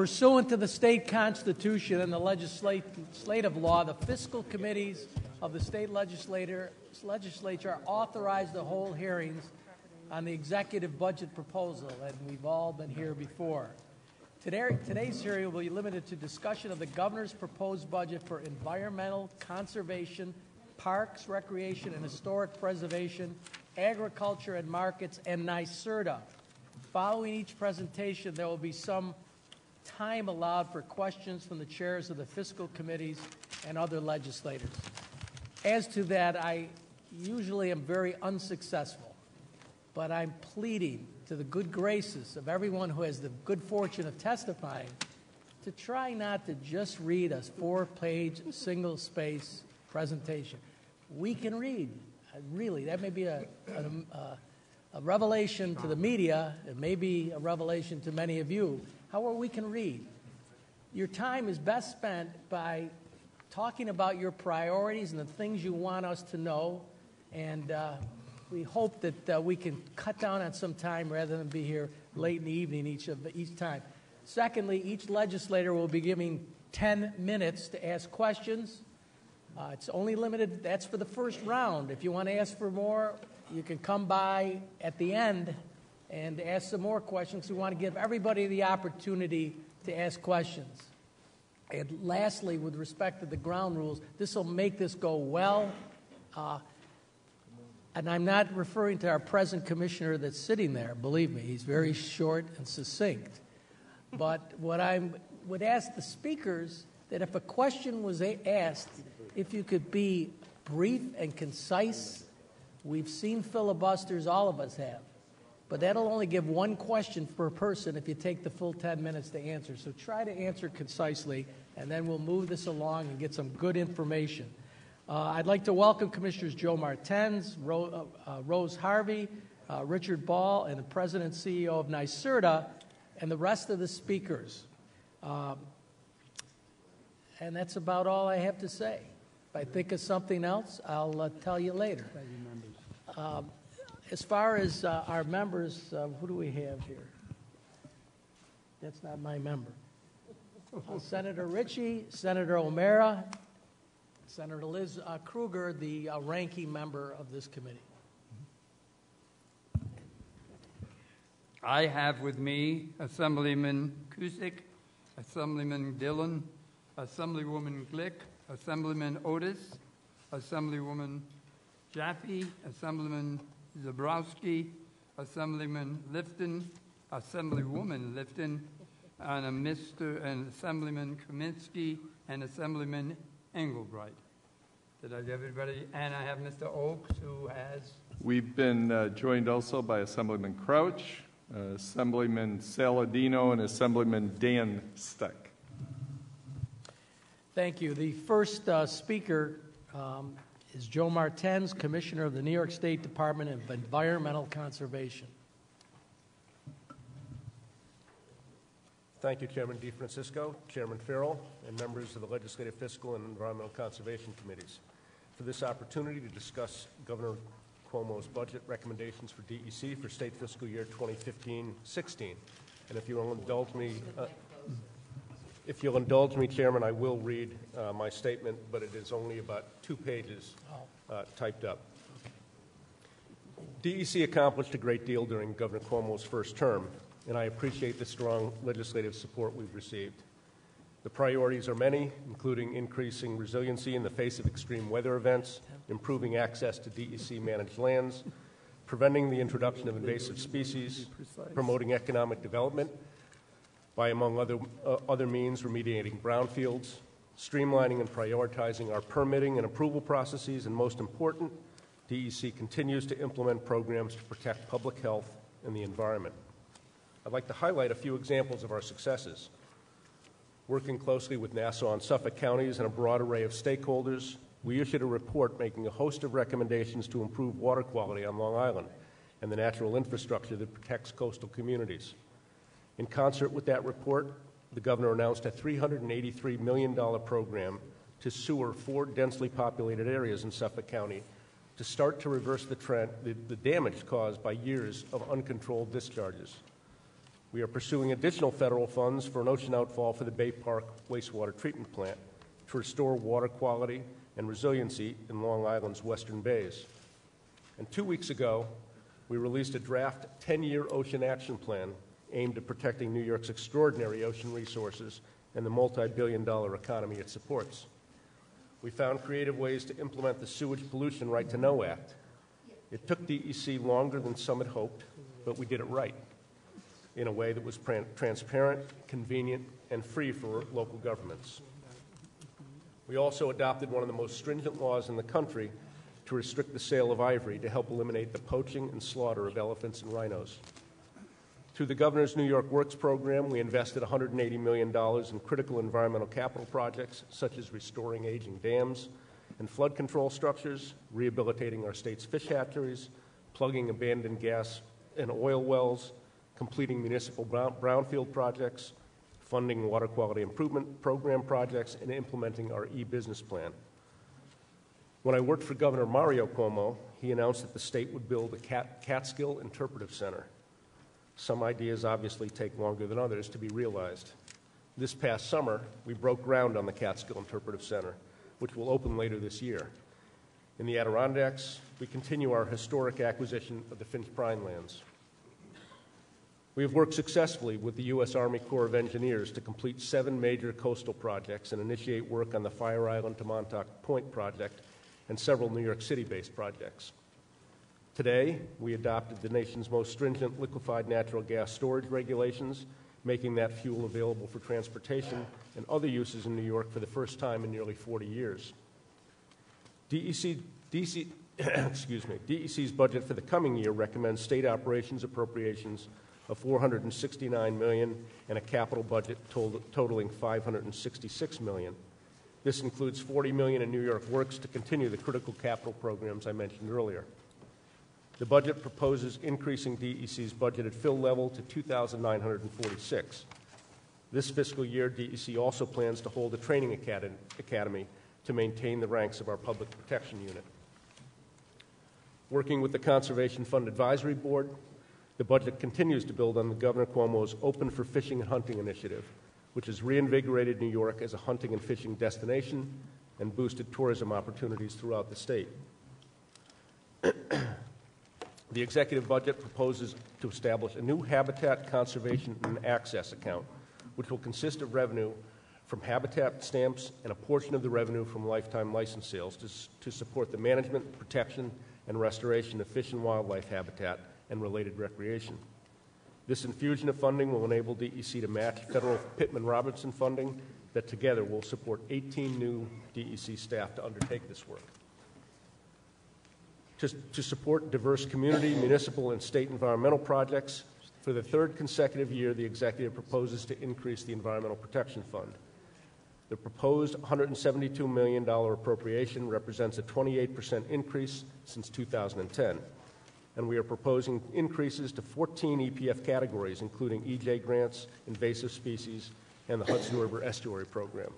Pursuant to the state constitution and the legislative law, the fiscal committees of the state legislature are authorized to hold hearings on the executive budget proposal, and we've all been here before. Today's hearing will be limited to discussion of the governor's proposed budget for environmental conservation, parks, recreation, and historic preservation, agriculture and markets, and NYSERDA. Following each presentation, there will be some time allowed for questions from the chairs of the fiscal committees and other legislators. As to that, I usually am very unsuccessful, but I'm pleading to the good graces of everyone who has the good fortune of testifying to try not to just read a 4-page, single-space presentation. We can read. Really, that may be a revelation to the media. It may be a revelation to many of you. However, we can read. Your time is best spent by talking about your priorities and the things you want us to know, and we hope that we can cut down on some time rather than be here late in the evening each time. Secondly, each legislator will be giving 10 minutes to ask questions. It's only limited, that's for the first round. If you want to ask for more, you can come by at the end and ask some more questions. We want to give everybody the opportunity to ask questions. And lastly, with respect to the ground rules, this will make this go well. And I'm not referring to our present commissioner that's sitting there. Believe me, he's very short and succinct. But what I would ask the speakers, that if a question was asked, if you could be brief and concise. We've seen filibusters, all of us have. But that'll only give one question per person if you take the full 10 minutes to answer. So try to answer concisely, and then we'll move this along and get some good information. I'd like to welcome Commissioners Joe Martens, Rose Harvey, Richard Ball, and the President and CEO of NYSERDA, and the rest of the speakers. And that's about all I have to say. If I think of something else, I'll tell you later. As far as our members, who do we have here? That's not my member. Senator Ritchie, Senator O'Mara, Senator Liz Kruger, the ranking member of this committee. I have with me Assemblyman Cusick, Assemblyman Dillon, Assemblywoman Glick, Assemblyman Otis, Assemblywoman Jaffe, Assemblyman Zabrowski, Assemblyman Lifton, Assemblywoman Lifton, and Assemblyman Kaminsky, and Assemblyman Engelbright. Did I get everybody? And I have Mr. Oakes, who has... We've been joined also by Assemblyman Crouch, Assemblyman Saladino, and Assemblyman Dan Steck. Thank you. The first speaker is Joe Martens, Commissioner of the New York State Department of Environmental Conservation. Thank you, Chairman DeFrancisco, Chairman Farrell, and members of the Legislative, Fiscal, and Environmental Conservation Committees for this opportunity to discuss Governor Cuomo's budget recommendations for DEC for state fiscal year 2015-16. And if you'll indulge me, Chairman, I will read my statement, but it is only about 2 pages typed up. DEC accomplished a great deal during Governor Cuomo's first term, and I appreciate the strong legislative support we've received. The priorities are many, including increasing resiliency in the face of extreme weather events, improving access to DEC-managed lands, preventing the introduction of invasive species, promoting economic development by, among other means, remediating brownfields, streamlining and prioritizing our permitting and approval processes, and most important, DEC continues to implement programs to protect public health and the environment. I'd like to highlight a few examples of our successes. Working closely with Nassau and Suffolk counties and a broad array of stakeholders, we issued a report making a host of recommendations to improve water quality on Long Island and the natural infrastructure that protects coastal communities. In concert with that report, the governor announced a $383 million program to sewer 4 densely populated areas in Suffolk County to start to reverse the trend, the damage caused by years of uncontrolled discharges. We are pursuing additional federal funds for an ocean outfall for the Bay Park wastewater treatment plant to restore water quality and resiliency in Long Island's western bays. And 2 weeks ago, we released a draft 10-year ocean action plan aimed at protecting New York's extraordinary ocean resources and the multi-billion-dollar economy it supports. We found creative ways to implement the Sewage Pollution Right to Know Act. It took DEC longer than some had hoped, but we did it right in a way that was transparent, convenient, and free for local governments. We also adopted one of the most stringent laws in the country to restrict the sale of ivory to help eliminate the poaching and slaughter of elephants and rhinos. Through the Governor's New York Works program, we invested $180 million in critical environmental capital projects, such as restoring aging dams and flood control structures, rehabilitating our state's fish hatcheries, plugging abandoned gas and oil wells, completing municipal brownfield projects, funding water quality improvement program projects, and implementing our e-business plan. When I worked for Governor Mario Cuomo, he announced that the state would build a Catskill Interpretive Center. Some ideas obviously take longer than others to be realized. This past summer, we broke ground on the Catskill Interpretive Center, which will open later this year. In the Adirondacks, we continue our historic acquisition of the Finch Prine lands. We have worked successfully with the U.S. Army Corps of Engineers to complete 7 major coastal projects and initiate work on the Fire Island to Montauk Point project and several New York City-based projects. Today, we adopted the nation's most stringent liquefied natural gas storage regulations, making that fuel available for transportation and other uses in New York for the first time in nearly 40 years. DEC's budget for the coming year recommends state operations appropriations of $469 million and a capital budget totaling $566 million. This includes $40 million in New York Works to continue the critical capital programs I mentioned earlier. The budget proposes increasing DEC's budget at fill level to $2,946. This fiscal year, DEC also plans to hold a training academy to maintain the ranks of our public protection unit. Working with the Conservation Fund Advisory Board, the budget continues to build on the Governor Cuomo's Open for Fishing and Hunting initiative, which has reinvigorated New York as a hunting and fishing destination and boosted tourism opportunities throughout the state. The executive budget proposes to establish a new habitat conservation and access account, which will consist of revenue from habitat stamps and a portion of the revenue from lifetime license sales to support the management, protection, and restoration of fish and wildlife habitat and related recreation. This infusion of funding will enable DEC to match federal Pittman-Robertson funding that together will support 18 new DEC staff to undertake this work. To support diverse community, municipal, and state environmental projects, for the 3rd consecutive year, the executive proposes to increase the Environmental Protection Fund. The proposed $172 million appropriation represents a 28% increase since 2010. And we are proposing increases to 14 EPF categories, including EJ grants, invasive species, and the Hudson River Estuary Program.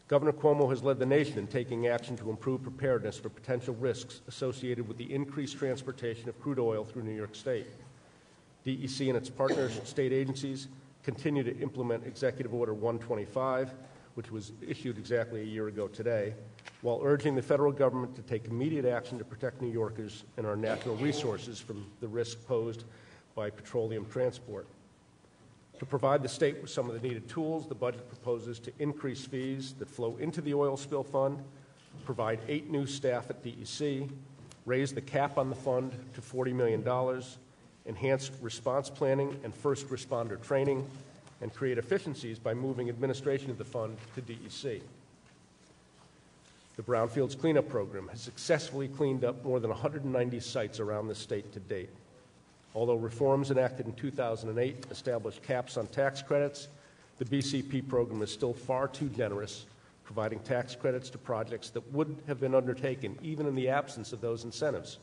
Governor Cuomo has led the nation in taking action to improve preparedness for potential risks associated with the increased transportation of crude oil through New York State. DEC and its partner state agencies continue to implement Executive Order 125, which was issued exactly a year ago today, while urging the federal government to take immediate action to protect New Yorkers and our natural resources from the risk posed by petroleum transport. To provide the state with some of the needed tools, the budget proposes to increase fees that flow into the oil spill fund, provide 8 new staff at DEC, raise the cap on the fund to $40 million, enhance response planning and first responder training, and create efficiencies by moving administration of the fund to DEC. The Brownfields Cleanup Program has successfully cleaned up more than 190 sites around the state to date. Although reforms enacted in 2008 established caps on tax credits, the BCP program is still far too generous, providing tax credits to projects that would have been undertaken even in the absence of those incentives.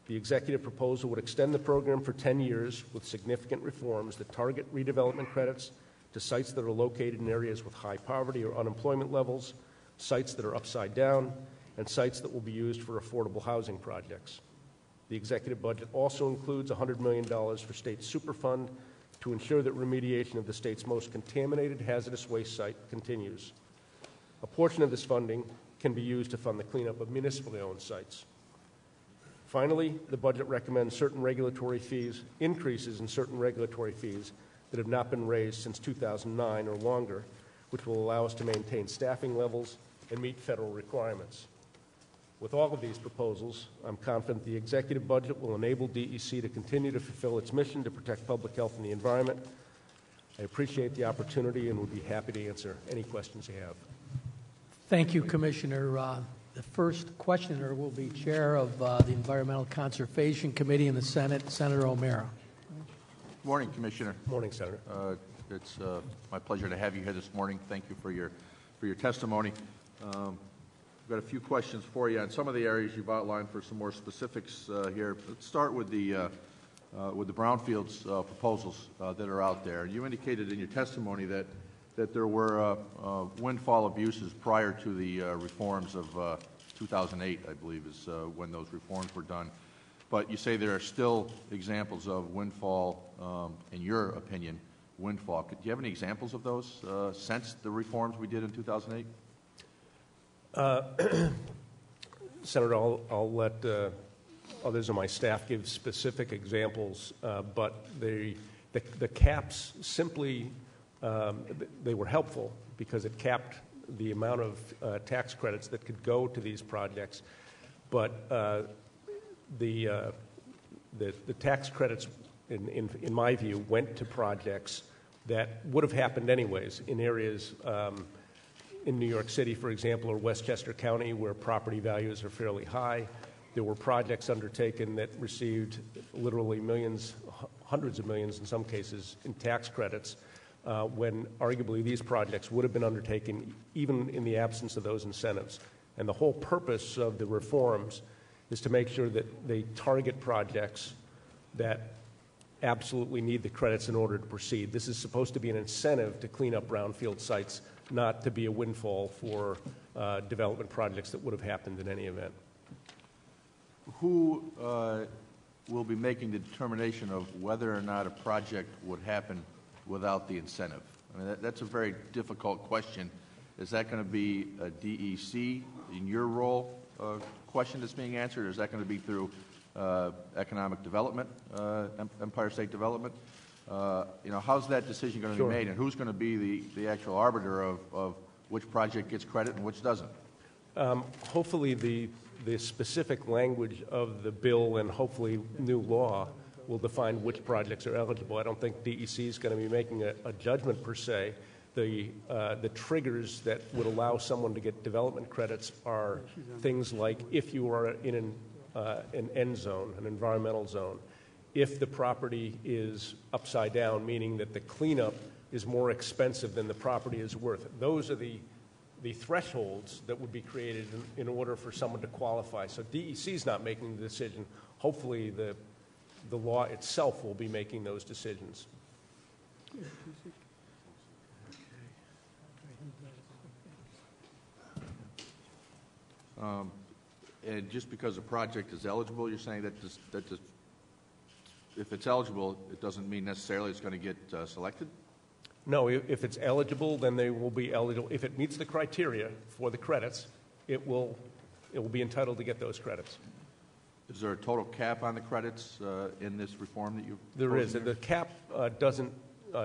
The executive proposal would extend the program for 10 years with significant reforms that target redevelopment credits to sites that are located in areas with high poverty or unemployment levels, sites that are upside down, and sites that will be used for affordable housing projects. The executive budget also includes $100 million for state Superfund to ensure that remediation of the state's most contaminated hazardous waste site continues. A portion of this funding can be used to fund the cleanup of municipally owned sites. Finally, the budget recommends certain regulatory fees, increases in certain regulatory fees that have not been raised since 2009 or longer, which will allow us to maintain staffing levels and meet federal requirements. With all of these proposals, I'm confident the executive budget will enable DEC to continue to fulfill its mission to protect public health and the environment. I appreciate the opportunity and would be happy to answer any questions you have. Thank you, Commissioner. The first questioner will be Chair of the Environmental Conservation Committee in the Senate, Senator O'Mara. Morning, Commissioner. Morning, Senator. It's my pleasure to have you here this morning. Thank you for your testimony. I've got a few questions for you on some of the areas you've outlined for some more specifics here. Let's start with the brownfields proposals that are out there. You indicated in your testimony that there were windfall abuses prior to the reforms of 2008, I believe, is when those reforms were done. But you say there are still examples of windfall, in your opinion, windfall. Do you have any examples of those since the reforms we did in 2008? Senator, I'll let others on my staff give specific examples, but the caps simply, they were helpful because it capped the amount of tax credits that could go to these projects. But the tax credits, in my view, went to projects that would have happened anyways in areas in New York City, for example, or Westchester County, where property values are fairly high. There were projects undertaken that received literally millions, hundreds of millions in some cases, in tax credits, when arguably these projects would have been undertaken even in the absence of those incentives. And the whole purpose of the reforms is to make sure that they target projects that absolutely need the credits in order to proceed. This is supposed to be an incentive to clean up brownfield sites, not to be a windfall for development projects that would have happened in any event. Who will be making the determination of whether or not a project would happen without the incentive? I mean, that's a very difficult question. Is that going to be a DEC in your role question that's being answered, or is that going to be through economic development, Empire State Development? How's that decision going to be made, and who's going to be the actual arbiter of which project gets credit and which doesn't? Hopefully the specific language of the bill and hopefully new law will define which projects are eligible. I don't think DEC is going to be making a judgment per se. The triggers that would allow someone to get development credits are things like if you are in an end zone, an environmental zone, if the property is upside down, meaning that the cleanup is more expensive than the property is worth. Those are the thresholds that would be created in order for someone to qualify. So DEC is not making the decision. Hopefully the law itself will be making those decisions. And just because a project is eligible, you're saying that if it's eligible, it doesn't mean necessarily it's going to get selected? No, if it's eligible, then they will be eligible. If it meets the criteria for the credits, it will be entitled to get those credits. Is there a total cap on the credits in this reform that you're There is. proposing The cap doesn't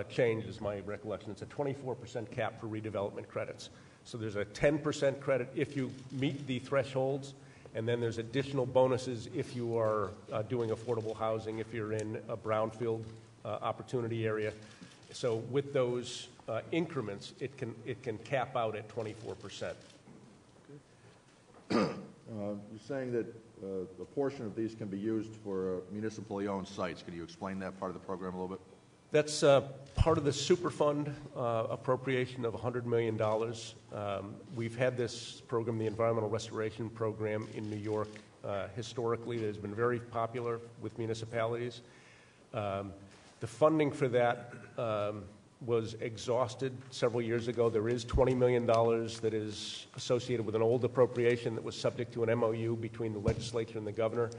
change, is my recollection. It's a 24% cap for redevelopment credits. So there's a 10% credit if you meet the thresholds, and then there's additional bonuses if you are doing affordable housing, if you're in a brownfield opportunity area. So with those increments, it can cap out at 24%. You're saying that a portion of these can be used for municipally owned sites. Can you explain that part of the program a little bit? That's part of the Superfund appropriation of $100 million. We've had this program, the Environmental Restoration Program in New York, historically. It has been very popular with municipalities. The funding for that was exhausted several years ago. There is $20 million that is associated with an old appropriation that was subject to an MOU between the legislature and the governor.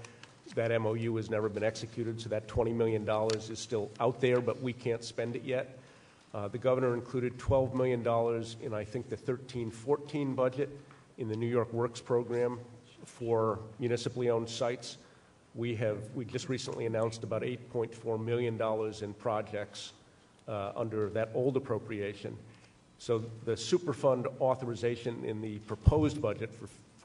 That MOU has never been executed, so that $20 million is still out there, but we can't spend it yet. The governor included $12 million in, I think, the 13-14 budget in the New York Works program for municipally owned sites. We just recently announced about $8.4 million in projects under that old appropriation. So the Superfund authorization in the proposed budget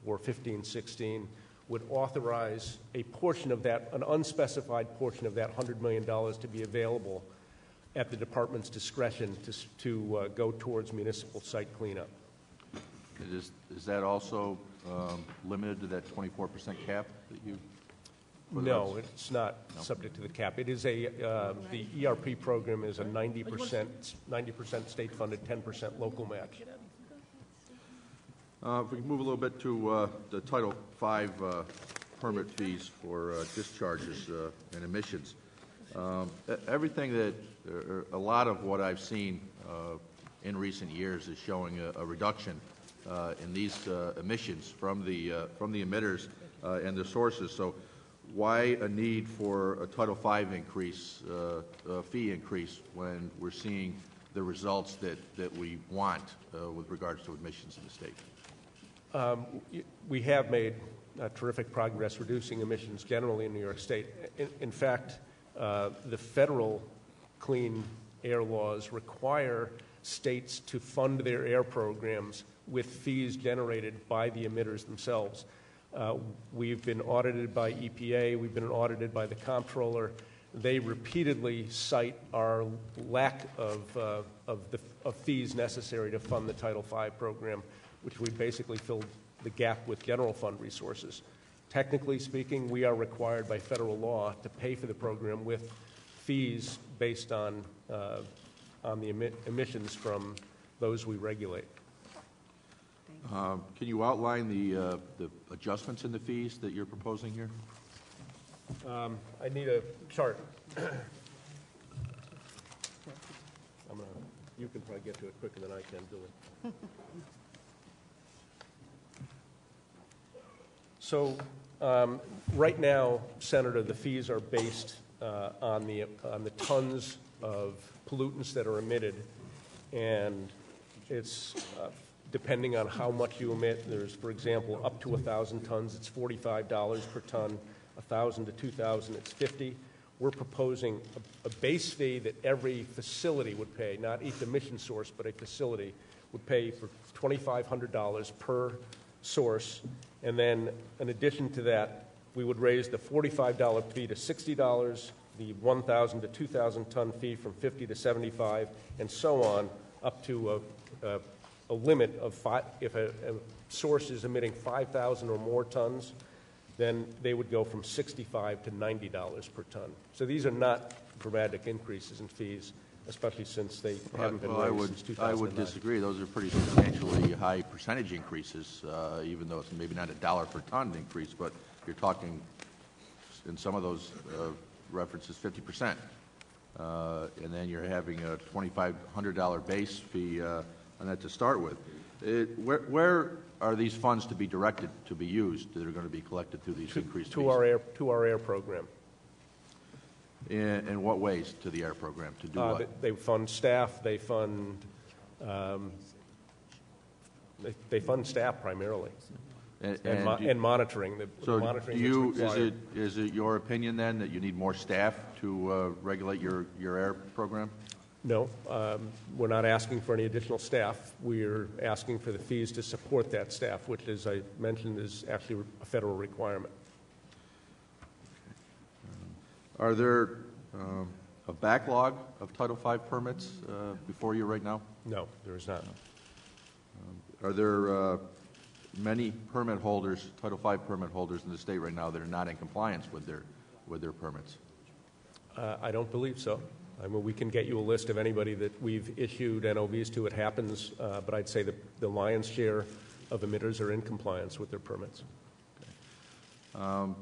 for 15-16 would authorize a portion of that, an unspecified portion of that $100 million to be available at the department's discretion to go towards municipal site cleanup. Is that also limited to that 24% cap that you? No, it's not subject to the cap. It is the ERP program is a 90% state-funded, 10% local match. If we can move a little bit to the Title V permit fees for discharges and emissions. Everything that, a lot of what I've seen in recent years is showing a reduction in these emissions from the emitters and the sources. So why a need for a Title V increase, fee increase, when we're seeing the results that we want with regards to emissions in the state? We have made terrific progress reducing emissions generally in New York State. In fact, the federal clean air laws require states to fund their air programs with fees generated by the emitters themselves. We've been audited by EPA. We've been audited by the comptroller. They repeatedly cite our lack of fees necessary to fund the Title V program, which we basically filled the gap with general fund resources. Technically speaking, we are required by federal law to pay for the program with fees based on the emissions from those we regulate. Can you outline the adjustments in the fees that you're proposing here? I need a chart. You can probably get to it quicker than I can, Billy. So right now, Senator, the fees are based on the tons of pollutants that are emitted, and it's depending on how much you emit. There's, for example, up to 1,000 tons, it's $45 per ton. 1,000 to 2,000, it's $50. We're proposing a base fee that every facility would pay, not each emission source, but a facility would pay for $2,500 per source. And then, in addition to that, we would raise the $45 fee to $60, the 1,000 to 2,000 ton fee from $50 to $75, and so on, up to a limit of if a source is emitting 5,000 or more tons, then they would go from $65 to $90 per ton. So these are not dramatic increases in fees, especially since they haven't been raised since 2009. I would disagree. Those are pretty substantially high percentage increases, even though it's maybe not a dollar per ton increase, but you're talking, in some of those references, 50%. And then you're having a $2,500 base fee on that to start with. Where are these funds to be directed to be used that are going to be collected through these increased fees? To our air program. In what ways to the air program? To do what? They fund staff. They fund staff primarily, and monitoring. Is it your opinion then that you need more staff to regulate your air program? No, we're not asking for any additional staff. We're asking for the fees to support that staff, which, as I mentioned, is actually a federal requirement. Are there a backlog of Title V permits before you right now? No, there is not. Are there many permit holders, Title V permit holders in the state right now that are not in compliance with their permits? I don't believe so. I mean, we can get you a list of anybody that we've issued NOVs to. It happens, but I'd say the lion's share of emitters are in compliance with their permits. Okay.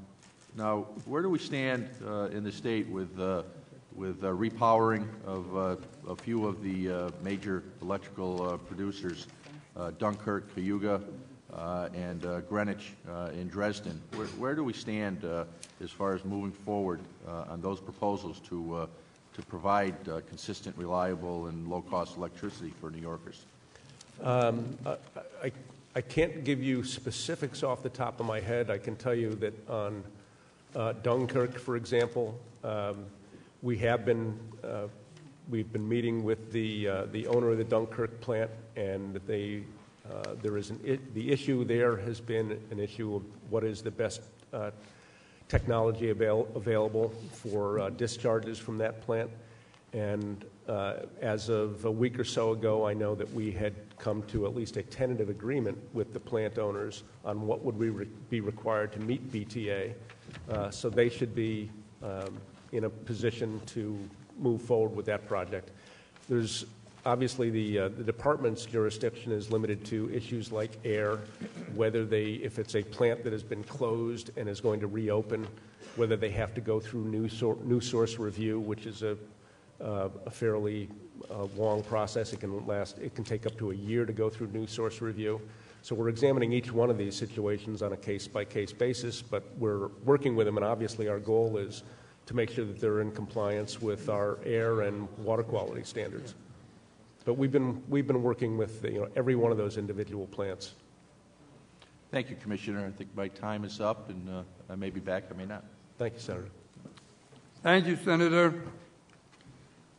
Now, where do we stand in the state with repowering of a few of the major electrical producers, Dunkirk, Cayuga, and Greenwich in Dresden. Where do we stand as far as moving forward on those proposals to provide consistent, reliable, and low-cost electricity for New Yorkers? I can't give you specifics off the top of my head. I can tell you that on Dunkirk, for example, we've been meeting with the owner of the Dunkirk plant, and the issue there has been an issue of what is the best technology available for discharges from that plant. And as of a week or so ago, I know that we had come to at least a tentative agreement with the plant owners on what would be required to meet BTA. So they should be in a position to move forward with that project. There's obviously the department's jurisdiction is limited to issues like air, whether if it's a plant that has been closed and is going to reopen, whether they have to go through new source review, which is a fairly long process. It can take up to a year to go through new source review. So we're examining each one of these situations on a case-by-case basis, but we're working with them, and obviously our goal is to make sure that they're in compliance with our air and water quality standards. But we've been working with every one of those individual plants. Thank you, Commissioner. I think my time is up, and I may be back, I may not. Thank you, Senator. Thank you, Senator.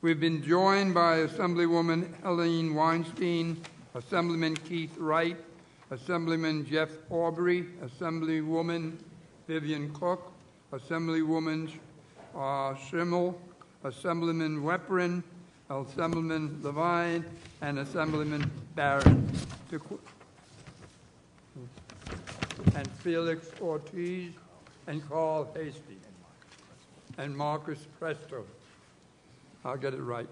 We've been joined by Assemblywoman Helene Weinstein, Assemblyman Keith Wright, Assemblyman Jeff Aubrey, Assemblywoman Vivian Cook, Assemblywoman Schimmel, Assemblyman Weprin, Assemblyman Levine, and Assemblyman Barron. And Felix Ortiz, and Carl Hasty, and Marcus Presto. I'll get it right.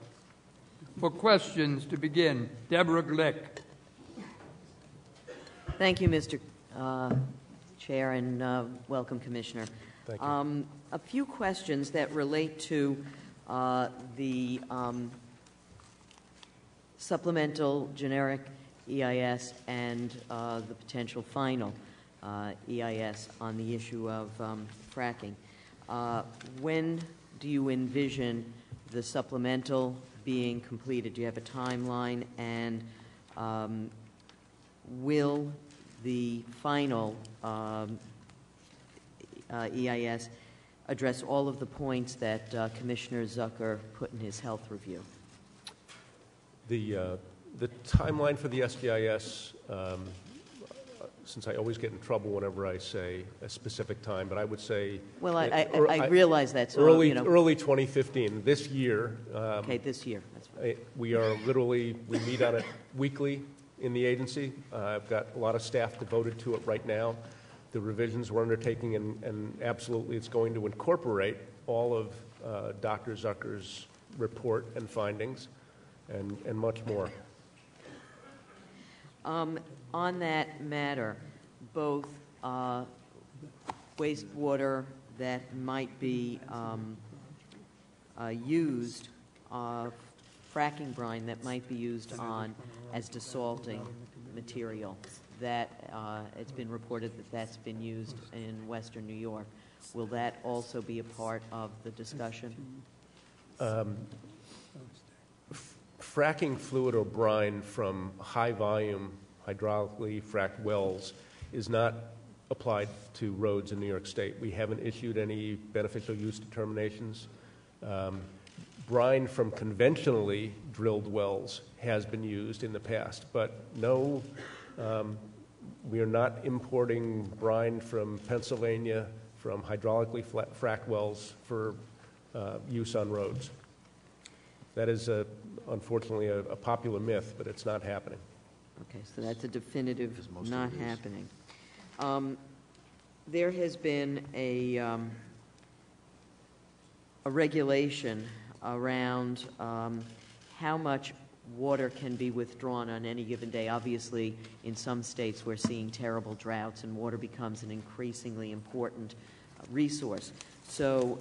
For questions, to begin, Deborah Glick. Thank you, Mr. Chair, and welcome, Commissioner. Thank you. A few questions that relate to the supplemental generic EIS and the potential final EIS on the issue of fracking. When do you envision the supplemental being completed? Do you have a timeline? And will the final EIS address all of the points that Commissioner Zucker put in his health review? The timeline for the SGIS, since I always get in trouble whenever I say a specific time, but I would say... Well, I realize that. So, early 2015, this year. Okay, this year. That's right. We meet on it weekly in the agency. I've got a lot of staff devoted to it right now. The revisions we're undertaking, and absolutely it's going to incorporate all of Dr. Zucker's report and findings and much more. On that matter, both wastewater that might be used, fracking brine that might be used as desalting material, that it's been reported that that's been used in Western New York. Will that also be a part of the discussion? Fracking fluid or brine from high-volume hydraulically fracked wells is not applied to roads in New York State. We haven't issued any beneficial use determinations. Brine from conventionally drilled wells has been used in the past, but no, we are not importing brine from Pennsylvania from hydraulically fracked wells for use on roads. That is, unfortunately, a popular myth, but it's not happening. Okay, so that's a definitive not happening. There has been a regulation around how much water can be withdrawn on any given day. Obviously, in some states, we're seeing terrible droughts, and water becomes an increasingly important resource. So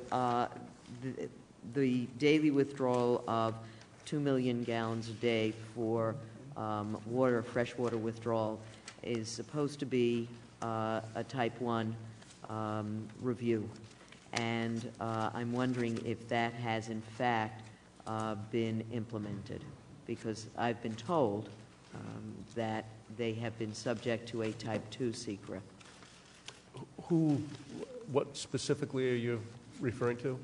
the daily withdrawal of 2 million gallons a day for freshwater withdrawal is supposed to be a Type 1 review. And I'm wondering if that has in fact been implemented, because I've been told that they have been subject to a Type 2 secret. What specifically are you referring to?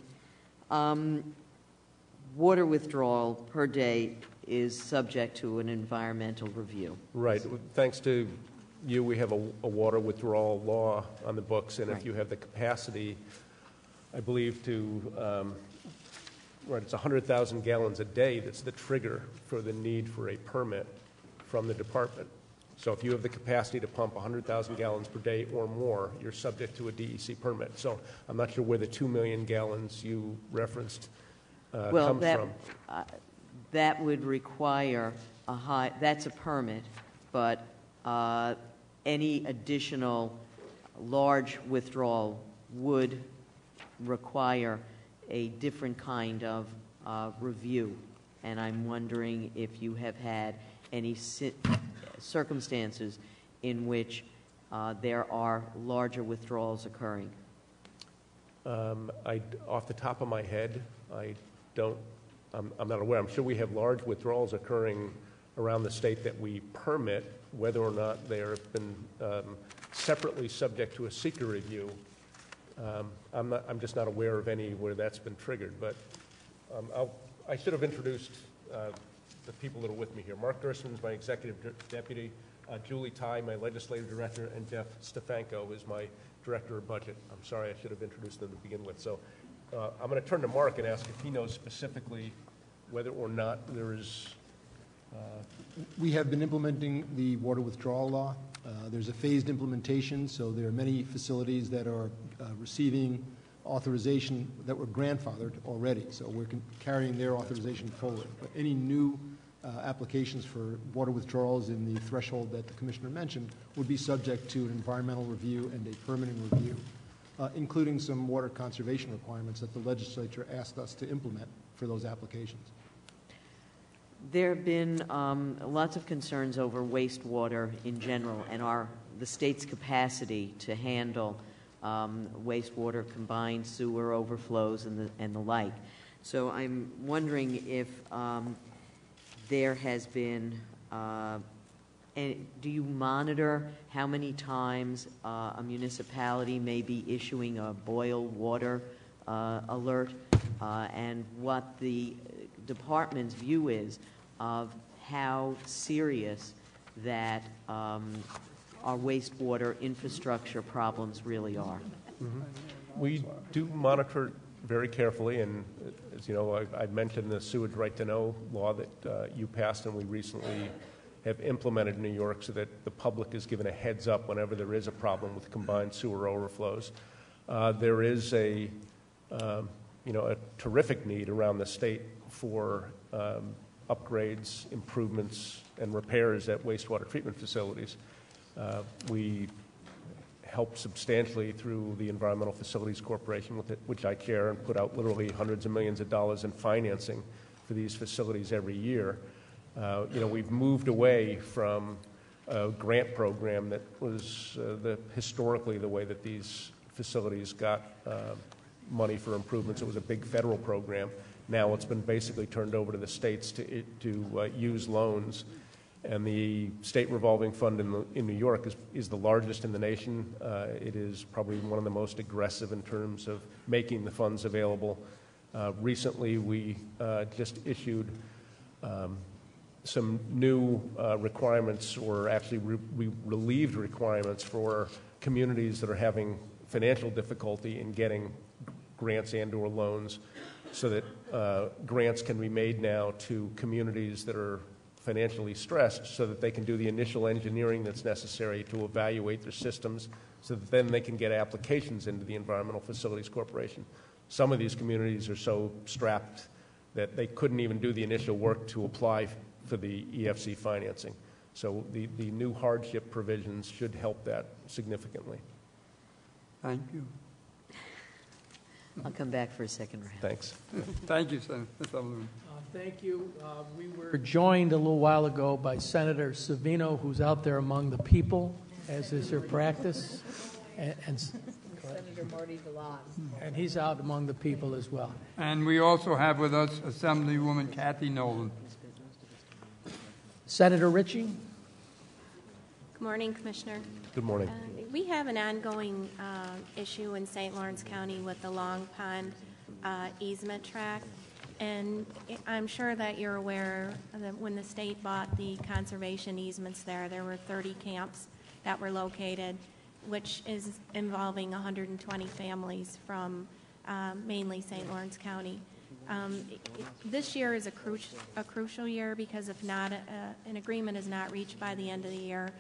Water withdrawal per day is subject to an environmental review. Right. Thanks to you, we have a water withdrawal law on the books, and Right. if you have the capacity, I believe, to, it's 100,000 gallons a day that's the trigger for the need for a permit from the department. So if you have the capacity to pump 100,000 gallons per day or more, you're subject to a DEC permit. So I'm not sure where the 2 million gallons you referenced comes from. That would require that's a permit, but any additional large withdrawal would require a different kind of review. And I'm wondering if you have had any circumstances in which there are larger withdrawals occurring. Off the top of my head, I'm not aware. I'm sure we have large withdrawals occurring around the state that we permit. Whether or not they have been separately subject to a seeker review, I'm just not aware of any where that's been triggered. But I should have introduced the people that are with me here. Mark Gerstmann is my executive deputy. Julie Ty, my legislative director, and Jeff Stefanko is my director of budget. I'm sorry, I should have introduced them to begin with. So I'm going to turn to Mark and ask if he knows specifically whether or not there is... We have been implementing the water withdrawal law. There's a phased implementation, so there are many facilities that are receiving authorization that were grandfathered already. So we're carrying their authorization forward. But any new applications for water withdrawals in the threshold that the Commissioner mentioned would be subject to an environmental review and a permitting review, including some water conservation requirements that the legislature asked us to implement for those applications. There have been lots of concerns over wastewater in general and the state's capacity to handle wastewater, combined sewer overflows, and the like. So I'm wondering if there has been, do you monitor how many times a municipality may be issuing a boil water alert, and what the department's view is of how serious that our wastewater infrastructure problems really are? Mm-hmm. We do monitor very carefully, and as you know, I mentioned the sewage right to know law that you passed and we recently have implemented in New York, so that the public is given a heads up whenever there is a problem with combined sewer overflows. There is a terrific need around the state for upgrades, improvements, and repairs at wastewater treatment facilities. We help substantially through the Environmental Facilities Corporation, which I chair, and put out literally hundreds of millions of dollars in financing for these facilities every year. We've moved away from a grant program that was historically the way that these facilities got money for improvements. It was a big federal program. Now it's been basically turned over to the states to use loans. And the state revolving fund in New York is the largest in the nation. It is probably one of the most aggressive in terms of making the funds available. Recently, we just issued some new requirements, or actually we relieved requirements for communities that are having financial difficulty in getting grants and/or loans, so that grants can be made now to communities that are financially stressed, so that they can do the initial engineering that's necessary to evaluate their systems, so that then they can get applications into the Environmental Facilities Corporation. Some of these communities are so strapped that they couldn't even do the initial work to apply for the EFC financing. So the new hardship provisions should help that significantly. Thank you. I'll come back for a second round. Thanks. Thank you, Senator Sullivan. Thank you. We were joined a little while ago by Senator Savino, who's out there among the people, as is her practice, and Senator Marty DeLon. and he's out among the people as well. And we also have with us Assemblywoman Kathy Nolan. Senator Ritchie? Good morning, Commissioner. Good morning. We have an ongoing issue in St. Lawrence County with the Long Pond easement tract, and I'm sure that you're aware that when the state bought the conservation easements there were 30 camps that were located, which is involving 120 families from mainly St. Lawrence County. This year is a crucial year because if not, an agreement is not reached by the end of the year,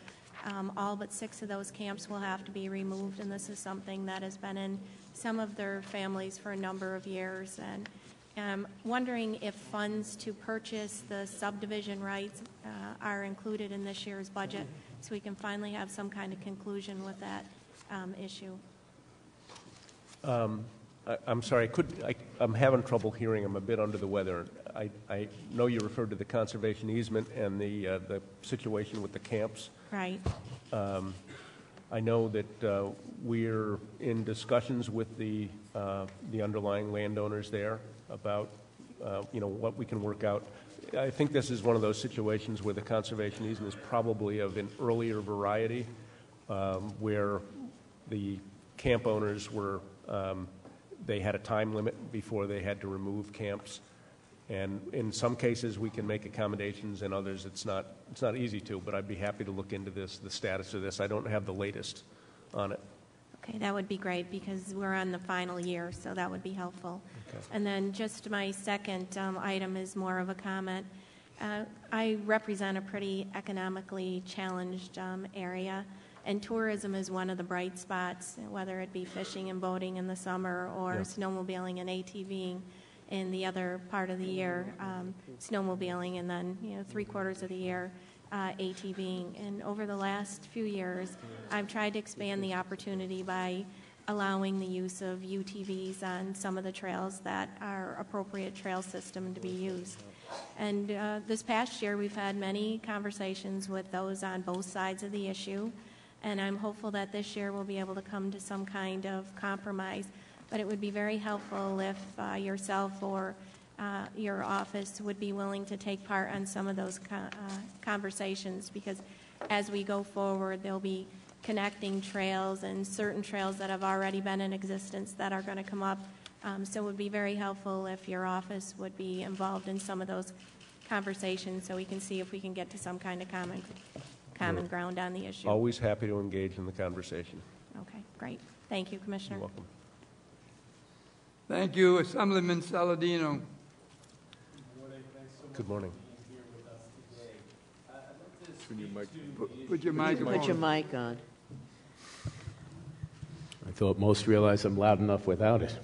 all but 6 of those camps will have to be removed, and this is something that has been in some of their families for a number of years. And I'm wondering if funds to purchase the subdivision rights are included in this year's budget so we can finally have some kind of conclusion with that issue. I'm sorry, I'm having trouble hearing. I'm a bit under the weather. I know you referred to the conservation easement and the situation with the camps. Right. I know that we're in discussions with the underlying landowners there about what we can work out. I think this is one of those situations where the conservation easement is probably of an earlier variety, where the camp owners were they had a time limit before they had to remove camps, and in some cases we can make accommodations, and others it's not easy to. But I'd be happy to look into the status of this. I don't have the latest on it. Okay, that would be great because we're on the final year, so that would be helpful. Okay. And then just my second item is more of a comment. I represent a pretty economically challenged area, and tourism is one of the bright spots, whether it be fishing and boating in the summer or snowmobiling and ATVing in the other part of the year, snowmobiling, and then 3/4 of the year ATVing. And over the last few years, I've tried to expand the opportunity by allowing the use of UTVs on some of the trails that are appropriate trail system to be used. And this past year, we've had many conversations with those on both sides of the issue, and I'm hopeful that this year we'll be able to come to some kind of compromise. But it would be very helpful if yourself or your office would be willing to take part on some of those conversations, because as we go forward, there'll be connecting trails and certain trails that have already been in existence that are going to come up. So it would be very helpful if your office would be involved in some of those conversations so we can see if we can get to some kind of common ground on the issue. Always happy to engage in the conversation. Okay, great. Thank you, Commissioner. You're welcome. Thank you, Assemblyman Saladino. Good morning. Put your microphone. Put your mic on. I thought most realized I'm loud enough without it.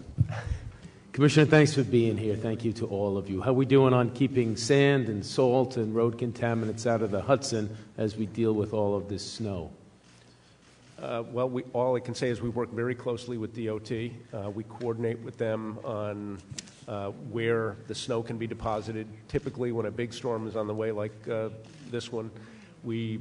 Commissioner, thanks for being here. Thank you to all of you. How are we doing on keeping sand and salt and road contaminants out of the Hudson as we deal with all of this snow? Well, all I can say is we work very closely with DOT. We coordinate with them on where the snow can be deposited. Typically, when a big storm is on the way like this one, we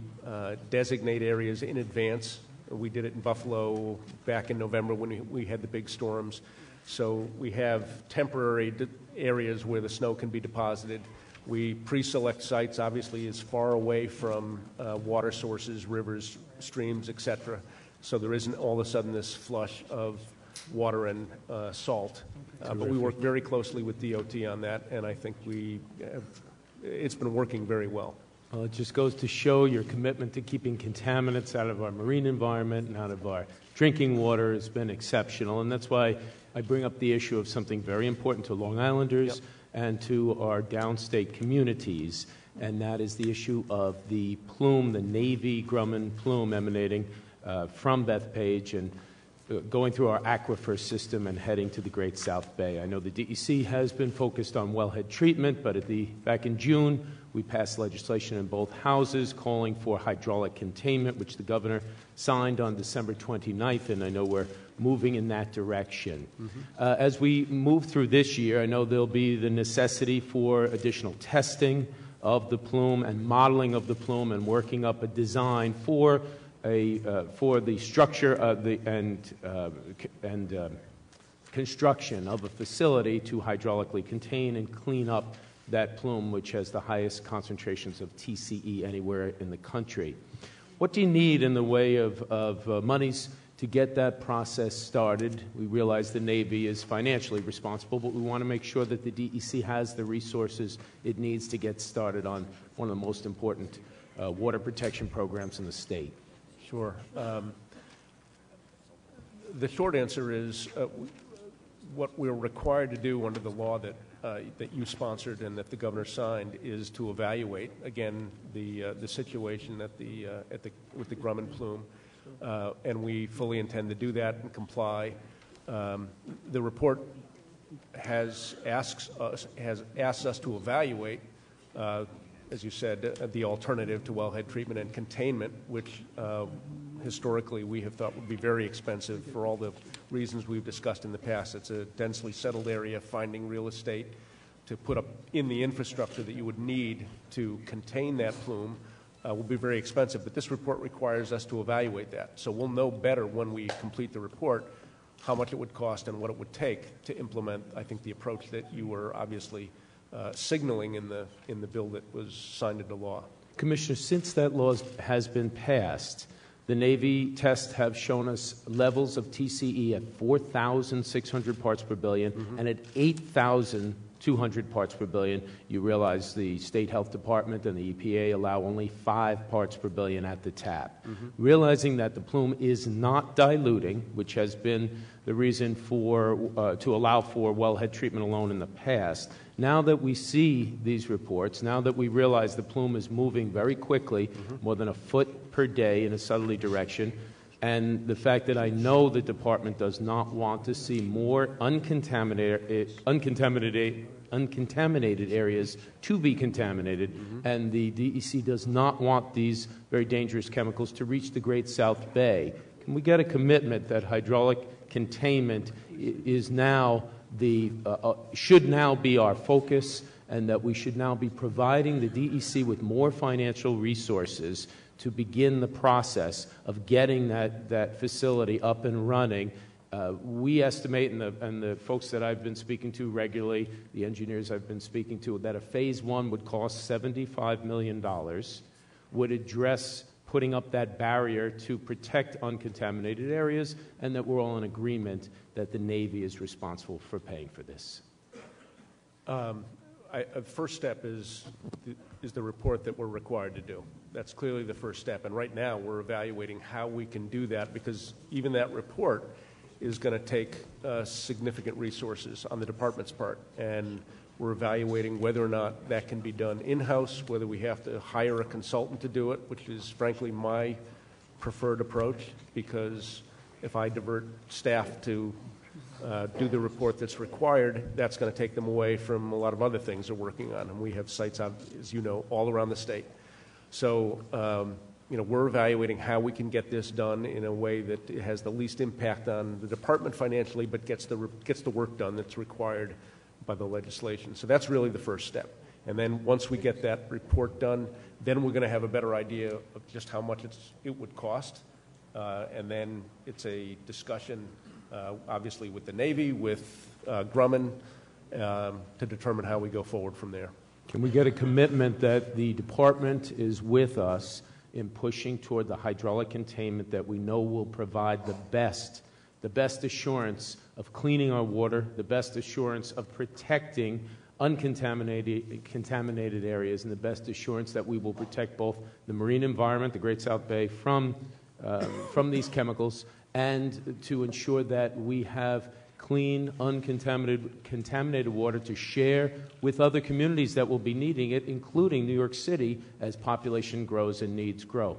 designate areas in advance. We did it in Buffalo back in November when we had the big storms. So we have temporary areas where the snow can be deposited. We pre-select sites, obviously, as far away from water sources, rivers, streams, etc. So there isn't all of a sudden this flush of water and salt. But we work very closely with DOT on that, and I think it's been working very well. Well, it just goes to show your commitment to keeping contaminants out of our marine environment and out of our drinking water has been exceptional, and that's why I bring up the issue of something very important to Long Islanders and to our downstate communities, and that is the issue of the plume, the Navy Grumman plume emanating from Bethpage and going through our aquifer system and heading to the Great South Bay. I know the DEC has been focused on wellhead treatment, but back in June, we passed legislation in both houses calling for hydraulic containment, which the governor signed on December 29th, and I know we're moving in that direction. As we move through this year, I know there'll be the necessity for additional testing of the plume and modeling of the plume and working up a design for the structure of and construction of a facility to hydraulically contain and clean up that plume, which has the highest concentrations of TCE anywhere in the country. What do you need in the way of monies to get that process started? We realize the Navy is financially responsible, but we want to make sure that the DEC has the resources it needs to get started on one of the most important water protection programs in the state. Sure. The short answer is what we're required to do under the law that you sponsored and that the governor signed is to evaluate again the situation with the Grumman plume, and we fully intend to do that and comply. The report has asked us to evaluate, as you said, the alternative to wellhead treatment and containment, which historically we have thought would be very expensive for all the reasons we've discussed in the past. It's a densely settled area. Finding real estate to put up in the infrastructure that you would need to contain that plume will be very expensive. But this report requires us to evaluate that. So we'll know better when we complete the report how much it would cost and what it would take to implement, I think, the approach that you were obviously signaling in the bill that was signed into law. Commissioner, since that law has been passed, the Navy tests have shown us levels of TCE at 4,600 parts per billion and at 8,200 parts per billion. You realize the State Health Department and the EPA allow only 5 parts per billion at the tap. Realizing that the plume is not diluting, which has been the reason to allow for wellhead treatment alone in the past, now that we see these reports, now that we realize the plume is moving very quickly, more than a foot per day in a southerly direction, and the fact that I know the department does not want to see more uncontaminated areas to be contaminated, and the DEC does not want these very dangerous chemicals to reach the Great South Bay. Can we get a commitment that hydraulic containment is now should now be our focus, and that we should now be providing the DEC with more financial resources to begin the process of getting that facility up and running? We estimate, and the folks that I've been speaking to regularly, the engineers I've been speaking to, that a phase one would cost $75 million, would address putting up that barrier to protect uncontaminated areas, and that we're all in agreement that the Navy is responsible for paying for this. First step is the report that we're required to do. That's clearly the first step. And right now we're evaluating how we can do that, because even that report is going to take significant resources on the department's part. And we're evaluating whether or not that can be done in-house, whether we have to hire a consultant to do it, which is frankly my preferred approach, because if I divert staff to do the report that's required, that's going to take them away from a lot of other things they're working on. And we have sites out, as you know, all around the state. So, we're evaluating how we can get this done in a way that has the least impact on the department financially, but gets the work done that's required by the legislation. So that's really the first step. And then once we get that report done, then we're going to have a better idea of just how much it would cost. And then it's a discussion, obviously, with the Navy, with Grumman, to determine how we go forward from there. Can we get a commitment that the department is with us in pushing toward the hydraulic containment that we know will provide the best assurance of cleaning our water, the best assurance of protecting contaminated areas, and the best assurance that we will protect both the marine environment, the Great South Bay, from these chemicals, and to ensure that we have clean, uncontaminated water to share with other communities that will be needing it, including New York City, as population grows and needs grow?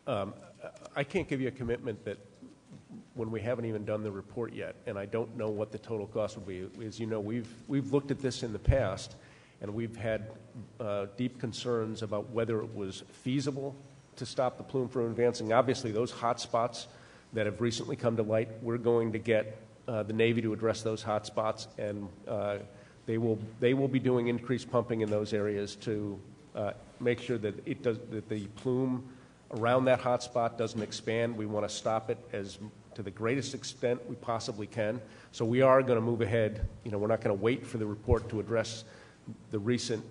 I can't give you a commitment that when we haven't even done the report yet, and I don't know what the total cost will be. As you know, we've looked at this in the past, and we've had deep concerns about whether it was feasible to stop the plume from advancing. Obviously, those hot spots that have recently come to light. We're going to get the Navy to address those hot spots, and they will be doing increased pumping in those areas to make sure that that the plume around that hot spot doesn't expand. We want to stop it to the greatest extent we possibly can. So we are going to move ahead. We're not going to wait for the report to address the recent,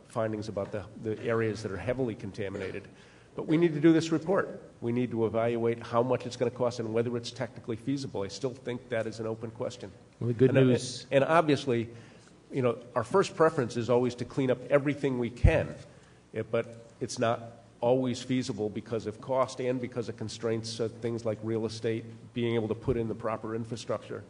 findings about the areas that are heavily contaminated. But we need to do this report. We need to evaluate how much it's going to cost and whether it's technically feasible. I still think that is an open question. Well, the good news. And obviously, our first preference is always to clean up everything we can, but it's not always feasible because of cost and because of constraints of things like real estate, being able to put in the proper infrastructure,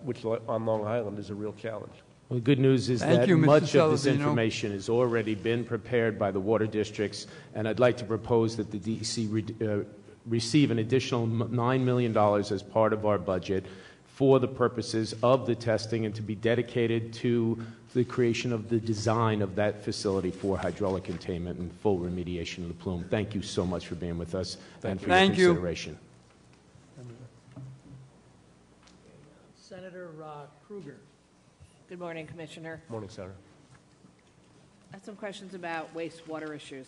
which on Long Island is a real challenge. Well, the good news is Thank that you, Mr. much of this Saladino. information has already been prepared by the water districts, and I'd like to propose that the DEC receive an additional $9 million as part of our budget for the purposes of the testing and to be dedicated to the creation of the design of that facility for hydraulic containment and full remediation of the plume. Thank you so much for being with us and for your consideration. Senator Kruger. Good morning, Commissioner. Morning, Senator. I have some questions about wastewater issues.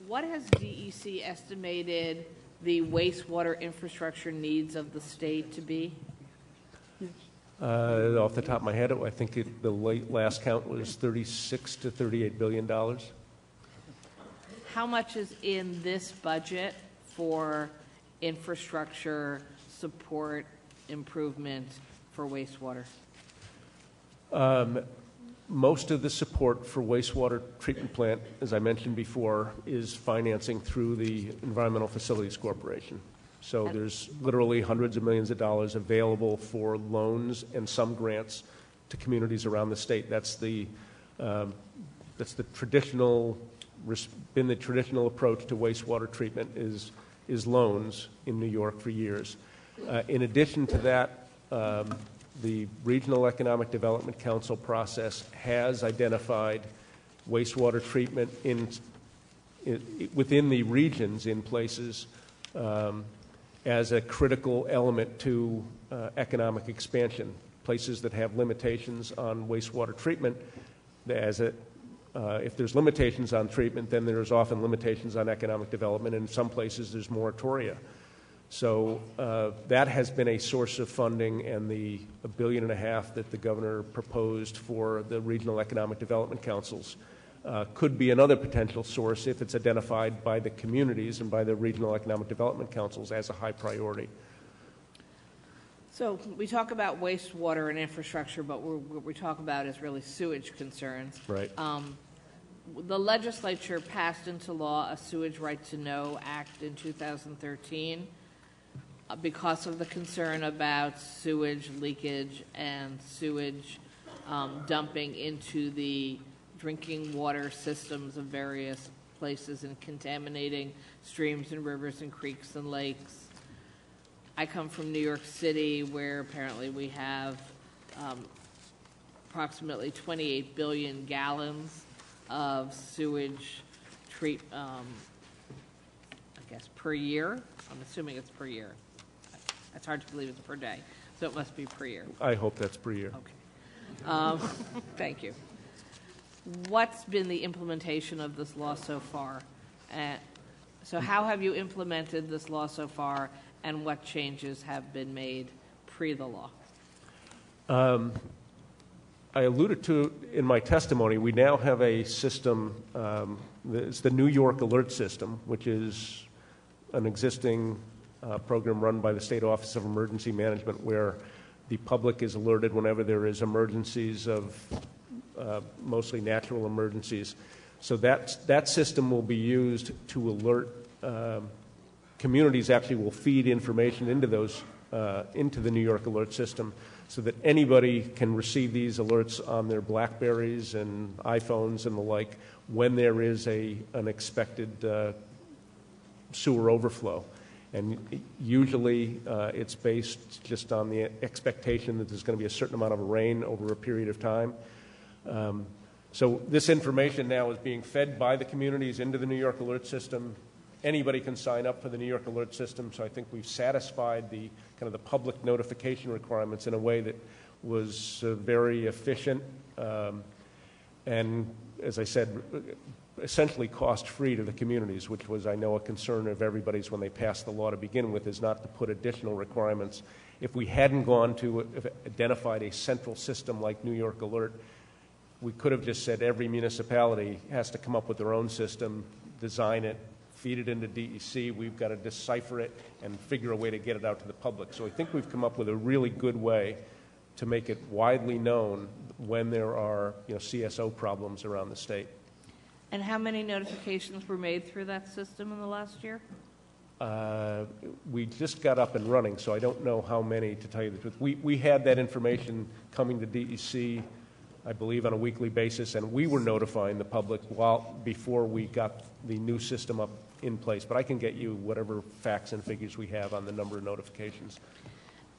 What has DEC estimated the wastewater infrastructure needs of the state to be? Off the top of my head, I think the last count was $36 to $38 billion. How much is in this budget for infrastructure support improvement for wastewater? Most of the support for wastewater treatment plant, as I mentioned before, is financing through the Environmental Facilities Corporation. So there's literally hundreds of millions of dollars available for loans and some grants to communities around the state. That's the traditional, been the traditional approach to wastewater treatment is loans in New York for years. In addition to that, the Regional Economic Development Council process has identified wastewater treatment within the regions in places as a critical element to economic expansion. Places that have limitations on wastewater treatment, if there's limitations on treatment, then there's often limitations on economic development, and in some places there's moratoria. So that has been a source of funding, and the $1.5 billion that the governor proposed for the regional economic development councils could be another potential source if it's identified by the communities and by the regional economic development councils as a high priority. So we talk about wastewater and infrastructure, but what we talk about is really sewage concerns. Right. The legislature passed into law a Sewage Right to Know Act in 2013. Because of the concern about sewage leakage and sewage dumping into the drinking water systems of various places and contaminating streams and rivers and creeks and lakes. I come from New York City, where apparently we have approximately 28 billion gallons of sewage per year. I'm assuming it's per year. It's hard to believe it's per day, so it must be per year. I hope that's per year. Okay. Thank you. What's been the implementation of this law so far? So how have you implemented this law so far, and what changes have been made pre the law? I alluded to in my testimony, we now have a system, it's the New York Alert System, which is an existing program run by the State Office of Emergency Management, where the public is alerted whenever there is emergencies of mostly natural emergencies. So that system will be used to alert communities. Actually will feed information into those into the New York Alert System, so that anybody can receive these alerts on their BlackBerries and iPhones and the like when there is an expected sewer overflow. And usually it's based just on the expectation that there's going to be a certain amount of rain over a period of time. So this information now is being fed by the communities into the New York Alert System. Anybody can sign up for the New York Alert system, so I think we've satisfied the kind of the public notification requirements in a way that was very efficient and, as I said, essentially cost-free to the communities, which was, I know, a concern of everybody's when they passed the law to begin with, is not to put additional requirements. If we hadn't gone to identified a central system like New York Alert, we could have just said every municipality has to come up with their own system, design it, feed it into DEC. We've got to decipher it and figure a way to get it out to the public. So I think we've come up with a really good way to make it widely known when there are CSO problems around the state. And how many notifications were made through that system in the last year? We just got up and running, so I don't know how many, to tell you the truth. We had that information coming to DEC, I believe, on a weekly basis, and we were notifying the public before we got the new system up in place. But I can get you whatever facts and figures we have on the number of notifications.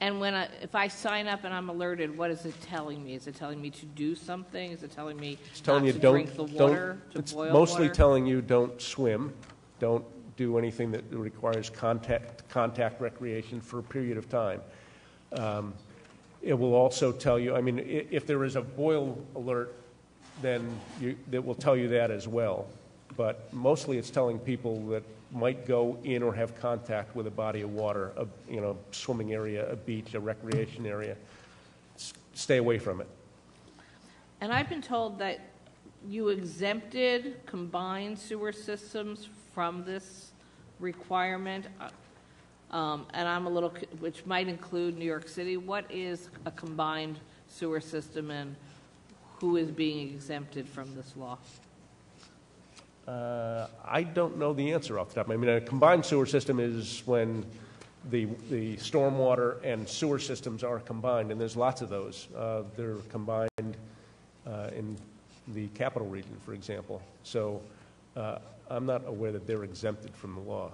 And if I sign up and I'm alerted, what is it telling me? Is it telling me to do something? Is it telling me not to drink the water, to boil water? It's mostly telling you don't swim, don't do anything that requires contact recreation for a period of time. It will also tell you, I mean, if there is a boil alert, then it will tell you that as well. But mostly it's telling people that might go in or have contact with a body of water, a swimming area, a beach, a recreation area. Stay away from it. And I've been told that you exempted combined sewer systems from this requirement, and I'm a little, which might include New York City. What is a combined sewer system, and who is being exempted from this law? I don't know the answer off the top. I mean, a combined sewer system is when the stormwater and sewer systems are combined, and there's lots of those. They're combined in the capital region, for example. So I'm not aware that they're exempted from the law.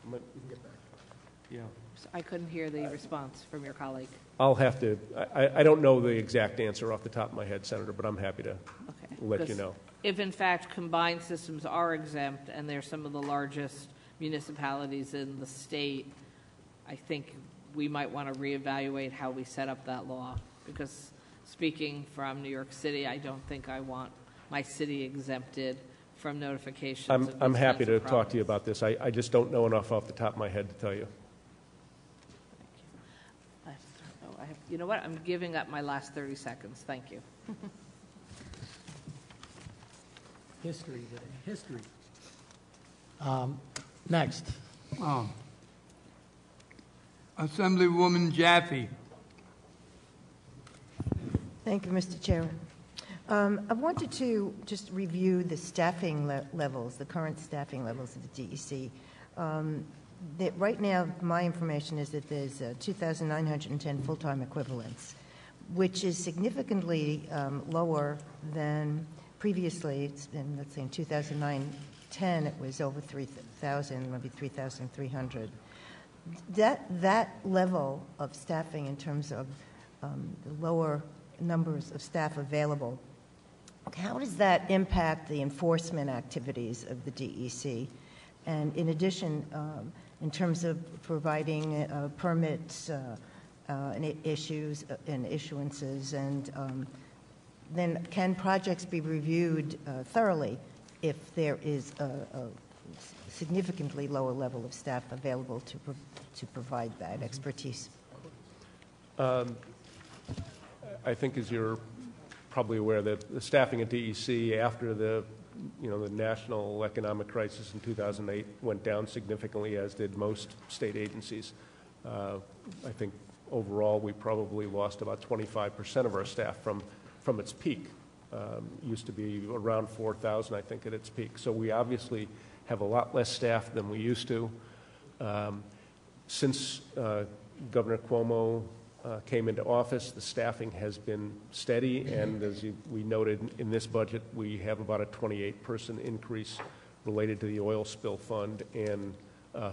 We can get back. Yeah. I couldn't hear the response from your colleague. I'll have to, I don't know the exact answer off the top of my head, Senator, but I'm happy to let you know. If, in fact, combined systems are exempt, and they're some of the largest municipalities in the state, I think we might want to reevaluate how we set up that law. Because speaking from New York City, I don't think I want my city exempted from notifications. I'm happy to talk to you about this. I just don't know enough off the top of my head to tell you. You know what? I'm giving up my last 30 seconds. Thank you. History today. History. Next. Assemblywoman Jaffe. Thank you, Mr. Chairman. I wanted to just review the staffing levels, the current staffing levels of the DEC. Right now, my information is that there's 2,910 full-time equivalents, which is significantly lower than previously. It's been, let's say, in 2009-10, it was over 3,000, maybe 3,300. That level of staffing in terms of the lower numbers of staff available, how does that impact the enforcement activities of the DEC? And in addition, in terms of providing permits and issues and issuances, and then can projects be reviewed thoroughly if there is a significantly lower level of staff available to provide that expertise? I think, as you're probably aware, that the staffing at DEC after the national economic crisis in 2008 went down significantly, as did most state agencies. I think overall we probably lost about 25% of our staff from its peak. Used to be around 4,000, I think, at its peak. So we obviously have a lot less staff than we used to. Since Governor Cuomo came into office, the staffing has been steady, and as we noted in this budget, we have about a 28% increase related to the oil spill fund and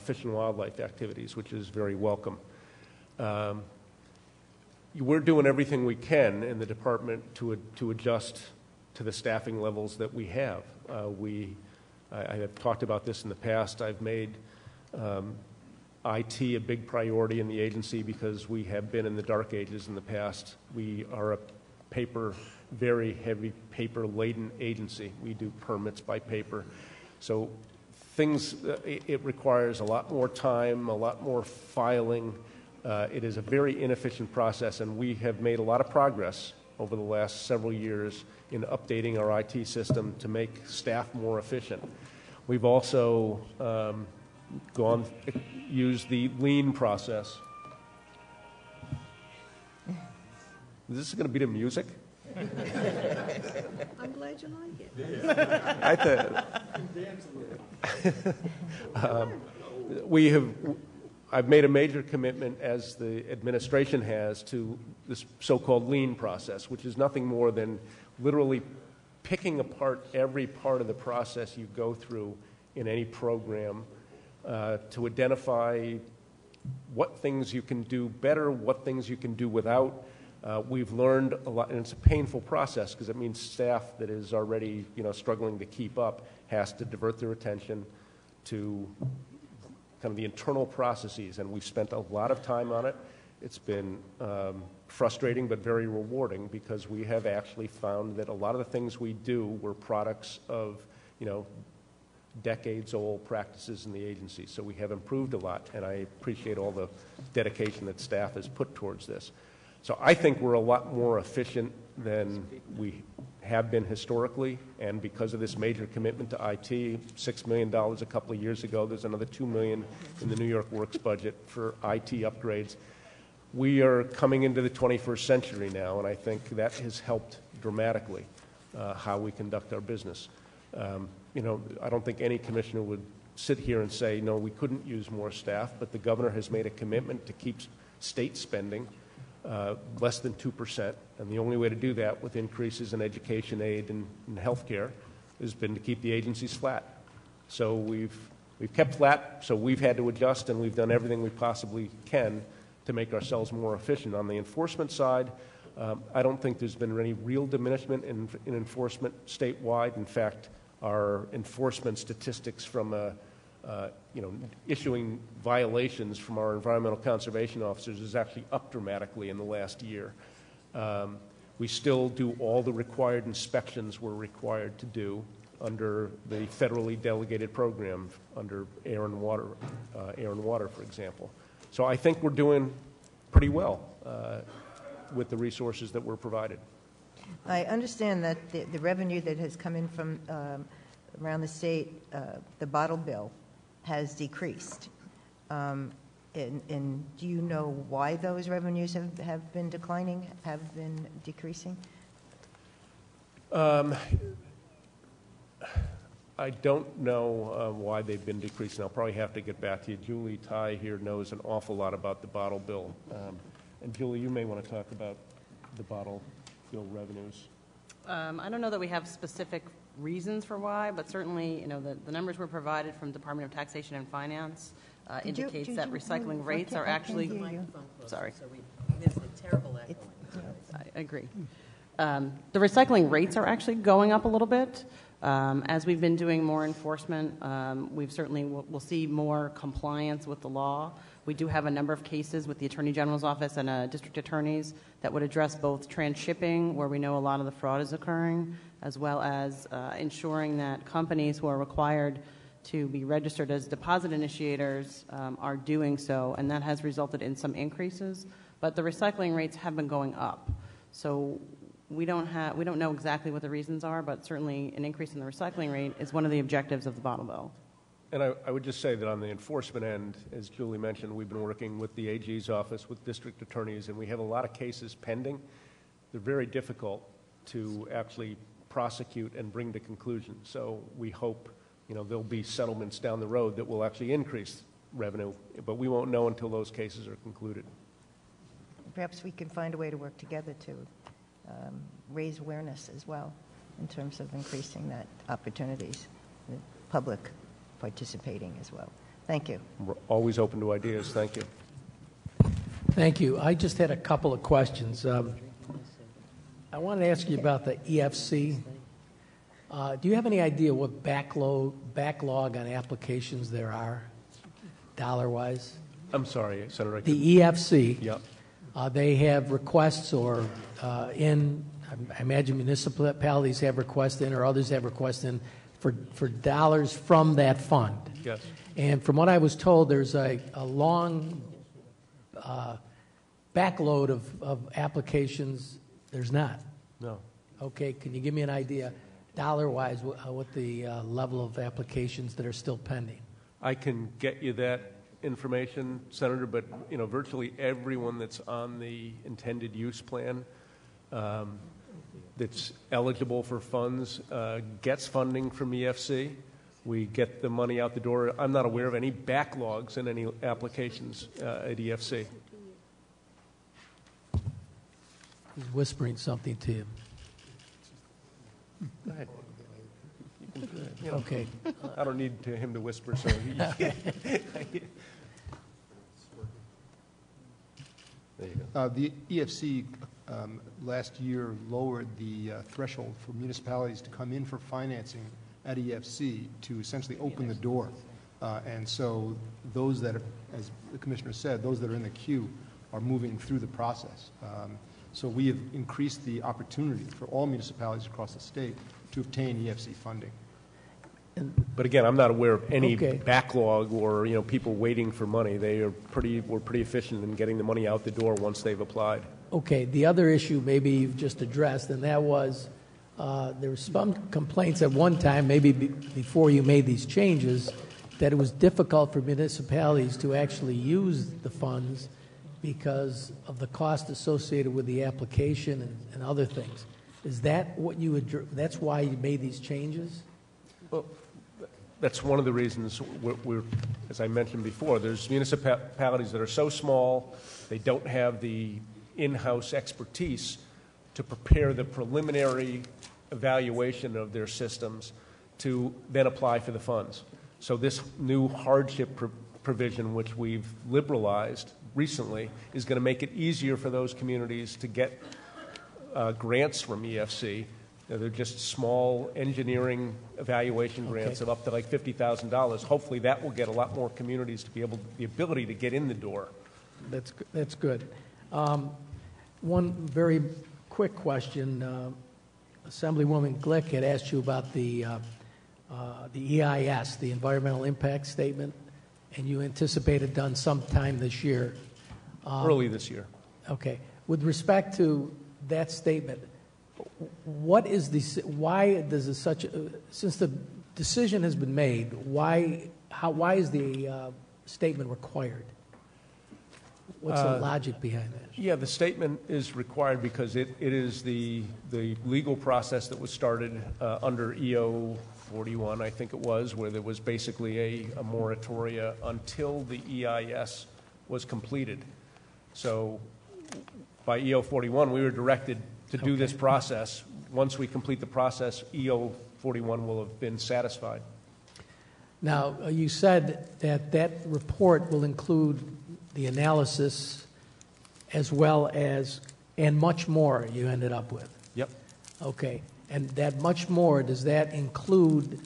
fish and wildlife activities, which is very welcome. We're doing everything we can in the department to adjust to the staffing levels that we have. We I have talked about this in the past. I've made IT a big priority in the agency because we have been in the dark ages in the past. We are a very heavy paper-laden agency. We do permits by paper. So it requires a lot more time, a lot more filing. It is a very inefficient process, and we have made a lot of progress over the last several years in updating our IT system to make staff more efficient. We've also used the lean process. Is this going to be the music? I'm glad you like it. I've made a major commitment, as the administration has, to this so-called lean process, which is nothing more than literally picking apart every part of the process you go through in any program to identify what things you can do better, what things you can do without. We've learned a lot, and it's a painful process because it means staff that is already struggling to keep up has to divert their attention to kind of the internal processes, and we've spent a lot of time on it. It's been frustrating but very rewarding because we have actually found that a lot of the things we do were products of decades-old practices in the agency. So we have improved a lot, and I appreciate all the dedication that staff has put towards this. So I think we're a lot more efficient than we have been historically, and because of this major commitment to IT, $6 million a couple of years ago, there's another $2 million in the New York Works budget for IT upgrades. We are coming into the 21st century now, and I think that has helped dramatically how we conduct our business. I don't think any commissioner would sit here and say, no, we couldn't use more staff, but the governor has made a commitment to keep state spending less than 2%, and the only way to do that with increases in education aid and health care has been to keep the agencies flat. So we've kept flat, so we've had to adjust, and we've done everything we possibly can to make ourselves more efficient. On the enforcement side, I don't think there's been any real diminishment in enforcement statewide. In fact, our enforcement statistics from issuing violations from our environmental conservation officers is actually up dramatically in the last year. We still do all the required inspections we're required to do under the federally delegated program, under air and water, for example. So I think we're doing pretty well with the resources that we're provided. I understand that the revenue that has come in from around the state, the bottle bill, has decreased. And do you know why those revenues have been declining, have been decreasing? I don't know why they've been decreasing. I'll probably have to get back to you. Julie Tai here knows an awful lot about the bottle bill. And Julie, you may want to talk about the bottle bill revenues. I don't know that we have specific reasons for why, but certainly, the numbers were provided from Department of Taxation and Finance indicates that recycling rates are actually. Sorry. There's a terrible echo. I agree. The recycling rates are actually going up a little bit. As we've been doing more enforcement, we've certainly will see more compliance with the law. We do have a number of cases with the Attorney General's office and district attorneys that would address both transshipping, where we know a lot of the fraud is occurring, as well as ensuring that companies who are required to be registered as deposit initiators are doing so, and that has resulted in some increases. But the recycling rates have been going up, so we don't know exactly what the reasons are, but certainly an increase in the recycling rate is one of the objectives of the bottle bill. And I would just say that on the enforcement end, as Julie mentioned, we've been working with the AG's office, with district attorneys, and we have a lot of cases pending. They're very difficult to actually prosecute and bring to conclusion. So we hope, there'll be settlements down the road that will actually increase revenue, but we won't know until those cases are concluded. Perhaps we can find a way to work together to raise awareness as well in terms of increasing that opportunities, the public participating as well. Thank you. We're always open to ideas. Thank you. Thank you. I just had a couple of questions. I wanted to ask you about the EFC. Do you have any idea what backlog on applications there are, dollar-wise? I'm sorry, Senator. The EFC. Yep. They have requests, or I imagine municipalities have requests in, or others have requests in for dollars from that fund. Yes. And from what I was told, there's a long backload of applications. There's not. No. Okay, can you give me an idea, dollar-wise, what the level of applications that are still pending? I can get you that information, Senator, but virtually everyone that's on the intended use plan that's eligible for funds gets funding from EFC. We get the money out the door. I'm not aware of any backlogs in any applications at EFC. He's whispering something to you. Go ahead. Okay. I don't need him to whisper, so There you go. The EFC last year lowered the threshold for municipalities to come in for financing at EFC to essentially open the door. And so those that are, as the Commissioner said, those that are in the queue are moving through the process. So we have increased the opportunity for all municipalities across the state to obtain EFC funding. But again, I'm not aware of any backlog or people waiting for money. We're pretty efficient in getting the money out the door once they've applied. Okay. The other issue maybe you've just addressed, and that was there were some complaints at one time, maybe before you made these changes, that it was difficult for municipalities to actually use the funds because of the cost associated with the application and other things. Is that what that's why you made these changes? Well, that's one of the reasons we're, as I mentioned before, there's municipalities that are so small, they don't have the in-house expertise to prepare the preliminary evaluation of their systems to then apply for the funds. So this new hardship provision, which we've liberalized recently, is going to make it easier for those communities to get grants from EFC. They're just small engineering evaluation grants of up to like $50,000. Hopefully that will get a lot more communities to be able, the ability to get in the door. That's good. One very quick question. Assemblywoman Glick had asked you about the EIS, the Environmental Impact Statement, and you anticipated done sometime this year. Early this year. Okay. With respect to that statement, what is the, why does it such, since the decision has been made, why is the statement required? What's the logic behind that? Yeah, the statement is required because it is the legal process that was started under EO 41, I think it was, where there was basically a moratoria until the EIS was completed. So by EO 41, we were directed to do this process. Once we complete the process, EO 41 will have been satisfied. Now, you said that that report will include the analysis as well as, and much more you ended up with. Yep. Okay. And that much more, does that include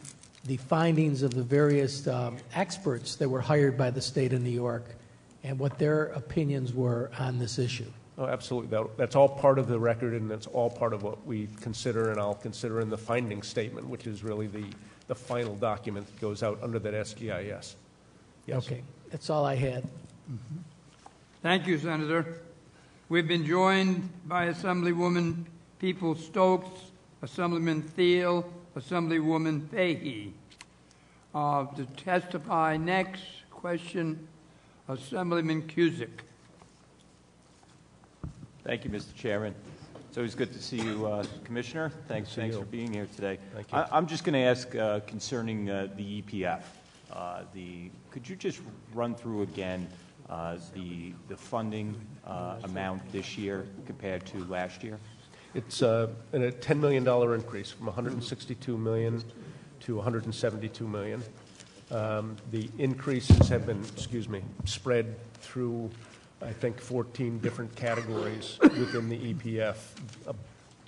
the findings of the various experts that were hired by the state of New York and what their opinions were on this issue? Oh, absolutely. That's all part of the record, and that's all part of what we consider, and I'll consider in the finding statement, which is really the final document that goes out under that SGIS. Yes. Okay. That's all I had. Mm-hmm. Thank you, Senator. We've been joined by Assemblywoman Peoples-Stokes, Assemblyman Thiel, Assemblywoman Fahey. To testify next, question, Assemblyman Cusick. Thank you, Mr. Chairman. It's always good to see you, Commissioner. Thanks for being here today. Thank you. I'm just going to ask concerning the EPF. Could you just run through again the funding amount this year compared to last year? It's a $10 million increase from $162 million to $172 million. The increases have been, spread through, I think, 14 different categories within the EPF.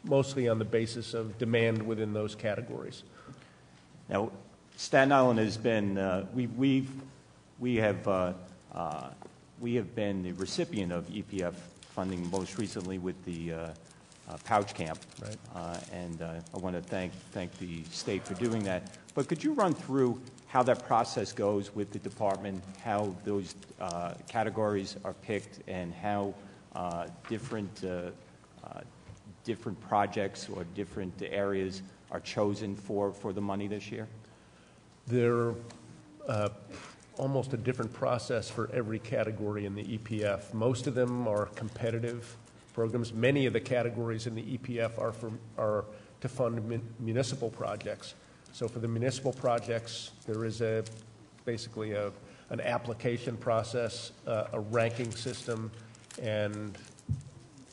mostly on the basis of demand within those categories. Now, Staten Island has been, we have been the recipient of EPF funding most recently with the Pouch Camp. Right. And I want to thank the state for doing that. But could you run through how that process goes with the department, how those categories are picked, and how different projects or different areas are chosen for the money this year? They're almost a different process for every category in the EPF. Most of them are competitive programs. Many of the categories in the EPF are to fund municipal projects. So for the municipal projects, there is basically an application process, a ranking system, and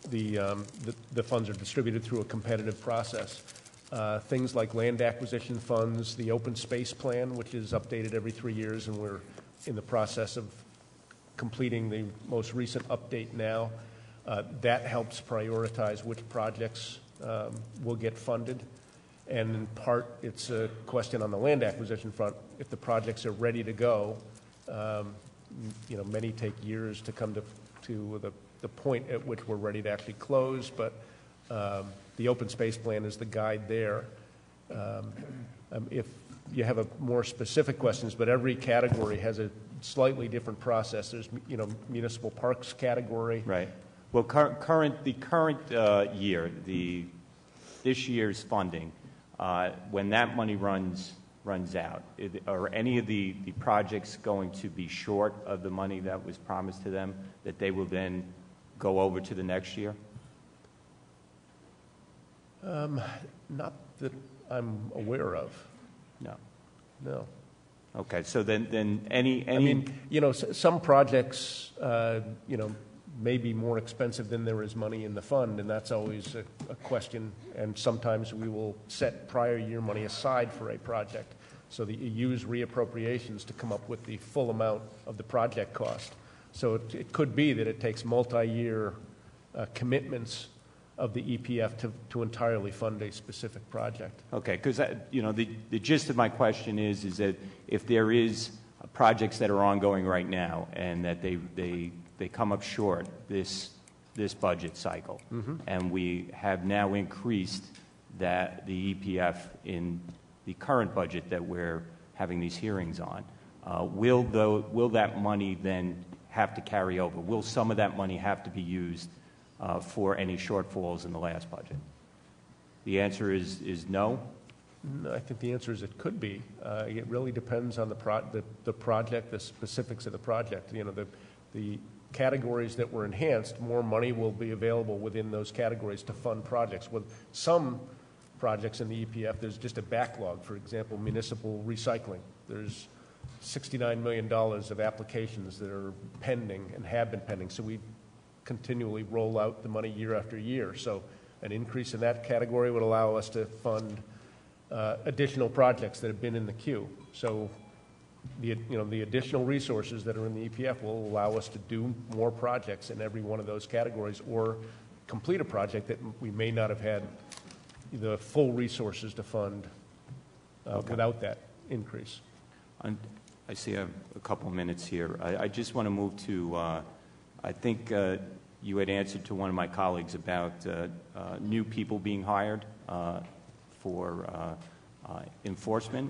the funds are distributed through a competitive process. Things like land acquisition funds, the open space plan, which is updated every 3 years, and we're in the process of completing the most recent update now. That helps prioritize which projects will get funded. And in part, it's a question on the land acquisition front. If the projects are ready to go, many take years to come to the point at which we're ready to actually close, but the open space plan is the guide there. If you have more specific questions, but every category has a slightly different process. There's, municipal parks category. Right. Well, the current year, this year's funding, when that money runs out, are any of the projects going to be short of the money that was promised to them, that they will then go over to the next year? Not that I'm aware of. No. Okay, so then any... I mean, some projects, may be more expensive than there is money in the fund, and that's always a question. And sometimes we will set prior year money aside for a project so that you use reappropriations to come up with the full amount of the project cost. So it could be that it takes multi-year commitments of the EPF to entirely fund a specific project. Okay, because the gist of my question is that if there is projects that are ongoing right now and that they come up short this budget cycle, and we have now increased that the EPF in the current budget that we're having these hearings on, will that money then have to carry over? Will some of that money have to be used for any shortfalls in the last budget? The answer is no? No, I think the answer is it could be. It really depends on the project, the specifics of the project. The categories that were enhanced, more money will be available within those categories to fund projects. With some projects in the EPF, there's just a backlog. For example, municipal recycling. There's $69 million of applications that are pending and have been pending. So we continually roll out the money year after year. So an increase in that category would allow us to fund additional projects that have been in the queue. So the additional resources that are in the EPF will allow us to do more projects in every one of those categories, or complete a project that we may not have had the full resources to fund without that increase. I see I have a couple minutes here. I just want to move to, I think you had answered to one of my colleagues about new people being hired for enforcement.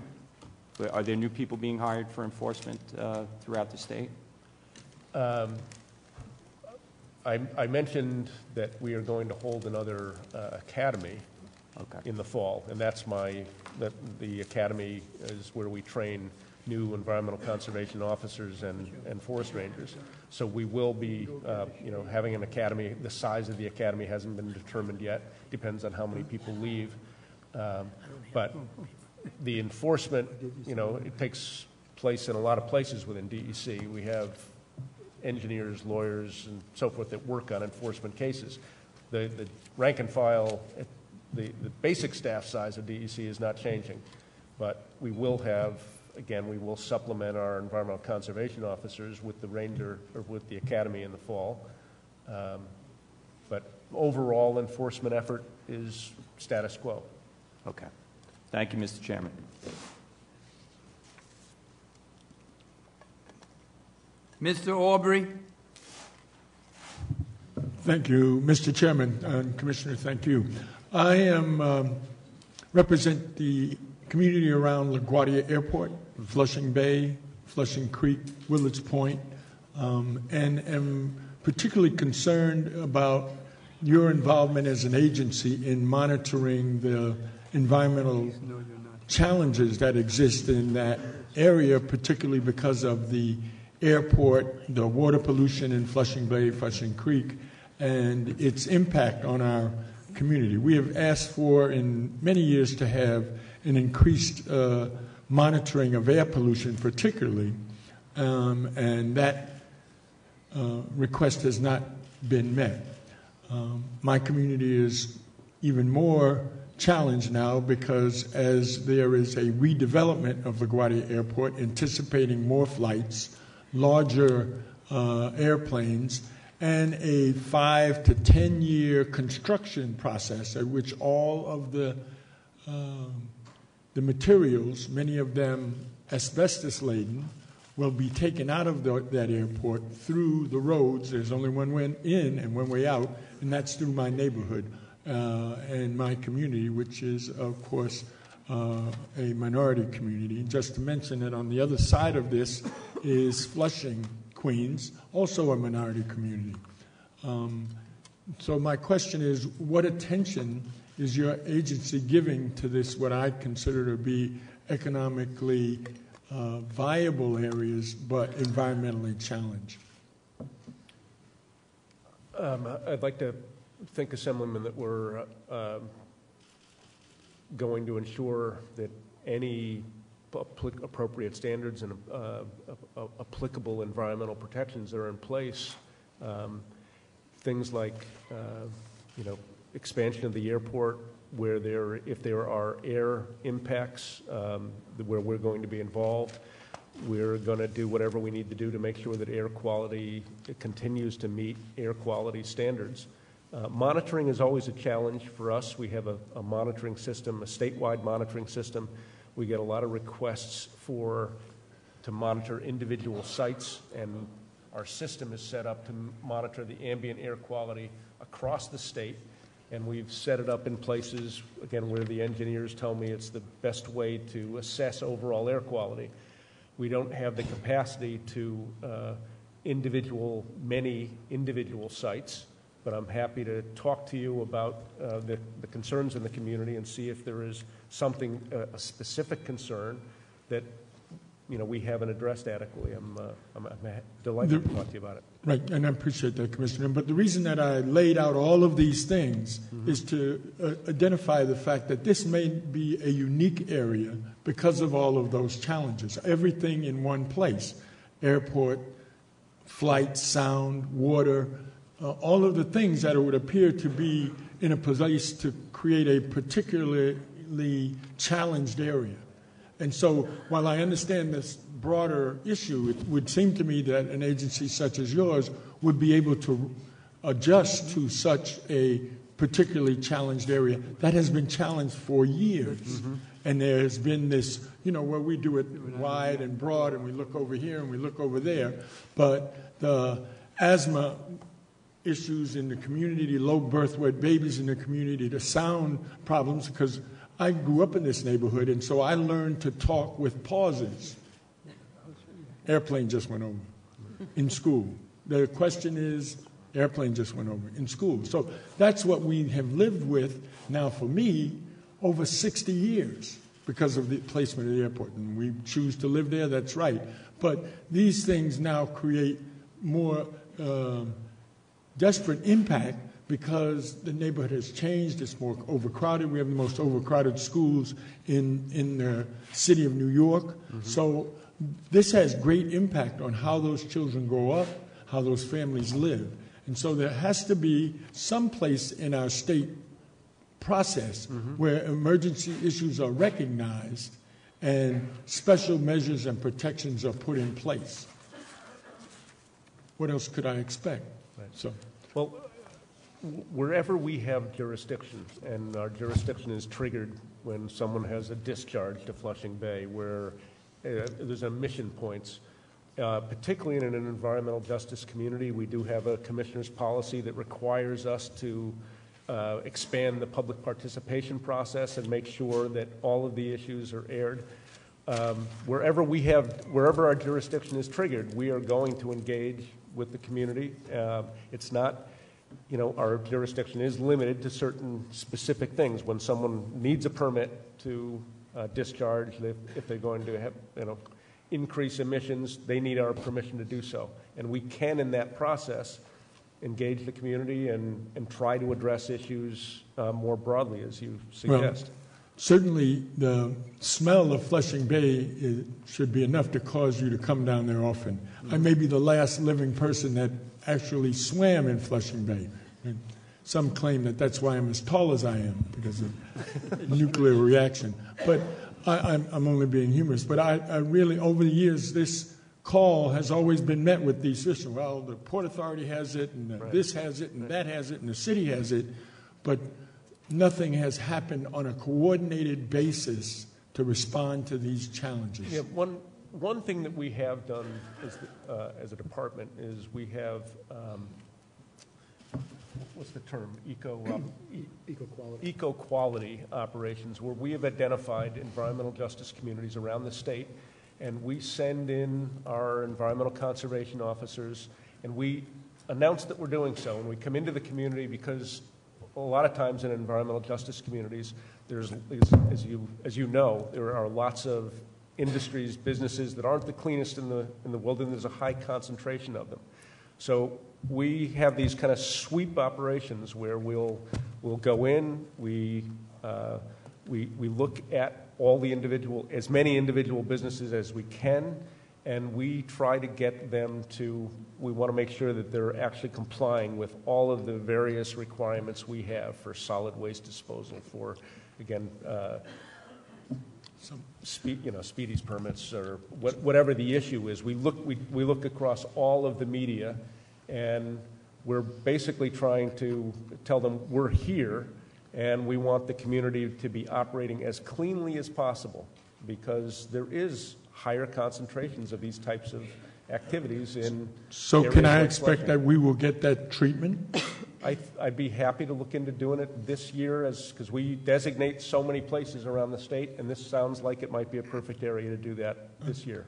Are there new people being hired for enforcement throughout the state? I mentioned that we are going to hold another academy in the fall, and the academy is where we train new environmental conservation officers and forest rangers. So we will be, having an academy. The size of the academy hasn't been determined yet. Depends on how many people leave. But the enforcement, it takes place in a lot of places within DEC. We have engineers, lawyers, and so forth that work on enforcement cases. The rank and file, the basic staff size of DEC is not changing, but we will have, again, we will supplement our environmental conservation officers with the ranger or with the academy in the fall. But overall enforcement effort is status quo. Okay. Thank you, Mr. Chairman. Mr. Aubrey? Thank you, Mr. Chairman and Commissioner. Thank you. I am represent the community around LaGuardia Airport, Flushing Bay, Flushing Creek, Willards Point, and am particularly concerned about your involvement as an agency in monitoring the environmental challenges that exist in that area, particularly because of the airport, the water pollution in Flushing Bay, Flushing Creek, and its impact on our community. We have asked for in many years to have an increased monitoring of air pollution particularly, and that request has not been met. My community is even more challenged now because as there is a redevelopment of LaGuardia Airport, anticipating more flights, larger airplanes, and a 5 to 10 year construction process at which all of the materials, many of them asbestos laden, will be taken out of that airport through the roads. There's only one way in and one way out, and that's through my neighborhood and my community, which is, of course, a minority community. Just to mention that on the other side of this is Flushing, Queens, also a minority community. So my question is, what attention is your agency giving to this, what I consider to be economically viable areas, but environmentally challenged? I'd like to think, Assemblyman, that we're going to ensure that any appropriate standards and applicable environmental protections are in place. Things like, expansion of the airport, where if there are air impacts, where we're going to be involved. We're going to do whatever we need to do to make sure that air quality continues to meet air quality standards. Monitoring is always a challenge for us. We have a monitoring system, a statewide monitoring system. We get a lot of requests to monitor individual sites, and our system is set up to monitor the ambient air quality across the state. And we've set it up in places, again, where the engineers tell me it's the best way to assess overall air quality. We don't have the capacity to many individual sites, but I'm happy to talk to you about the concerns in the community and see if there is something, a specific concern that we haven't addressed adequately. I'm delighted to talk to you about it. Right, and I appreciate that, Commissioner. But the reason that I laid out all of these things is to identify the fact that this may be a unique area because of all of those challenges. Everything in one place: airport, flight, sound, water, all of the things that it would appear to be in a place to create a particularly challenged area. And so while I understand this broader issue, it would seem to me that an agency such as yours would be able to adjust to such a particularly challenged area that has been challenged for years. Mm-hmm. And there's been this, where we do it wide and broad, and we look over here and we look over there. But the asthma issues in the community, the low birth weight babies in the community, the sound problems, because I grew up in this neighborhood, and so I learned to talk with pauses. Airplane just went over in school. The question is, airplane just went over in school. So that's what we have lived with now for me over 60 years because of the placement of the airport. And we choose to live there, that's right. But these things now create more desperate impact because the neighborhood has changed. It's more overcrowded. We have the most overcrowded schools in the city of New York. Mm-hmm. So this has great impact on how those children grow up, how those families live. And so there has to be some place in our state process where emergency issues are recognized and special measures and protections are put in place. What else could I expect? Right. Well, wherever we have jurisdiction, and our jurisdiction is triggered when someone has a discharge to Flushing Bay, where there's emission points, particularly in an environmental justice community, we do have a commissioner's policy that requires us to expand the public participation process and make sure that all of the issues are aired. Wherever our jurisdiction is triggered, we are going to engage with the community. It's not, our jurisdiction is limited to certain specific things. When someone needs a permit to discharge, if they're going to have, increase emissions, they need our permission to do so. And we can, in that process, engage the community and try to address issues more broadly, as you suggest. Well, certainly, the smell of Flushing Bay should be enough to cause you to come down there often. I may be the last living person that actually swam in Flushing Bay. And some claim that that's why I'm as tall as I am, because of nuclear reaction. But I'm only being humorous. But I really, over the years, this call has always been met with these issues. Well, the Port Authority has it, and this has it, and that has it, and the city has it. But nothing has happened on a coordinated basis to respond to these challenges. Yeah, one thing that we have done as a department is we have, what's the term? Eco-quality operations, where we have identified environmental justice communities around the state, and we send in our environmental conservation officers, and we announce that we're doing so, and we come into the community because a lot of times in environmental justice communities, there's, as you know, there are lots of industries, businesses that aren't the cleanest in the world, and there's a high concentration of them. So we have these kind of sweep operations where we'll go in, we look at all the as many individual businesses as we can, and we try to get them we want to make sure that they're actually complying with all of the various requirements we have for solid waste disposal, for, again, Speedy's permits, or whatever the issue is. We look across all of the media, and we're basically trying to tell them we're here, and we want the community to be operating as cleanly as possible, because there is higher concentrations of these types of activities in. So can I expect that we will get that treatment? I'd be happy to look into doing it this year, because we designate so many places around the state, and this sounds like it might be a perfect area to do that this year.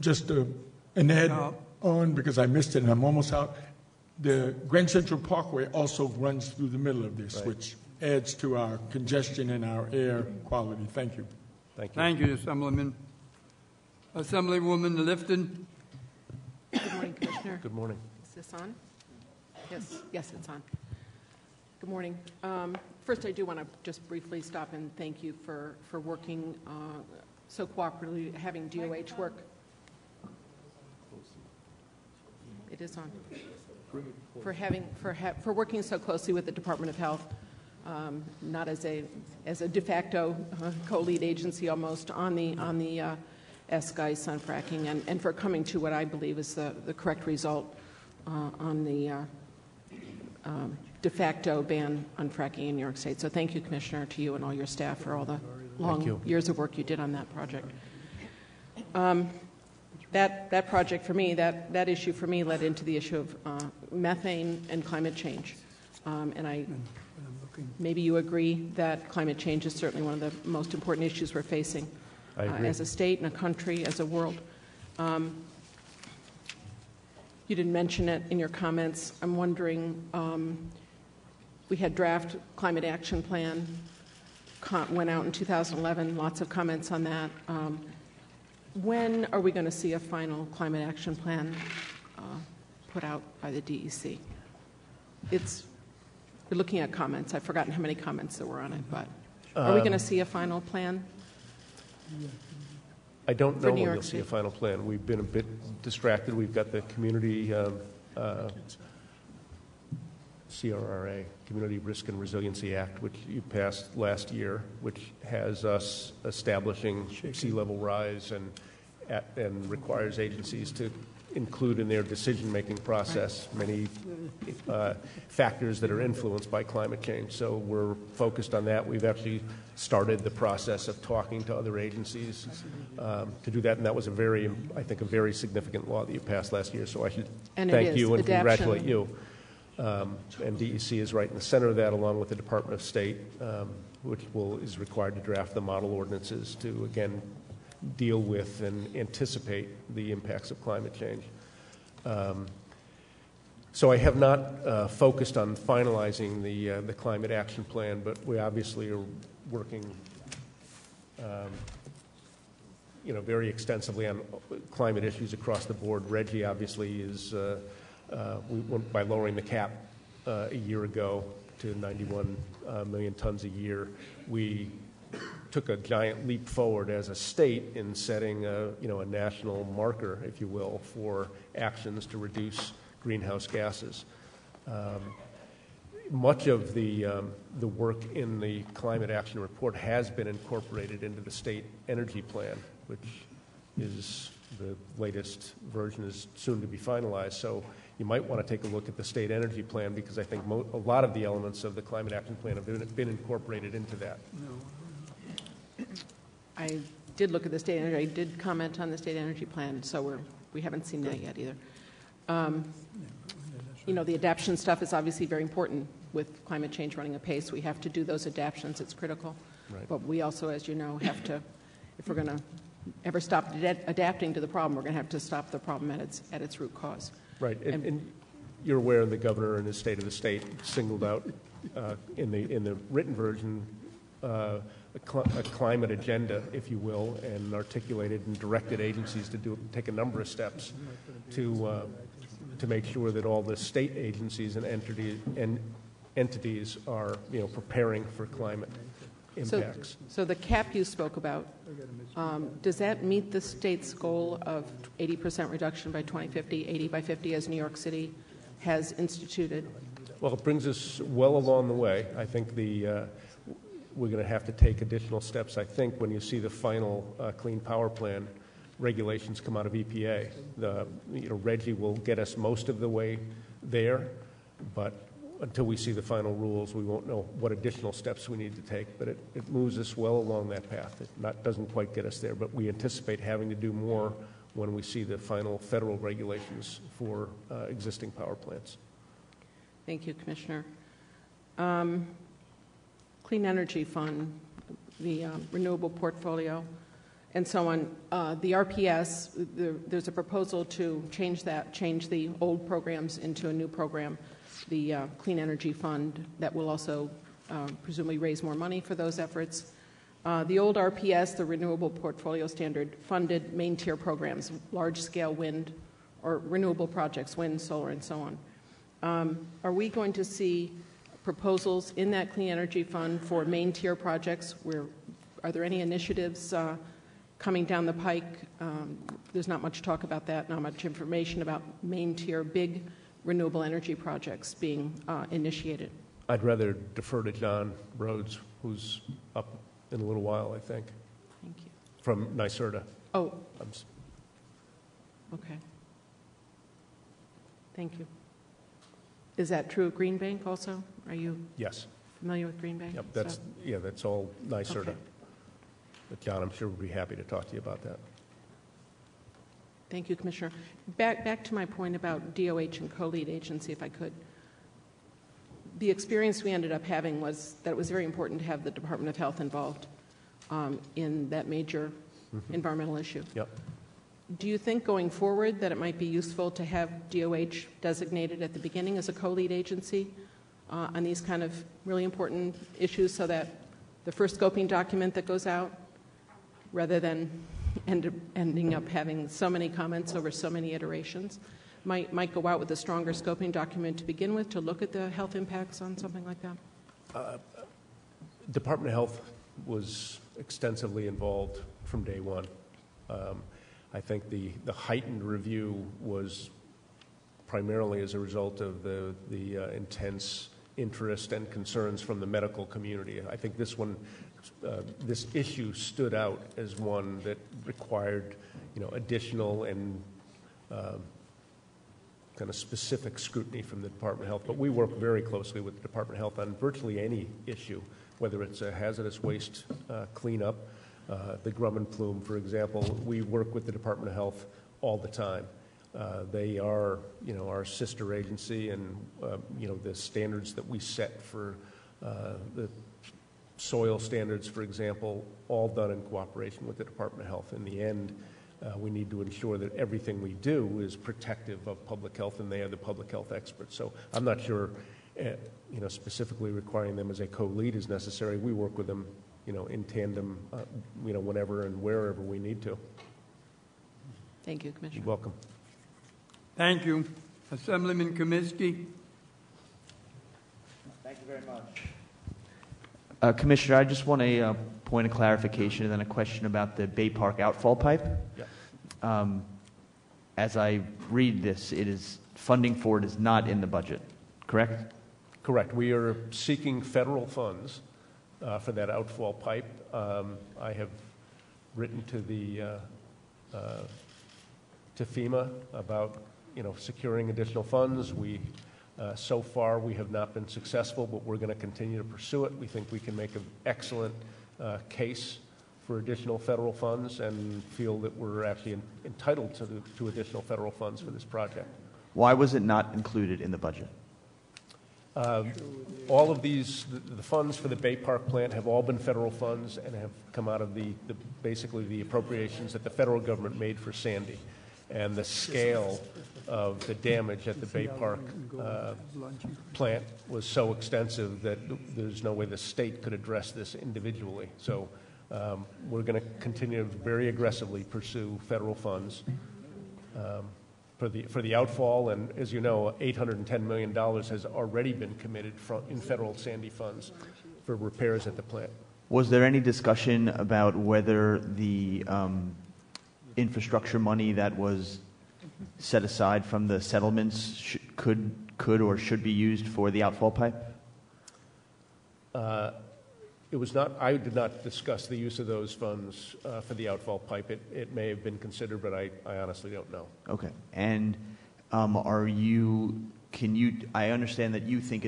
Just an add on, because I missed it and I'm almost out. The Grand Central Parkway also runs through the middle of this, right, which adds to our congestion and our air quality. Thank you. Thank you. Thank you, Assemblyman. Assemblywoman Lifton. Good morning, Commissioner. Good morning. Is this on? Yes, it's on. Good morning. First, I do want to just briefly stop and thank you for working so cooperatively, having DOH work. It is on. For working so closely with the Department of Health, not as a de facto co-lead agency almost on the SGICE on fracking, and for coming to what I believe is the correct result on the de facto ban on fracking in New York State. So thank you, Commissioner, to you and all your staff for all the long years of work you did on that project. That project for me, that issue for me led into the issue of methane and climate change. And maybe you agree that climate change is certainly one of the most important issues we're facing as a state and a country, as a world. You didn't mention it in your comments. I'm wondering, we had draft climate action plan, went out in 2011, lots of comments on that. When are we going to see a final climate action plan put out by the DEC? We're looking at comments. I've forgotten how many comments there were on it, but are we going to see a final plan? I don't know when we'll see a final plan. We've been a bit distracted. We've got the community CRRA, Community Risk and Resiliency Act, which you passed last year, which has us establishing sea level rise and requires agencies to include in their decision-making process many factors that are influenced by climate change. So we're focused on that. We've actually started the process of talking to other agencies to do that, and that was I think, a very significant law that you passed last year. So I should thank you and congratulate you. And DEC is right in the center of that, along with the Department of State, which is required to draft the model ordinances to, again, deal with and anticipate the impacts of climate change. So I have not focused on finalizing the climate action plan, but we obviously are working very extensively on climate issues across the board. RGGI obviously is, we went by lowering the cap a year ago to 91 million tons a year. We took a giant leap forward as a state in setting a national marker, if you will, for actions to reduce greenhouse gases. Much of the work in the climate action report has been incorporated into the state energy plan, which is the latest version is soon to be finalized. So you might want to take a look at the state energy plan, because I think a lot of the elements of the climate action plan have been incorporated into that. I did look at the state energy. I did comment on the state energy plan, so we haven't seen that yet either. The adaptation stuff is obviously very important with climate change running apace. We have to do those adaptations. It's critical. Right. But we also, as you know, have to, if we're going to ever stop adapting to the problem, we're going to have to stop the problem at its root cause. Right. And you're aware the governor in his State of the State singled out in the written version a climate agenda, if you will, and articulated and directed agencies to take a number of steps to make sure that all the state agencies and entities are preparing for climate impacts. So the cap you spoke about, does that meet the state's goal of 80% reduction by 2050, 80 by 50 as New York City has instituted? Well, it brings us well along the way. I think we're going to have to take additional steps. I think when you see the final Clean Power Plan regulations come out of EPA, RGGI will get us most of the way there, but until we see the final rules, we won't know what additional steps we need to take. But it moves us well along that path. It doesn't quite get us there, but we anticipate having to do more when we see the final federal regulations for existing power plants. Thank you, Commissioner. Clean Energy Fund, the renewable portfolio, and so on. The RPS, there's a proposal to change the old programs into a new program, the Clean Energy Fund, that will also presumably raise more money for those efforts. The old RPS, the Renewable Portfolio Standard, funded main tier programs, large-scale wind or renewable projects, wind, solar, and so on. Are we going to see proposals in that Clean Energy Fund for main tier projects? Are there any initiatives coming down the pike? There's not much talk about that, not much information about main tier big renewable energy projects being initiated. I'd rather defer to John Rhodes, who's up in a little while, I think. Thank you. From NYSERDA. Oh. Okay. Thank you. Is that true of Green Bank also? Are you Yes. familiar with Green Bank? Yep, that's all NYSERDA. Okay. But John, I'm sure would be happy to talk to you about that. Thank you, Commissioner. Back to my point about DOH and co-lead agency, if I could. The experience we ended up having was that it was very important to have the Department of Health involved in that major environmental issue. Yep. Do you think going forward that it might be useful to have DOH designated at the beginning as a co-lead agency on these kind of really important issues, so that the first scoping document that goes out, rather than ending up having so many comments over so many iterations, might go out with a stronger scoping document to begin with to look at the health impacts on something like that? Department of Health was extensively involved from day one. I think the heightened review was primarily as a result of the intense interest and concerns from the medical community. I think this issue stood out as one that required, additional and kind of specific scrutiny from the Department of Health, but we work very closely with the Department of Health on virtually any issue, whether it's a hazardous waste cleanup, the Grumman plume, for example. We work with the Department of Health all the time. They are, our sister agency, and the standards that we set for the soil standards, for example, all done in cooperation with the Department of Health. In the end, we need to ensure that everything we do is protective of public health, and they are the public health experts. So I'm not sure, specifically requiring them as a co-lead is necessary. We work with them, in tandem, whenever and wherever we need to. Thank you, Commissioner. You're welcome. Thank you. Assemblyman Comiskey. Thank you very much. Commissioner, I just want a point of clarification and then a question about the Bay Park outfall pipe. Yeah. As I read this, funding for it is not in the budget, correct? Correct. We are seeking federal funds for that outfall pipe. I have written to to FEMA about securing additional funds. So far, we have not been successful, but we're going to continue to pursue it. We think we can make an excellent case for additional federal funds and feel that we're actually entitled to additional federal funds for this project. Why was it not included in the budget? All of these, the funds for the Bay Park plant have all been federal funds and have come out of basically the appropriations that the federal government made for Sandy. And the scale of the damage at the Bay Park plant was so extensive that there's no way the state could address this individually. So we're going to continue to very aggressively pursue federal funds for the outfall. And as you know, $810 million has already been committed in federal Sandy funds for repairs at the plant. Was there any discussion about whether the infrastructure money that was set aside from the settlements could or should be used for the outfall pipe? It was not. I did not discuss the use of those funds for the outfall pipe. It may have been considered, but I honestly don't know. Okay. And I understand that you think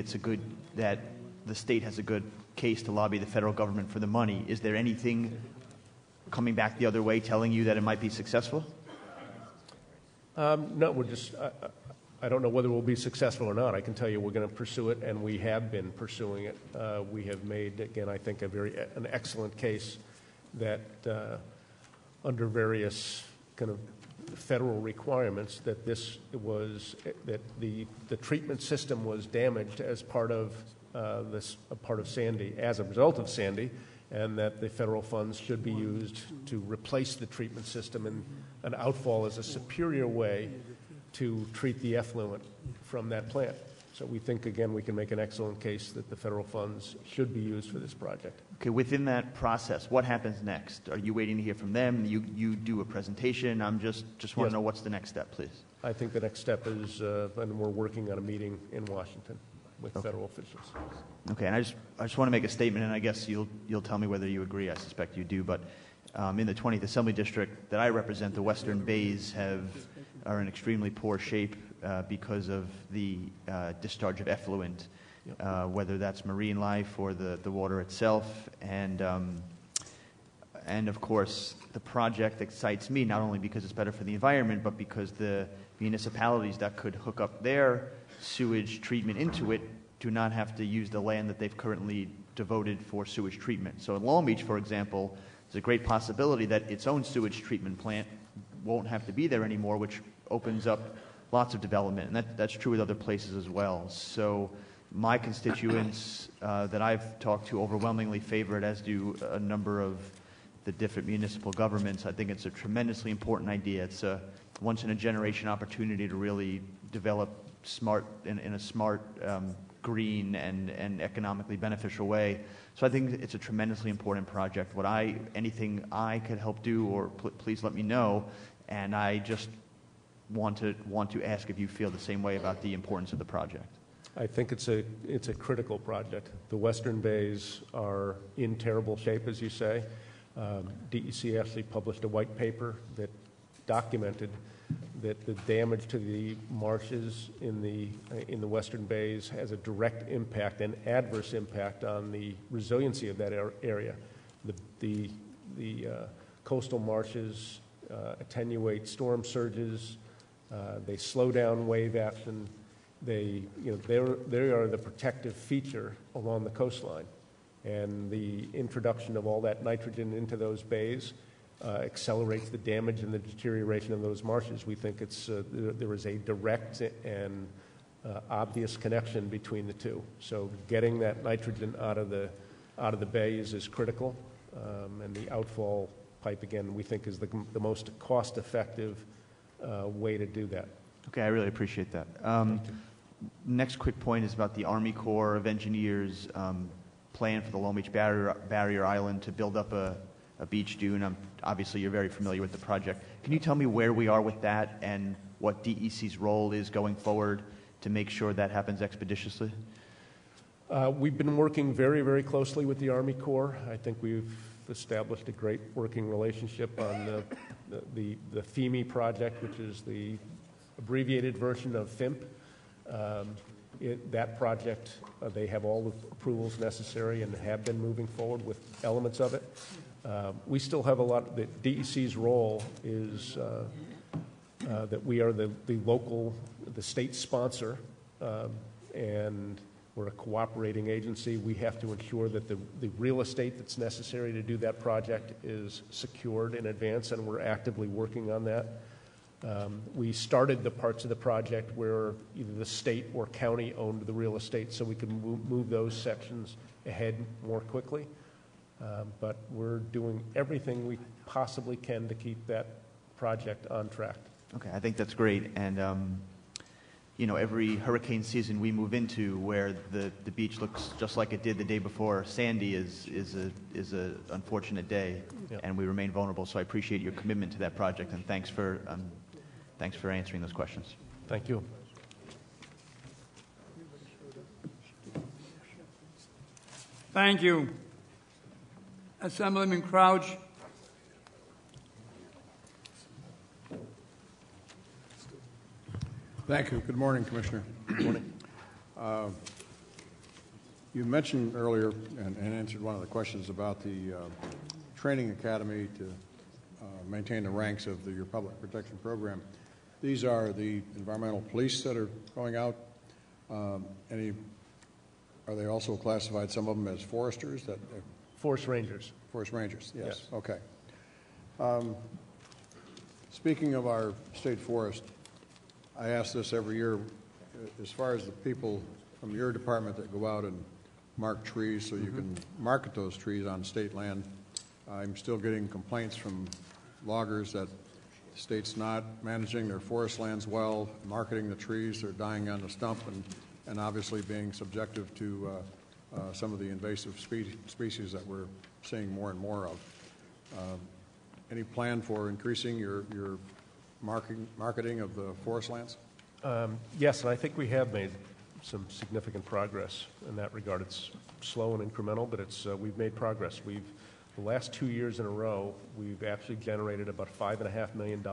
that the state has a good case to lobby the federal government for the money. Is there anything coming back the other way telling you that it might be successful? No, we're just, I don't know whether we'll be successful or not. I can tell you we're going to pursue it, and we have been pursuing it. We have made, again, I think an excellent case that under various kind of federal requirements that the treatment system was damaged as part of Sandy, as a result of Sandy, and that the federal funds should be used to replace the treatment system, and an outfall is a superior way to treat the effluent from that plant. So we think, again, we can make an excellent case that the federal funds should be used for this project. Okay, within that process, what happens next? Are you waiting to hear from them? You do a presentation? I'm just want to know what's the next step, please. I think the next step is, and we're working on a meeting in Washington with federal officials. Okay, and I just want to make a statement, and I guess you'll tell me whether you agree. I suspect you do, but in the 20th Assembly District that I represent, the Western Bays are in extremely poor shape because of the discharge of effluent, whether that's marine life or the water itself, and of course the project excites me not only because it's better for the environment, but because the municipalities that could hook up their sewage treatment into it do not have to use the land that they've currently devoted for sewage treatment. So in Long Beach, for example, there's a great possibility that its own sewage treatment plant won't have to be there anymore, which opens up lots of development, and that's true with other places as well. So my constituents that I've talked to overwhelmingly favor it, as do a number of the different municipal governments. I think it's a tremendously important idea. It's a once-in-a-generation opportunity to really develop in a smart, green, and economically beneficial way. So I think it's a tremendously important project. Anything I could help do, or please let me know. And I just want to ask if you feel the same way about the importance of the project. I think it's a critical project. The Western Bays are in terrible shape, as you say. DEC actually published a white paper that documented that the damage to the marshes in the western bays has a direct impact and adverse impact on the resiliency of that area. The coastal marshes attenuate storm surges. They slow down wave action. They are the protective feature along the coastline, and the introduction of all that nitrogen into those bays accelerates the damage and the deterioration of those marshes. We think there is a direct and obvious connection between the two. So getting that nitrogen out of the bays is critical, and the outfall pipe, again, we think is the most cost-effective way to do that. Okay, I really appreciate that. Next quick point is about the Army Corps of Engineers plan for the Long Beach Barrier Island to build up a beach dune. Obviously, you're very familiar with the project. Can you tell me where we are with that and what DEC's role is going forward to make sure that happens expeditiously? We've been working very, very closely with the Army Corps. I think we've established a great working relationship on the FEME project, which is the abbreviated version of FIMP. That project, they have all the approvals necessary and have been moving forward with elements of it. We still have a lot. The DEC's role is that we are the state sponsor, and we're a cooperating agency. We have to ensure that the real estate that's necessary to do that project is secured in advance, and we're actively working on that. We started the parts of the project where either the state or county owned the real estate, so we could move those sections ahead more quickly. But we're doing everything we possibly can to keep that project on track. Okay, I think that's great. And, every hurricane season we move into where the beach looks just like it did the day before Sandy is a unfortunate day, and we remain vulnerable. So I appreciate your commitment to that project, and thanks for answering those questions. Thank you. Thank you. Assemblyman Crouch. Thank you. Good morning, Commissioner. Good morning. You mentioned earlier and answered one of the questions about the training academy to maintain the ranks of your public protection program. These are the environmental police that are going out. Are they also classified, some of them, as foresters? Forest rangers. Forest rangers, yes. Okay. Speaking of our state forest, I ask this every year, as far as the people from your department that go out and mark trees so you can market those trees on state land, I'm still getting complaints from loggers that the state's not managing their forest lands well, marketing the trees, they're dying on the stump, and obviously being subjective to some of the invasive species that we're seeing more and more of. Any plan for increasing your marketing of the forest lands? Yes, and I think we have made some significant progress in that regard. It's slow and incremental, but we've made progress. The last 2 years in a row, we've actually generated about $5.5 million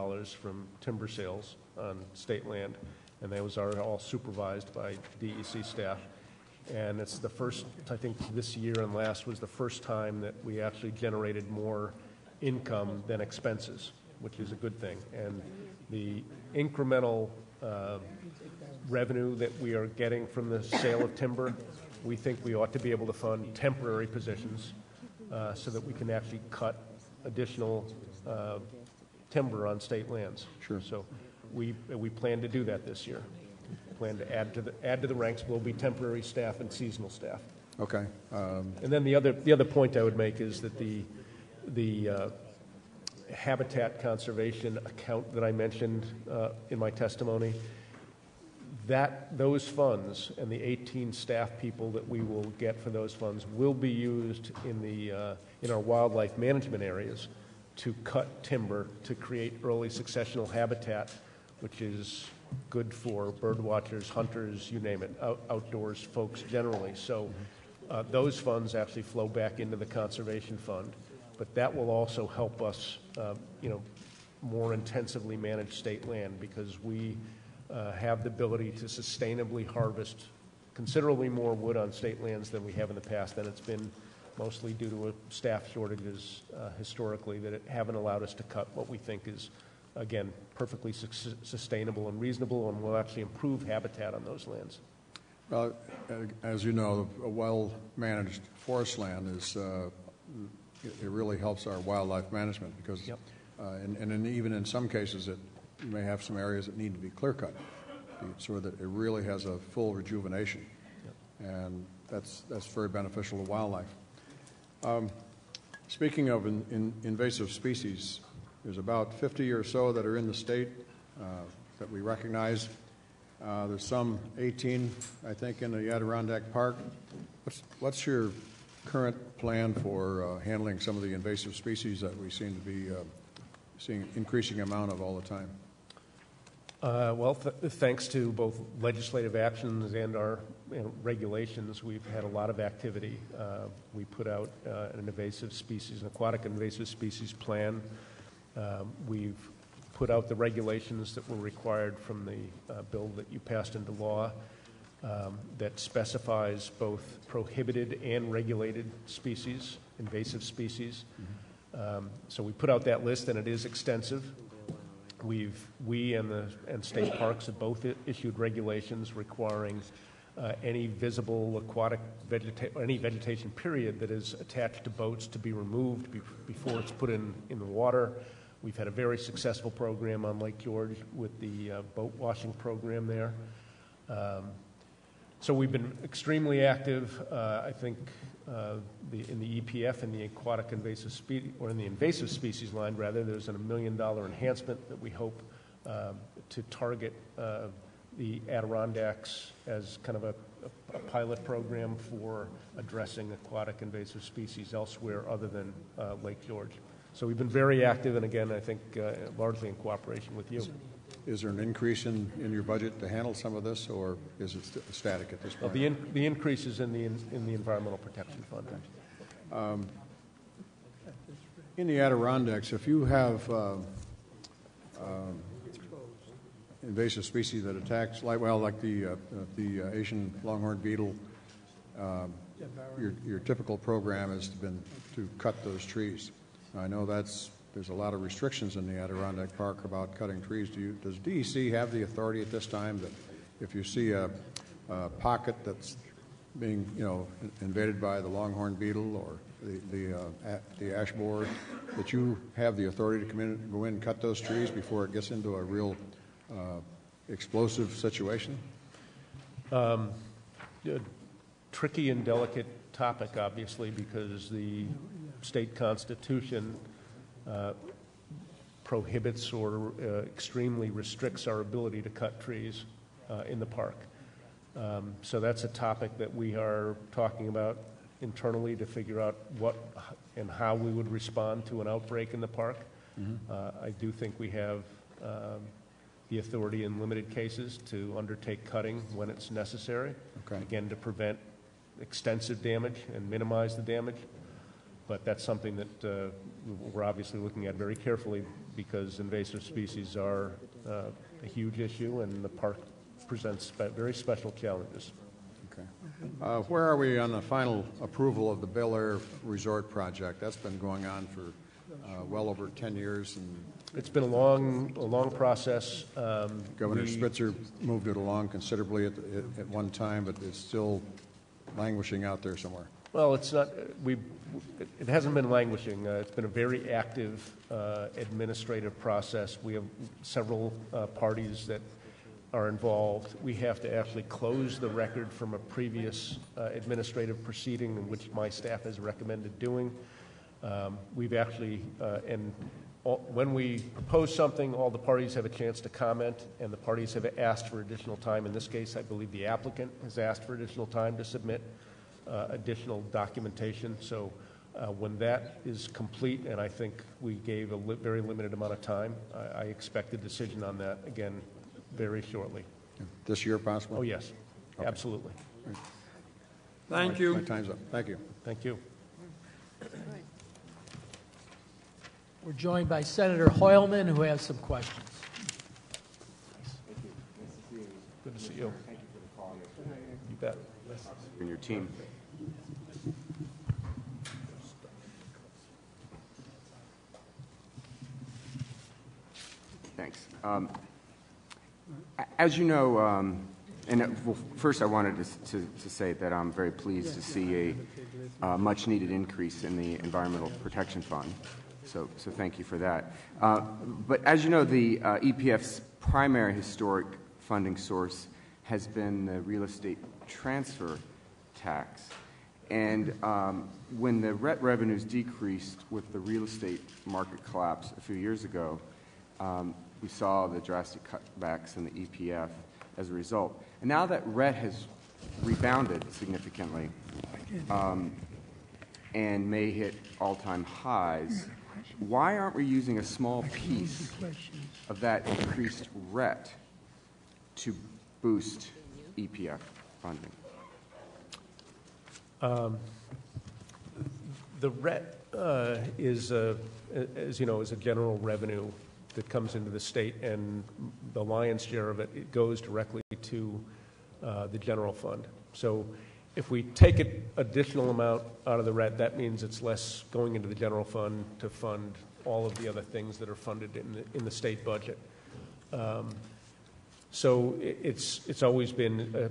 from timber sales on state land, and those are all supervised by DEC staff. And it's the first, I think this year and last was the first time that we actually generated more income than expenses, which is a good thing. And the incremental revenue that we are getting from the sale of timber, we think we ought to be able to fund temporary positions so that we can actually cut additional timber on state lands. Sure. So we plan to do that this year. Plan to add to the ranks will be temporary staff and seasonal staff. Okay. And then the other point I would make is that the habitat conservation account that I mentioned in my testimony, those funds and the 18 staff people that we will get for those funds will be used in our wildlife management areas to cut timber to create early successional habitat, which is good for bird watchers, hunters, you name it, outdoors folks generally. So those funds actually flow back into the conservation fund, but that will also help us, more intensively managed state land because we have the ability to sustainably harvest considerably more wood on state lands than we have in the past, and it's been mostly due to staff shortages historically that haven't allowed us to cut what we think is, again, perfectly sustainable and reasonable, and will actually improve habitat on those lands. Well, as you know, a well-managed forest land is, it really helps our wildlife management because, even in some cases, you may have some areas that need to be clear-cut so that it really has a full rejuvenation. And that's very beneficial to wildlife. Speaking of invasive species, there's about 50 or so that are in the state that we recognize. There's some 18, I think, in the Adirondack Park. What's your current plan for handling some of the invasive species that we seem to be seeing increasing amount of all the time? Thanks to both legislative actions and our regulations, we've had a lot of activity. We put out an aquatic invasive species plan. We've put out the regulations that were required from the bill that you passed into law that specifies both prohibited and regulated species, invasive species. So we put out that list, and it is extensive. We and state parks have both issued regulations requiring any visible aquatic vegetation period that is attached to boats to be removed before it's put in the water. We've had a very successful program on Lake George with the boat washing program there. So we've been extremely active. I think in the EPF and the aquatic invasive species, or in the invasive species line rather, there's a $1 million enhancement that we hope to target the Adirondacks as kind of a pilot program for addressing aquatic invasive species elsewhere other than Lake George. So we've been very active, and again, I think largely in cooperation with you. Is there an increase in your budget to handle some of this, or is it static at this point? Well, the increase is in the Environmental Protection Fund. In the Adirondacks, if you have invasive species that attacks, like the Asian longhorn beetle, your typical program has been to cut those trees. I know there's a lot of restrictions in the Adirondack Park about cutting trees. Does DEC have the authority at this time that if you see a pocket that's being, invaded by the longhorn beetle or the ash borer, that you have the authority to go in and cut those trees before it gets into a real explosive situation? Tricky and delicate topic, obviously, because the state constitution prohibits or extremely restricts our ability to cut trees in the park. So that's a topic that we are talking about internally to figure out what and how we would respond to an outbreak in the park. I do think we have the authority in limited cases to undertake cutting when it's necessary, again, to prevent extensive damage and minimize the damage. But that's something that we're obviously looking at very carefully because invasive species are a huge issue, and the park presents very special challenges. Okay. Where are we on the final approval of the Bel Air Resort project? That's been going on for well over 10 years. And it's been a long process. Governor Spitzer moved it along considerably at one time, but it's still languishing out there somewhere. Well, it's not. It hasn't been languishing. It's been a very active administrative process. We have several parties that are involved. We have to actually close the record from a previous administrative proceeding in which my staff has recommended doing. We've actually, when we propose something, all the parties have a chance to comment, and the parties have asked for additional time. In this case, I believe the applicant has asked for additional time to submit additional documentation. So when that is complete, and I think we gave a very limited amount of time, I expect a decision on that, again, very shortly. This year, possible? Oh, yes. Okay. Absolutely. Thank you. My time's up. Thank you. Thank you. We're joined by Senator Hoylman, who has some questions. Good to see you. You bet. And your team. Thanks. As you know, first I wanted to say that I'm very pleased to see a much-needed increase in the Environmental Protection Fund. So thank you for that. But as you know, the EPF's primary historic funding source has been the real estate transfer tax. And when the RET revenues decreased with the real estate market collapse a few years ago, we saw the drastic cutbacks in the EPF as a result. And now that RET has rebounded significantly and may hit all-time highs, why aren't we using a small piece of that increased RET to boost EPF funding? The RET is, as you know, is a general revenue that comes into the state, and the lion's share of it goes directly to the general fund. So if we take an additional amount out of the RET, that means it's less going into the general fund to fund all of the other things that are funded in the state budget. So it's always been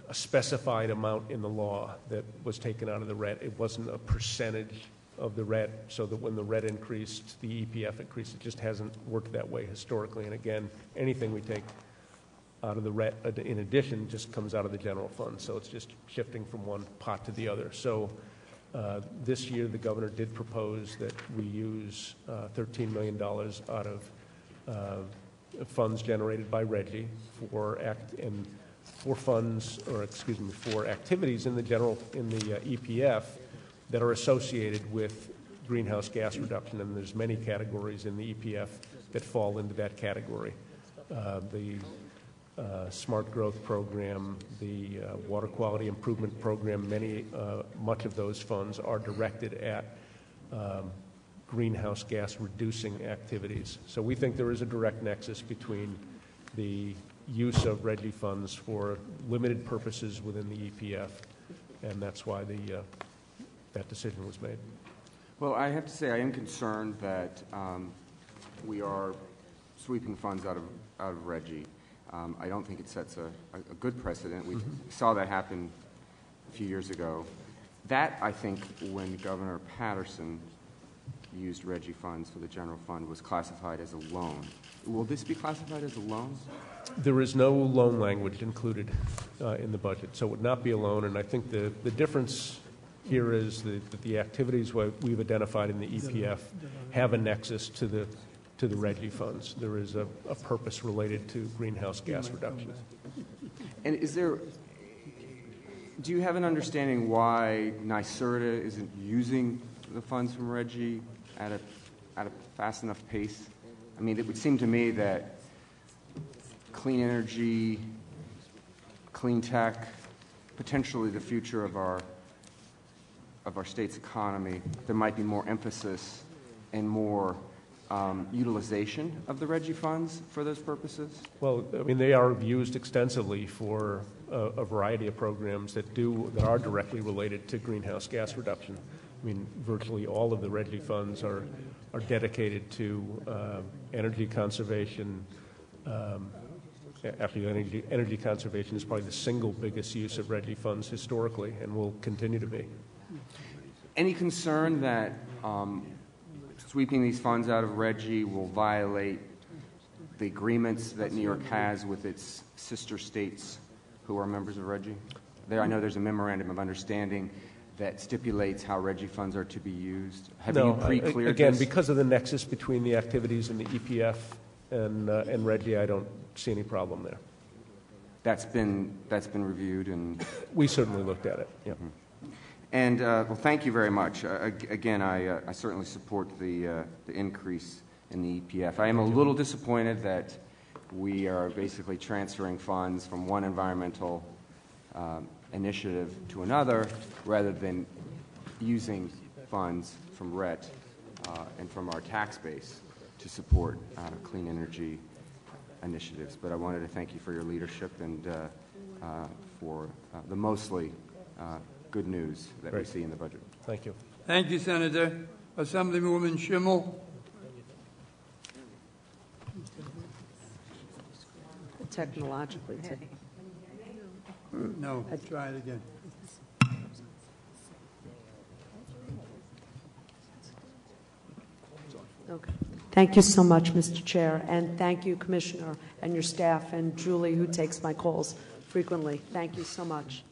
a specified amount in the law that was taken out of the RET. It wasn't a percentage of the RET, so that when the RET increased, the EPF increased. It just hasn't worked that way historically. And again, anything we take out of the RET in addition just comes out of the general fund. So it's just shifting from one pot to the other. So this year, the governor did propose that we use $13 million out of funds generated by RGGI for activities in the EPF that are associated with greenhouse gas reduction, and there's many categories in the EPF that fall into that category. The Smart Growth Program, the Water Quality Improvement Program, much of those funds are directed at greenhouse gas reducing activities. So we think there is a direct nexus between the use of RGGI funds for limited purposes within the EPF, and that's why that decision was made. Well, I have to say I am concerned that we are sweeping funds out of RGGI. I don't think it sets a good precedent. We saw that happen a few years ago. That, I think, when Governor Patterson used RGGI funds for the general fund, was classified as a loan. Will this be classified as a loan? There is no loan language included in the budget, so it would not be a loan. And I think the difference here is that the activities we've identified in the EPF have a nexus to the RGGI funds. There is a purpose related to greenhouse gas reduction. And do you have an understanding why NYSERDA isn't using the funds from RGGI at a fast enough pace? I mean, it would seem to me that clean energy, clean tech, potentially the future of our state's economy, there might be more emphasis and more utilization of the RGGI funds for those purposes? Well, I mean, they are used extensively for a variety of programs that are directly related to greenhouse gas reduction. I mean, virtually all of the RGGI funds are dedicated to energy conservation. Actually, energy conservation is probably the single biggest use of RGGI funds historically, and will continue to be. Any concern that sweeping these funds out of RGGI will violate the agreements that New York has with its sister states who are members of RGGI? I know there's a memorandum of understanding that stipulates how RGGI funds are to be used. Have you pre-cleared again, this? Because of the nexus between the activities in the EPF and RGGI, I don't see any problem there. That's been reviewed, and we certainly looked at it. Yeah. Mm-hmm. And well, thank you very much. Again, I certainly support the increase in the EPF. I am a little disappointed that we are basically transferring funds from one environmental initiative to another rather than using funds from RET and from our tax base to support clean energy initiatives. But I wanted to thank you for your leadership and for the mostly good news that we see in the budget. Thank you. Thank you, Senator. Assemblywoman Schimmel. Technologically, too. No, try it again. Okay. Thank you so much, Mr. Chair, and thank you, Commissioner, and your staff, and Julie, who takes my calls frequently. Thank you so much.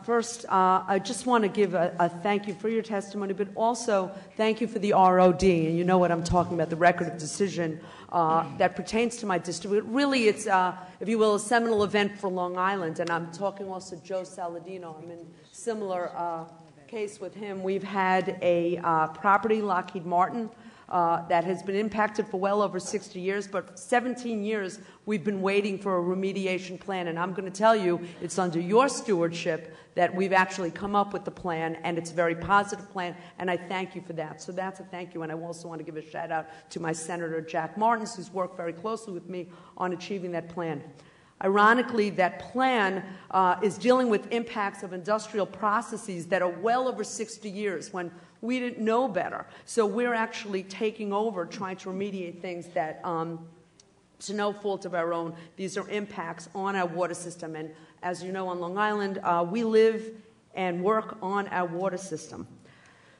First, I just want to give a thank you for your testimony, but also thank you for the ROD, and you know what I'm talking about, the record of decision that pertains to my district. But really, it's, if you will, a seminal event for Long Island, and I'm talking also to Joe Saladino. I'm in similar case with him. We've had a property, Lockheed Martin, that has been impacted for well over 60 years, but 17 years we've been waiting for a remediation plan, and I'm going to tell you it's under your stewardship that we've actually come up with the plan, and it's a very positive plan, and I thank you for that. So that's a thank you, and I also want to give a shout-out to my Senator Jack Martins, who's worked very closely with me on achieving that plan. Ironically, that plan is dealing with impacts of industrial processes that are well over 60 years when we didn't know better. So we're actually taking over, trying to remediate things that, to no fault of our own, these are impacts on our water system. And as you know, on Long Island, we live and work on our water system.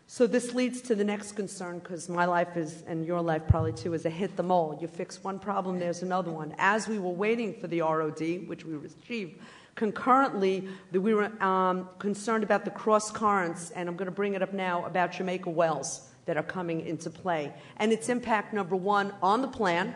So this leads to the next concern, because my life is, and your life probably too, is a hit them all. You fix one problem, there's another one. As we were waiting for the ROD, which we received, concurrently, we were concerned about the cross currents, and I'm going to bring it up now, about Jamaica wells that are coming into play. And its impact, number one, on the plan,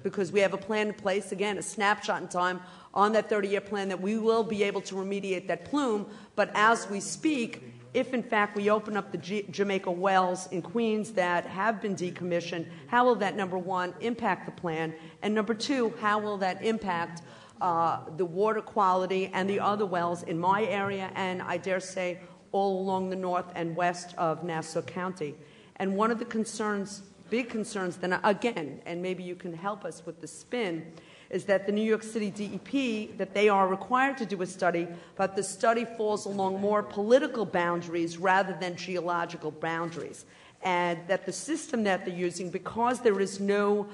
because we have a plan in place, again, a snapshot in time on that 30-year plan that we will be able to remediate that plume. But as we speak, if in fact we open up the Jamaica wells in Queens that have been decommissioned, how will that, number one, impact the plan? And number two, how will that impact the water quality and the other wells in my area, and I dare say all along the north and west of Nassau County? And one of the concerns, big concerns, then again, and maybe you can help us with the spin, is that the New York City DEP, that they are required to do a study, but the study falls along more political boundaries rather than geological boundaries. And that the system that they're using, because there is no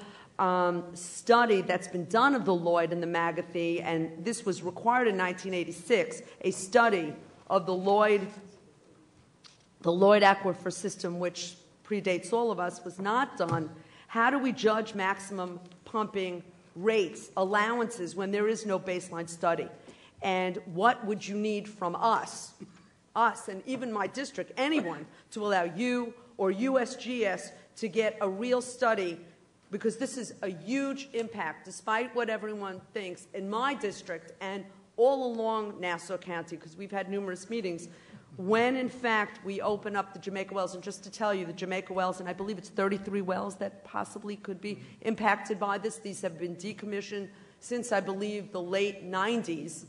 study that's been done of the Lloyd and the Magathie, and this was required in 1986, a study of the Lloyd aquifer system, which predates all of us, was not done. How do we judge maximum pumping rates, allowances, when there is no baseline study? And what would you need from us, and even my district, anyone, to allow you or USGS to get a real study? Because this is a huge impact, despite what everyone thinks, in my district and all along Nassau County, because we've had numerous meetings, when in fact we open up the Jamaica wells. And just to tell you, the Jamaica wells, and I believe it's 33 wells that possibly could be impacted by this. These have been decommissioned since, I believe, the late 90s.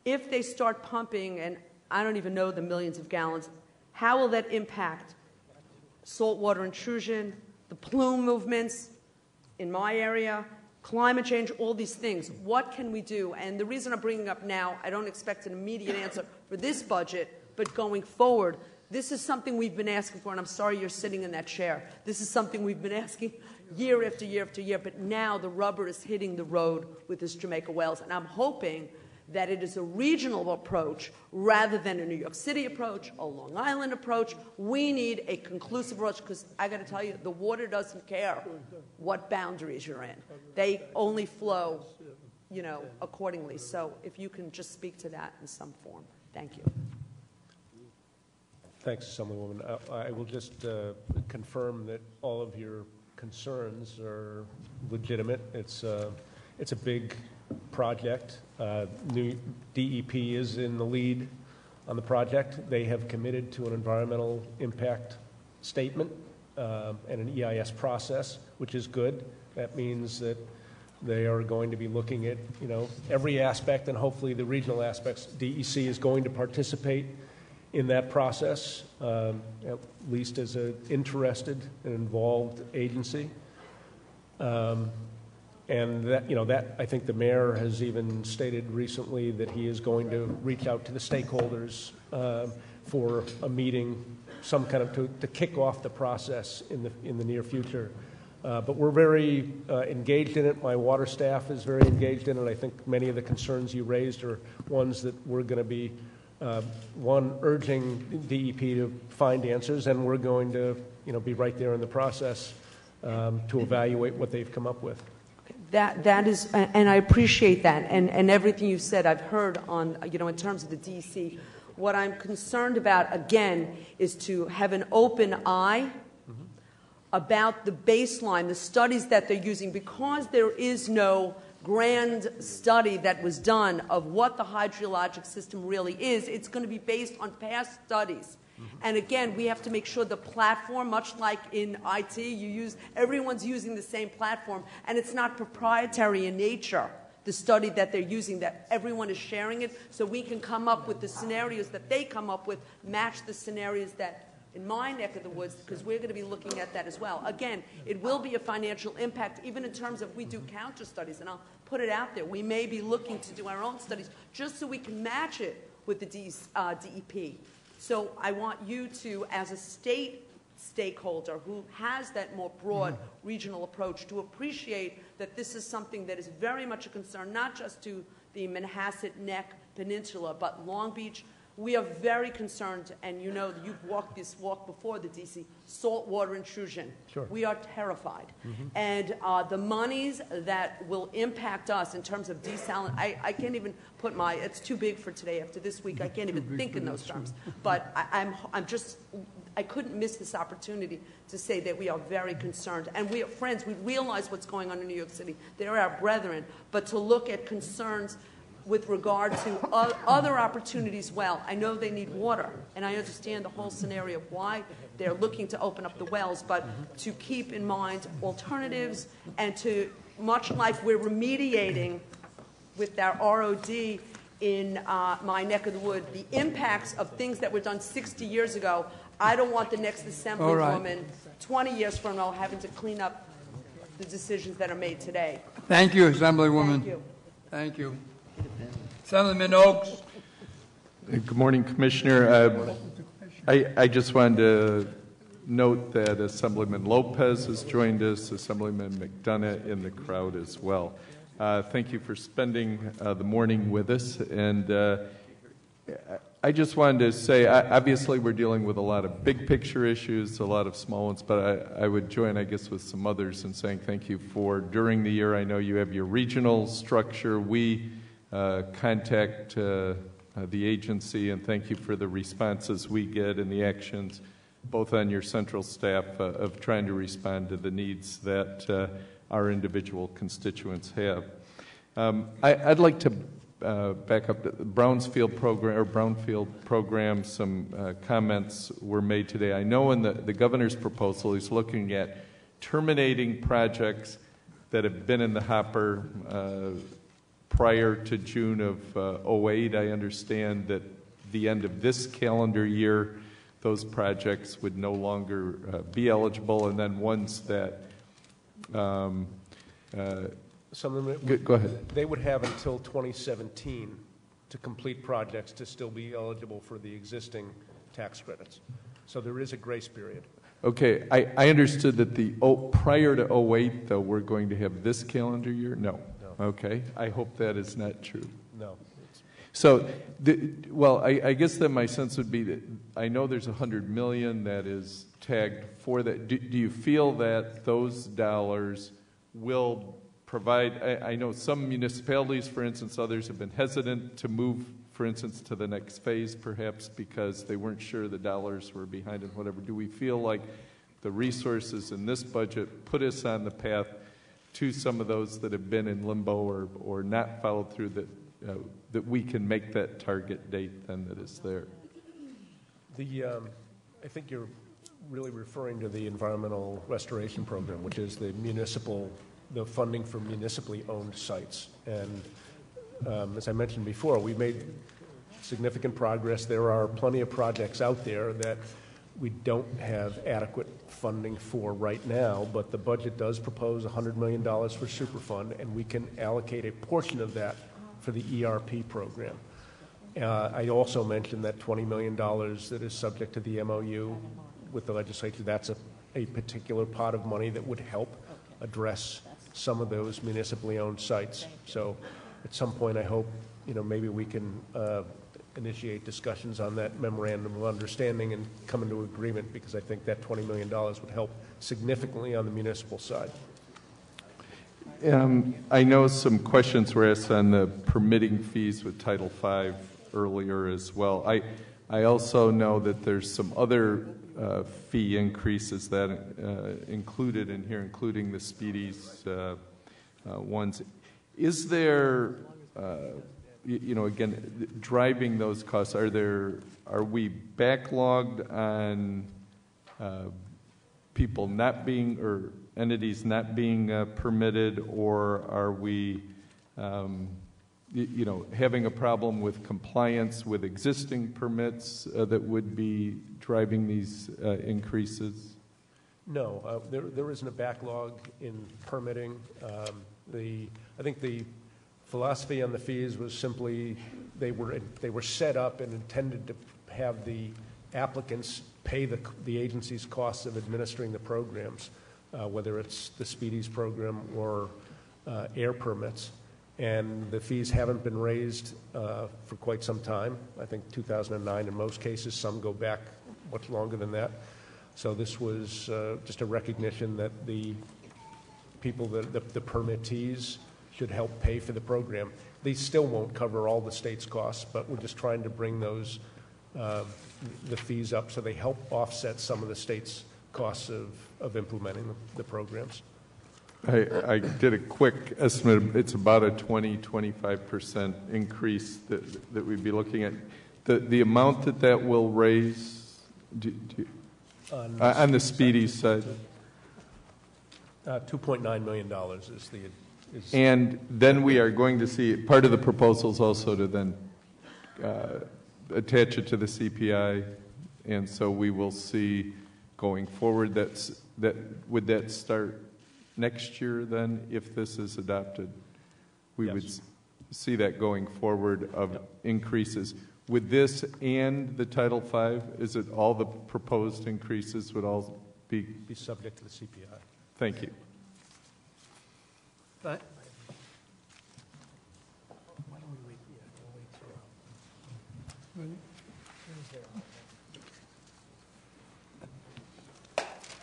If they start pumping, and I don't even know the millions of gallons, how will that impact saltwater intrusion, the plume movements in my area, climate change, all these things? What can we do? And the reason I'm bringing up now, I don't expect an immediate answer for this budget, but going forward, this is something we've been asking for, and I'm sorry you're sitting in that chair. This is something we've been asking year after year after year, but now the rubber is hitting the road with this Jamaica wells, and I'm hoping that it is a regional approach rather than a New York City approach, a Long Island approach. We need a conclusive approach, because I got to tell you, the water doesn't care what boundaries you're in. They only flow, accordingly. So if you can just speak to that in some form. Thank you. Thanks, Assemblywoman. I will just confirm that all of your concerns are legitimate. It's a big project. New DEP is in the lead on the project. They have committed to an environmental impact statement and an EIS process, which is good. That means that they are going to be looking at, every aspect, and hopefully the regional aspects. DEC is going to participate in that process, at least as an interested and involved agency. And that, that I think the mayor has even stated recently that he is going to reach out to the stakeholders for a meeting, some kind of to kick off the process in the near future. But we're very engaged in it. My water staff is very engaged in it. I think many of the concerns you raised are ones that we're going to be urging DEP to find answers, and we're going to be right there in the process to evaluate what they've come up with. That is, and I appreciate that, and everything you said I've heard on, in terms of the DEC. What I'm concerned about, again, is to have an open eye about the baseline, the studies that they're using, because there is no grand study that was done of what the hydrologic system really is. It's going to be based on past studies. And again, we have to make sure the platform, much like in IT, everyone's using the same platform, and it's not proprietary in nature, the study that they're using, that everyone is sharing it, so we can come up with the scenarios that they come up with, match the scenarios that in my neck of the woods, because we're going to be looking at that as well. Again, it will be a financial impact, even in terms of we do counter studies, and I'll put it out there. We may be looking to do our own studies just so we can match it with the DEP. So I want you to, as a state stakeholder who has that more broad regional approach, to appreciate that this is something that is very much a concern, not just to the Manhasset Neck Peninsula, but Long Beach. We are very concerned, and you've walked this walk before the DC, saltwater intrusion. Sure. We are terrified. And the monies that will impact us in terms of desalination, I can't even put it's too big for today after this week. I can't even think in those terms. But I couldn't miss this opportunity to say that we are very concerned. And we are friends. We realize what's going on in New York City. They're our brethren. But to look at concerns with regard to other opportunities, I know they need water, and I understand the whole scenario of why they're looking to open up the wells, but to keep in mind alternatives, and to, much like we're remediating with our ROD in my neck of the wood, the impacts of things that were done 60 years ago. I don't want the next assemblywoman 20 years from now having to clean up the decisions that are made today. Thank you, Assemblywoman. Thank you. Thank you. Assemblyman Oaks. Good morning, Commissioner. I just wanted to note that Assemblyman Lopez has joined us, Assemblyman McDonough in the crowd as well. Thank you for spending the morning with us. And I just wanted to say, obviously we're dealing with a lot of big picture issues, a lot of small ones, but I would join, I guess, with some others in saying thank you for, during the year, I know you have your regional structure. We contact the agency, and thank you for the responses we get and the actions, both on your central staff, of trying to respond to the needs that our individual constituents have. I'd like to back up the Brownfield program. Some comments were made today. I know in the governor's proposal, he's looking at terminating projects that have been in the hopper prior to June of 2008. I understand that the end of this calendar year, those projects would no longer be eligible, and then ones that Some of them, go ahead. They would have until 2017 to complete projects to still be eligible for the existing tax credits. So there is a grace period. Okay, I understood that prior to 2008, though, we're going to have this calendar year? No. Okay, I hope that is not true. No. So, I guess then my sense would be that I know there's $100 million that is tagged for that. Do you feel that those dollars will provide? I know some municipalities, for instance, others have been hesitant to move, for instance, to the next phase, perhaps because they weren't sure the dollars were behind and whatever. Do we feel like the resources in this budget put us on the path to some of those that have been in limbo or not followed through, that we can make that target date then that is there? I think you're really referring to the Environmental Restoration Program, which is the funding for municipally owned sites. And as I mentioned before, we made significant progress. There are plenty of projects out there that we don't have adequate funding for right now, but the budget does propose $100 million for Superfund, and we can allocate a portion of that for the ERP program. I also mentioned that $20 million that is subject to the MOU with the legislature. That's a particular pot of money that would help address some of those municipally owned sites. So at some point, I hope, maybe we can initiate discussions on that memorandum of understanding and come into agreement, because I think that $20 million would help significantly on the municipal side. I know some questions were asked on the permitting fees with Title V earlier as well. I also know that there's some other fee increases that included in here, including the Speedies ones. Is there, again, driving those costs? Are we backlogged on people not being, or entities not being permitted, or are we, having a problem with compliance with existing permits that would be driving these increases? No, there isn't a backlog in permitting. I think the philosophy on the fees was simply they were set up and intended to have the applicants pay the agency's costs of administering the programs, whether it's the Speedies program or air permits. And the fees haven't been raised for quite some time. I think 2009 in most cases. Some go back much longer than that. So this was just a recognition that the people, the permittees, should help pay for the program. They still won't cover all the state's costs, but we're just trying to bring those the fees up so they help offset some of the state's costs of implementing the programs. I did a quick estimate. It's about a 20-25% increase that we'd be looking at. The amount that will raise on the Speedy side? $2.9 million is the... And then we are going to see, part of the proposals also to then attach it to the CPI, and so we will see going forward would that start next year then, if this is adopted? We would see that going forward of increases. With this and the Title V, is it all the proposed increases would all be subject to the CPI? Thank you. But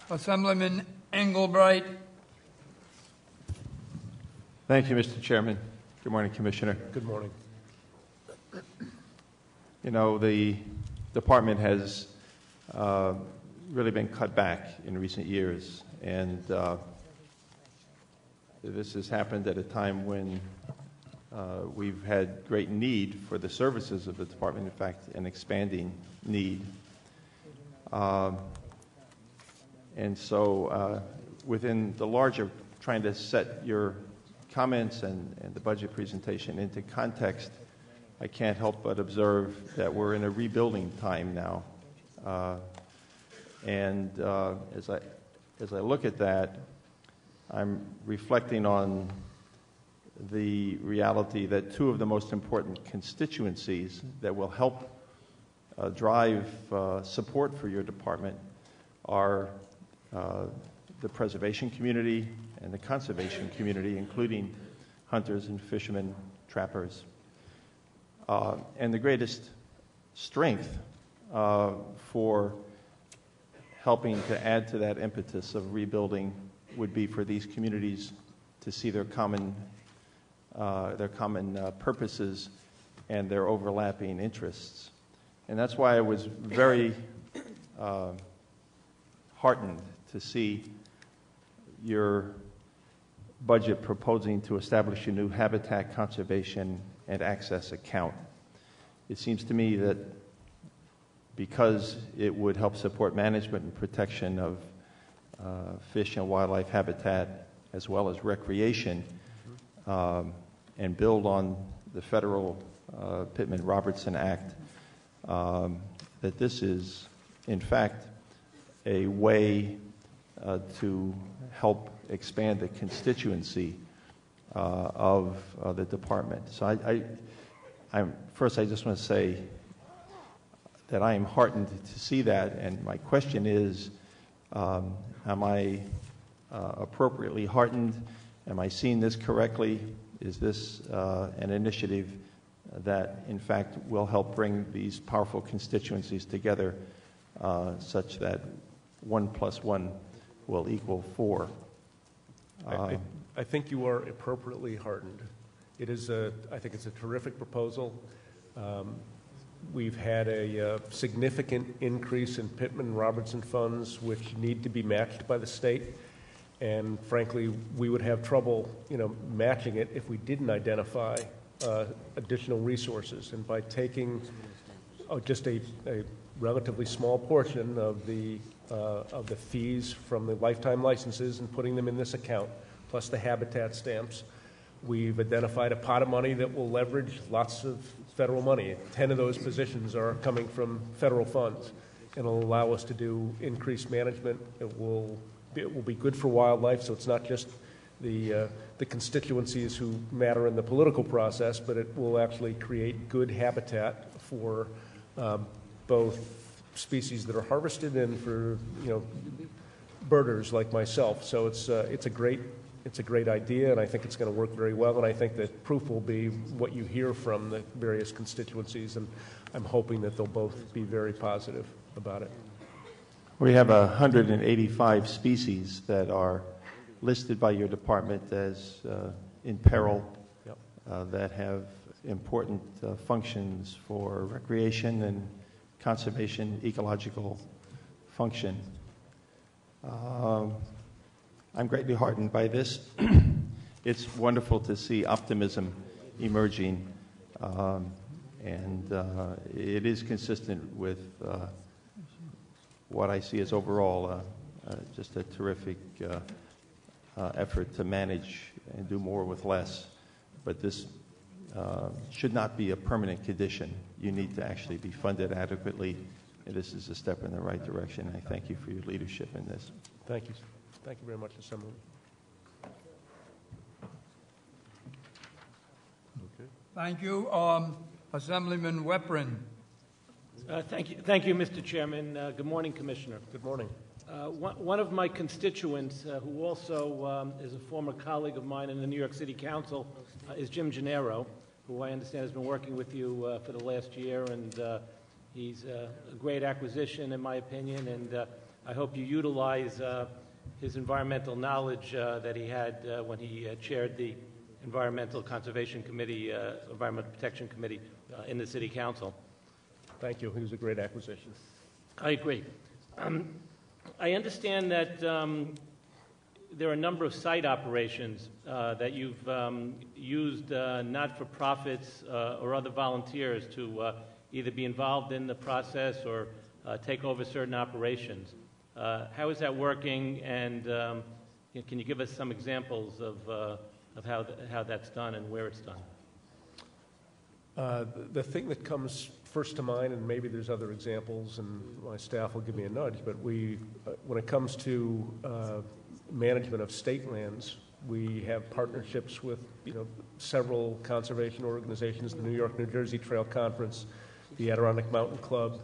Assemblyman Engelbright. Thank you, Mr. Chairman. Good morning, Commissioner. Good morning. The department has really been cut back in recent years, and this has happened at a time when we've had great need for the services of the department, in fact, an expanding need. And so within the larger, trying to set your comments and the budget presentation into context, I can't help but observe that we're in a rebuilding time now. And as I look at that, I'm reflecting on the reality that two of the most important constituencies that will help drive support for your department are the preservation community and the conservation community, including hunters and fishermen, trappers. And the greatest strength for helping to add to that impetus of rebuilding would be for these communities to see their common purposes and their overlapping interests. And that's why I was very heartened to see your budget proposing to establish a new habitat conservation and access account. It seems to me that because it would help support management and protection of fish and wildlife habitat as well as recreation, and build on the federal Pittman-Robertson Act, that this is, in fact, a way to help expand the constituency of the department. So first, I just want to say that I am heartened to see that, and my question is, am I appropriately heartened? Am I seeing this correctly? Is this an initiative that, in fact, will help bring these powerful constituencies together such that 1 + 1 will equal 4? I think you are appropriately heartened. I think it's a terrific proposal. We've had a significant increase in Pittman-Robertson funds, which need to be matched by the state. And frankly, we would have trouble, matching it if we didn't identify additional resources. And by taking just a relatively small portion of the fees from the lifetime licenses and putting them in this account, plus the habitat stamps, we've identified a pot of money that will leverage lots of federal money. 10 of those positions are coming from federal funds, and it'll allow us to do increased management. It will be good for wildlife, so it's not just the constituencies who matter in the political process, but it will actually create good habitat for both species that are harvested and for birders like myself. So it's a great idea, and I think it's going to work very well. And I think that proof will be what you hear from the various constituencies, and I'm hoping that they'll both be very positive about it. We have 185 species that are listed by your department as in peril, that have important functions for recreation and conservation, ecological function. I'm greatly heartened by this. It's wonderful to see optimism emerging, and it is consistent with what I see as overall just a terrific effort to manage and do more with less. But this should not be a permanent condition. You need to actually be funded adequately, and this is a step in the right direction. I thank you for your leadership in this. Thank you. Thank you very much, Assemblyman. Okay. Thank you. Assemblyman Weprin. Thank you, Mr. Chairman. Good morning, Commissioner. Good morning. One of my constituents, who also is a former colleague of mine in the New York City Council, is Jim Gennaro, who I understand has been working with you for the last year, and he's a great acquisition, in my opinion, and I hope you utilize his environmental knowledge that he had when he chaired the Environmental Conservation Committee, Environmental Protection Committee in the City Council. Thank you. He was a great acquisition. I agree. I understand that there are a number of site operations that you've used not-for-profits or other volunteers to either be involved in the process or take over certain operations. How is that working, and can you give us some examples of how that's done and where it's done? The thing that comes first to mind, and maybe there's other examples, and my staff will give me a nudge, but when it comes to management of state lands, we have partnerships with several conservation organizations, the New York-New Jersey Trail Conference, the Adirondack Mountain Club,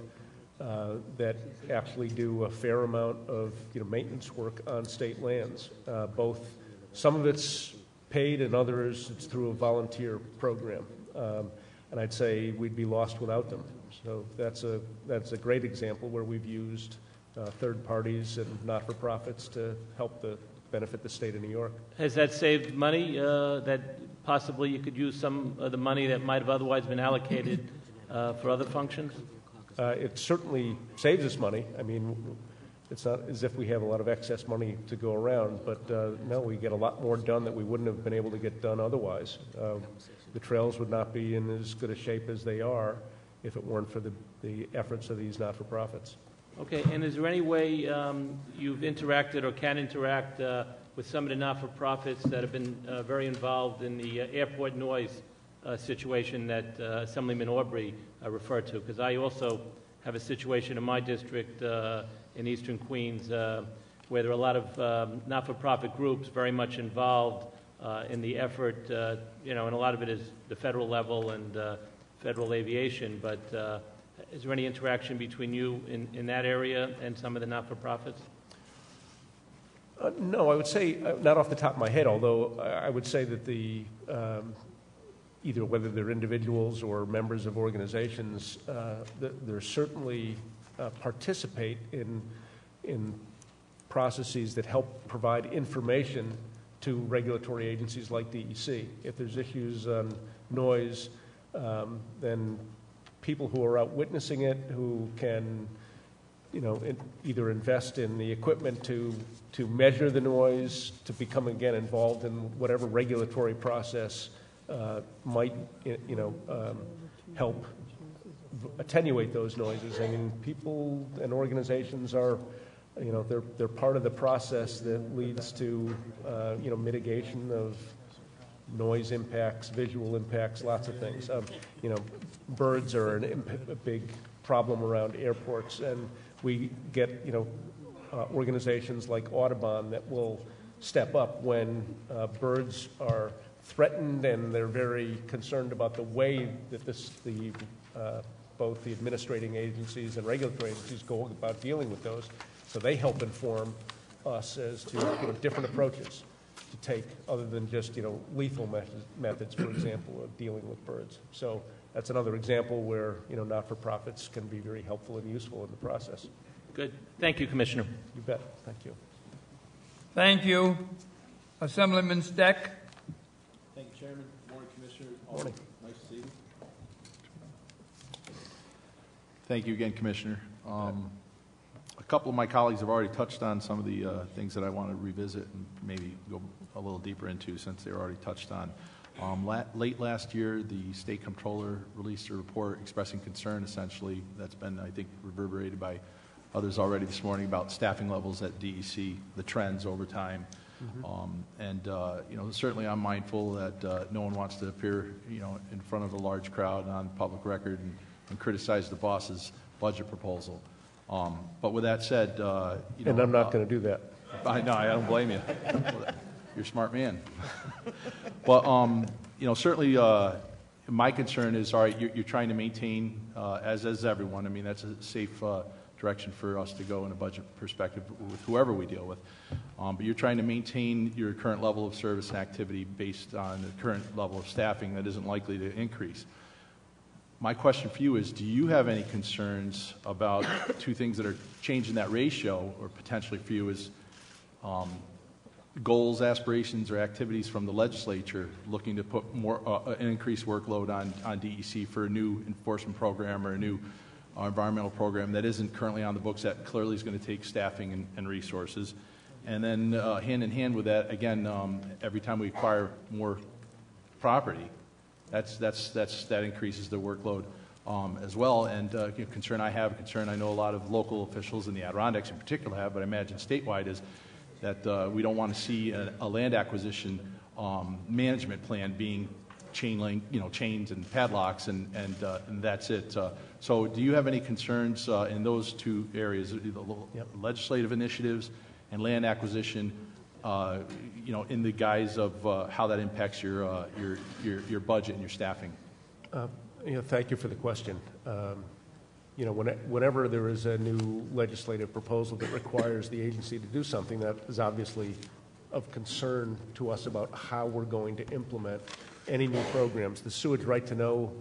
that actually do a fair amount of maintenance work on state lands. Some of it's paid, and others it's through a volunteer program. And I'd say we'd be lost without them. So that's a great example where we've used third parties and not-for-profits to help benefit the state of New York. Has that saved money that possibly you could use some of the money that might have otherwise been allocated for other functions? It certainly saves us money. I mean, it's not as if we have a lot of excess money to go around, but no, we get a lot more done that we wouldn't have been able to get done otherwise. The trails would not be in as good a shape as they are if it weren't for the efforts of these not-for-profits. Okay, and is there any way you've interacted or can interact with some of the not-for-profits that have been very involved in the airport noise situation that Assemblyman Aubrey referred to, because I also have a situation in my district in eastern Queens where there are a lot of not-for-profit groups very much involved in the effort, and a lot of it is the federal level and federal aviation, but is there any interaction between you in that area and some of the not-for-profits? No, I would say, not off the top of my head, although I would say that either whether they're individuals or members of organizations, they're certainly participate in processes that help provide information to regulatory agencies like DEC. If there's issues on noise, then people who are out witnessing it, who can either invest in the equipment to measure the noise, to become again involved in whatever regulatory process might help attenuate those noises. I mean, people and organizations are, they're part of the process that leads to mitigation of noise impacts, visual impacts, lots of things. Birds are a big problem around airports, and we get organizations like Audubon that will step up when birds are threatened, and they're very concerned about the way that both the administrating agencies and regulatory agencies go about dealing with those. So they help inform us as to different approaches to take, other than just lethal methods, for example, of dealing with birds. So that's another example where not-for-profits can be very helpful and useful in the process. Good. Thank you, Commissioner. You bet. Thank you. Thank you. Assemblyman Steck. Thank you, Chairman. Good morning, Commissioner. Morning. Nice to see you. Thank you again, Commissioner. A couple of my colleagues have already touched on some of the things that I want to revisit and maybe go a little deeper into, since they were already touched on. Late last year, the State Comptroller released a report expressing concern, essentially, that's been, I think, reverberated by others already this morning, about staffing levels at DEC, the trends over time. Certainly I'm mindful that no one wants to appear, in front of a large crowd on public record and criticize the boss's budget proposal. But with that said, and I'm not going to do that. I don't blame you. You're a smart man. But certainly my concern is, all right, you're trying to maintain, as is everyone. I mean, that's a safe direction for us to go in a budget perspective with whoever we deal with. But you're trying to maintain your current level of service and activity based on the current level of staffing that isn't likely to increase. My question for you is, do you have any concerns about two things that are changing that ratio, or potentially for you is goals, aspirations, or activities from the legislature looking to put more an increased workload on DEC for a new enforcement program or a new environmental program that isn't currently on the books, that clearly is going to take staffing and resources? And then hand in hand with that, again, every time we acquire more property, that increases the workload as well. And concern I have, concern I know a lot of local officials in the Adirondacks in particular have, but I imagine statewide, is that we don't want to see a land acquisition management plan being chains and padlocks, and that's it. So do you have any concerns in those two areas, legislative initiatives and land acquisition, in the guise of how that impacts your budget and your staffing? Thank you for the question. Whenever there is a new legislative proposal that requires the agency to do something, that is obviously of concern to us about how we're going to implement any new programs. The Sewage Right to Know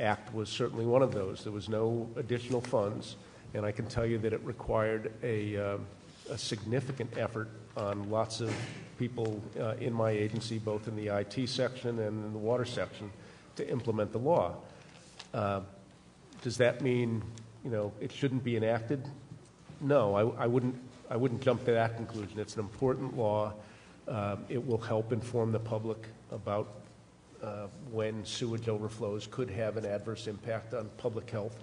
Act was certainly one of those. There was no additional funds, and I can tell you that it required a significant effort on lots of people in my agency, both in the IT section and in the water section, to implement the law. Does that mean, it shouldn't be enacted? No, I wouldn't jump to that conclusion. It's an important law. It will help inform the public about when sewage overflows could have an adverse impact on public health.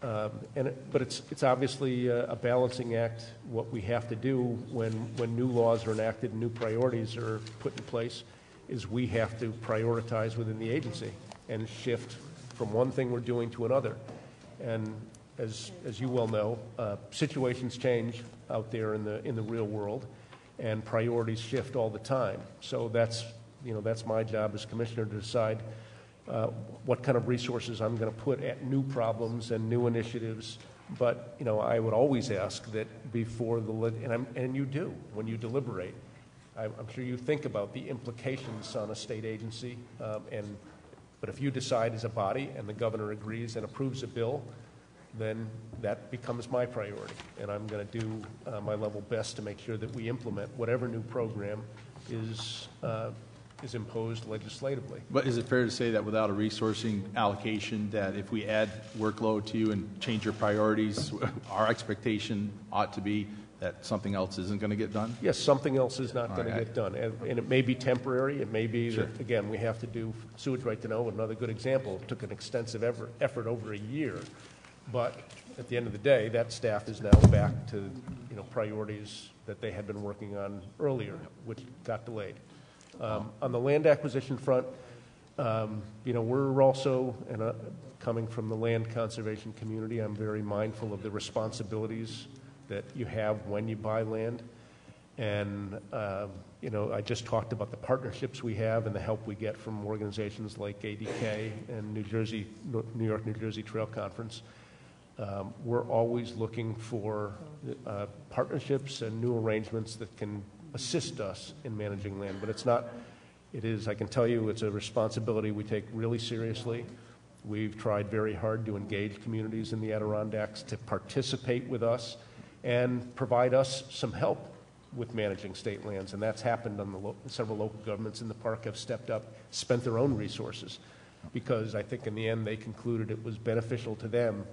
But it's obviously a balancing act, what we have to do when new laws are enacted and new priorities are put in place. is we have to prioritize within the agency and shift from one thing we're doing to another. And as you well know, situations change out there in the real world, and priorities shift all the time. So that's my job as commissioner to decide what kind of resources I'm going to put at new problems and new initiatives. But I would always ask that before and you do when you deliberate. I'm sure you think about the implications on a state agency, but if you decide as a body and the governor agrees and approves a bill, then that becomes my priority, and I'm going to do my level best to make sure that we implement whatever new program is imposed legislatively. But is it fair to say that without a resourcing allocation, that if we add workload to you and change your priorities, our expectation ought to be that something else isn't going to get done? Yes, something else is not going to get done. And it may be temporary. It may be that, again, we have to do sewage right to know. Another good example. It took an extensive effort over a year. But at the end of the day, that staff is now back to priorities that they had been working on earlier, which got delayed. On the land acquisition front, we're also, coming from the land conservation community, I'm very mindful of the responsibilities that you have when you buy land. And, I just talked about the partnerships we have and the help we get from organizations like ADK and New York, New Jersey Trail Conference. We're always looking for partnerships and new arrangements that can assist us in managing land. But I can tell you, it's a responsibility we take really seriously. We've tried very hard to engage communities in the Adirondacks to participate with us and provide us some help with managing state lands. And that's happened on several local governments in the park have stepped up, spent their own resources, because I think in the end they concluded it was beneficial to them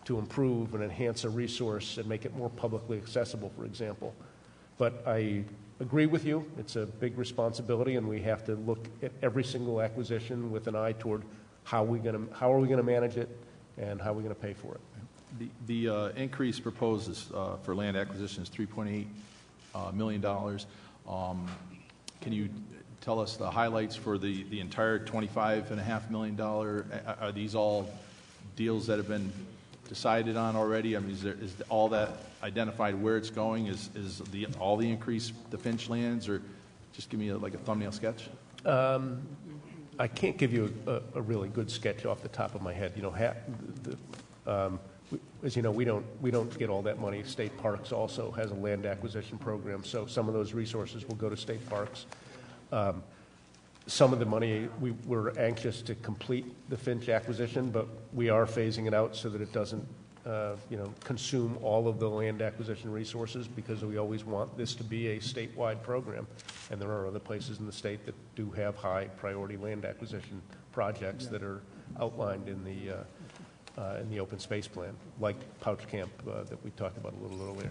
to improve and enhance a resource and make it more publicly accessible, for example. But I agree with you, it's a big responsibility, and we have to look at every single acquisition with an eye toward how are we going to manage it and how are we going to pay for it. The increase proposed for land acquisition is $3.8 million. Can you tell us the highlights for the entire $25.5 million? Are these all deals that have been decided on already? I mean, is all that identified where it's going? Is all the increase the Finch lands, or just give me a thumbnail sketch? I can't give you a really good sketch off the top of my head. As you know, we don't get all that money. State Parks also has a land acquisition program, so some of those resources will go to state parks. Some of the money, we're anxious to complete the Finch acquisition, but we are phasing it out so that it doesn't consume all of the land acquisition resources, because we always want this to be a statewide program. And there are other places in the state that do have high priority land acquisition projects that are outlined in the open space plan, like Pouch Camp that we talked about a little earlier.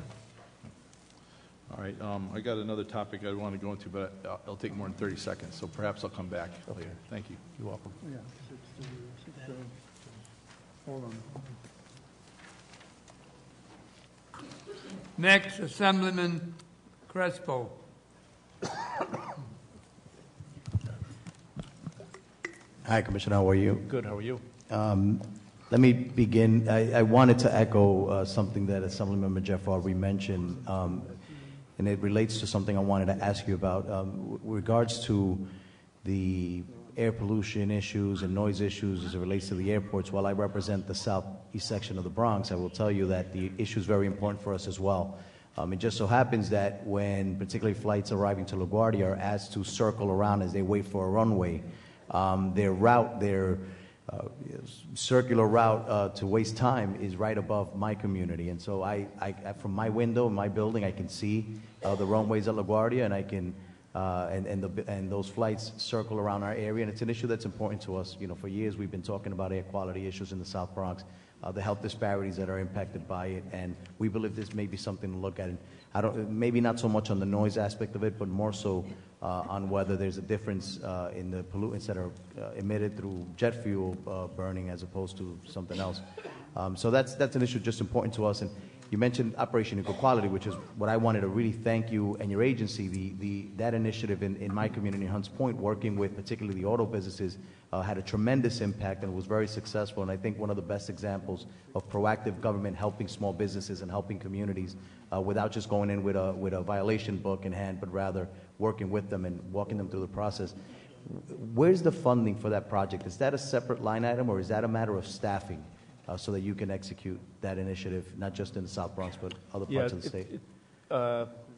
All right, I got another topic I want to go into, but it'll take more than 30 seconds, so perhaps I'll come back later. Thank you. You're welcome. Hold on. Next, Assemblyman Crespo. Hi, Commissioner. How are you? Good. How are you? Let me begin. I wanted to echo something that Assemblymember Jeff Aubrey mentioned, and it relates to something I wanted to ask you about. With regards to the air pollution issues and noise issues as it relates to the airports, while I represent the southeast section of the Bronx, I will tell you that the issue is very important for us as well. It just so happens that when particularly flights arriving to LaGuardia are asked to circle around as they wait for a runway, their circular route to waste time is right above my community. And so I from my window in my building, I can see the runways at LaGuardia, and I can and those flights circle around our area, and it's an issue that's important to us. For years we've been talking about air quality issues in the South Bronx, the health disparities that are impacted by it, and we believe this may be something to look at. And maybe not so much on the noise aspect of it, but more so on whether there's a difference in the pollutants that are emitted through jet fuel burning as opposed to something else. So that's an issue just important to us. And You mentioned Operation Equal Quality, which is what I wanted to really thank you and your agency. That initiative in my community, Hunts Point, working with particularly the auto businesses, had a tremendous impact and was very successful. And I think one of the best examples of proactive government helping small businesses and helping communities without just going in with a violation book in hand, but rather working with them and walking them through the process. Where's the funding for that project? Is that a separate line item, or is that a matter of staffing so that you can execute that initiative, not just in the South Bronx, but other parts of the state?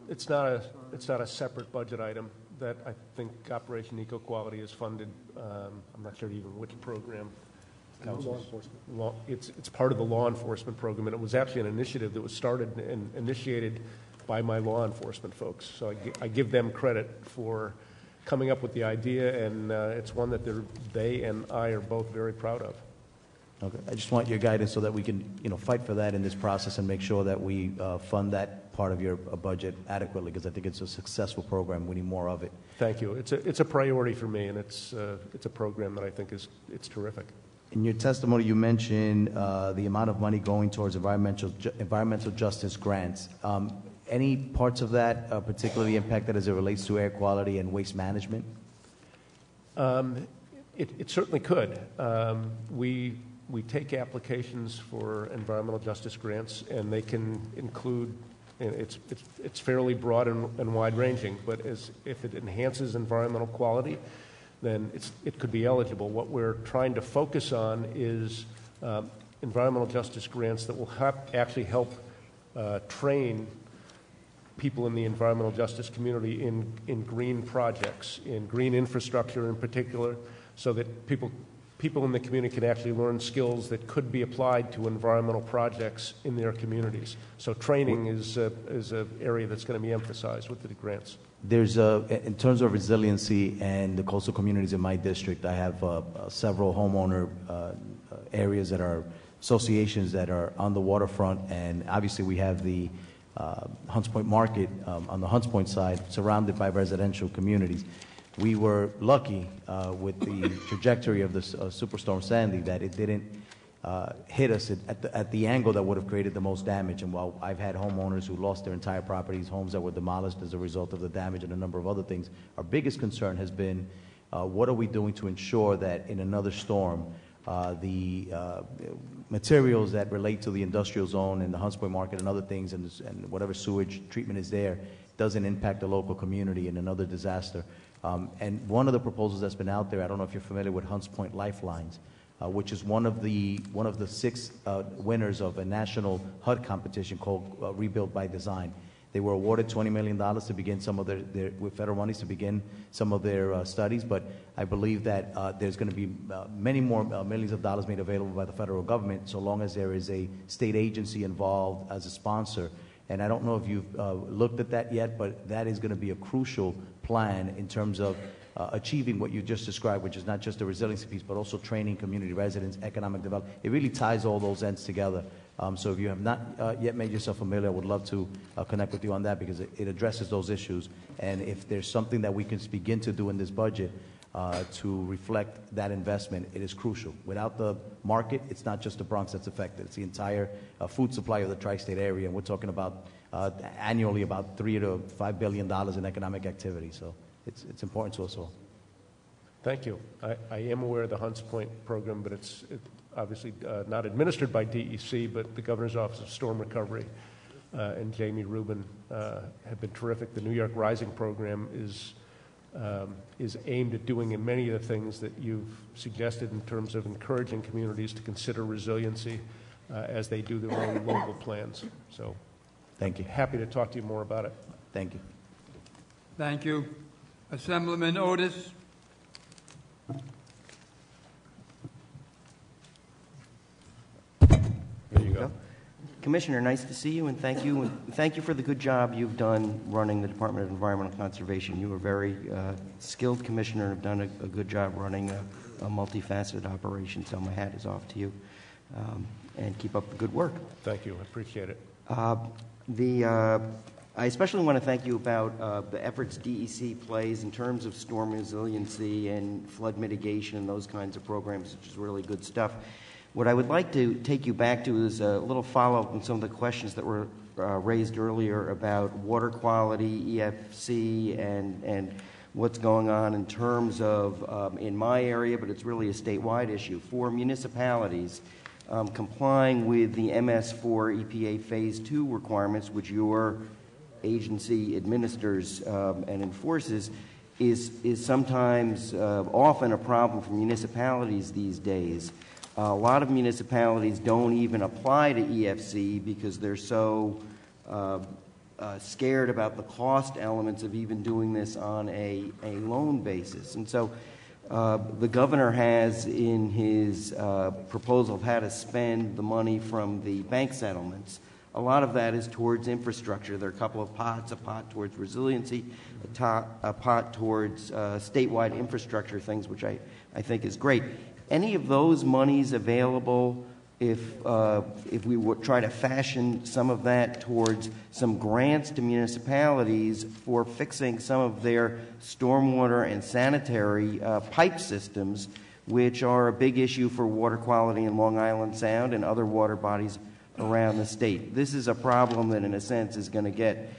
It's not a separate budget item. That I think Operation Eco Quality is funded. I'm not sure even which program. Law enforcement. It's part of the law enforcement program, and it was actually an initiative that was started and initiated by my law enforcement folks. So I give them credit for coming up with the idea, and it's one that they and I are both very proud of. Okay. I just want your guidance so that we can, fight for that in this process and make sure that we fund that part of your budget adequately, because I think it's a successful program. We need more of it. Thank you. It's a priority for me, and it's a program that I think it's terrific. In your testimony, you mentioned the amount of money going towards environmental justice grants. Any parts of that particularly impacted as it relates to air quality and waste management? It certainly could. We take applications for environmental justice grants, and they can include, and it's fairly broad and wide-ranging, but if it enhances environmental quality, then it could be eligible. What we're trying to focus on is environmental justice grants that will actually help train people in the environmental justice community in green projects, in green infrastructure in particular, so that people in the community can actually learn skills that could be applied to environmental projects in their communities. So training is an area that's going to be emphasized with the grants. There's in terms of resiliency and the coastal communities in my district, I have several homeowner areas that are associations that are on the waterfront, and obviously we have the Hunts Point Market on the Hunts Point side, surrounded by residential communities. We were lucky with the trajectory of the Superstorm Sandy that it didn't hit us at the angle that would have created the most damage. And while I've had homeowners who lost their entire properties, homes that were demolished as a result of the damage and a number of other things, our biggest concern has been what are we doing to ensure that in another storm the materials that relate to the industrial zone and the Hunts Point Market and other things and whatever sewage treatment is there doesn't impact the local community in another disaster. And one of the proposals that's been out there, I don't know if you're familiar with Hunts Point Lifelines, which is one of the 6 winners of a national HUD competition called Rebuild by Design. They were awarded $20 million to begin some of their with federal monies to begin some of their studies, but I believe that there's going to be many more millions of dollars made available by the federal government, so long as there is a state agency involved as a sponsor. And I don't know if you've looked at that yet, but that is going to be a crucial plan in terms of achieving what you just described, which is not just the resiliency piece, but also training community residents, economic development. It really ties all those ends together. So if you have not yet made yourself familiar, I would love to connect with you on that, because it addresses those issues. And if there's something that we can begin to do in this budget to reflect that investment, it is crucial. Without the market, it's not just the Bronx that's affected. It's the entire food supply of the tri-state area. And we're talking about annually about $3 to $5 billion in economic activity. So it's important to us all. Thank you. I am aware of the Hunts Point program, but it's obviously not administered by DEC, but the Governor's Office of Storm Recovery and Jamie Rubin have been terrific. The New York Rising program is aimed at doing many of the things that you've suggested in terms of encouraging communities to consider resiliency as they do their own local plans. So thank you. Happy to talk to you more about it. Thank you. Thank you. Assemblyman Otis. There you go. Commissioner, nice to see you, and thank you. And thank you for the good job you've done running the Department of Environmental Conservation. You are a very skilled commissioner and have done a good job running a multifaceted operation, so my hat is off to you. And keep up the good work. Thank you. I appreciate it. I especially want to thank you about the efforts DEC plays in terms of storm resiliency and flood mitigation and those kinds of programs, which is really good stuff. What I would like to take you back to is a little follow-up on some of the questions that were raised earlier about water quality, EFC, and what's going on in terms of, in my area, but it's really a statewide issue. For municipalities, complying with the MS4 EPA Phase 2 requirements, which your agency administers and enforces, is sometimes often a problem for municipalities these days. A lot of municipalities don't even apply to EFC because they're so scared about the cost elements of even doing this on a loan basis. And so the governor has in his proposal of how to spend the money from the bank settlements, a lot of that is towards infrastructure. There are a couple of pots, a pot towards resiliency, a pot towards statewide infrastructure things, which I think is great. Any of those monies available if we would try to fashion some of that towards some grants to municipalities for fixing some of their stormwater and sanitary pipe systems, which are a big issue for water quality in Long Island Sound and other water bodies around the state. This is a problem that, in a sense, is going to get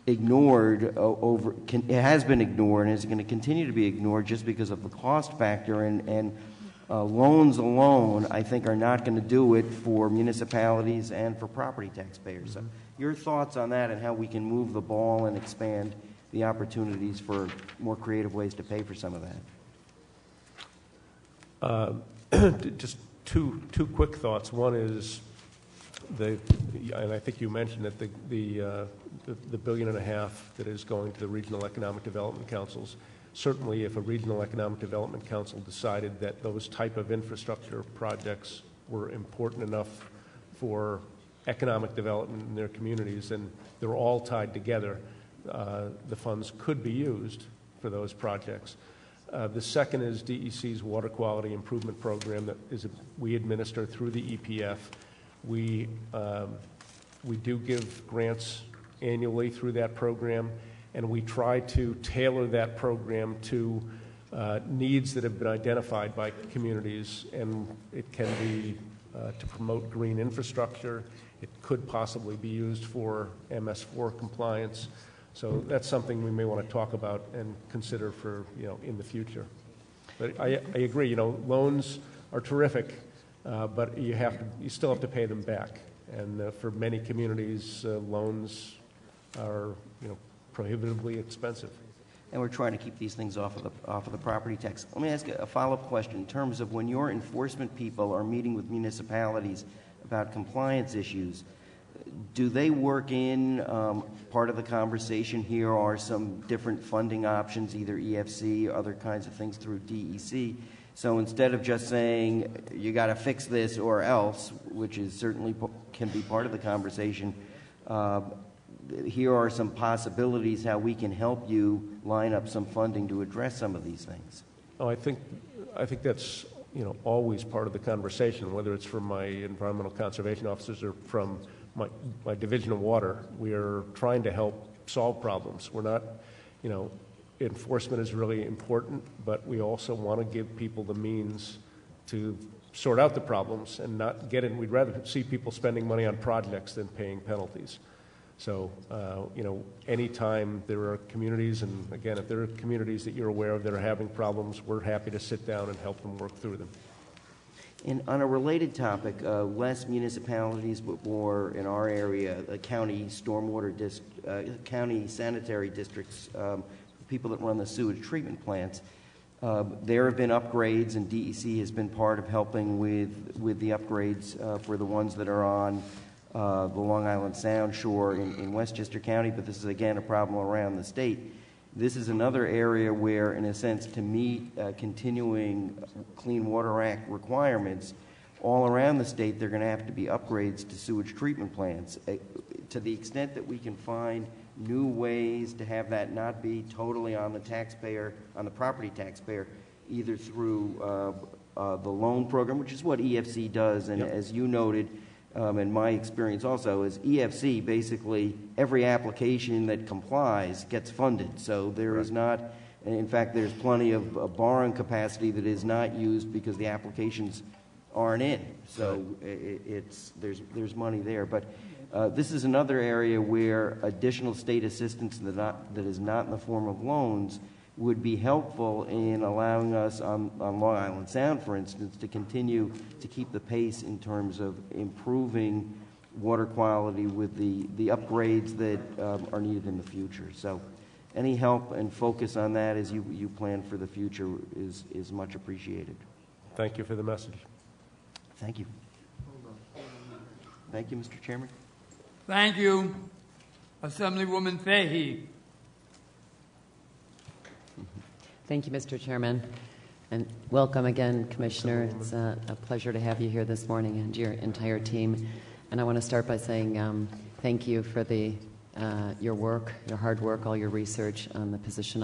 ignored it has been ignored and is going to continue to be ignored just because of the cost factor, and loans alone, I think, are not going to do it for municipalities and for property taxpayers. So your thoughts on that and how we can move the ball and expand the opportunities for more creative ways to pay for some of that? Just two quick thoughts. One is, and I think you mentioned it, the $1.5 billion that is going to the regional economic development councils. Certainly, if a regional economic development council decided that those type of infrastructure projects were important enough for economic development in their communities, and they're all tied together, the funds could be used for those projects. The second is DEC's Water Quality Improvement Program that we administer through the EPF. We do give grants annually through that program, and we try to tailor that program to needs that have been identified by communities, and it can be to promote green infrastructure. It could possibly be used for MS4 compliance. So that's something we may want to talk about and consider for, in the future. But I agree, loans are terrific, but you still have to pay them back. And for many communities, loans are, prohibitively expensive. And we're trying to keep these things off of the property tax. Let me ask a follow-up question in terms of when your enforcement people are meeting with municipalities about compliance issues. Do they work in part of the conversation here are some different funding options, either EFC or other kinds of things through DEC? So instead of just saying you got to fix this or else, which is certainly can be part of the conversation, here are some possibilities how we can help you line up some funding to address some of these things. Oh, I think that's always part of the conversation, whether it's from my environmental conservation officers or from my division of water. We are trying to help solve problems. We're not, enforcement is really important, but we also want to give people the means to sort out the problems and not get in. We'd rather see people spending money on projects than paying penalties. So, anytime there are communities, and again, if there are communities that you're aware of that are having problems, we're happy to sit down and help them work through them. And on a related topic, less municipalities, but more in our area, county stormwater county sanitary districts, people that run the sewage treatment plants. There have been upgrades, and DEC has been part of helping with the upgrades for the ones that are on the Long Island Sound shore in Westchester County, but this is again a problem around the state. This is another area where, in a sense, to meet continuing Clean Water Act requirements, all around the state there are going to have to be upgrades to sewage treatment plants. To the extent that we can find new ways to have that not be totally on the taxpayer, on the property taxpayer, either through the loan program, which is what EFC does, and as you noted, and my experience also is EFC, basically every application that complies gets funded. So there is not, in fact, there's plenty of borrowing capacity that is not used because the applications aren't in. So there's money there. But this is another area where additional state assistance that is not in the form of loans would be helpful in allowing us on Long Island Sound, for instance, to continue to keep the pace in terms of improving water quality with the upgrades that are needed in the future. So any help and focus on that as you plan for the future is much appreciated. Thank you for the message. Thank you. Thank you, Mr. Chairman. Thank you. Assemblywoman Fahey. Thank you, Mr. Chairman. And welcome again, Commissioner. It's a pleasure to have you here this morning and your entire team. And I want to start by saying thank you for your work, your hard work, all your research on the position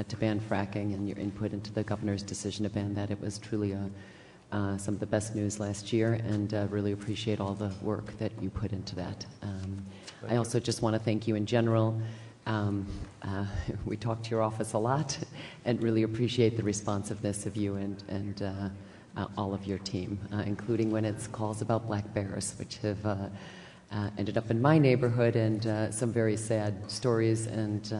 to ban fracking and your input into the governor's decision to ban that. It was truly some of the best news last year, and really appreciate all the work that you put into that. I also just want to thank you in general. We talk to your office a lot and really appreciate the responsiveness of you and all of your team, including when it's calls about black bears, which have ended up in my neighborhood, and some very sad stories, and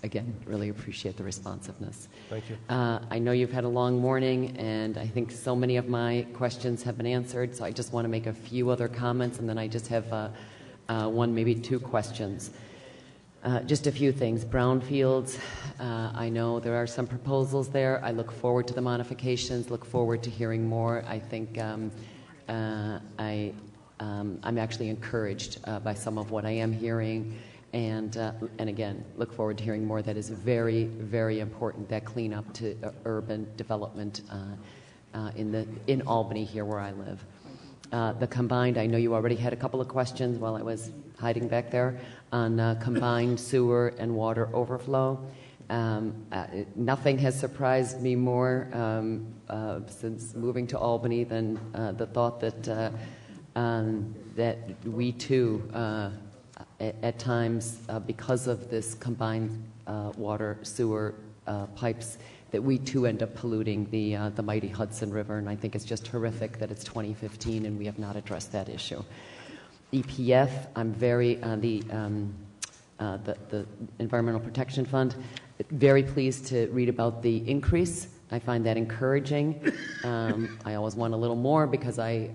again, really appreciate the responsiveness. Thank you. I know you've had a long morning, and I think so many of my questions have been answered, so I just want to make a few other comments, and then I just have one, maybe two questions. Just a few things. Brownfields, I know there are some proposals there. I look forward to the modifications, look forward to hearing more. I think I'm actually encouraged by some of what I am hearing, and again, look forward to hearing more. That is very, very important, that cleanup to urban development in Albany here where I live. The combined, I know you already had a couple of questions while I was hiding back there on combined sewer and water overflow. Nothing has surprised me more since moving to Albany than the thought that we too, at times, because of this combined water sewer pipes, that we too end up polluting the mighty Hudson River, and I think it's just horrific that it's 2015 and we have not addressed that issue. EPF, I'm very the Environmental Protection Fund, very pleased to read about the increase. I find that encouraging. I always want a little more because I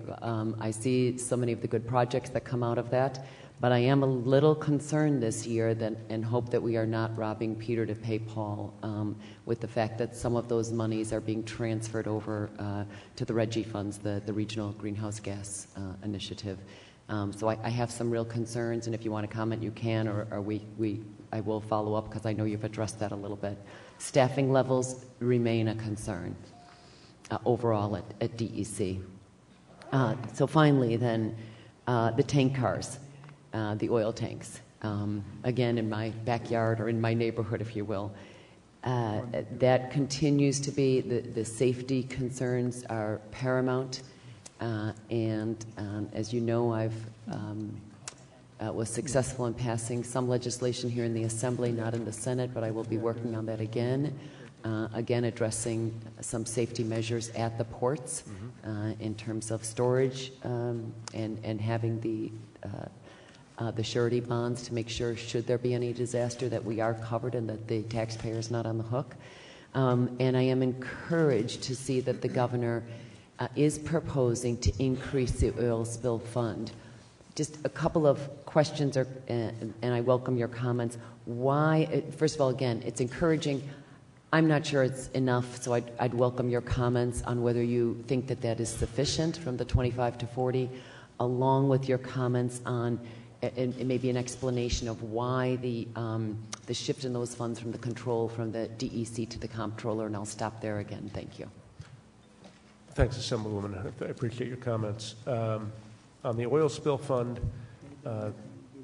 see so many of the good projects that come out of that. But I am a little concerned this year and hope that we are not robbing Peter to pay Paul with the fact that some of those monies are being transferred over to the RGGI funds, the Regional Greenhouse Gas Initiative. So I have some real concerns, and if you want to comment, you can, or I will follow up because I know you've addressed that a little bit. Staffing levels remain a concern overall at DEC. So finally, then, the tank cars. The oil tanks, again, in my backyard or in my neighborhood, if you will. That continues to be, the safety concerns are paramount. And as you know, I've was successful in passing some legislation here in the Assembly, not in the Senate, but I will be working on that again. Again, addressing some safety measures at the ports in terms of storage and having the surety bonds to make sure, should there be any disaster, that we are covered and that the taxpayer is not on the hook. And I am encouraged to see that the governor is proposing to increase the oil spill fund. Just a couple of questions, and I welcome your comments. Why, first of all, again, it's encouraging. I'm not sure it's enough, so I'd welcome your comments on whether you think that that is sufficient from the 25 to 40, along with your comments on and maybe an explanation of why the shift in those funds from the control from the DEC to the comptroller, and I'll stop there again. Thank you. Thanks, Assemblywoman. I appreciate your comments. On the oil spill fund,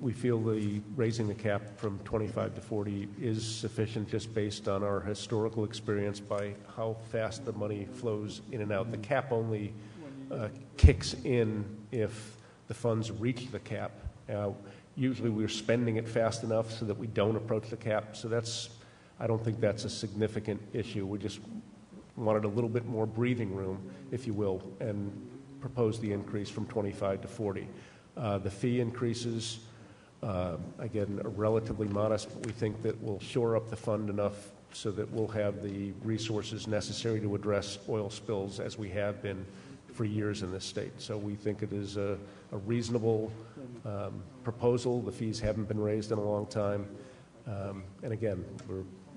we feel raising the cap from 25 to 40 is sufficient just based on our historical experience by how fast the money flows in and out. The cap only kicks in if the funds reach the cap. Usually we're spending it fast enough so that we don't approach the cap. So I don't think that's a significant issue. wanted a little bit more breathing room, if you will, and proposed the increase from 25 to 40. The fee increases, again, are relatively modest, but we think that will shore up the fund enough so that we'll have the resources necessary to address oil spills as we have been for years in this state. So we think it is a reasonable proposal. The fees haven't been raised in a long time. And again,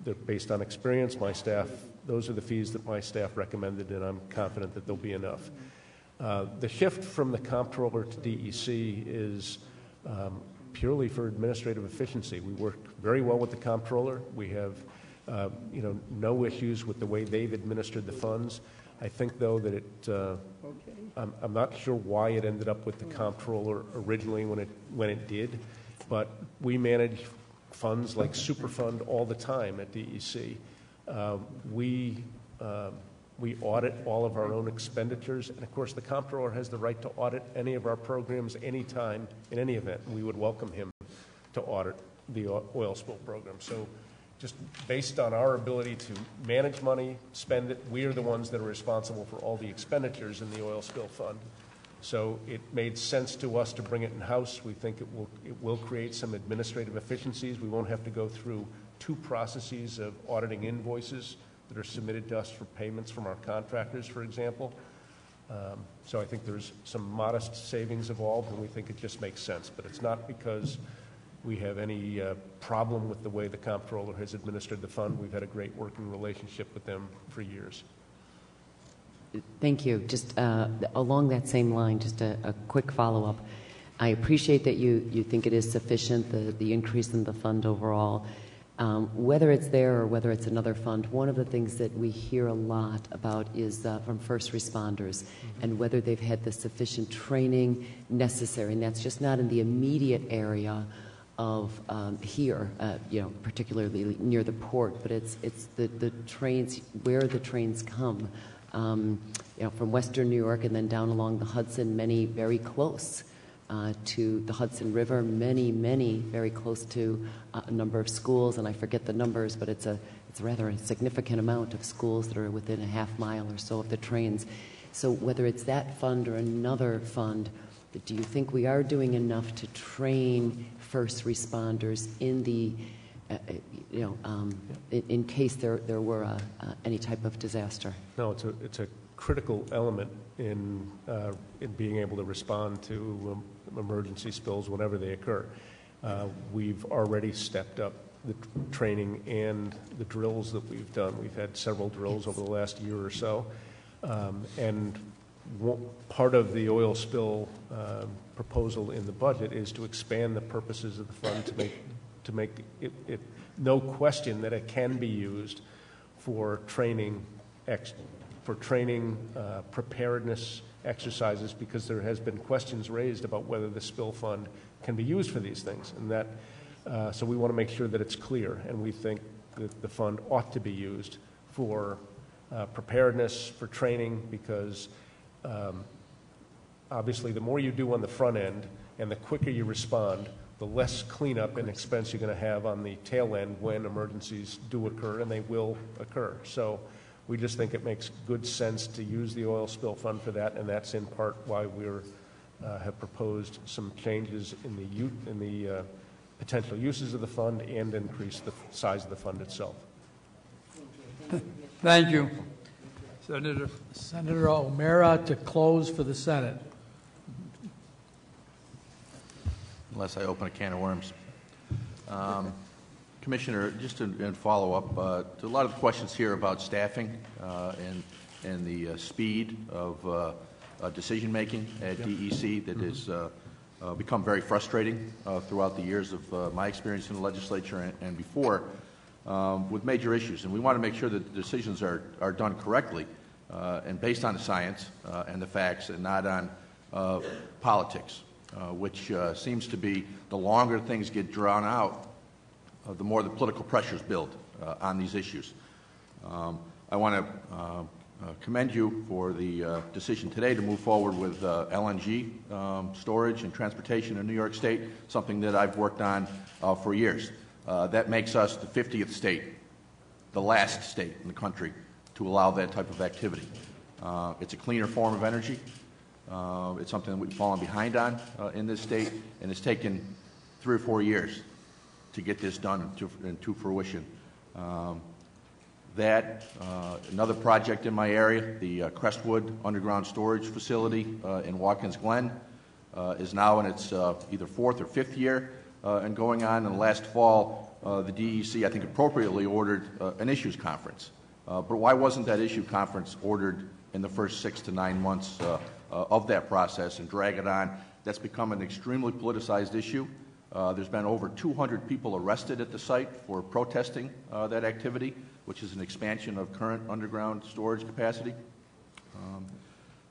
they're based on experience. My staff, those are the fees that my staff recommended, and I'm confident that they'll be enough. The shift from the comptroller to DEC is purely for administrative efficiency. We work very well with the comptroller. We have no issues with the way they've administered the funds. I think, though, that I'm not sure why it ended up with the comptroller originally when it did, but we manage funds like Superfund all the time at DEC. We audit all of our own expenditures, and of course the comptroller has the right to audit any of our programs anytime in any event, and we would welcome him to audit the oil spill program. So just based on our ability to manage money, spend it, we are the ones that are responsible for all the expenditures in the oil spill fund. So it made sense to us to bring it in-house. We think it will create some administrative efficiencies. We won't have to go through two processes of auditing invoices that are submitted to us for payments from our contractors, for example. So I think there's some modest savings involved, and we think it just makes sense. But it's not because we have any problem with the way the comptroller has administered the fund. We've had a great working relationship with them for years. Thank you. Just along that same line, just a quick follow-up. I appreciate that you think it is sufficient, the increase in the fund overall. Whether it's there or whether it's another fund, one of the things that we hear a lot about is from first responders and whether they've had the sufficient training necessary. And that's just not in the immediate area of here, particularly near the port, but it's the trains, where the trains come. From Western New York and then down along the Hudson, many very close to the Hudson River, many very close to a number of schools, and I forget the numbers, but it's rather a significant amount of schools that are within a half mile or so of the trains. So whether it's that fund or another fund, do you think we are doing enough to train first responders in the in case there were any type of disaster? No, it's a critical element in being able to respond to emergency spills whenever they occur. We've already stepped up the training and the drills that we've done. We've had several drills over the last year or so, and part of the oil spill proposal in the budget is to expand the purposes of the fund to make it no question that it can be used for training preparedness exercises, because there has been questions raised about whether the spill fund can be used for these things, and that so we want to make sure that it's clear, and we think that the fund ought to be used for preparedness, for training, because obviously the more you do on the front end and the quicker you respond, the less cleanup and expense you're going to have on the tail end when emergencies do occur, and they will occur. So we just think it makes good sense to use the oil spill fund for that, and that's in part why we have proposed some changes in the potential uses of the fund and increase the size of the fund itself. Thank you. Senator O'Meara to close for the Senate. Unless I open a can of worms. Commissioner, just in follow-up to a lot of the questions here about staffing and the speed of decision-making at DEC that has become very frustrating throughout the years of my experience in the legislature and before with major issues. And we want to make sure that the decisions are done correctly and based on the science and the facts and not on politics. Which seems to be the longer things get drawn out, the more the political pressures build on these issues. I want to commend you for the decision today to move forward with LNG storage and transportation in New York State, something that I've worked on for years. That makes us the 50th state, the last state in the country, to allow that type of activity. It's a cleaner form of energy. It's something that we've fallen behind on in this state, and it's taken 3 or 4 years to get this done to fruition. Another project in my area, the Crestwood Underground Storage Facility in Watkins Glen, is now in its either 4th or 5th year and going on. And last fall, the DEC, I think appropriately, ordered an issues conference. But why wasn't that issue conference ordered in the first 6 to 9 months of that process and drag it on? That's become an extremely politicized issue. There's been over 200 people arrested at the site for protesting that activity, which is an expansion of current underground storage capacity.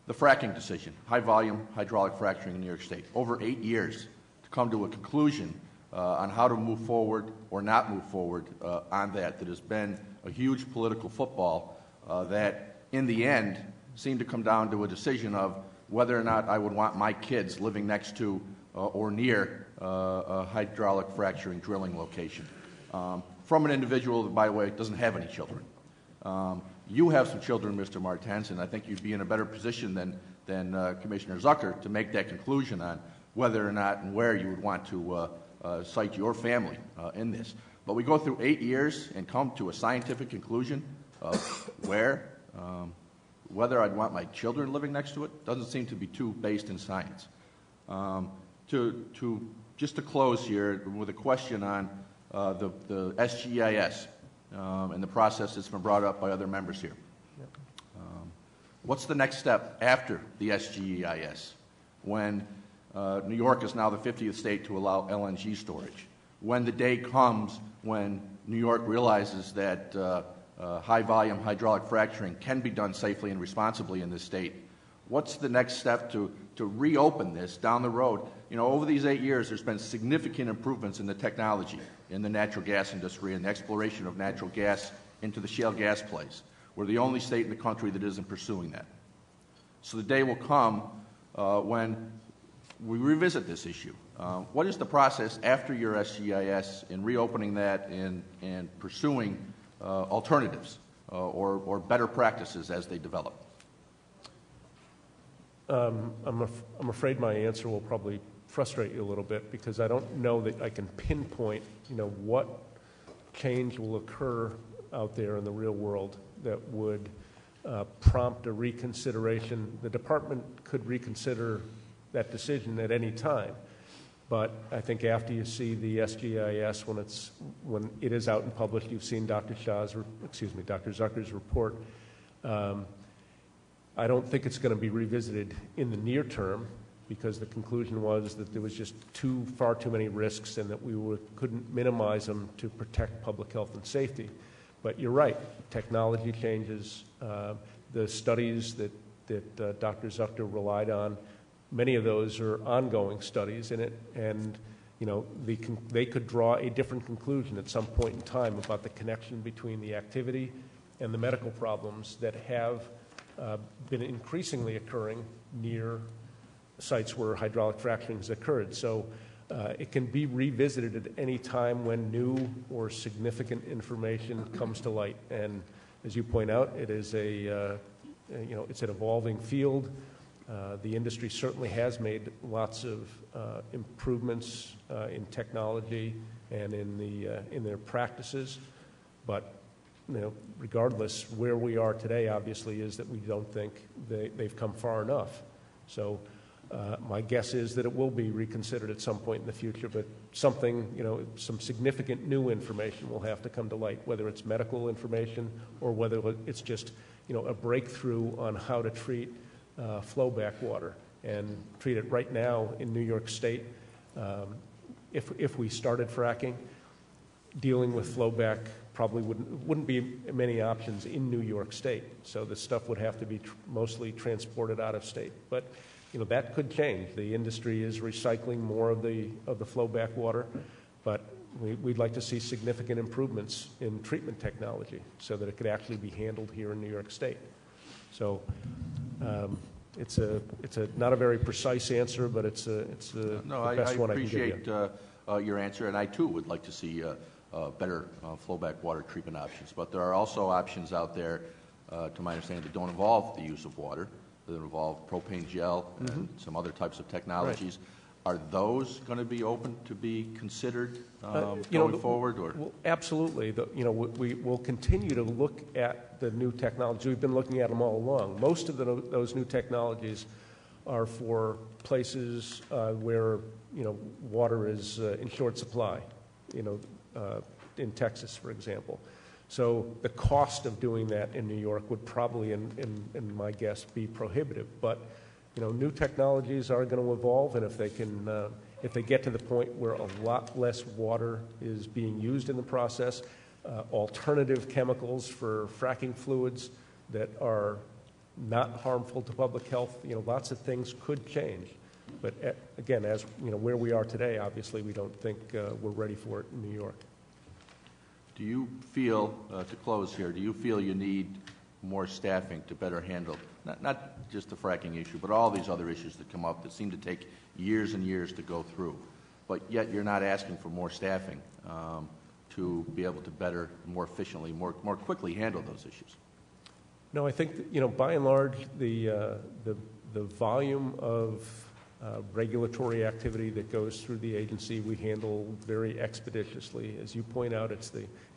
The fracking decision, high volume hydraulic fracturing in New York State, over 8 years to come to a conclusion on how to move forward or not move forward on that has been a huge political football that in the end seemed to come down to a decision of whether or not I would want my kids living next to or near a hydraulic fracturing drilling location. From an individual that, by the way, doesn't have any children. You have some children, Mr. Martens, and I think you'd be in a better position than Commissioner Zucker to make that conclusion on whether or not and where you would want to cite your family in this. But we go through 8 years and come to a scientific conclusion of whether I'd want my children living next to it doesn't seem to be too based in science. Just to close here with a question on the SGIS and the process that's been brought up by other members here. What's the next step after the SGIS when New York is now the 50th state to allow LNG storage? When the day comes when New York realizes that high-volume hydraulic fracturing can be done safely and responsibly in this state, what's the next step to reopen this down the road? You know, over these 8 years, there's been significant improvements in the technology in the natural gas industry and the exploration of natural gas into the shale gas plays. We're the only state in the country that isn't pursuing that. So the day will come when we revisit this issue. What is the process after your SGIS in reopening that and pursuing alternatives or better practices as they develop? I'm afraid my answer will probably frustrate you a little bit because I don't know that I can pinpoint, what change will occur out there in the real world that would prompt a reconsideration. The department could reconsider that decision at any time, but I think after you see the SGIS when it is out and published, you've seen Dr. Zucker's report. I don't think it's going to be revisited in the near term because the conclusion was that there was just far too many risks and that we couldn't minimize them to protect public health and safety. But you're right, technology changes. The studies that Dr. Zucker relied on, many of those are ongoing studies in it, and they could draw a different conclusion at some point in time about the connection between the activity and the medical problems that have been increasingly occurring near sites where hydraulic fracturing has occurred. So it can be revisited at any time when new or significant information comes to light. And as you point out, it is it's an evolving field. The industry certainly has made lots of improvements in technology and in their practices, but regardless, where we are today obviously is that we don't think they've come far enough. So my guess is that it will be reconsidered at some point in the future, but some significant new information will have to come to light, whether it's medical information or whether it's just, a breakthrough on how to treat flowback water and treat it right now in New York State. If we started fracking, dealing with flowback probably wouldn't be many options in New York State. So the stuff would have to be mostly transported out of state. But that could change. The industry is recycling more of the flowback water, but we'd like to see significant improvements in treatment technology so that it could actually be handled here in New York State. So it's not a very precise answer, but it's the best one I can give you. I appreciate your answer, and I too would like to see better flowback water treatment options. But there are also options out there to my understanding, that don't involve the use of water, that involve propane gel and some other types of technologies. Are those going to be open to be considered going forward? Or? Well, absolutely. We will continue to look at the new technology. We've been looking at them all along. Most of those new technologies are for places where water is in short supply. In Texas, for example. So the cost of doing that in New York would probably, in my guess, be prohibitive. But new technologies are going to evolve, and if they get to the point where a lot less water is being used in the process, alternative chemicals for fracking fluids that are not harmful to public health, lots of things could change. But again, as where we are today, obviously we don't think we're ready for it in New York. Do you feel, to close here, do you feel you need more staffing to better handle, not just the fracking issue, but all these other issues that come up that seem to take years and years to go through, but yet you're not asking for more staffing to be able to better, more efficiently, more quickly handle those issues? No, I think by and large the volume of regulatory activity that goes through the agency we handle very expeditiously. As you point out, it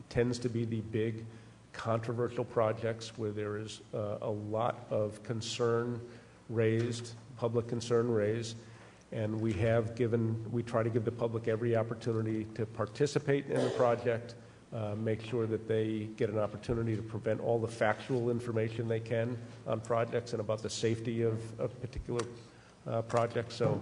tends to be the big controversial projects where there is a lot of concern raised, public concern raised, and we try to give the public every opportunity to participate in the project, make sure that they get an opportunity to prevent all the factual information they can on projects and about the safety of particular projects. So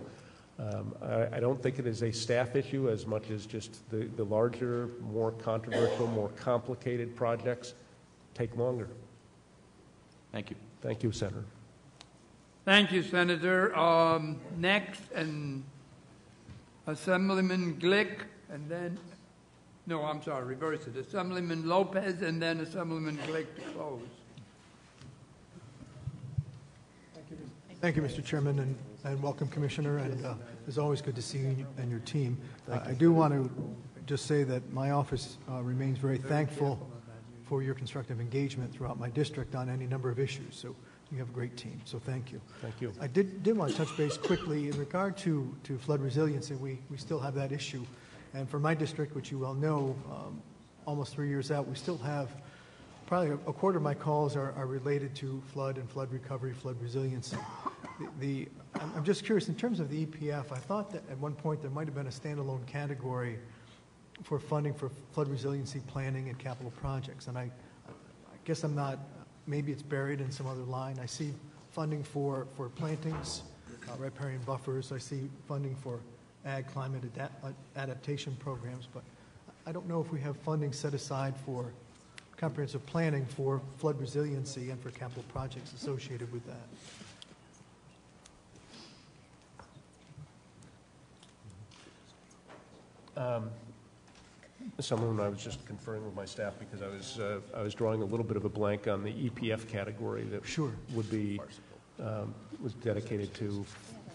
I don't think it is a staff issue as much as just the larger, more controversial, more complicated projects take longer. Thank you. Thank you, Senator. Thank you, Senator. Next, Assemblyman Glick, and then, no, I'm sorry, reverse it. Assemblyman Lopez, and then Assemblyman Glick to close. Thank you, Mr. Chairman, and welcome, Commissioner. And it's always good to see you and your team. I do want to just say that my office remains very thankful for your constructive engagement throughout my district on any number of issues. So you have a great team. So thank you. Thank you. I did want to touch base quickly in regard to flood resiliency. We still have that issue. And for my district, which you well know, almost 3 years out, we still have probably a quarter of my calls are related to flood and flood recovery, flood resiliency. I'm just curious, in terms of the EPF, I thought that at one point there might have been a standalone category for funding for flood resiliency planning and capital projects. And I guess I'm not, maybe it's buried in some other line. I see funding for plantings, riparian buffers. I see funding for ag climate adaptation programs, but I don't know if we have funding set aside for comprehensive planning for flood resiliency and for capital projects associated with that. Someone I was just conferring with my staff because I was drawing a little bit of a blank on the EPF category that would be was dedicated to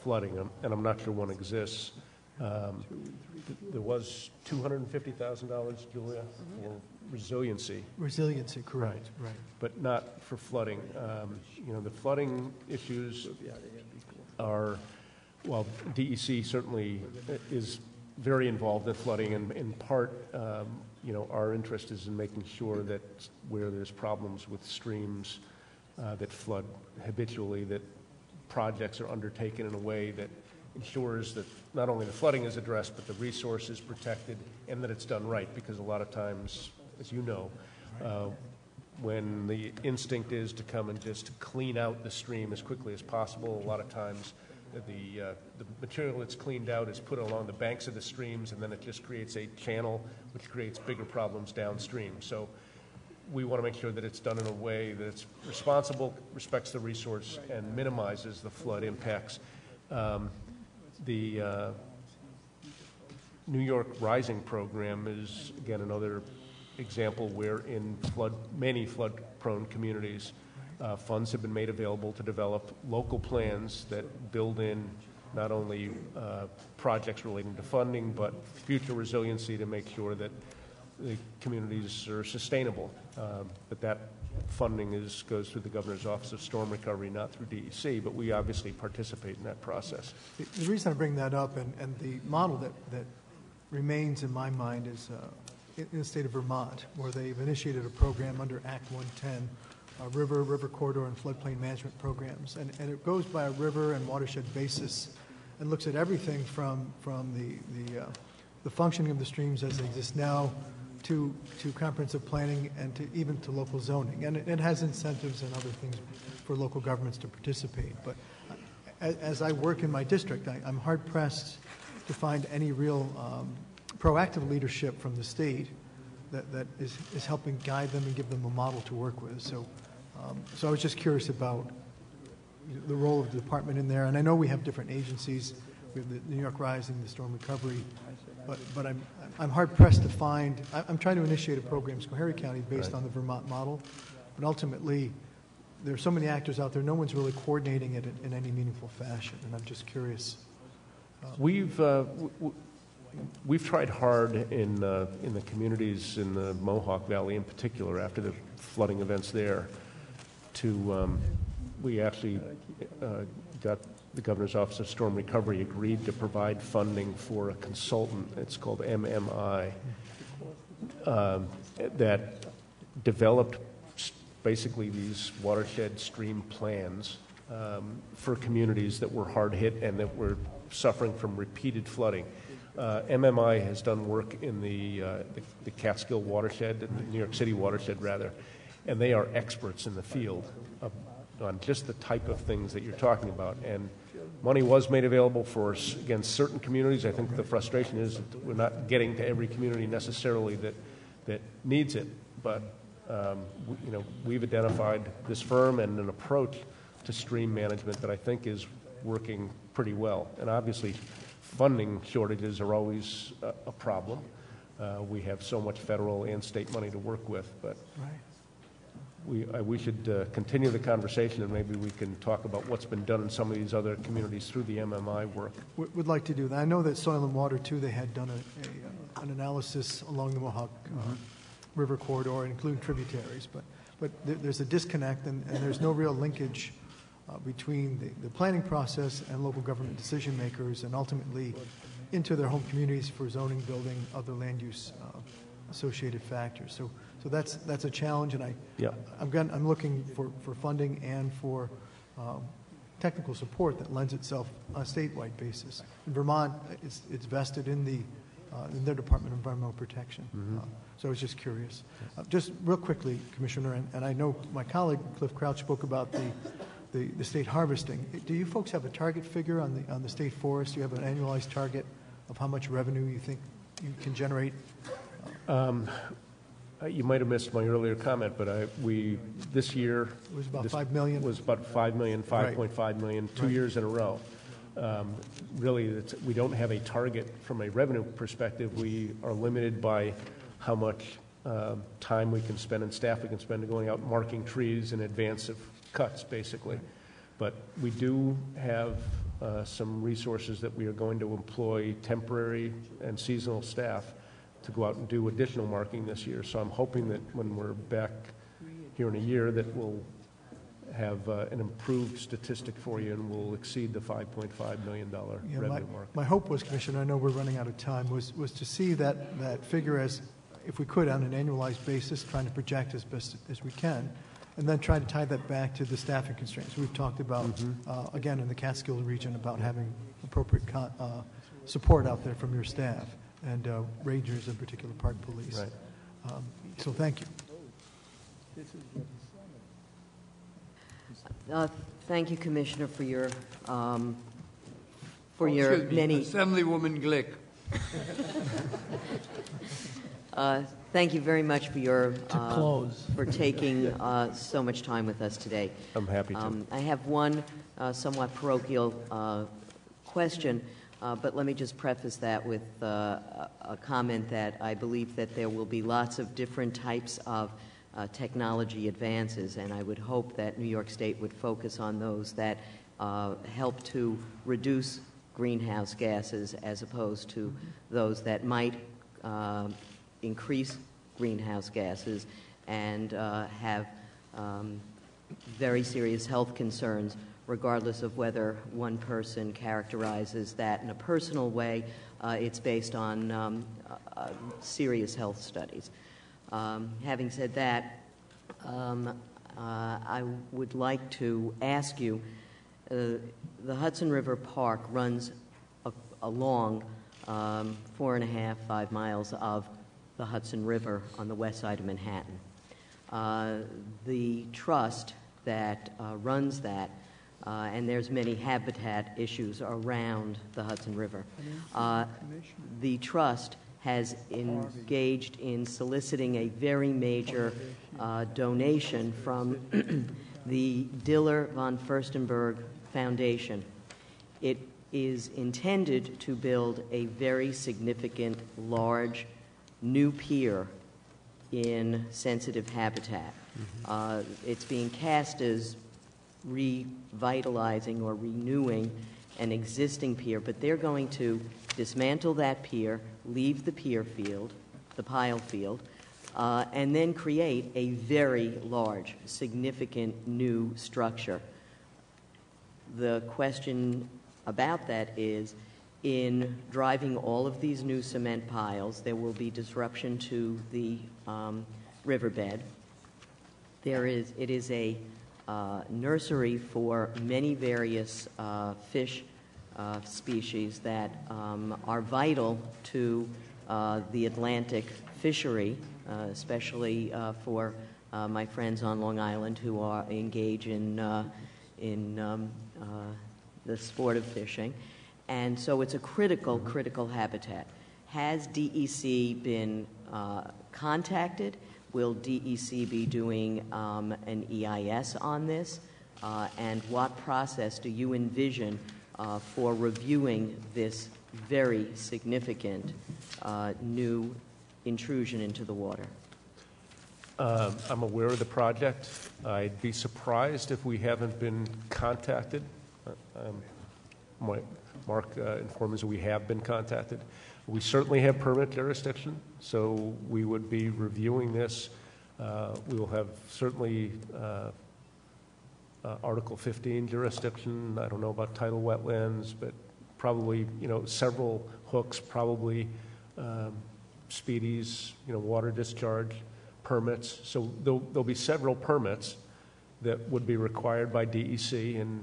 flooding, and I'm not sure one exists. There was $250,000, Julia, for resiliency. Resiliency, correct. Right. But not for flooding. The flooding issues are, well, DEC certainly is very involved in flooding, and in part, our interest is in making sure that where there's problems with streams that flood habitually, that projects are undertaken in a way that ensures that not only the flooding is addressed, but the resource is protected and that it's done right. Because a lot of times, as you know, when the instinct is to come and just clean out the stream as quickly as possible, a lot of times the material that's cleaned out is put along the banks of the streams, and then it just creates a channel which creates bigger problems downstream. So we want to make sure that it's done in a way that it's responsible, respects the resource, and minimizes the flood impacts. The New York Rising program is, again, another example where in many flood-prone communities, funds have been made available to develop local plans that build in not only projects relating to funding, but future resiliency to make sure that the communities are sustainable. But that funding goes through the Governor's Office of Storm Recovery, not through DEC, but we obviously participate in that process. The reason I bring that up, and the model that remains in my mind is in the state of Vermont, where they've initiated a program under Act 110, river corridor, and floodplain management programs. And it goes by a river and watershed basis and looks at everything from the functioning of the streams as they exist now to comprehensive planning and to even to local zoning. And it has incentives and other things for local governments to participate. But as I work in my district, I'm hard-pressed to find any real proactive leadership from the state that is helping guide them and give them a model to work with. So I was just curious about the role of the department in there. And I know we have different agencies. We have the New York Rising, the Storm Recovery, but I'm hard-pressed to find. I'm trying to initiate a program in Schoharie County based on the Vermont model, but ultimately there are so many actors out there. No one's really coordinating it in any meaningful fashion, and I'm just curious. We've tried hard in the communities in the Mohawk Valley, in particular, after the flooding events there, we actually got the Governor's Office of Storm Recovery agreed to provide funding for a consultant. It's called MMI, that developed basically these watershed stream plans for communities that were hard hit and that were suffering from repeated flooding. MMI has done work in the Catskill watershed, the New York City watershed rather, and they are experts in the field on just the type of things that you're talking about. And money was made available for, again, certain communities. I think the frustration is that we're not getting to every community necessarily that needs it. But we've identified this firm and an approach to stream management that I think is working pretty well. And obviously, funding shortages are always a problem. We have so much federal and state money to work with, but we should continue the conversation, and maybe we can talk about what's been done in some of these other communities through the MMI work. Would like to do that. I know that Soil and Water, too, they had done an analysis along the Mohawk River corridor, including tributaries, but there's a disconnect, and there's no real linkage between the planning process and local government decision makers, and ultimately into their home communities for zoning, building, other land use associated factors. So that's a challenge, and I'm looking for funding and for technical support that lends itself on a statewide basis. In Vermont, it's vested in their Department of Environmental Protection. So I was just curious. Just real quickly, Commissioner, and I know my colleague Cliff Crouch spoke about the state harvesting. Do you folks have a target figure on the state forest? Do you have an annualized target of how much revenue you think you can generate? You might have missed my earlier comment, but this year it was about $5 million. Was about $5 million, 5.5 million, 2 years in a row. Really, we don't have a target from a revenue perspective. We are limited by how much time we can spend and staff we can spend going out marking trees in advance of cuts, basically. But we do have some resources that we are going to employ temporary and seasonal staff to go out and do additional marking this year. So I'm hoping that when we're back here in a year that we'll have an improved statistic for you and we'll exceed the $5.5 million revenue mark. My hope was, Commissioner, I know we're running out of time, was to see that figure as, if we could, on an annualized basis, trying to project as best as we can, and then try to tie that back to the staffing constraints. We've talked about, again, in the Catskill region, about having appropriate support out there from your staff and rangers, in particular, park police. Right. So thank you. Thank you, Commissioner, for your many. Assemblywoman Glick. Thank you very much for your for taking so much time with us today. I'm happy to. I have one somewhat parochial question, but let me just preface that with a comment that I believe that there will be lots of different types of technology advances, and I would hope that New York State would focus on those that help to reduce greenhouse gases as opposed to those that might increase greenhouse gases and have very serious health concerns, regardless of whether one person characterizes that in a personal way. It's based on serious health studies. Having said that, I would like to ask you, the Hudson River Park runs along 4.5, 5 miles of the Hudson River on the west side of Manhattan. The trust that runs that, and there's many habitat issues around the Hudson River. The trust has engaged in soliciting a very major donation from the Diller von Furstenberg Foundation. It is intended to build a very significant, large, new pier in sensitive habitat. It's being cast as revitalizing or renewing an existing pier, but they're going to dismantle that pier, leave the pier field, the pile field, and then create a very large, significant new structure. The question about that is, in driving all of these new cement piles, there will be disruption to the riverbed. It is a nursery for many various fish species that are vital to the Atlantic fishery, especially for my friends on Long Island who are engaged in the sport of fishing. And so it's a critical, critical habitat. Has DEC been contacted? Will DEC be doing an EIS on this? And what process do you envision for reviewing this very significant new intrusion into the water? I'm aware of the project. I'd be surprised if we haven't been contacted. Mark informs us we have been contacted. We certainly have permit jurisdiction, so we would be reviewing this. We will have certainly Article 15 jurisdiction. I don't know about tidal wetlands, but probably, several hooks, probably speedies, water discharge permits. So there'll be several permits that would be required by DEC, and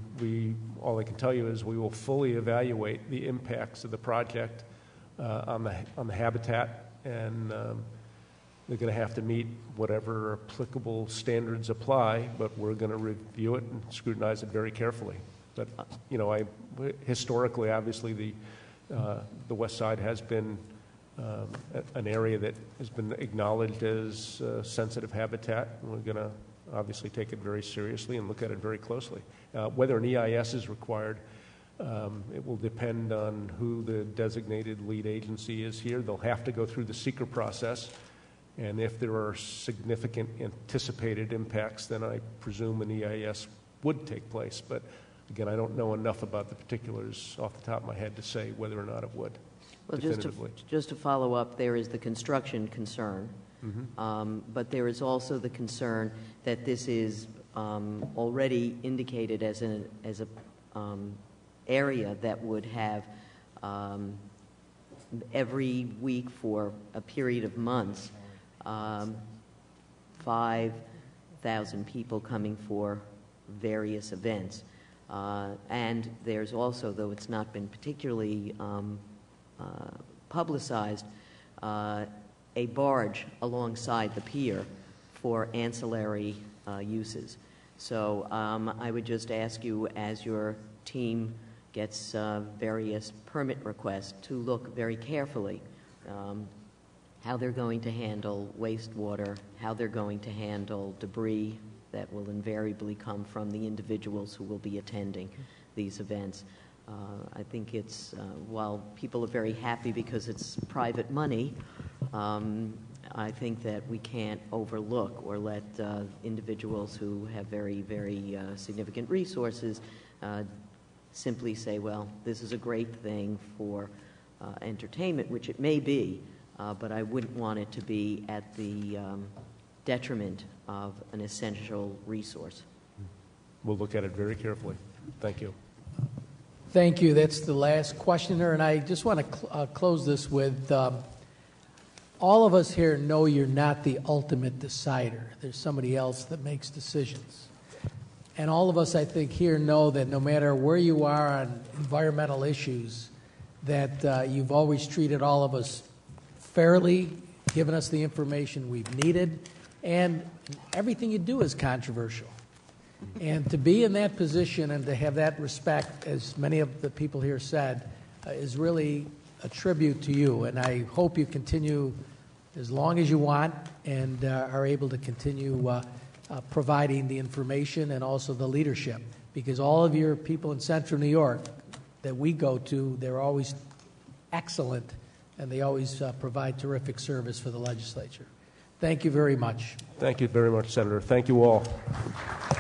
all I can tell you is we will fully evaluate the impacts of the project on the habitat, and they're going to have to meet whatever applicable standards apply, but we're going to review it and scrutinize it very carefully. But historically, obviously, the West Side has been an area that has been acknowledged as sensitive habitat, and we're going to obviously take it very seriously and look at it very closely. Whether an EIS is required, it will depend on who the designated lead agency is here. They'll have to go through the SEQR process, and if there are significant anticipated impacts, then I presume an EIS would take place. But again, I don't know enough about the particulars off the top of my head to say whether or not it would. Well, just to follow up, there is the construction concern. But there is also the concern that this is already indicated as an area that would have every week for a period of months 5,000 people coming for various events. And there's also, though it's not been particularly publicized, a barge alongside the pier for ancillary uses. So I would just ask you, as your team gets various permit requests, to look very carefully how they're going to handle wastewater, how they're going to handle debris that will invariably come from the individuals who will be attending these events. I think it's, while people are very happy because it's private money, I think that we can't overlook or let individuals who have very, very significant resources simply say, well, this is a great thing for entertainment, which it may be, but I wouldn't want it to be at the detriment of an essential resource. We'll look at it very carefully. Thank you. Thank you. That's the last questioner, and I just want to close this with all of us here know you're not the ultimate decider. There's somebody else that makes decisions. And all of us, I think, here know that no matter where you are on environmental issues, that you've always treated all of us fairly, given us the information we've needed, and everything you do is controversial. And to be in that position and to have that respect, as many of the people here said, is really a tribute to you. And I hope you continue as long as you want and are able to continue providing the information and also the leadership. Because all of your people in Central New York that we go to, they're always excellent and they always provide terrific service for the legislature. Thank you very much. Thank you very much, Senator. Thank you all.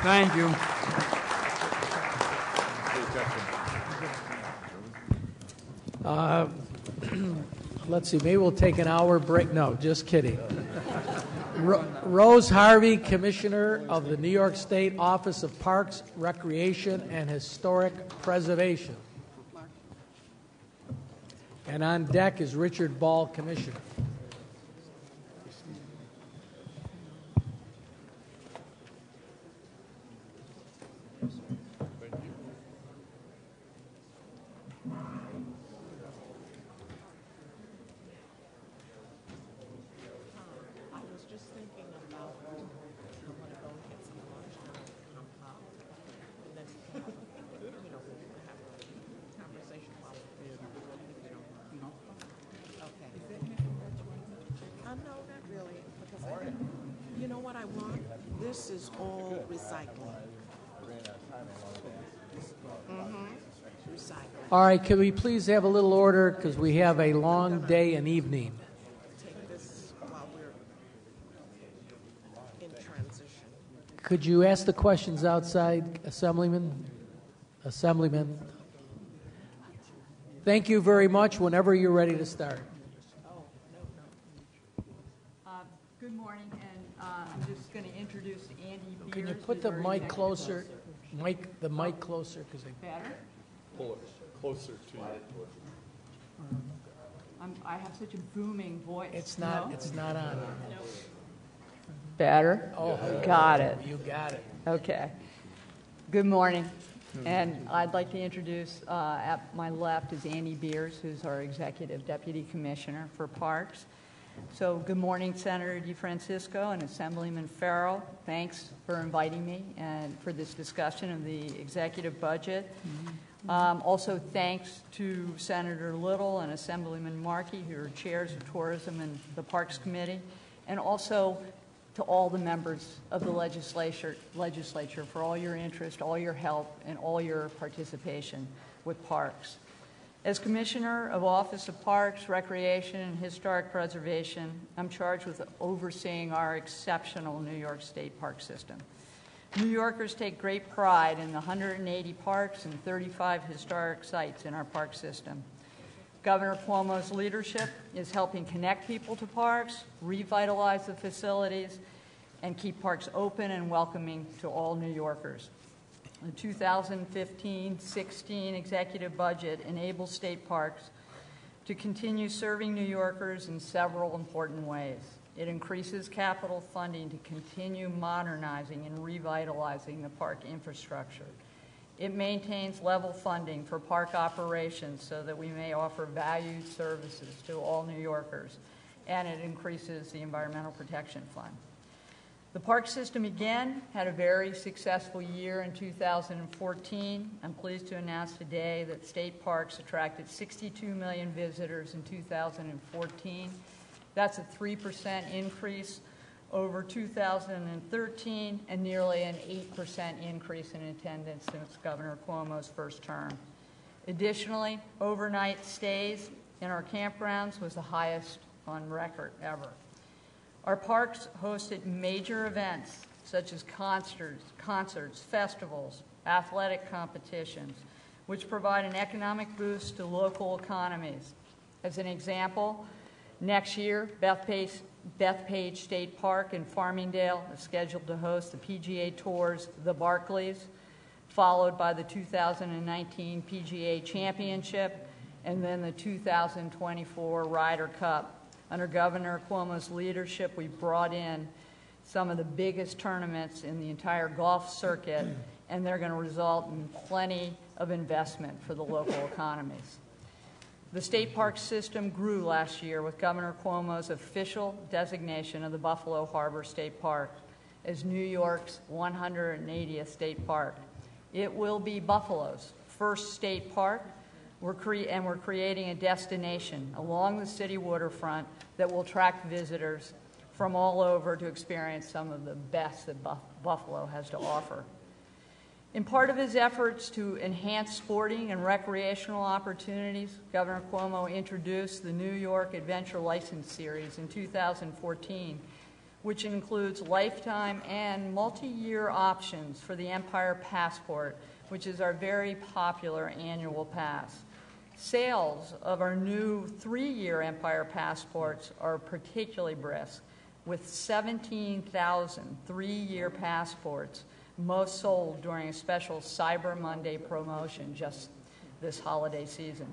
Thank you. Let's see, maybe we'll take an hour break. No, just kidding. Rose Harvey, Commissioner of the New York State Office of Parks, Recreation, and Historic Preservation. And on deck is Richard Ball, Commissioner. This is all recycling. Recycling. All right, can we please have a little order because we have a long day and evening. Take this while we're in transition. Could you ask the questions outside, Assemblyman? Assemblyman. Thank you very much. Whenever you're ready to start. Good morning, and I'm just going to introduce Andy Beers. Can you put the mic closer? The mic closer, because better. Pull it closer to you. I have such a booming voice. It's not. No? It's not on. Better. Oh, got it. You got it. Okay. Good morning, and I'd like to introduce. At my left is Andy Beers, who's our Executive Deputy Commissioner for Parks. So good morning, Senator DeFrancisco and Assemblyman Farrell. Thanks for inviting me and for this discussion of the executive budget. Also thanks to Senator Little and Assemblyman Markey, who are chairs of Tourism and the Parks Committee, and also to all the members of the legislature for all your interest, all your help, and all your participation with parks. As Commissioner of Office of Parks, Recreation, and Historic Preservation, I'm charged with overseeing our exceptional New York State park system. New Yorkers take great pride in the 180 parks and 35 historic sites in our park system. Governor Cuomo's leadership is helping connect people to parks, revitalize the facilities, and keep parks open and welcoming to all New Yorkers. The 2015-16 executive budget enables state parks to continue serving New Yorkers in several important ways. It increases capital funding to continue modernizing and revitalizing the park infrastructure. It maintains level funding for park operations so that we may offer valued services to all New Yorkers, and it increases the Environmental Protection Fund. The park system again had a very successful year in 2014. I'm pleased to announce today that state parks attracted 62 million visitors in 2014. That's a 3% increase over 2013 and nearly an 8% increase in attendance since Governor Cuomo's first term. Additionally, overnight stays in our campgrounds was the highest on record ever. Our parks hosted major events such as concerts, festivals, athletic competitions, which provide an economic boost to local economies. As an example, Next year, Bethpage State Park in Farmingdale is scheduled to host the PGA Tour's The Barclays, followed by the 2019 PGA Championship, and then the 2024 Ryder Cup. Under Governor Cuomo's leadership, we brought in some of the biggest tournaments in the entire golf circuit, and they're going to result in plenty of investment for the local economies. The state park system grew last year with Governor Cuomo's official designation of the Buffalo Harbor State Park as New York's 180th state park. It will be Buffalo's first state park, we're creating a destination along the city waterfront that will attract visitors from all over to experience some of the best that Buffalo has to offer. In part of his efforts to enhance sporting and recreational opportunities, Governor Cuomo introduced the New York Adventure License Series in 2014, which includes lifetime and multi-year options for the Empire Passport, which is our very popular annual pass. Sales of our new 3-year Empire Passports are particularly brisk, with 17,000 3-year passports, most sold during a special Cyber Monday promotion just this holiday season.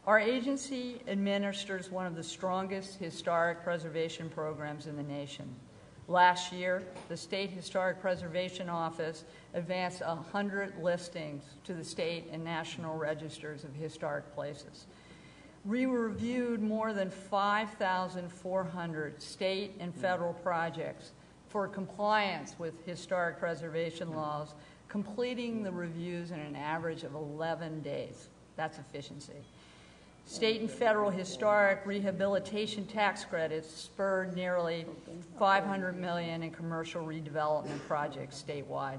Our agency administers one of the strongest historic preservation programs in the nation. Last year, the State Historic Preservation Office advanced 100 listings to the state and national registers of historic places. We reviewed more than 5,400 state and federal projects for compliance with historic preservation laws, completing the reviews in an average of 11 days. That's efficiency. State and federal historic rehabilitation tax credits spurred nearly $500 million in commercial redevelopment projects statewide.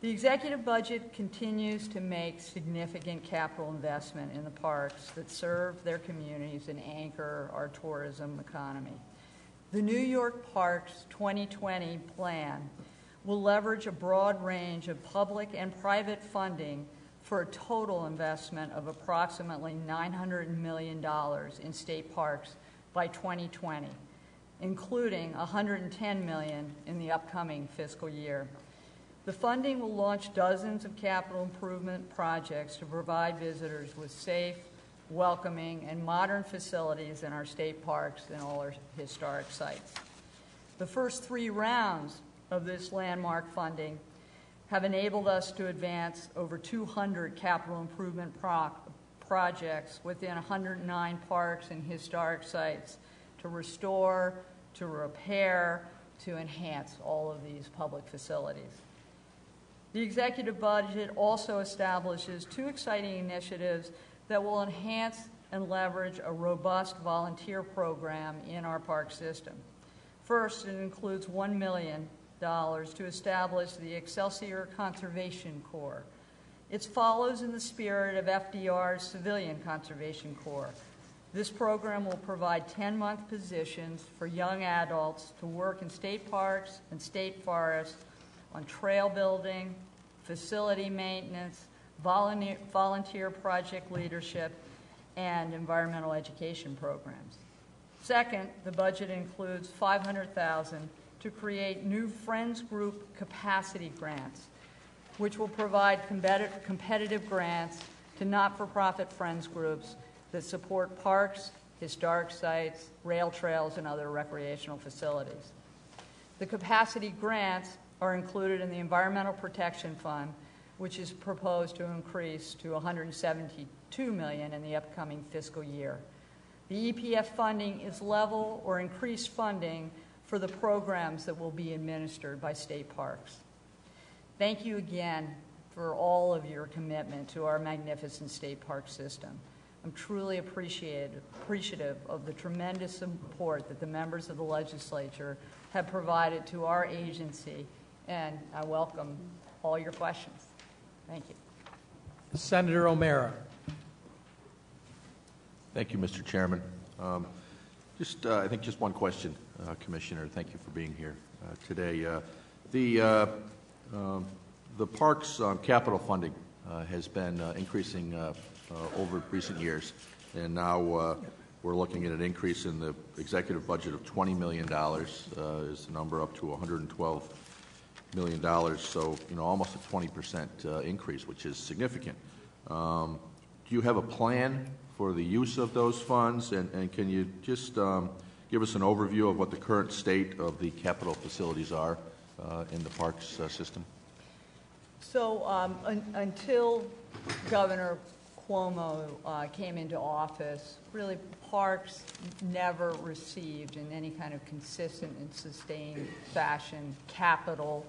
The executive budget continues to make significant capital investment in the parks that serve their communities and anchor our tourism economy. The New York Parks 2020 plan will leverage a broad range of public and private funding for a total investment of approximately $900 million in state parks by 2020, including $110 million in the upcoming fiscal year. The funding will launch dozens of capital improvement projects to provide visitors with safe, welcoming, and modern facilities in our state parks and all our historic sites. The first 3 rounds of this landmark funding have enabled us to advance over 200 capital improvement projects within 109 parks and historic sites to restore, to repair, to enhance all of these public facilities. The executive budget also establishes 2 exciting initiatives that will enhance and leverage a robust volunteer program in our park system. First, it includes $1 million to establish the Excelsior Conservation Corps. It follows in the spirit of FDR's Civilian Conservation Corps. This program will provide 10-month positions for young adults to work in state parks and state forests on trail building, facility maintenance, volunteer project leadership, and environmental education programs. Second, the budget includes $500,000 to create new Friends Group capacity grants, which will provide competitive grants to not-for-profit Friends Groups that support parks, historic sites, rail trails, and other recreational facilities. The capacity grants are included in the Environmental Protection Fund, which is proposed to increase to $172 million in the upcoming fiscal year. The EPF funding is level or increased funding for the programs that will be administered by state parks. Thank you again for all of your commitment to our magnificent state park system. I'm truly appreciative of the tremendous support that the members of the legislature have provided to our agency, and I welcome all your questions. Thank you. Senator O'Mara. Thank you, Mr. Chairman. I think just one question, Commissioner. Thank you for being here today. The parks capital funding has been increasing over recent years, and now we're looking at an increase in the executive budget of $20 million, is the number, up to $112 million. So, almost a 20% increase, which is significant. Do you have a plan for the use of those funds? And can you just give us an overview of what the current state of the capital facilities are in the parks system? So until Governor Cuomo came into office, really parks never received in any kind of consistent and sustained fashion capital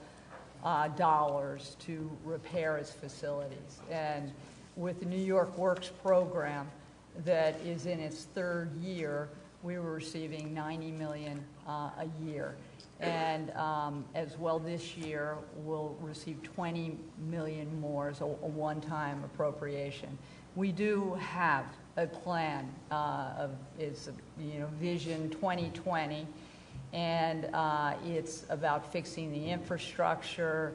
dollars to repair its facilities. And with the New York Works program that is in its third year, we were receiving $90 million a year. And as well this year, we'll receive $20 million more as a one-time appropriation. We do have a plan it's Vision 2020, and it's about fixing the infrastructure.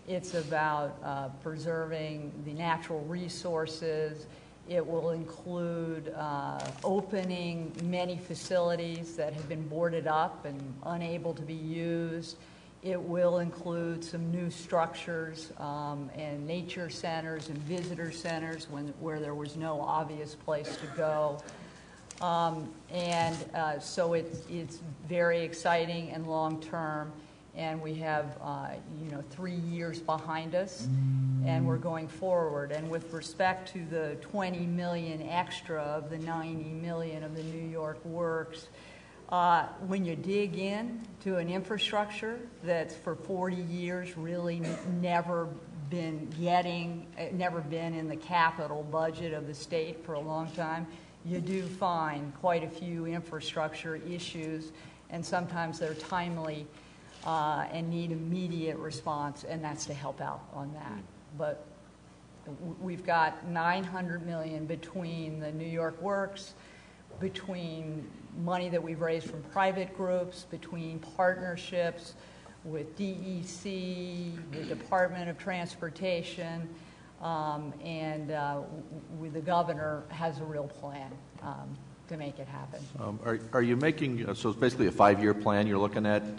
It's about preserving the natural resources. It will include opening many facilities that have been boarded up and unable to be used. It will include some new structures and nature centers and visitor centers where there was no obvious place to go. So it's very exciting and long-term. And we have, 3 years behind us, and we're going forward. And with respect to the $20 million extra of the $90 million of the New York Works, when you dig in to an infrastructure that's for 40 years really never been in the capital budget of the state for a long time, you do find quite a few infrastructure issues, and sometimes they're timely and need immediate response, and that's to help out on that. But we've got $900 million between the New York Works, between money that we've raised from private groups, between partnerships with DEC, the Department of Transportation, and the governor has a real plan to make it happen. Are you making, so it's basically a 5-year plan you're looking at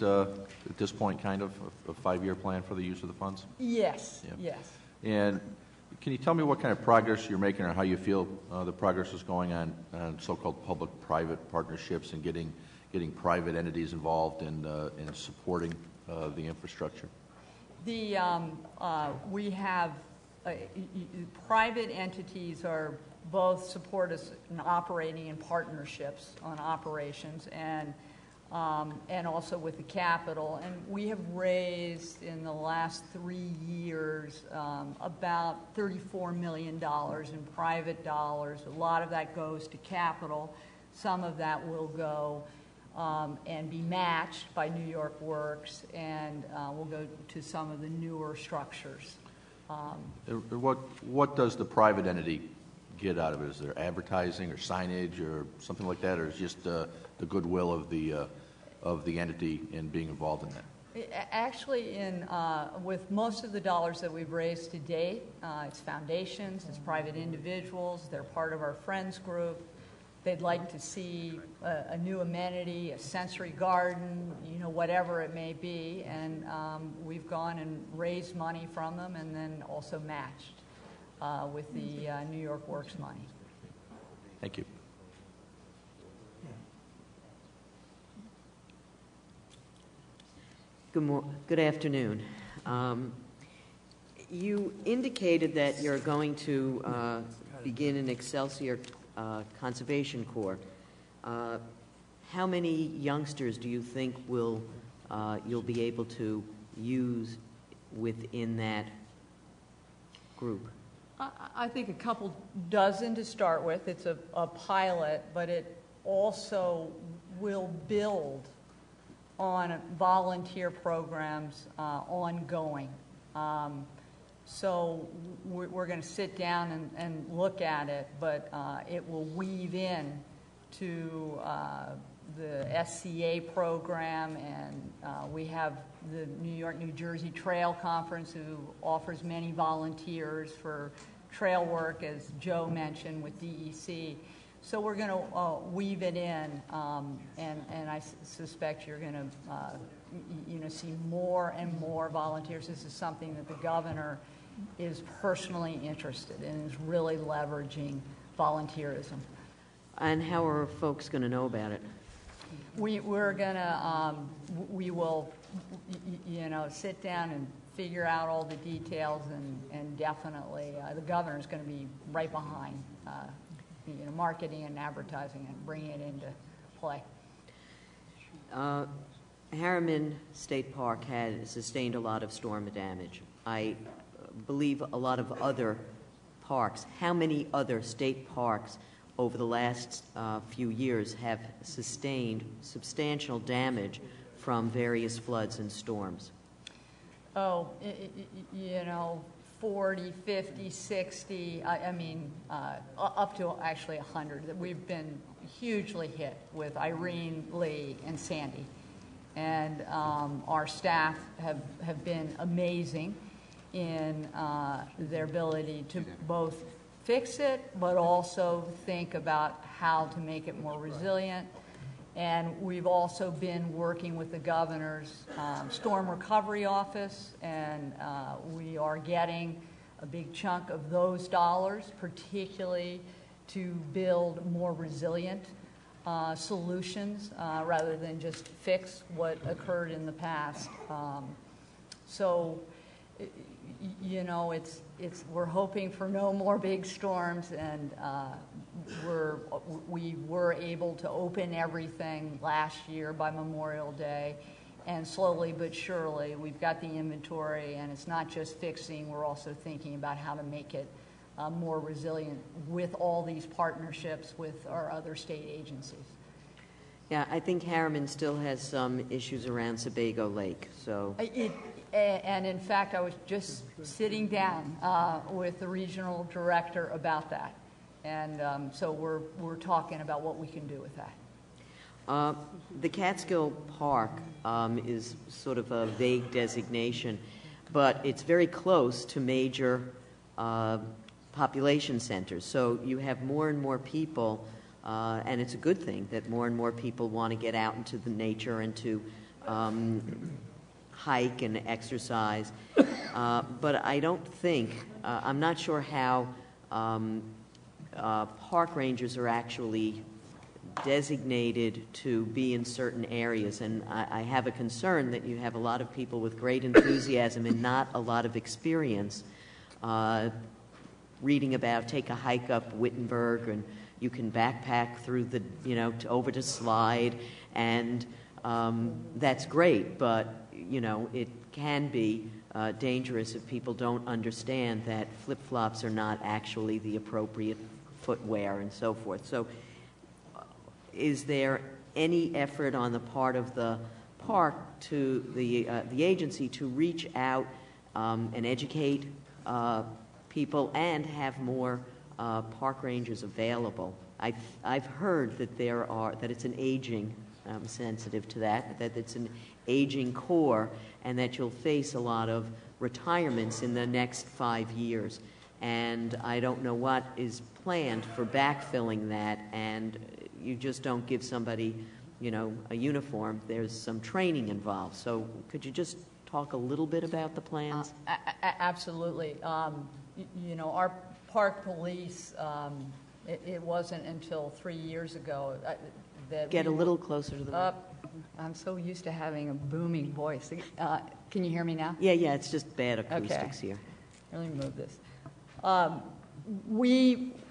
this point, kind of, a 5-year plan for the use of the funds? Yes, yeah. yes. And can you tell me what kind of progress you're making, or how you feel the progress is going on so-called public-private partnerships and getting private entities involved in supporting the infrastructure? We have private entities are both support us in operating in partnerships on operations and also with the capital. And we have raised in the last 3 years about $34 million in private dollars. A lot of that goes to capital. Some of that will go and be matched by New York Works, and will go to some of the newer structures. What does the private entity get out of it? Is there advertising or signage or something like that, or is it just the goodwill of the entity in being involved in that? Actually, with most of the dollars that we've raised to date, it's foundations, it's private individuals, they're part of our Friends group. They'd like to see a new amenity, a sensory garden, whatever it may be, and we've gone and raised money from them and then also matched with the New York Works money. Thank you. Good afternoon. You indicated that you're going to begin an Excelsior Conservation Corps. How many youngsters do you think you'll be able to use within that group? I think a couple dozen to start with. It's a pilot, but it also will build on volunteer programs ongoing. So we're going to sit down and look at it, but it will weave in to the SCA program, and we have the New York, New Jersey Trail Conference, who offers many volunteers for trail work, as Joe mentioned, with DEC. So we're going to weave it in, and I suspect you're going to see more and more volunteers. This is something that the governor is personally interested in, is really leveraging volunteerism. And how are folks going to know about it? We will, sit down and figure out all the details, and definitely the governor's going to be right behind, marketing and advertising and bringing it into play. Harriman State Park had sustained a lot of storm damage. I believe a lot of other parks. How many other state parks over the last few years have sustained substantial damage from various floods and storms? 40, 50, 60, up to actually 100. We've been hugely hit with Irene, Lee, and Sandy. And our staff have been amazing in their ability to both fix it, but also think about how to make it more resilient. And we've also been working with the governor's storm recovery office, and we are getting a big chunk of those dollars, particularly to build more resilient solutions rather than just fix what occurred in the past. We're hoping for no more big storms, and we were able to open everything last year by Memorial Day, and slowly but surely we've got the inventory, and it's not just fixing, we're also thinking about how to make it more resilient with all these partnerships with our other state agencies. Yeah, I think Harriman still has some issues around Sebago Lake, so... And in fact, I was just sitting down with the regional director about that. And so we're talking about what we can do with that. The Catskill Park is sort of a vague designation, but it's very close to major population centers. So you have more and more people, and it's a good thing that more and more people want to get out into the nature and to hike and exercise. But I don't think, I'm not sure how park rangers are actually designated to be in certain areas, and I have a concern that you have a lot of people with great enthusiasm and not a lot of experience reading about take a hike up Wittenberg, and you can backpack through the, over to Slide, and that's great, but, it can be dangerous if people don't understand that flip-flops are not actually the appropriate footwear and so forth. So is there any effort on the part of the park to the agency to reach out and educate people and have more park rangers available? I've heard that that it's an aging, I'm sensitive to that it's an aging corps, and that you'll face a lot of retirements in the next 5 years. And I don't know what is planned for backfilling that, and you just don't give somebody, a uniform. There's some training involved. So could you just talk a little bit about the plans? Absolutely. Our park police, it wasn't until 3 years ago that Get a little closer to the mic. I'm so used to having a booming voice. Can you hear me now? Yeah, it's just bad acoustics here. Let me move this.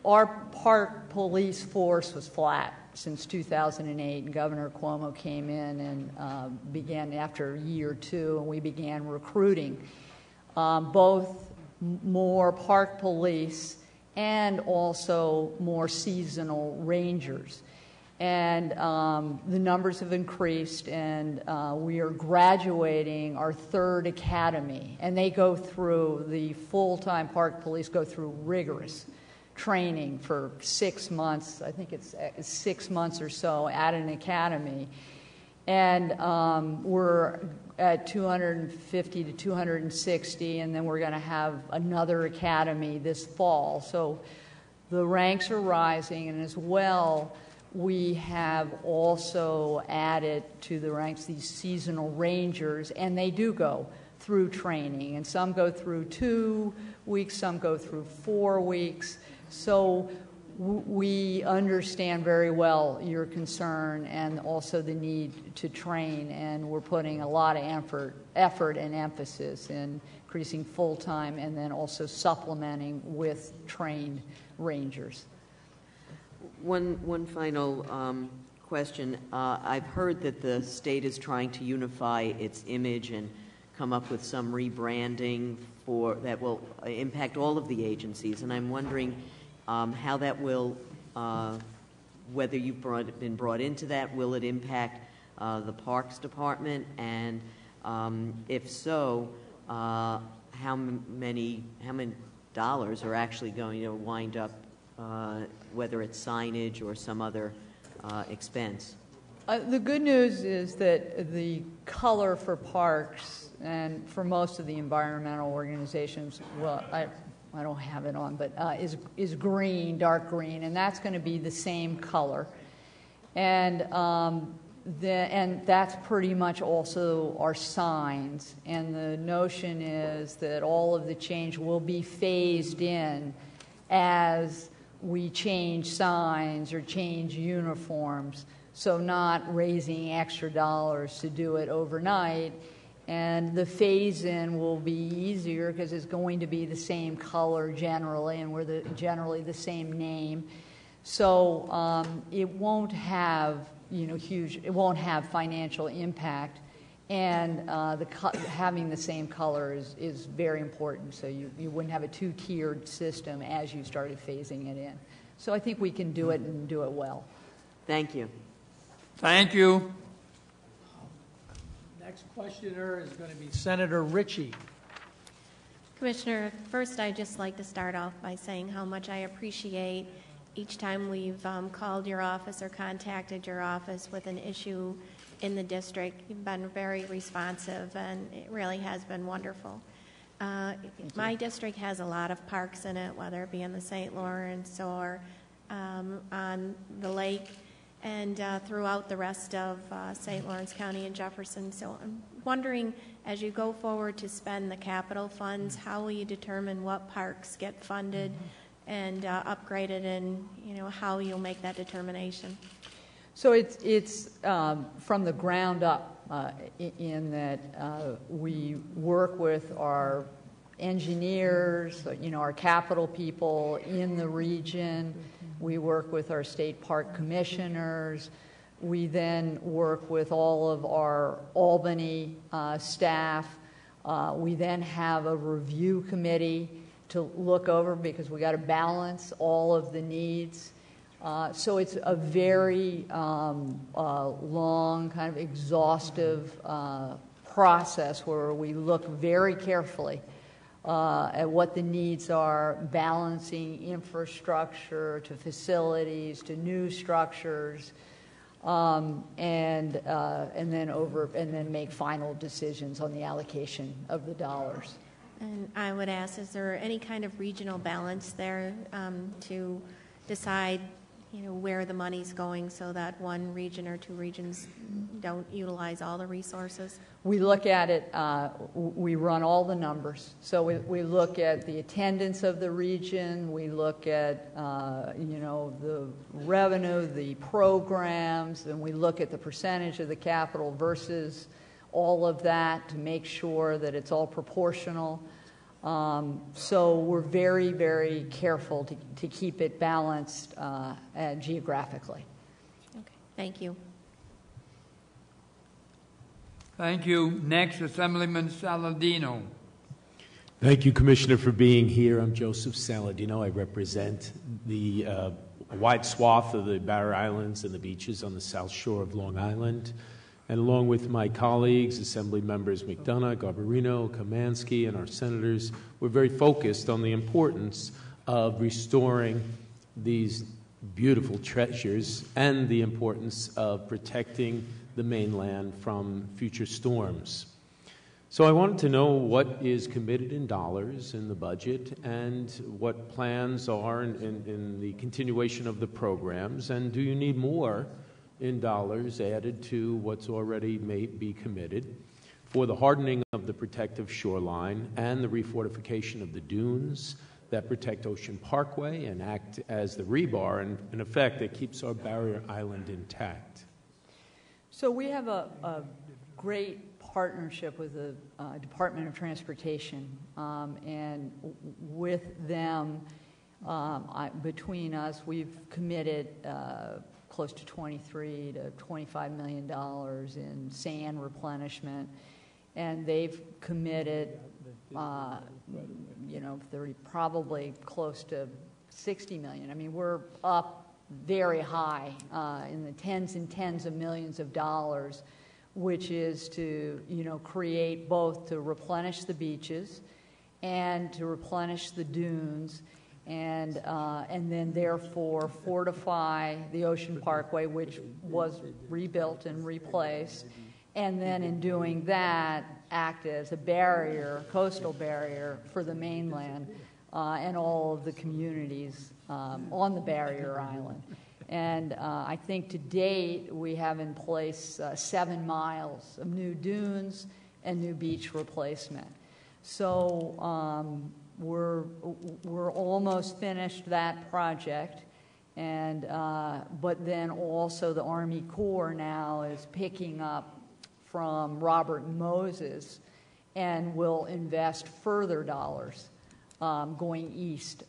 Our park police force was flat since 2008, and Governor Cuomo came in and began after year 2, and we began recruiting both more park police and also more seasonal rangers. And the numbers have increased, and we are graduating our 3rd academy. And they go through, the full-time park police go through rigorous training for 6 months. I think it's 6 months or so at an academy. And we're at 250 to 260, and then we're going to have another academy this fall. So the ranks are rising, and as well, we have also added to the ranks these seasonal rangers, and they do go through training, and some go through 2 weeks, some go through 4 weeks. So we understand very well your concern and also the need to train, and we're putting a lot of effort and emphasis in increasing full-time and then also supplementing with trained rangers. One final question. I've heard that the state is trying to unify its image and come up with some rebranding that will impact all of the agencies, and I'm wondering how that will, whether you've been brought into that, will it impact the Parks Department, and if so, how many dollars are actually going to wind up, whether it's signage or some other expense? The good news is that the color for parks and for most of the environmental organizations, well, I don't have it on, but is green, dark green, and that's going to be the same color. And that's pretty much also our signs. And the notion is that all of the change will be phased in as we change signs or change uniforms. So not raising extra dollars to do it overnight. And the phase-in will be easier because it's going to be the same color generally, and we're generally the same name. So it won't have, it won't have financial impact. And having the same color is very important. So you wouldn't have a two-tiered system as you started phasing it in. So I think we can do it and do it well. Thank you. Thank you. Next questioner is going to be Senator Ritchie. Commissioner, first I'd just like to start off by saying how much I appreciate each time we've called your office or contacted your office with an issue in the district. You've been very responsive, and it really has been wonderful. My district has a lot of parks in it, whether it be in the St. Lawrence or on the lake, and throughout the rest of St. Lawrence County and Jefferson. So I'm wondering, as you go forward to spend the capital funds, how will you determine what parks get funded and upgraded, and how you'll make that determination? So it's from the ground up in that we work with our engineers, our capital people in the region. We work with our state park commissioners. We then work with all of our Albany staff. We then have a review committee to look over, because we got to balance all of the needs. So it's a very long, kind of exhaustive process where we look very carefully at what the needs are, balancing infrastructure to facilities to new structures, and then make final decisions on the allocation of the dollars. And I would ask, is there any kind of regional balance there to decide where the money's going, so that one region or two regions don't utilize all the resources? We look at it, we run all the numbers. So we look at the attendance of the region, we look at the revenue, the programs, and we look at the percentage of the capital versus all of that to make sure that it's all proportional. So we're very, very careful to keep it balanced geographically. Okay, thank you. Thank you. Next, Assemblyman Saladino. Thank you, Commissioner, for being here. I'm Joseph Saladino. I represent the wide swath of the Barrier Islands and the beaches on the south shore of Long Island. And along with my colleagues, Assembly Members McDonough, Garbarino, Kamansky, and our senators, we're very focused on the importance of restoring these beautiful treasures and the importance of protecting the mainland from future storms. So I wanted to know what is committed in dollars in the budget and what plans are in the continuation of the programs, and do you need more in dollars added to what's already may be committed for the hardening of the protective shoreline and the refortification of the dunes that protect Ocean Parkway and act as the rebar, and in effect, that keeps our barrier island intact? So we have a great partnership with the Department of Transportation, and with them, between us, we've committed close to $23 to $25 million in sand replenishment, and they've committed, probably close to $60 million. I mean, we're up very high in the tens and tens of millions of dollars, which is to, create both to replenish the beaches and to replenish the dunes, and then therefore fortify the Ocean Parkway, which was rebuilt and replaced, and then in doing that, act as a barrier, coastal barrier for the mainland and all of the communities on the barrier island. And I think to date, we have in place 7 miles of new dunes and new beach replacement. So we're almost finished that project, and but then also the Army Corps now is picking up from Robert Moses and will invest further dollars going east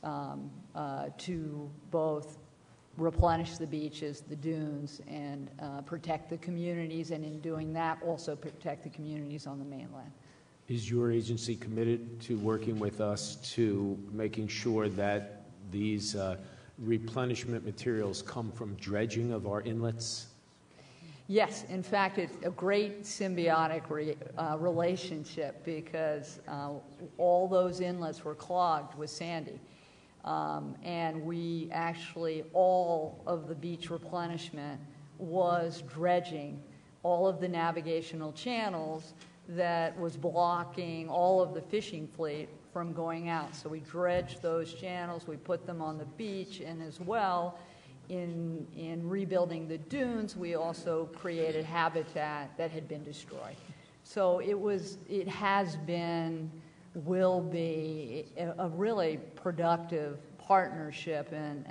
to both replenish the beaches, the dunes, and protect the communities, and in doing that also protect the communities on the mainland. Is your agency committed to working with us to making sure that these replenishment materials come from dredging of our inlets? Yes, in fact, it's a great symbiotic relationship, because all those inlets were clogged with Sandy. And we actually, all of the beach replenishment was dredging all of the navigational channels that was blocking all of the fishing fleet from going out. So we dredged those channels, we put them on the beach, and as well, in rebuilding the dunes, we also created habitat that had been destroyed. So it has been, will be a really productive partnership, and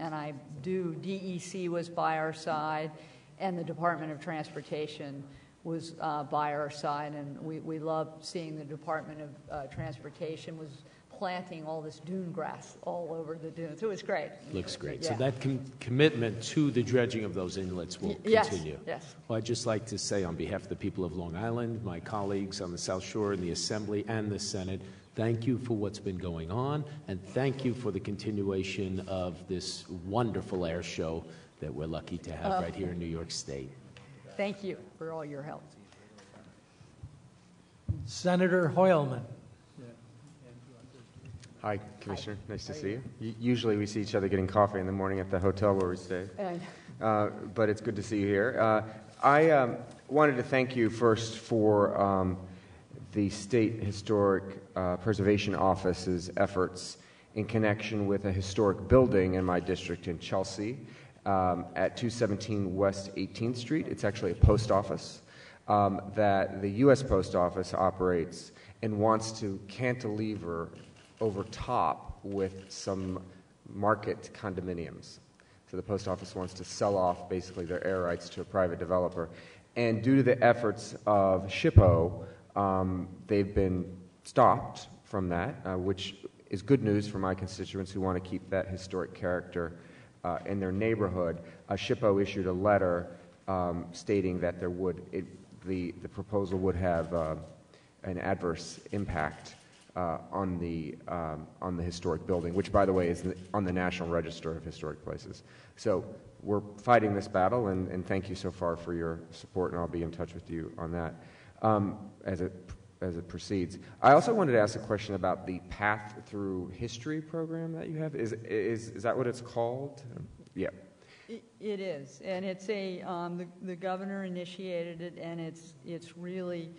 DEC was by our side, and the Department of Transportation was by our side, and we loved seeing the Department of Transportation was planting all this dune grass all over the dunes. It was great. Looks great. Yeah. So that commitment to the dredging of those inlets will continue. Yes. Well, I'd just like to say on behalf of the people of Long Island, my colleagues on the South Shore in the Assembly and the Senate, thank you for what's been going on, and thank you for the continuation of this wonderful air show that we're lucky to have right here in New York State. Thank you for all your help. Senator Hoylman. Hi, Commissioner. Nice to see you. Usually we see each other getting coffee in the morning at the hotel where we stay, but it's good to see you here. I wanted to thank you first for the State Historic Preservation Office's efforts in connection with a historic building in my district in Chelsea at 217 West 18th Street. It's actually a post office that the U.S. Post Office operates and wants to cantilever over top with some market condominiums. So the post office wants to sell off basically their air rights to a private developer. And due to the efforts of SHPO, they've been stopped from that, which is good news for my constituents who want to keep that historic character in their neighborhood. SHPO issued a letter stating that the proposal would have an adverse impact on the historic building, which, by the way, is on the National Register of Historic Places. So we're fighting this battle, and thank you so far for your support, and I'll be in touch with you on that as it proceeds. I also wanted to ask a question about the Path Through History program that you have. Is that what it's called? Yeah. It is, and it's the governor initiated it, and it's really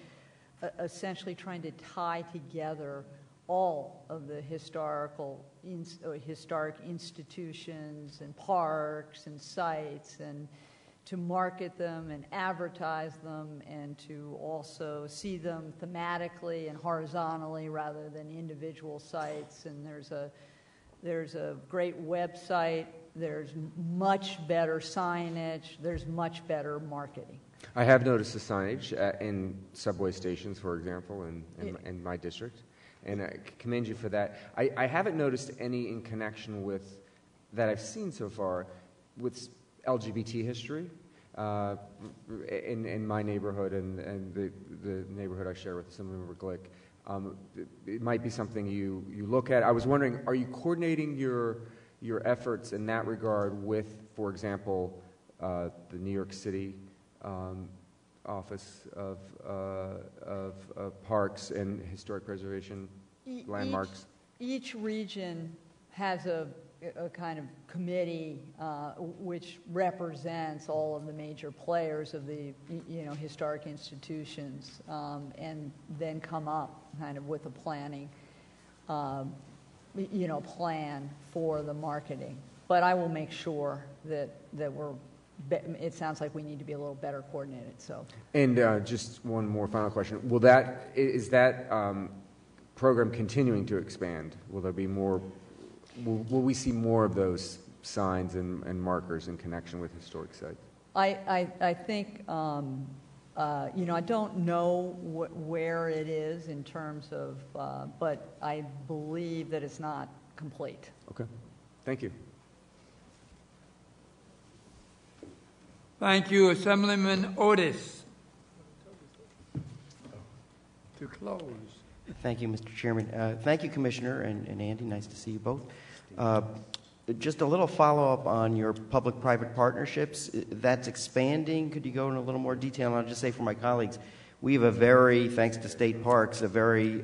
essentially trying to tie together all of the historic institutions and parks and sites, and to market them and advertise them, and to also see them thematically and horizontally rather than individual sites. And there's a great website, there's much better signage, there's much better marketing. I have noticed the signage in subway stations, for example, in my district, and I commend you for that. I haven't noticed any in connection with, that I've seen so far, with LGBT history in my neighborhood and the neighborhood I share with Assemblymember Glick. It might be something you look at. I was wondering, are you coordinating your efforts in that regard with, for example, the New York City Office of Parks and Historic Preservation Landmarks? Each region has a kind of committee which represents all of the major players of the historic institutions, and then come up kind of with a planning plan for the marketing. But I will make sure that we're. It sounds like we need to be a little better coordinated. So. And just one more final question: is that program continuing to expand? Will there be more? Will we see more of those signs and markers in connection with historic sites? I think, I don't know where it is in terms of, but I believe that it's not complete. Okay. Thank you. Thank you, Assemblyman Otis. To close. Thank you, Mr. Chairman. Thank you, Commissioner, and Andy. Nice to see you both. Just a little follow-up on your public-private partnerships. That's expanding. Could you go in a little more detail? And I'll just say for my colleagues, we have thanks to state parks, a very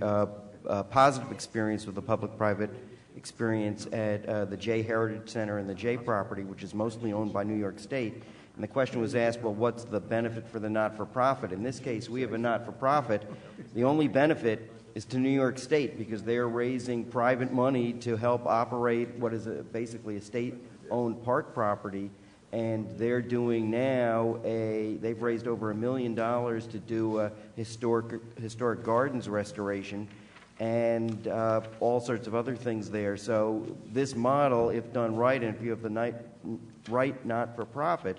positive experience with the public-private experience at the Jay Heritage Center and the Jay property, which is mostly owned by New York State. And the question was asked, well, what's the benefit for the not-for-profit? In this case, we have a not-for-profit. The only benefit is to New York State, because they are raising private money to help operate what is basically a state-owned park property. And they're doing now they've raised over $1 million to do a historic gardens restoration and all sorts of other things there. So this model, if done right, and if you have the right not-for-profit,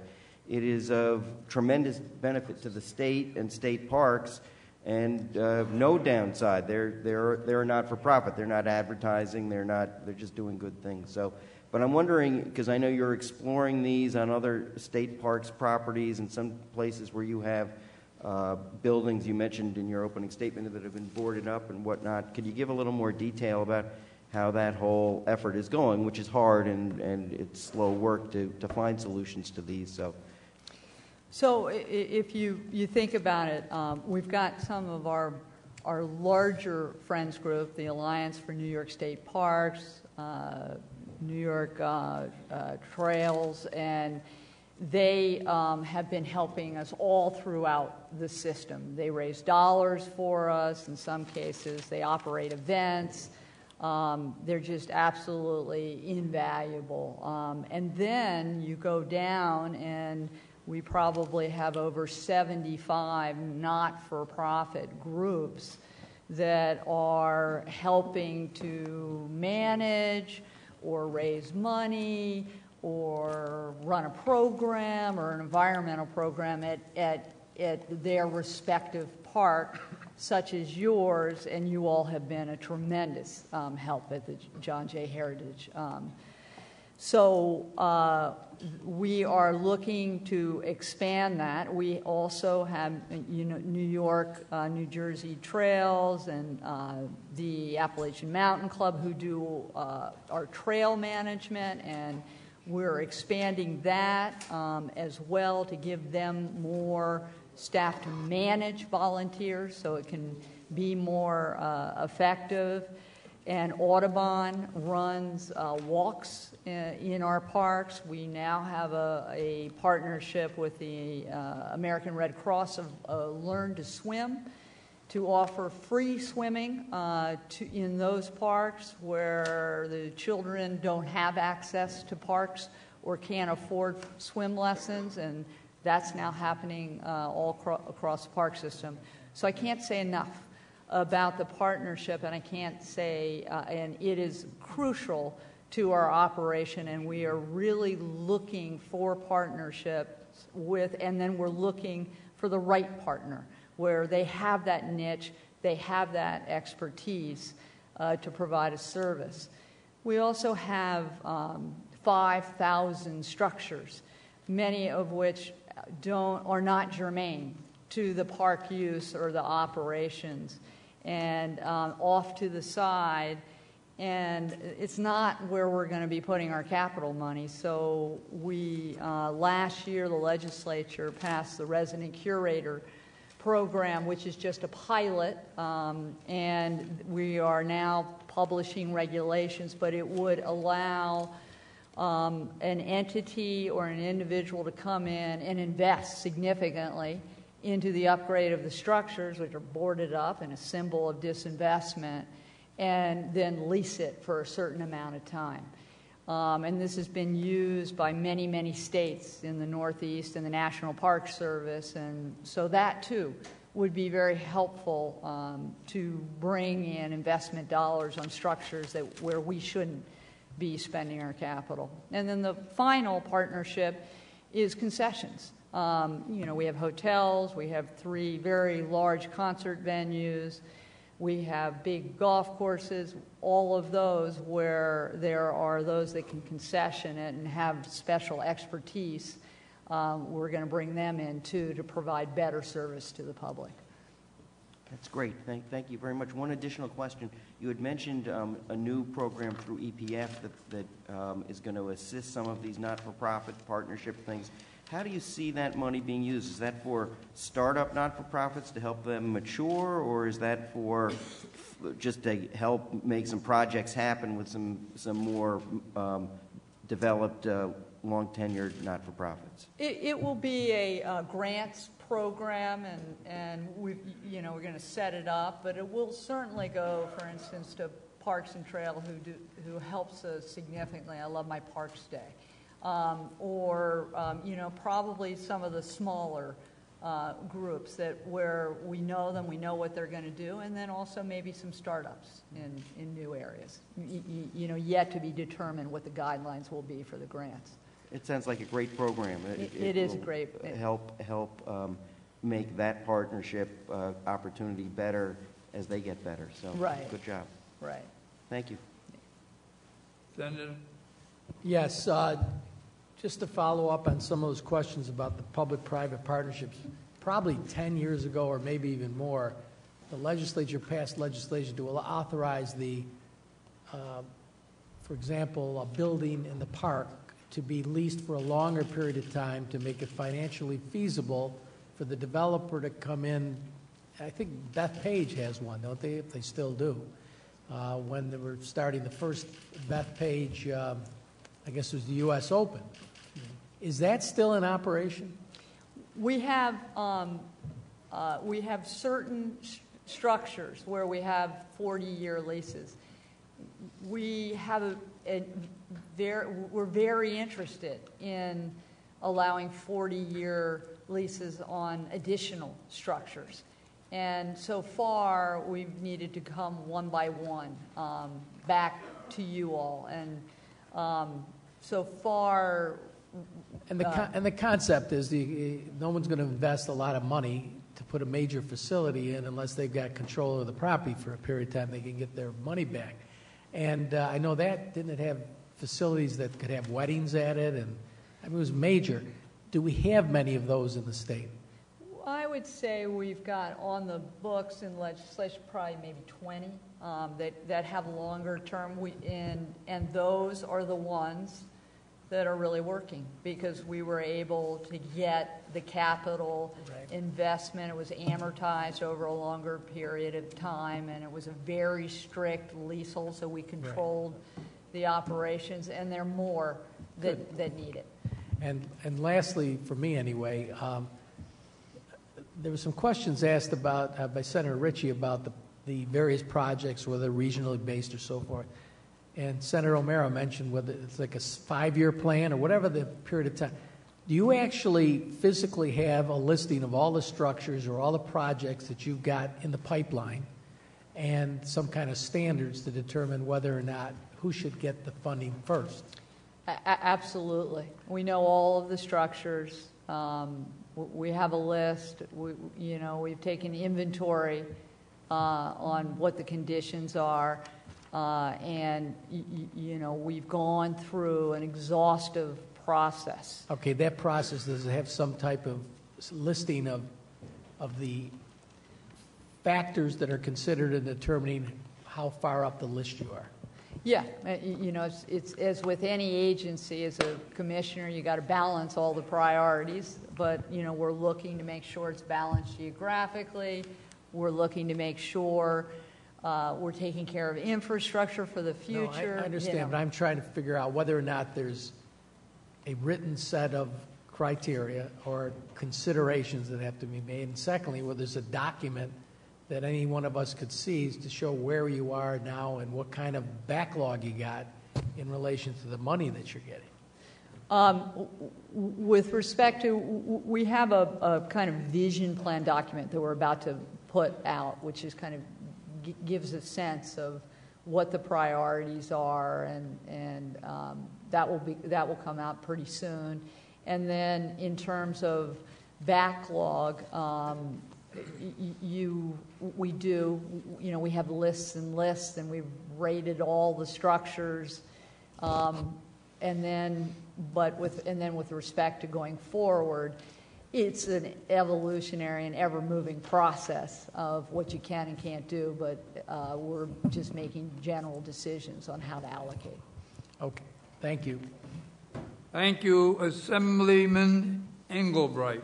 it is of tremendous benefit to the state and state parks, and no downside. They're not for profit. They're not advertising. They're just doing good things. So, but I'm wondering, because I know you're exploring these on other state parks properties and some places where you have buildings you mentioned in your opening statement that have been boarded up and whatnot. Could you give a little more detail about how that whole effort is going, which is hard and it's slow work to find solutions to these. So if you think about it, we've got some of our larger friends group, the Alliance for New York State Parks, New York Trails, and they have been helping us all throughout the system. They raise dollars for us. In some cases, they operate events. They're just absolutely invaluable. And then you go down, and we probably have over 75 not-for-profit groups that are helping to manage or raise money or run a program or an environmental program at their respective park, such as yours, and you all have been a tremendous help at the John Jay Heritage. So we are looking to expand that. We also have, New York, New Jersey Trails and the Appalachian Mountain Club who do our trail management, and we're expanding that as well to give them more staff to manage volunteers so it can be more effective. And Audubon runs walks in our parks. We now have a partnership with the American Red Cross of Learn to Swim. to offer free swimming in those parks where the children don't have access to parks or can't afford swim lessons, and that's now happening all across the park system. So I can't say enough about the partnership, and I can't say, and it is crucial to our operation, and we are really looking for partnerships with, and then we're looking for the right partner, where they have that niche, they have that expertise to provide a service. We also have 5,000 structures, many of which are not germane to the park use or the operations, and off to the side, and it's not where we're going to be putting our capital money. So we, last year, the legislature passed the resident curator program, which is just a pilot, and we are now publishing regulations, but it would allow an entity or an individual to come in and invest significantly into the upgrade of the structures, which are boarded up and a symbol of disinvestment, and then lease it for a certain amount of time. And this has been used by many, many states in the Northeast and the National Park Service, and so that too would be very helpful to bring in investment dollars on structures where we shouldn't be spending our capital. And then the final partnership is concessions. We have hotels, we have 3 very large concert venues, we have big golf courses, all of those where there are those that can concession it and have special expertise. We're going to bring them in, too, to provide better service to the public. That's great. Thank you very much. One additional question. You had mentioned a new program through EPF that is going to assist some of these not-for-profit partnership things. How do you see that money being used? Is that for startup not-for-profits to help them mature, or is that for just to help make some projects happen with some more developed, long-tenured not-for-profits? It will be a grants program, and we're going to set it up, but it will certainly go, for instance, to Parks and Trail, who helps us significantly. I love my Parks Day. Probably some of the smaller groups where we know them, we know what they're going to do, and then also maybe some startups in new areas. Yet to be determined what the guidelines will be for the grants. It sounds like a great program. It is great. Help make that partnership opportunity better as they get better. So right. Good job. Right. Thank you. Senator? Yes, just to follow up on some of those questions about the public-private partnerships, probably 10 years ago or maybe even more, the legislature passed legislation to authorize for example, a building in the park to be leased for a longer period of time to make it financially feasible for the developer to come in. I think Bethpage has one, don't they, if they still do? When they were starting the first Bethpage, I guess it was the U.S. Open. Is that still in operation? We have certain structures where we have 40-year leases. We have we're very interested in allowing 40-year leases on additional structures. And so far, we've needed to come one by one back to you all. And so far... And the concept is no one's going to invest a lot of money to put a major facility in unless they've got control of the property for a period of time they can get their money back. And I know that didn't it have facilities that could have weddings at it, and it was major. Do we have many of those in the state? I would say we've got on the books in legislation probably maybe 20 that have longer term, and those are the ones that are really working because we were able to get the capital investment. It was amortized over a longer period of time, and it was a very strict leasehold, so we controlled the operations, and there are more that need it. And lastly, for me anyway, there were some questions asked about by Senator Ritchie about the various projects, whether regionally based or so forth. And Senator O'Mara mentioned whether it's like a 5-year plan or whatever the period of time. Do you actually physically have a listing of all the structures or all the projects that you've got in the pipeline and some kind of standards to determine whether or not who should get the funding first? Absolutely. We know all of the structures. We have a list. We've taken inventory on what the conditions are, and we've gone through an exhaustive process. Okay, that process, does it have some type of listing of the factors that are considered in determining how far up the list you are? Yeah, it's as with any agency, as a commissioner, you got to balance all the priorities, but we're looking to make sure it's balanced geographically. We're looking to make sure we're taking care of infrastructure for the future. No, I understand, but I'm trying to figure out whether or not there's a written set of criteria or considerations that have to be made. And secondly, whether there's a document that any one of us could see to show where you are now and what kind of backlog you got in relation to the money that you're getting. With respect to, we have a kind of vision plan document that we're about to put out, which is kind of gives a sense of what the priorities are, and that will come out pretty soon. And then in terms of backlog, we have lists and lists, and we've rated all the structures, and then with respect to going forward, it's an evolutionary and ever-moving process of what you can and can't do, but we're just making general decisions on how to allocate. Okay, thank you. Thank you, Assemblyman Engelbright.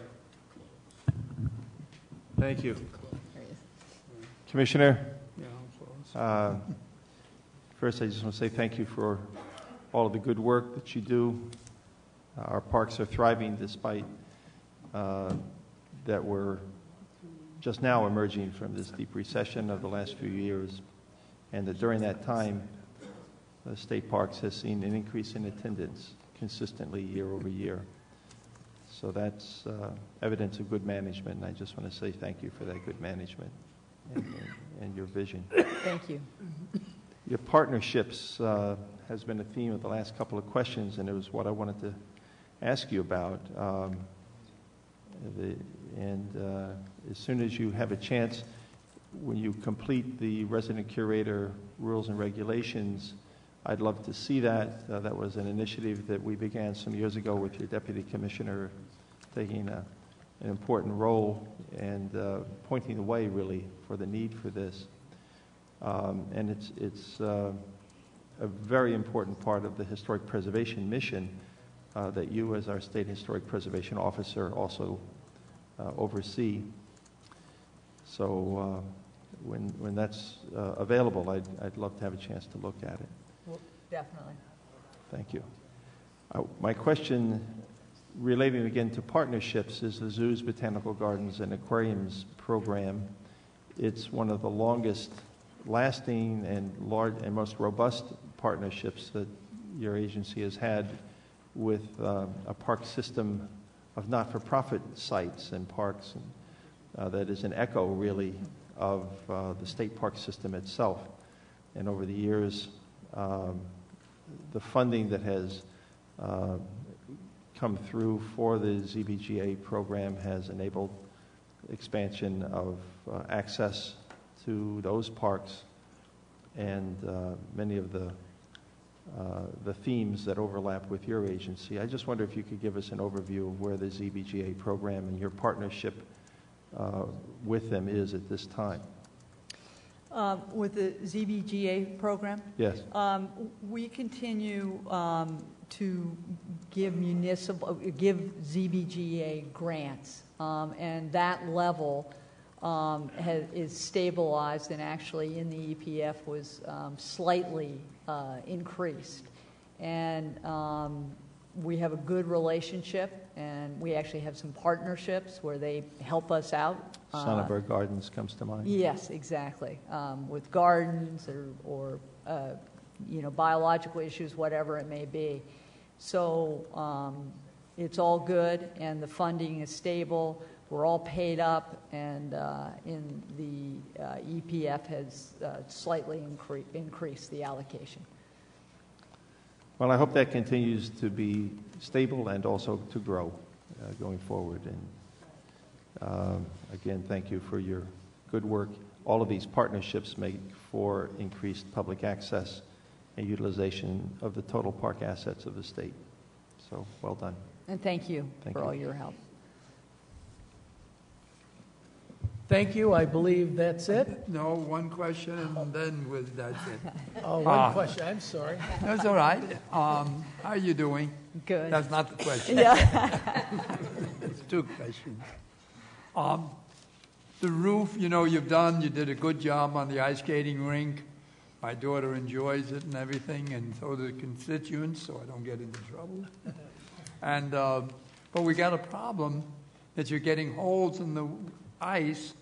Thank you. Commissioner, first I just want to say thank you for all of the good work that you do. Our parks are thriving despite that we're just now emerging from this deep recession of the last few years, and that during that time, the state parks has seen an increase in attendance consistently year over year. So that's evidence of good management, and I just want to say thank you for that good management and your vision. Thank you. Your partnerships has been a theme of the last couple of questions, and it was what I wanted to ask you about. As soon as you have a chance, when you complete the resident curator rules and regulations, I'd love to see that. That was an initiative that we began some years ago with your deputy commissioner taking an important role and pointing the way, really, for the need for this. And it's a very important part of the historic preservation mission that you, as our state historic preservation officer, also oversee. So when that's available, I'd love to have a chance to look at it. Well, definitely. Thank you. My question relating again to partnerships is the Zoos, Botanical Gardens, and Aquariums program. It's one of the longest lasting and most robust partnerships that your agency has had with a park system of not-for-profit sites and parks, and that is an echo, really, of the state park system itself. And over the years, the funding that has come through for the ZBGA program has enabled expansion of access to those parks and many of the themes that overlap with your agency. I just wonder if you could give us an overview of where the ZBGA program and your partnership with them is at this time. With the ZBGA program? Yes. We continue to give ZBGA grants, and that level is stabilized, and actually in the EPF was slightly increased. And we have a good relationship and we actually have some partnerships where they help us out. Sonnenberg Gardens comes to mind. Yes, exactly. With gardens or biological issues, whatever it may be. So it's all good, and the funding is stable. We're all paid up, and in the EPF has slightly increased the allocation. Well, I hope that continues to be stable and also to grow going forward. And again, thank you for your good work. All of these partnerships make for increased public access and utilization of the total park assets of the state. So, well done. And thank you for all your help. Thank you. I believe that's it. No, one question, and then that's it. Oh, one question. I'm sorry. That's all right. How are you doing? Good. That's not the question. Yeah. It's two questions. The roof, you did a good job on the ice skating rink. My daughter enjoys it and everything, and so do the constituents, so I don't get into trouble. And but we got a problem that you're getting holes in the ice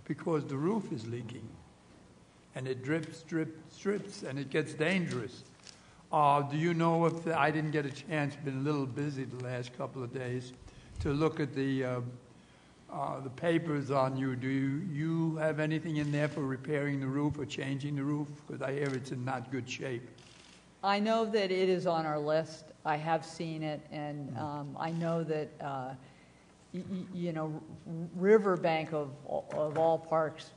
because the roof is leaking, and it drips, and it gets dangerous. Do you know if I didn't get a chance? Been a little busy the last couple of days to look at the papers on you. Do you have anything in there for repairing the roof or changing the roof? Because I hear it's in not good shape. I know that it is on our list. I have seen it, and I know that Riverbank of all parks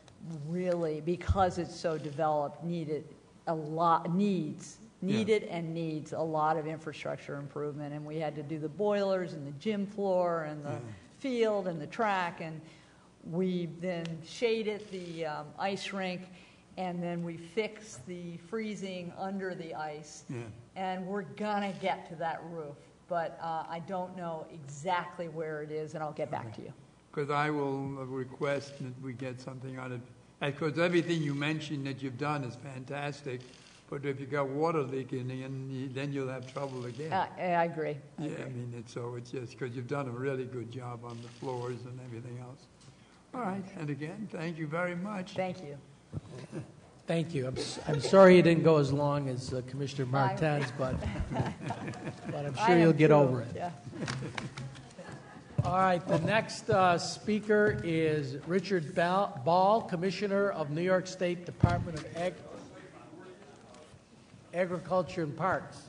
really, because it's so developed, needs a lot of infrastructure improvement. And we had to do the boilers and the gym floor and the field and the track, and we then shaded the ice rink, and then we fixed the freezing under the ice. And we're gonna get to that roof, but I don't know exactly where it is, and I'll get back to you. Because I will request that we get something on it. Because everything you mentioned that you've done is fantastic, but if you got water leaking in, then you'll have trouble again. I agree. I mean, it's just because you've done a really good job on the floors and everything else. All right, and again, thank you very much. Thank you. Thank you. I'm sorry it didn't go as long as Commissioner Martens, but I'm sure you'll get over it. Yeah. All right, the next speaker is Richard Ball, Commissioner of New York State Department of Agriculture and Parks.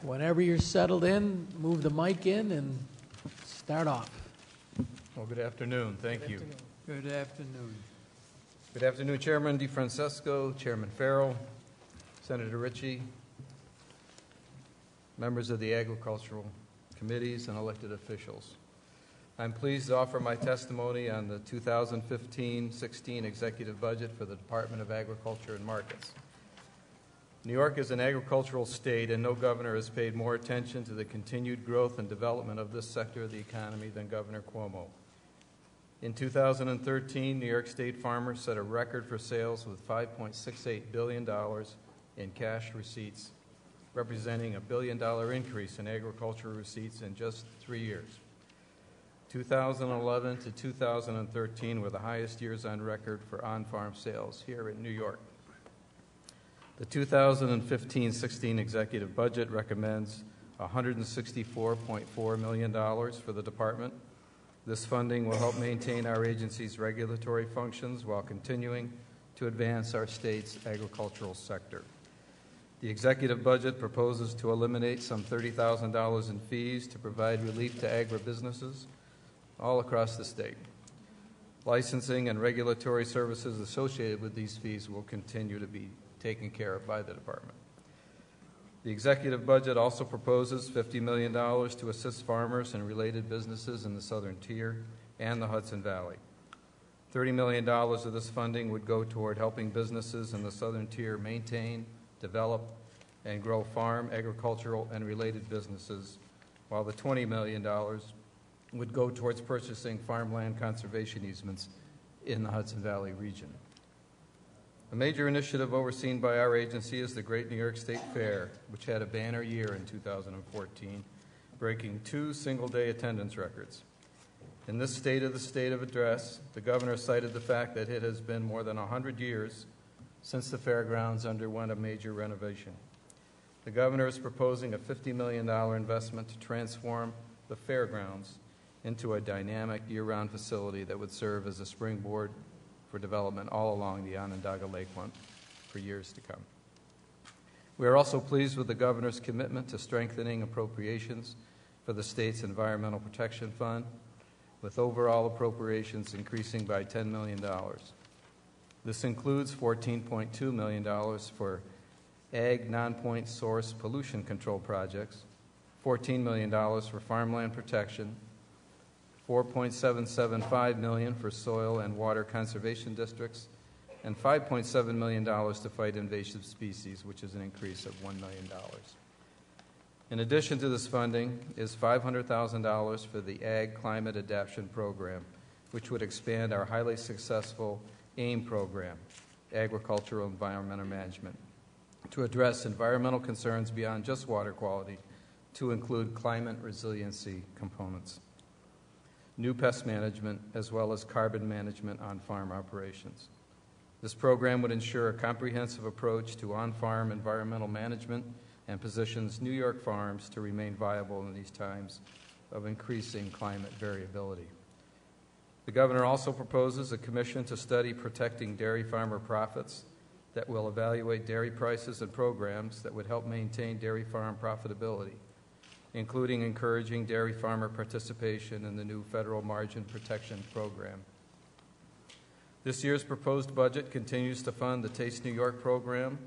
Whenever you're settled in, move the mic in and start off. Well, good afternoon. Thank you. Good afternoon. Good afternoon, Chairman DeFrancesco, Chairman Farrell, Senator Ritchie, members of the agricultural committees, and elected officials. I'm pleased to offer my testimony on the 2015-16 executive budget for the Department of Agriculture and Markets. New York is an agricultural state, and no governor has paid more attention to the continued growth and development of this sector of the economy than Governor Cuomo. In 2013, New York State farmers set a record for sales with $5.68 billion in cash receipts, representing a $1 billion increase in agricultural receipts in just 3 years. 2011 to 2013 were the highest years on record for on-farm sales here in New York. The 2015-16 executive budget recommends $164.4 million for the department. This funding will help maintain our agency's regulatory functions while continuing to advance our state's agricultural sector. The executive budget proposes to eliminate some $30,000 in fees to provide relief to agribusinesses all across the state. Licensing and regulatory services associated with these fees will continue to be taken care of by the department. The executive budget also proposes $50 million to assist farmers and related businesses in the Southern Tier and the Hudson Valley. $30 million of this funding would go toward helping businesses in the Southern Tier maintain, develop, and grow farm, agricultural, and related businesses, while the $20 million would go towards purchasing farmland conservation easements in the Hudson Valley region. A major initiative overseen by our agency is the Great New York State Fair, which had a banner year in 2014, breaking 2 single-day attendance records. In this State of the State of address, the governor cited the fact that it has been more than 100 years since the fairgrounds underwent a major renovation. The governor is proposing a $50 million investment to transform the fairgrounds into a dynamic year-round facility that would serve as a springboard for development all along the Onondaga Lakefront for years to come. We are also pleased with the governor's commitment to strengthening appropriations for the state's Environmental Protection Fund, with overall appropriations increasing by $10 million. This includes $14.2 million for ag non-point source pollution control projects, $14 million for farmland protection, $4.775 million for soil and water conservation districts, and $5.7 million to fight invasive species, which is an increase of $1 million. In addition to this funding is $500,000 for the Ag Climate Adaptation Program, which would expand our highly successful AIM program, Agricultural Environmental Management, to address environmental concerns beyond just water quality, to include climate resiliency components, new pest management, as well as carbon management on farm operations. This program would ensure a comprehensive approach to on-farm environmental management and positions New York farms to remain viable in these times of increasing climate variability. The governor also proposes a commission to study protecting dairy farmer profits that will evaluate dairy prices and programs that would help maintain dairy farm profitability, including encouraging dairy farmer participation in the new federal margin protection program. This year's proposed budget continues to fund the Taste New York program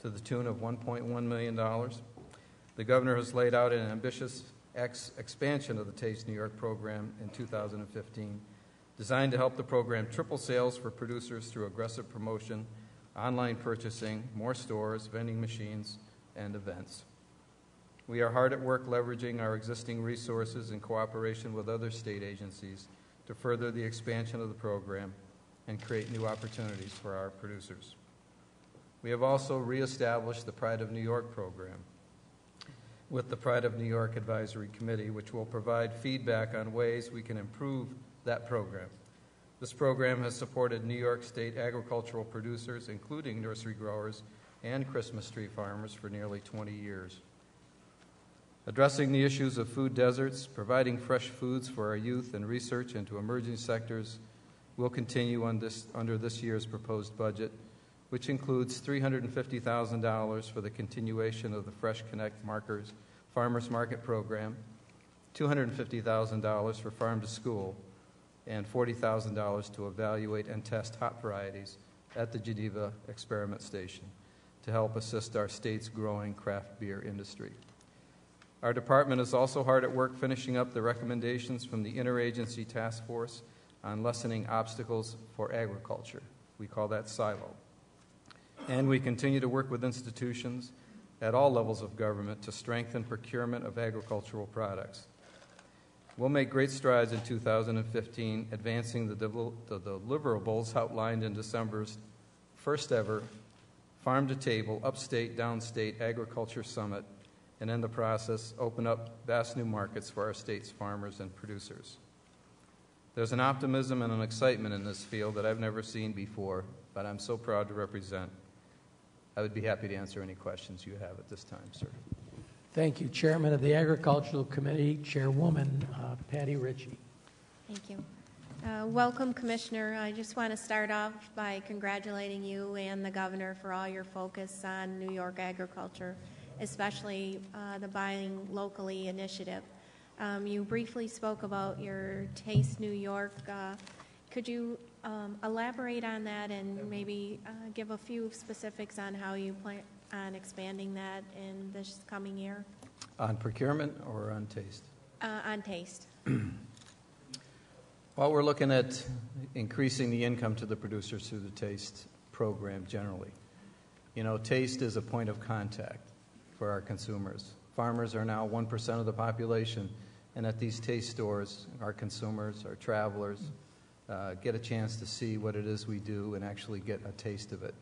to the tune of $1.1 million. The governor has laid out an ambitious expansion of the Taste New York program in 2015, designed to help the program triple sales for producers through aggressive promotion, online purchasing, more stores, vending machines, and events. We are hard at work leveraging our existing resources in cooperation with other state agencies to further the expansion of the program and create new opportunities for our producers. We have also reestablished the Pride of New York program with the Pride of New York Advisory Committee, which will provide feedback on ways we can improve that program. This program has supported New York State agricultural producers, including nursery growers and Christmas tree farmers, for nearly 20 years. Addressing the issues of food deserts, providing fresh foods for our youth, and research into emerging sectors will continue under this year's proposed budget, which includes $350,000 for the continuation of the Fresh Connect Markers Farmers Market Program, $250,000 for Farm to School, and $40,000 to evaluate and test hop varieties at the Geneva Experiment Station to help assist our state's growing craft beer industry. Our department is also hard at work finishing up the recommendations from the Interagency Task Force on Lessening Obstacles for Agriculture. We call that SILO. And we continue to work with institutions at all levels of government to strengthen procurement of agricultural products. We'll make great strides in 2015, advancing the deliverables outlined in December's first ever Farm to Table Upstate Downstate Agriculture Summit, and in the process open up vast new markets for our state's farmers and producers. There's an optimism and an excitement in this field that I've never seen before, but I'm so proud to represent. I would be happy to answer any questions you have at this time, sir. Thank you. Chairman of the Agricultural Committee, Chairwoman Patty Ritchie. Thank you. Welcome, Commissioner. I just want to start off by congratulating you and the governor for all your focus on New York agriculture, especially the Buying Locally initiative. You briefly spoke about your Taste New York. Could you elaborate on that and maybe give a few specifics on how you plan on expanding that in this coming year? On procurement or on taste? On taste. Well, we're looking at increasing the income to the producers through the taste program generally. You know, taste is a point of contact for our consumers. Farmers are now 1% of the population, and at these taste stores, our consumers, our travelers, get a chance to see what it is we do and actually get a taste of it.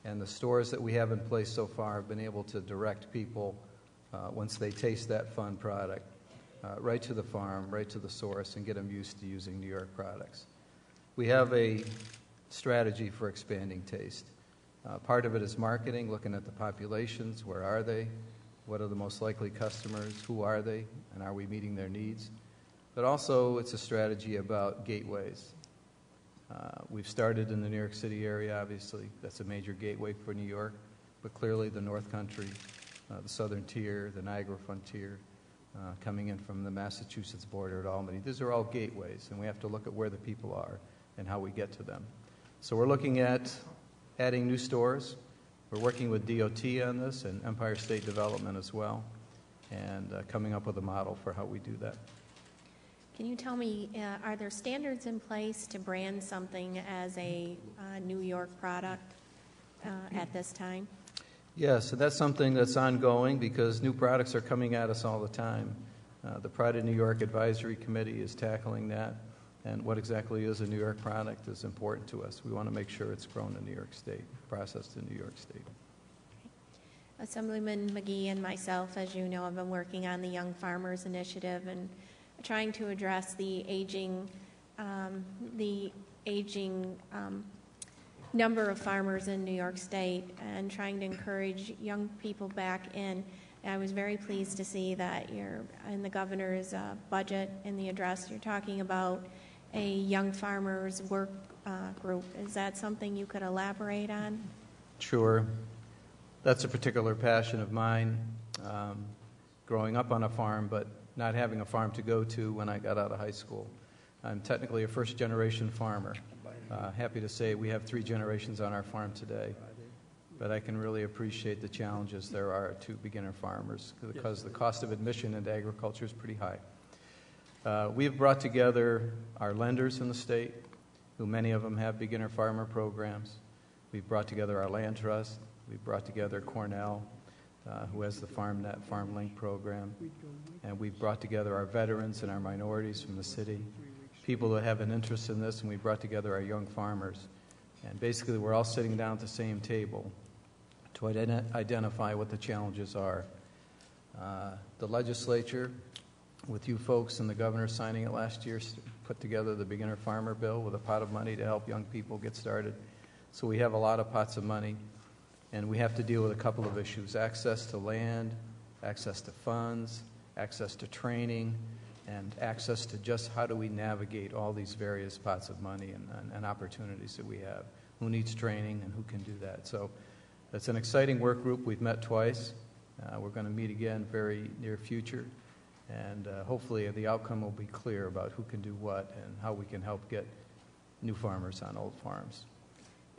And the stores that we have in place so far have been able to direct people, once they taste that fun product, right to the farm, right to the source, and get them used to using New York products. We have a strategy for expanding taste. Part of it is marketing, looking at the populations. Where are they? What are the most likely customers? Who are they? And are we meeting their needs? But also, it's a strategy about gateways. We've started in the New York City area, obviously. That's a major gateway for New York. But clearly, the North Country, the Southern Tier, the Niagara Frontier, coming in from the Massachusetts border at Albany. These are all gateways, and we have to look at where the people are and how we get to them. So we're looking at adding new stores. We're working with DOT on this and Empire State Development as well, and coming up with a model for how we do that. Can you tell me, are there standards in place to brand something as a New York product at this time? Yes, and that's something that's ongoing because new products are coming at us all the time. The Pride of New York Advisory Committee is tackling that, and what exactly is a New York product is important to us. We want to make sure it's grown in New York State, processed in New York State. Assemblyman McGee and myself, as you know, have been working on the Young Farmers Initiative and trying to address the aging number of farmers in New York State and trying to encourage young people back in. And I was very pleased to see that you're in the governor's budget in the address. You're talking about a young farmers work group. Is that something you could elaborate on? Sure. That's a particular passion of mine, growing up on a farm, but not having a farm to go to when I got out of high school. I'm technically a first-generation farmer. Happy to say we have 3 generations on our farm today, but I can really appreciate the challenges there are to beginner farmers because the cost of admission into agriculture is pretty high. We have brought together our lenders in the state, who many of them have beginner farmer programs. We've brought together our land trust. We've brought together Cornell, who has the FarmNet, FarmLink program. And we've brought together our veterans and our minorities from the city, people that have an interest in this, and we brought together our young farmers. And basically, we're all sitting down at the same table to identify what the challenges are. The legislature, with you folks and the governor signing it last year, put together the Beginner Farmer Bill with a pot of money to help young people get started. So we have a lot of pots of money, and we have to deal with a couple of issues: access to land, access to funds, access to training, and access to just how do we navigate all these various pots of money and opportunities that we have. Who needs training and who can do that? So it's an exciting work group. We've met twice. We're going to meet again very near future. And hopefully the outcome will be clear about who can do what and how we can help get new farmers on old farms.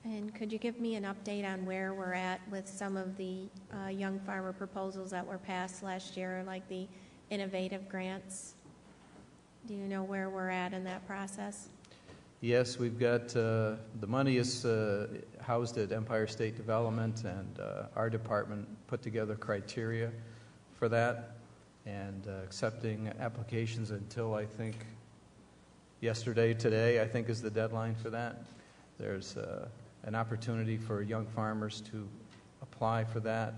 And could you give me an update on where we're at with some of the young farmer proposals that were passed last year, like the innovative grants? Do you know where we're at in that process? Yes, we've got the money is housed at Empire State Development, and our department put together criteria for that, and accepting applications until I think today I think is the deadline for that. There's an opportunity for young farmers to apply for that,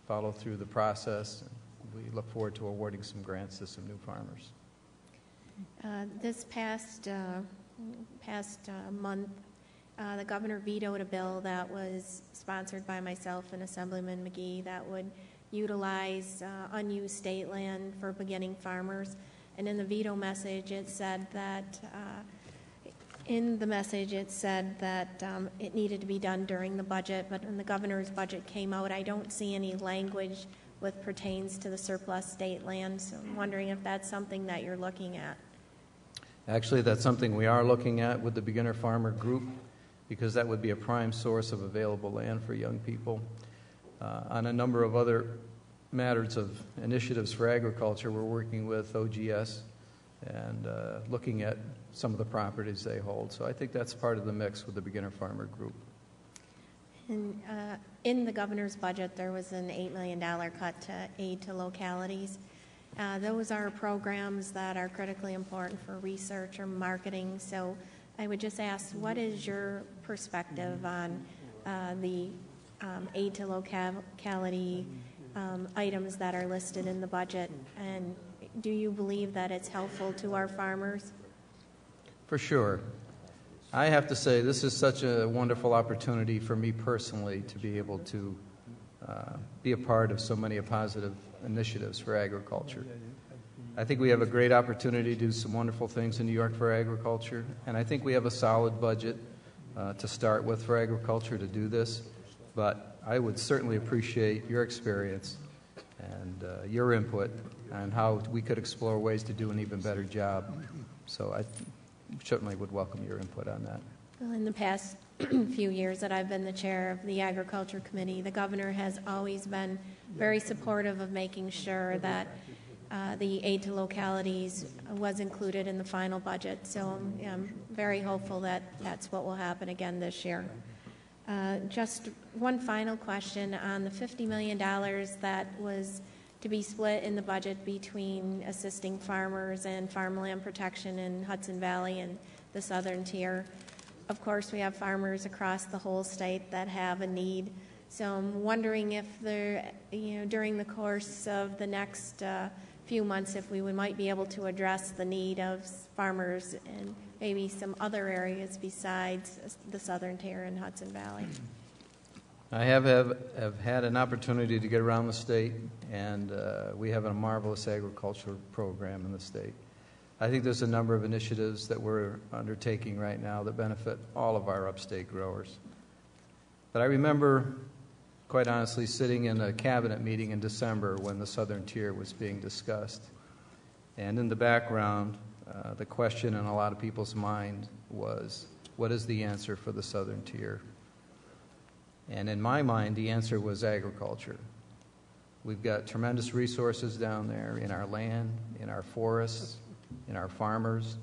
follow through the process. We look forward to awarding some grants to some new farmers. This past month, the governor vetoed a bill that was sponsored by myself and Assemblyman McGee that would utilize unused state land for beginning farmers. And in the veto message, it said that in the message, it said that it needed to be done during the budget, but when the governor's budget came out, I don't see any language with pertains to the surplus state land. So I'm wondering if that's something that you're looking at. Actually, that's something we are looking at with the Beginner Farmer Group, because that would be a prime source of available land for young people. On a number of other matters of initiatives for agriculture, we're working with OGS and looking at some of the properties they hold. So I think that's part of the mix with the Beginner Farmer Group. And in the governor's budget, there was an $8 million cut to aid to localities. Those are programs that are critically important for research or marketing. So I would just ask, what is your perspective on the aid to locality items that are listed in the budget? And do you believe that it's helpful to our farmers? For sure. I have to say, this is such a wonderful opportunity for me personally to be able to be a part of so many positive initiatives for agriculture. I think we have a great opportunity to do some wonderful things in New York for agriculture, and I think we have a solid budget to start with for agriculture to do this, but I would certainly appreciate your experience and your input on how we could explore ways to do an even better job. So I certainly would welcome your input on that. Well, in the past few years that I've been the chair of the Agriculture Committee, the governor has always been very supportive of making sure that the aid to localities was included in the final budget. So I'm very hopeful that that's what will happen again this year. Just one final question on the $50 million that was to be split in the budget between assisting farmers and farmland protection in Hudson Valley and the southern tier. Of course, we have farmers across the whole state that have a need. So I'm wondering if there, during the course of the next few months, if we might be able to address the need of farmers in maybe some other areas besides the southern tier and Hudson Valley. I have had an opportunity to get around the state, and we have a marvelous agricultural program in the state. I think there's a number of initiatives that we're undertaking right now that benefit all of our upstate growers. But I remember, quite honestly, sitting in a cabinet meeting in December when the southern tier was being discussed. And in the background, the question in a lot of people's mind was, what is the answer for the southern tier? And in my mind, the answer was agriculture. We've got tremendous resources down there in our land, in our forests, in our farmers.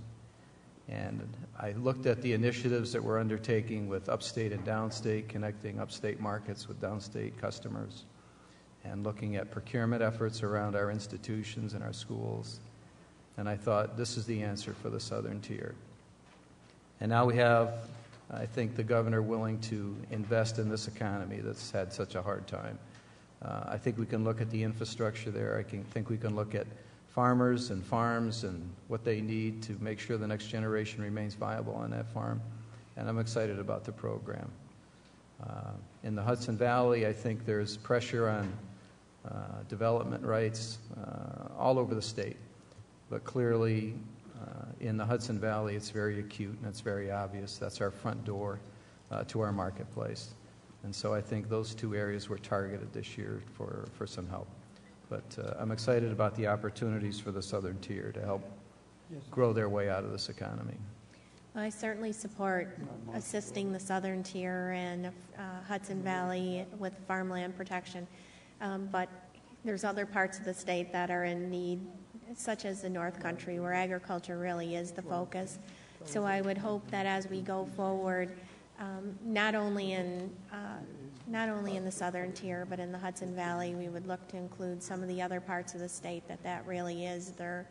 And I looked at the initiatives that we're undertaking with upstate and downstate, connecting upstate markets with downstate customers, and looking at procurement efforts around our institutions and our schools. And I thought, this is the answer for the southern tier. And now we have, I think, the governor willing to invest in this economy that's had such a hard time. I think we can look at the infrastructure there. I think we can look at farmers and farms and what they need to make sure the next generation remains viable on that farm. And I'm excited about the program. In the Hudson Valley, I think there's pressure on development rights all over the state. But clearly, in the Hudson Valley, it's very acute and it's very obvious. That's our front door to our marketplace. And so I think those two areas were targeted this year for some help. But I'm excited about the opportunities for the southern tier to help grow their way out of this economy. I certainly support assisting the southern tier and Hudson Valley with farmland protection. But there's other parts of the state that are in need, such as the North Country, where agriculture really is the focus. So I would hope that as we go forward, not only in the southern tier, but in the Hudson Valley, we would look to include some of the other parts of the state that really is their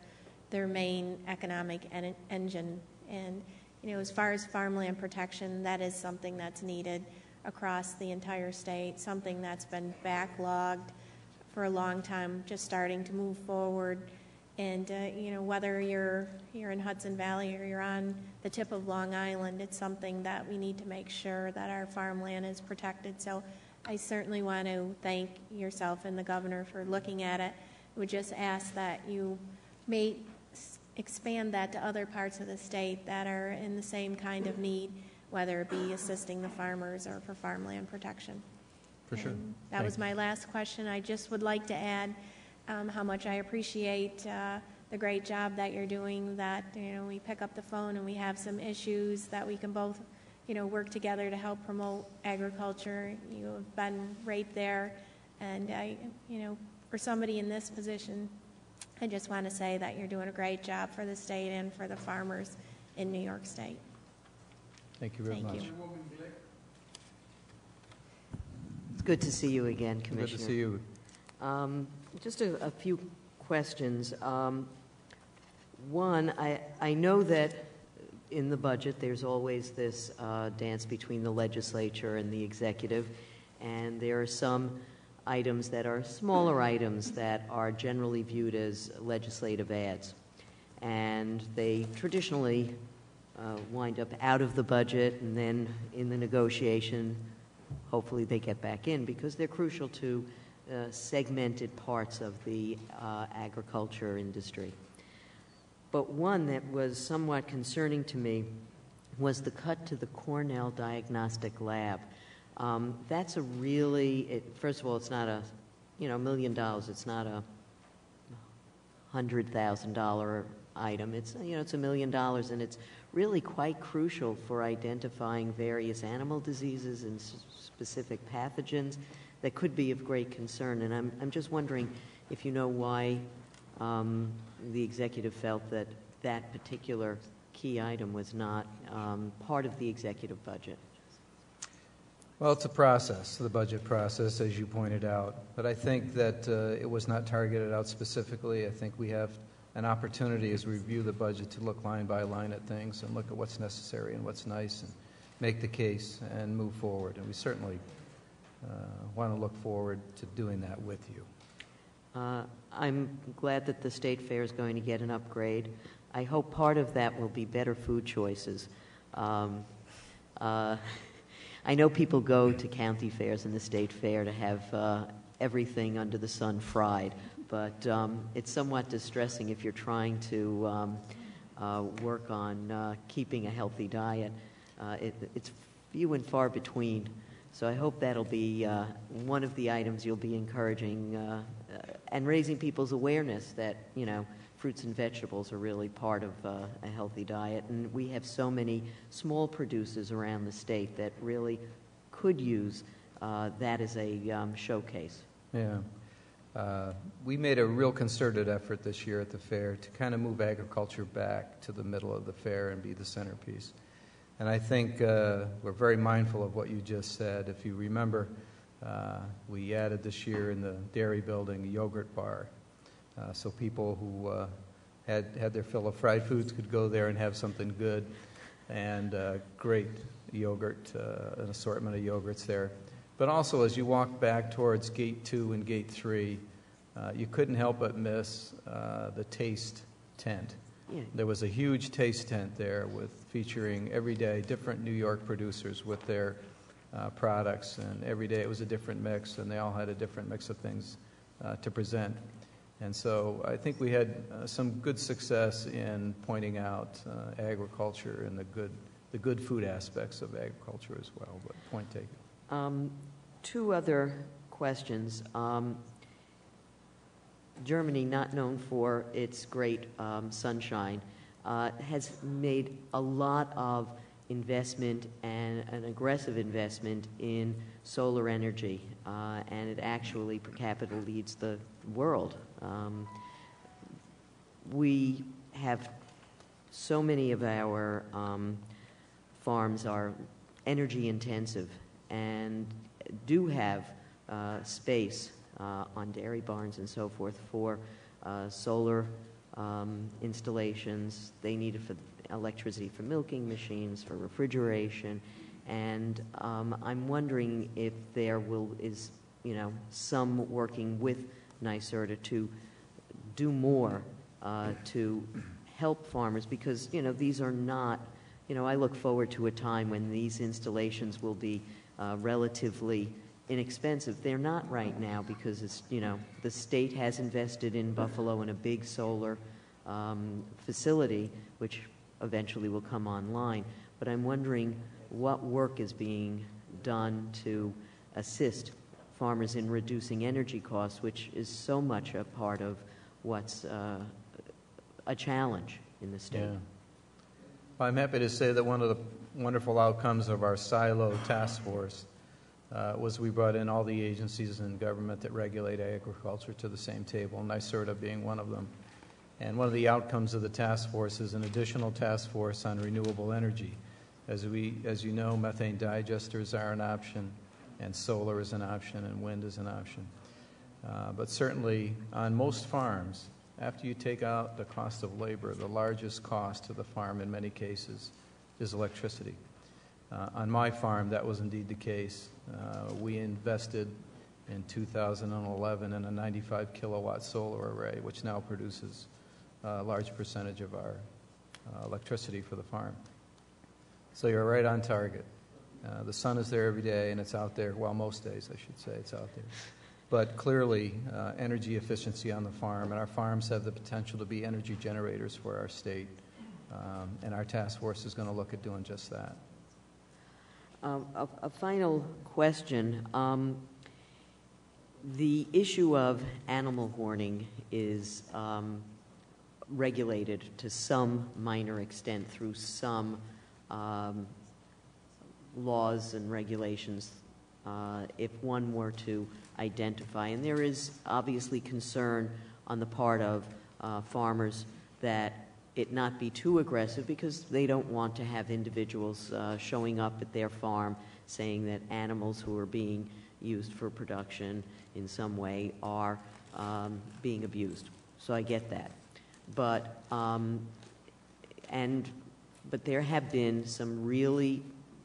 main economic engine. And as far as farmland protection, that is something that's needed across the entire state, something that's been backlogged for a long time, just starting to move forward. And whether you're in Hudson Valley or you're on the tip of Long Island, it's something that we need to make sure that our farmland is protected. So I certainly want to thank yourself and the governor for looking at it. I would just ask that you may expand that to other parts of the state that are in the same kind of need, whether it be assisting the farmers or for farmland protection. For sure. And that was my last question. I just would like to add how much I appreciate the great job that you're doing, that, we pick up the phone and we have some issues that we can both, work together to help promote agriculture. You have been right there. And for somebody in this position, I just want to say that you're doing a great job for the state and for the farmers in New York State. Thank you very much. It's good to see you again, Commissioner. Good to see you. Just a few questions. One, I know that in the budget there's always this dance between the legislature and the executive, and there are some items that are smaller items that are generally viewed as legislative ads. And they traditionally wind up out of the budget, and then in the negotiation, hopefully they get back in because they're crucial to segmented parts of the agriculture industry. But one that was somewhat concerning to me was the cut to the Cornell Diagnostic Lab. That's a really, first of all, it's not a, $1 million. It's not a $100,000 item. It's, it's $1 million, and it's really quite crucial for identifying various animal diseases and specific pathogens that could be of great concern. And I'm just wondering if you know why the executive felt that that particular key item was not part of the executive budget. Well, it's a process, the budget process, as you pointed out. But I think that it was not targeted out specifically. I think we have an opportunity as we review the budget to look line by line at things and look at what's necessary and what's nice and make the case and move forward. And we certainly want to look forward to doing that with you. I'm glad that the state fair is going to get an upgrade. I hope part of that will be better food choices. I know people go to county fairs and the state fair to have everything under the sun fried, but it's somewhat distressing if you're trying to work on keeping a healthy diet. It's few and far between. So I hope that'll be one of the items you'll be encouraging and raising people's awareness that, fruits and vegetables are really part of a healthy diet. And we have so many small producers around the state that really could use that as a showcase. Yeah. We made a real concerted effort this year at the fair to kind of move agriculture back to the middle of the fair and be the centerpiece. And I think we're very mindful of what you just said. If you remember, we added this year in the dairy building a yogurt bar. So people who had their fill of fried foods could go there and have something good, and great yogurt, an assortment of yogurts there. But also as you walk back towards Gate 2 and Gate 3, you couldn't help but miss the taste tent. Yeah. There was a huge taste tent there featuring every day different New York producers with their products, and every day it was a different mix, and they all had a different mix of things to present. And so I think we had some good success in pointing out agriculture and the good food aspects of agriculture as well, but point taken. Two other questions. Germany, not known for its great sunshine, has made a lot of investment and an aggressive investment in solar energy, and it actually per capita leads the world. We have so many of our farms are energy intensive and do have space on dairy barns and so forth for solar installations. They need it for electricity for milking machines, for refrigeration, and I'm wondering if there is some working with NYSERDA to do more to help farmers, because these are not, I look forward to a time when these installations will be relatively inexpensive. They're not right now because it's, the state has invested in Buffalo in a big solar facility, which eventually will come online. But I'm wondering what work is being done to assist farmers in reducing energy costs, which is so much a part of what's a challenge in the state. Yeah. Well, I'm happy to say that one of the wonderful outcomes of our silo task force was we brought in all the agencies in government that regulate agriculture to the same table, NYSERDA being one of them. And one of the outcomes of the task force is an additional task force on renewable energy. As you know, methane digesters are an option, and solar is an option, and wind is an option. But certainly on most farms, after you take out the cost of labor, the largest cost to the farm in many cases is electricity. On my farm, that was indeed the case. We invested in 2011 in a 95 kilowatt solar array, which now produces a large percentage of our electricity for the farm. So you're right on target. The sun is there every day, and it's out there, well, most days, I should say, it's out there. But clearly, energy efficiency on the farm, and our farms have the potential to be energy generators for our state, and our task force is going to look at doing just that. A final question. The issue of animal horning is regulated to some minor extent through some laws and regulations if one were to identify. And there is obviously concern on the part of farmers that it not be too aggressive because they don't want to have individuals showing up at their farm saying that animals who are being used for production in some way are being abused. So I get that. But there have been some really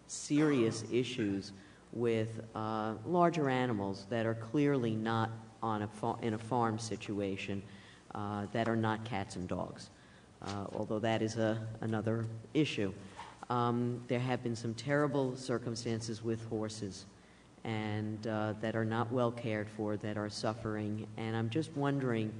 serious issues with larger animals that are clearly not on in a farm situation, that are not cats and dogs, although that is another issue. There have been some terrible circumstances with horses and that are not well cared for, that are suffering, and I'm just wondering,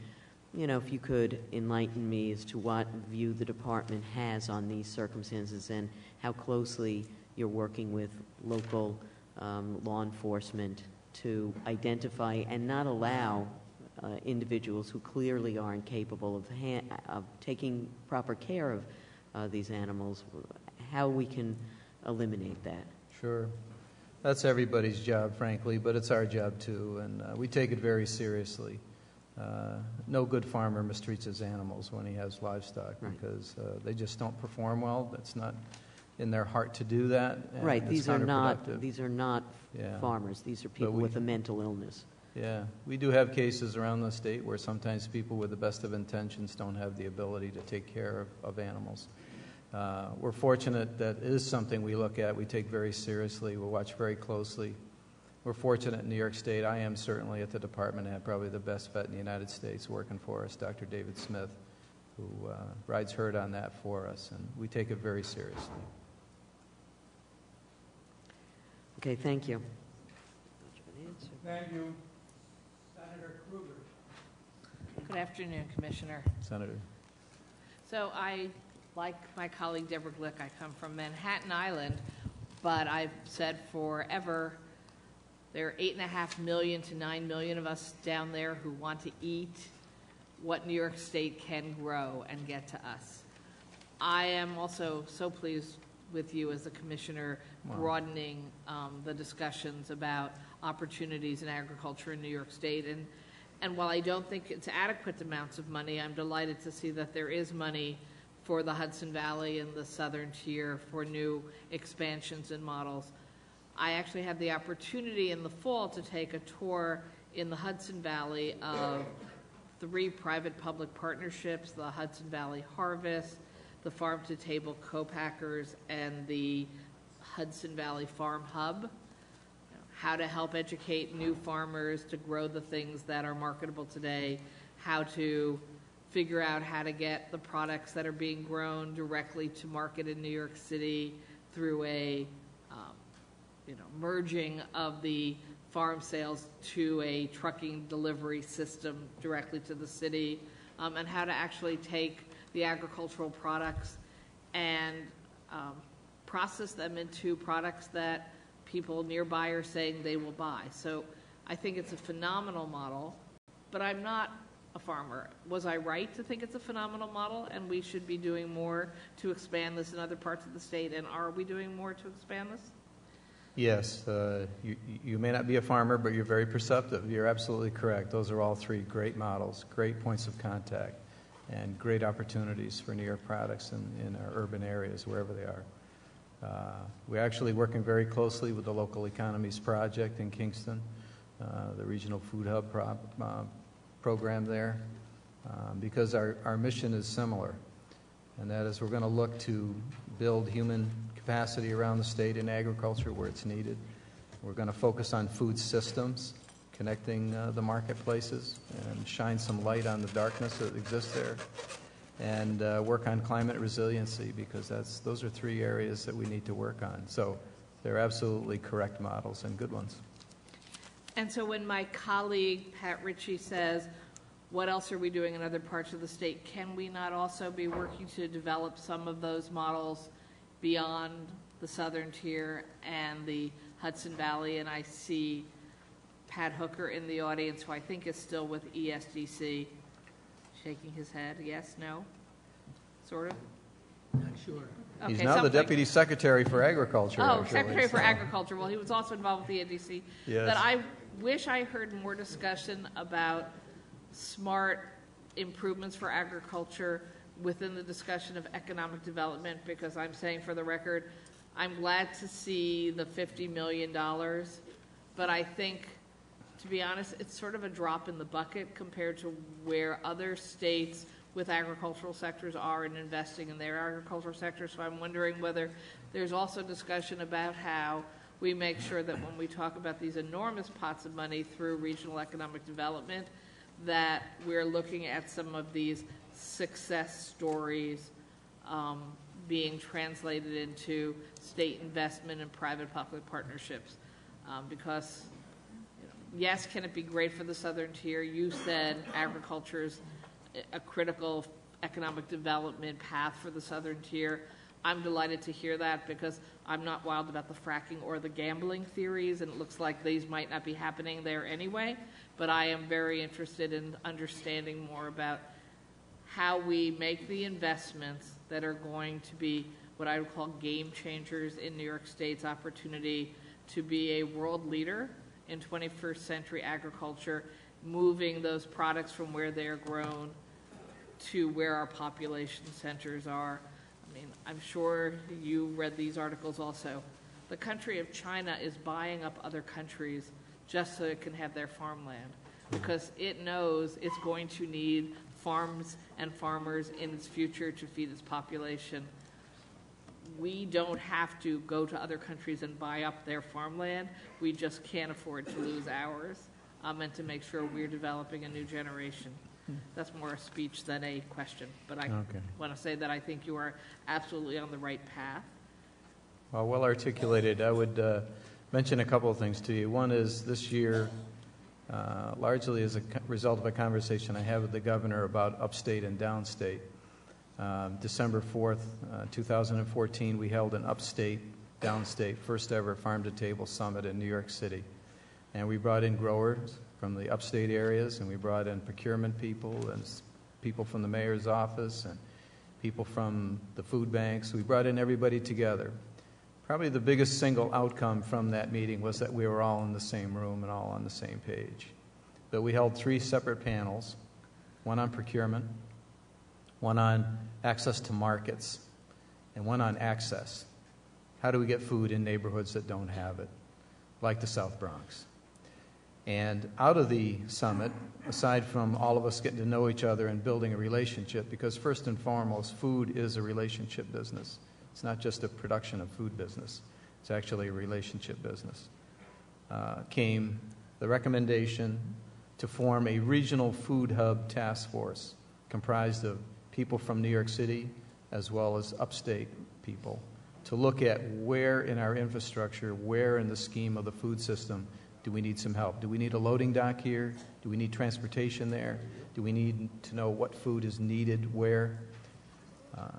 if you could enlighten me as to what view the department has on these circumstances and how closely you're working with local law enforcement to identify and not allow individuals who clearly aren't capable of taking proper care of these animals, how we can eliminate that. Sure. That's everybody's job, frankly, but it's our job too, and we take it very seriously. No good farmer mistreats his animals when he has livestock, right, because they just don't perform well. That's not in their heart to do that. Right. These are not farmers. These are people with a mental illness. Yeah. We do have cases around the state where sometimes people with the best of intentions don't have the ability to take care of animals. We're fortunate that it is something we look at, we take very seriously, we watch very closely. We're fortunate in New York State. I am certainly at the department have probably the best vet in the United States working for us, Dr. David Smith, who rides herd on that for us, and we take it very seriously. Okay, thank you. Thank you. Senator Krueger. Good afternoon, Commissioner. Senator. So I, like my colleague Deborah Glick, I come from Manhattan Island, but I've said forever there are 8.5 million to 9 million of us down there who want to eat what New York State can grow and get to us. I am also so pleased with you as the Commissioner broadening the discussions about opportunities in agriculture in New York State. And while I don't think it's adequate amounts of money, I'm delighted to see that there is money for the Hudson Valley and the Southern Tier for new expansions and models. I actually had the opportunity in the fall to take a tour in the Hudson Valley of 3 private-public partnerships, the Hudson Valley Harvest, the Farm-to-Table Co-Packers, and the Hudson Valley Farm Hub. How to help educate new farmers to grow the things that are marketable today, how to figure out how to get the products that are being grown directly to market in New York City through a merging of the farm sales to a trucking delivery system directly to the city, and how to actually take the agricultural products and process them into products that people nearby are saying they will buy. So I think it's a phenomenal model, but I'm not a farmer. Was I right to think it's a phenomenal model and we should be doing more to expand this in other parts of the state? And are we doing more to expand this? Yes, you may not be a farmer, but you're very perceptive. You're absolutely correct. Those are all three great models, great points of contact, and great opportunities for New York products in our urban areas, wherever they are. We're actually working very closely with the Local Economies Project in Kingston, the Regional Food Hub program there, because our mission is similar, and that is we're going to look to build human capacity around the state in agriculture where it's needed. We're going to focus on food systems, connecting the marketplaces, and shine some light on the darkness that exists there, and work on climate resiliency, because those are three areas that we need to work on. So they're absolutely correct models and good ones. And so when my colleague Pat Ritchie says, what else are we doing in other parts of the state, can we not also be working to develop some of those models beyond the southern tier and the Hudson Valley? And I see Pat Hooker in the audience, who I think is still with ESDC, shaking his head. Yes, no? Sort of? Not sure. He's now the Deputy Secretary for Agriculture. Oh, actually, Secretary for Agriculture. Well, he was also involved with the ESDC. Yes. But I wish I heard more discussion about smart improvements for agriculture within the discussion of economic development, because I'm saying for the record, I'm glad to see the $50 million, but I think, to be honest, it's sort of a drop in the bucket compared to where other states with agricultural sectors are in investing in their agricultural sector. So I'm wondering whether there's also discussion about how we make sure that when we talk about these enormous pots of money through regional economic development, that we're looking at some of these success stories being translated into state investment and private-public partnerships. Because, yes, can it be great for the southern tier? You said agriculture is a critical economic development path for the southern tier. I'm delighted to hear that, because I'm not wild about the fracking or the gambling theories, and it looks like these might not be happening there anyway. But I am very interested in understanding more about how we make the investments that are going to be what I would call game changers in New York State's opportunity to be a world leader in 21st century agriculture, moving those products from where they're grown to where our population centers are. I mean, I'm sure you read these articles also. The country of China is buying up other countries just so it can have their farmland, because it knows it's going to need farms and farmers in its future to feed its population. We don't have to go to other countries and buy up their farmland. We just can't afford to lose ours, and to make sure we're developing a new generation. That's more a speech than a question, but I want to say that I think you are absolutely on the right path. Well articulated. I would mention a couple of things to you. One is this year, largely as a result of a conversation I had with the governor about upstate and downstate. December 4th, 2014, we held an upstate, downstate, first ever farm-to-table summit in New York City. And we brought in growers from the upstate areas, and we brought in procurement people and people from the mayor's office and people from the food banks. We brought in everybody together. Probably the biggest single outcome from that meeting was that we were all in the same room and all on the same page. But we held 3 separate panels, one on procurement, one on access to markets, and one on access. How do we get food in neighborhoods that don't have it, like the South Bronx? And out of the summit, aside from all of us getting to know each other and building a relationship, because first and foremost, food is a relationship business. It's not just a production of food business. It's actually a relationship business. Came the recommendation to form a regional food hub task force comprised of people from New York City as well as upstate people to look at where in our infrastructure, where in the scheme of the food system do we need some help. Do we need a loading dock here? Do we need transportation there? Do we need to know what food is needed where?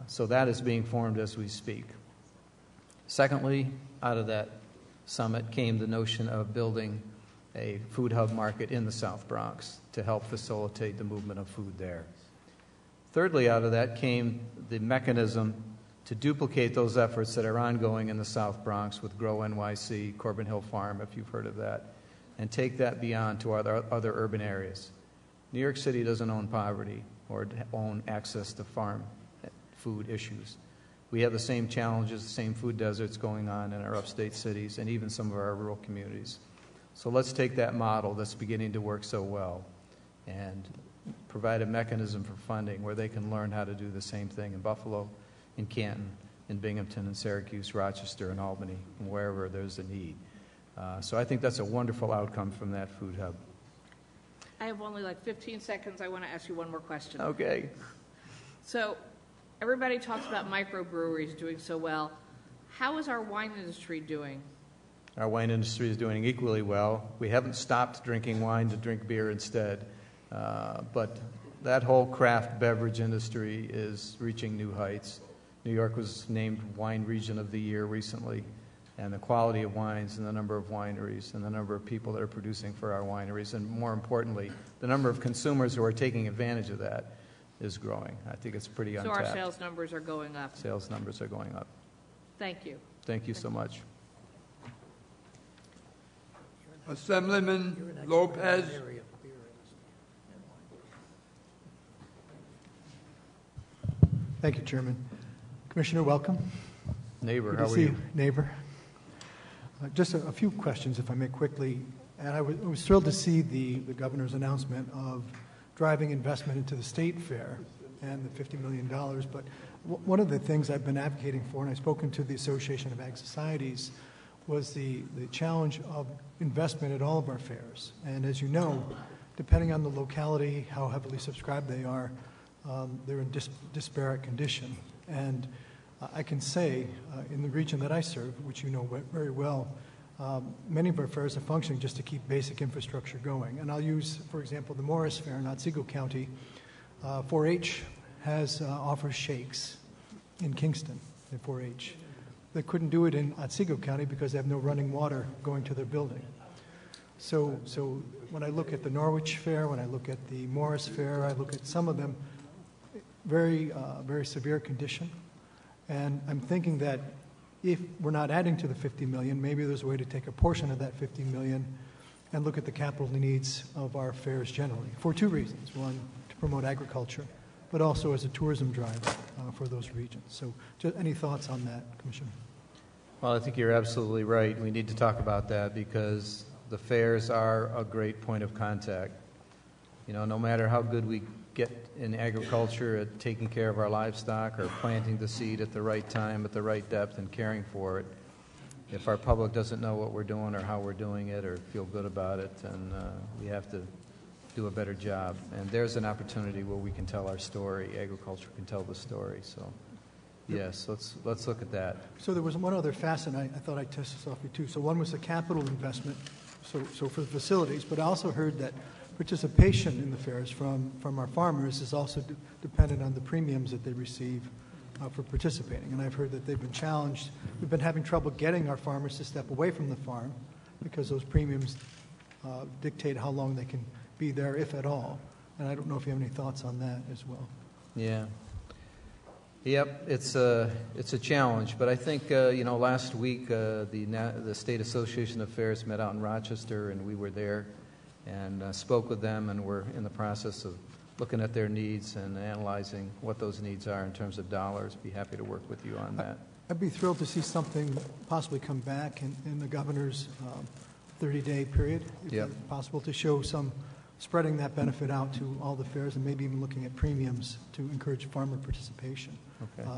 So that is being formed as we speak. Secondly, out of that summit came the notion of building a food hub market in the South Bronx to help facilitate the movement of food there. Thirdly, out of that came the mechanism to duplicate those efforts that are ongoing in the South Bronx with Grow NYC, Corbin Hill Farm, if you've heard of that, and take that beyond to other urban areas. New York City doesn't own poverty or own access to farm food issues. We have the same challenges, the same food deserts going on in our upstate cities and even some of our rural communities. So let's take that model that's beginning to work so well and provide a mechanism for funding where they can learn how to do the same thing in Buffalo, in Canton, in Binghamton, in Syracuse, Rochester, and Albany, and wherever there's a need. So I think that's a wonderful outcome from that food hub. I have only like 15 seconds. I want to ask you one more question. Okay. So everybody talks about microbreweries doing so well. How is our wine industry doing? Our wine industry is doing equally well. We haven't stopped drinking wine to drink beer instead. But that whole craft beverage industry is reaching new heights. New York was named Wine Region of the Year recently, and the quality of wines and the number of wineries and the number of people that are producing for our wineries, and more importantly, the number of consumers who are taking advantage of that is growing. I think it's pretty untapped. So our sales numbers are going up. Sales numbers are going up. Thank you. Thank you so much. Assemblyman Lopez. Thank you, Chairman. Commissioner, welcome. Neighbor, Good how to are see you? Neighbor. Just a few questions, if I may, quickly. And I was thrilled to see the governor's announcement of driving investment into the state fair and the $50 million. But one of the things I've been advocating for, and I've spoken to the Association of Ag Societies, was the challenge of investment at all of our fairs. And as you know, depending on the locality, how heavily subscribed they are, they're in disparate condition. And I can say, in the region that I serve, which you know very well, many of our fairs are functioning just to keep basic infrastructure going. And I'll use, for example, the Morris Fair in Otsego County. 4-H offers shakes in Kingston at 4-H. They couldn't do it in Otsego County because they have no running water going to their building. So when I look at the Norwich Fair, when I look at the Morris Fair, I look at some of them, very severe condition. And I'm thinking that if we're not adding to the $50 million, maybe there's a way to take a portion of that $50 million and look at the capital needs of our fairs generally, for two reasons. One, to promote agriculture, but also as a tourism driver for those regions. So just any thoughts on that, Commissioner? Well, I think you're absolutely right. We need to talk about that because the fairs are a great point of contact. You know, no matter how good we get in agriculture at taking care of our livestock or planting the seed at the right time, at the right depth, and caring for it, if our public doesn't know what we're doing or how we're doing it or feel good about it, then we have to do a better job. And there's an opportunity where we can tell our story. Agriculture can tell the story. So, yes, let's look at that. So there was one other facet I thought I'd test this off you too. So one was the capital investment, so for the facilities, but I also heard that participation in the fairs from our farmers is also dependent on the premiums that they receive for participating. And I've heard that they've been challenged. We've been having trouble getting our farmers to step away from the farm because those premiums dictate how long they can be there, if at all. And I don't know if you have any thoughts on that as well. Yeah. Yep, it's a challenge, but I think last week the State Association of Fairs met out in Rochester, and we were there and spoke with them, and we're in the process of looking at their needs and analyzing what those needs are in terms of dollars. Be happy to work with you on that. I'd be thrilled to see something possibly come back in the governor's 30-day period, if Yep. it's possible, to show some spreading that benefit out to all the fairs and maybe even looking at premiums to encourage farmer participation. Okay.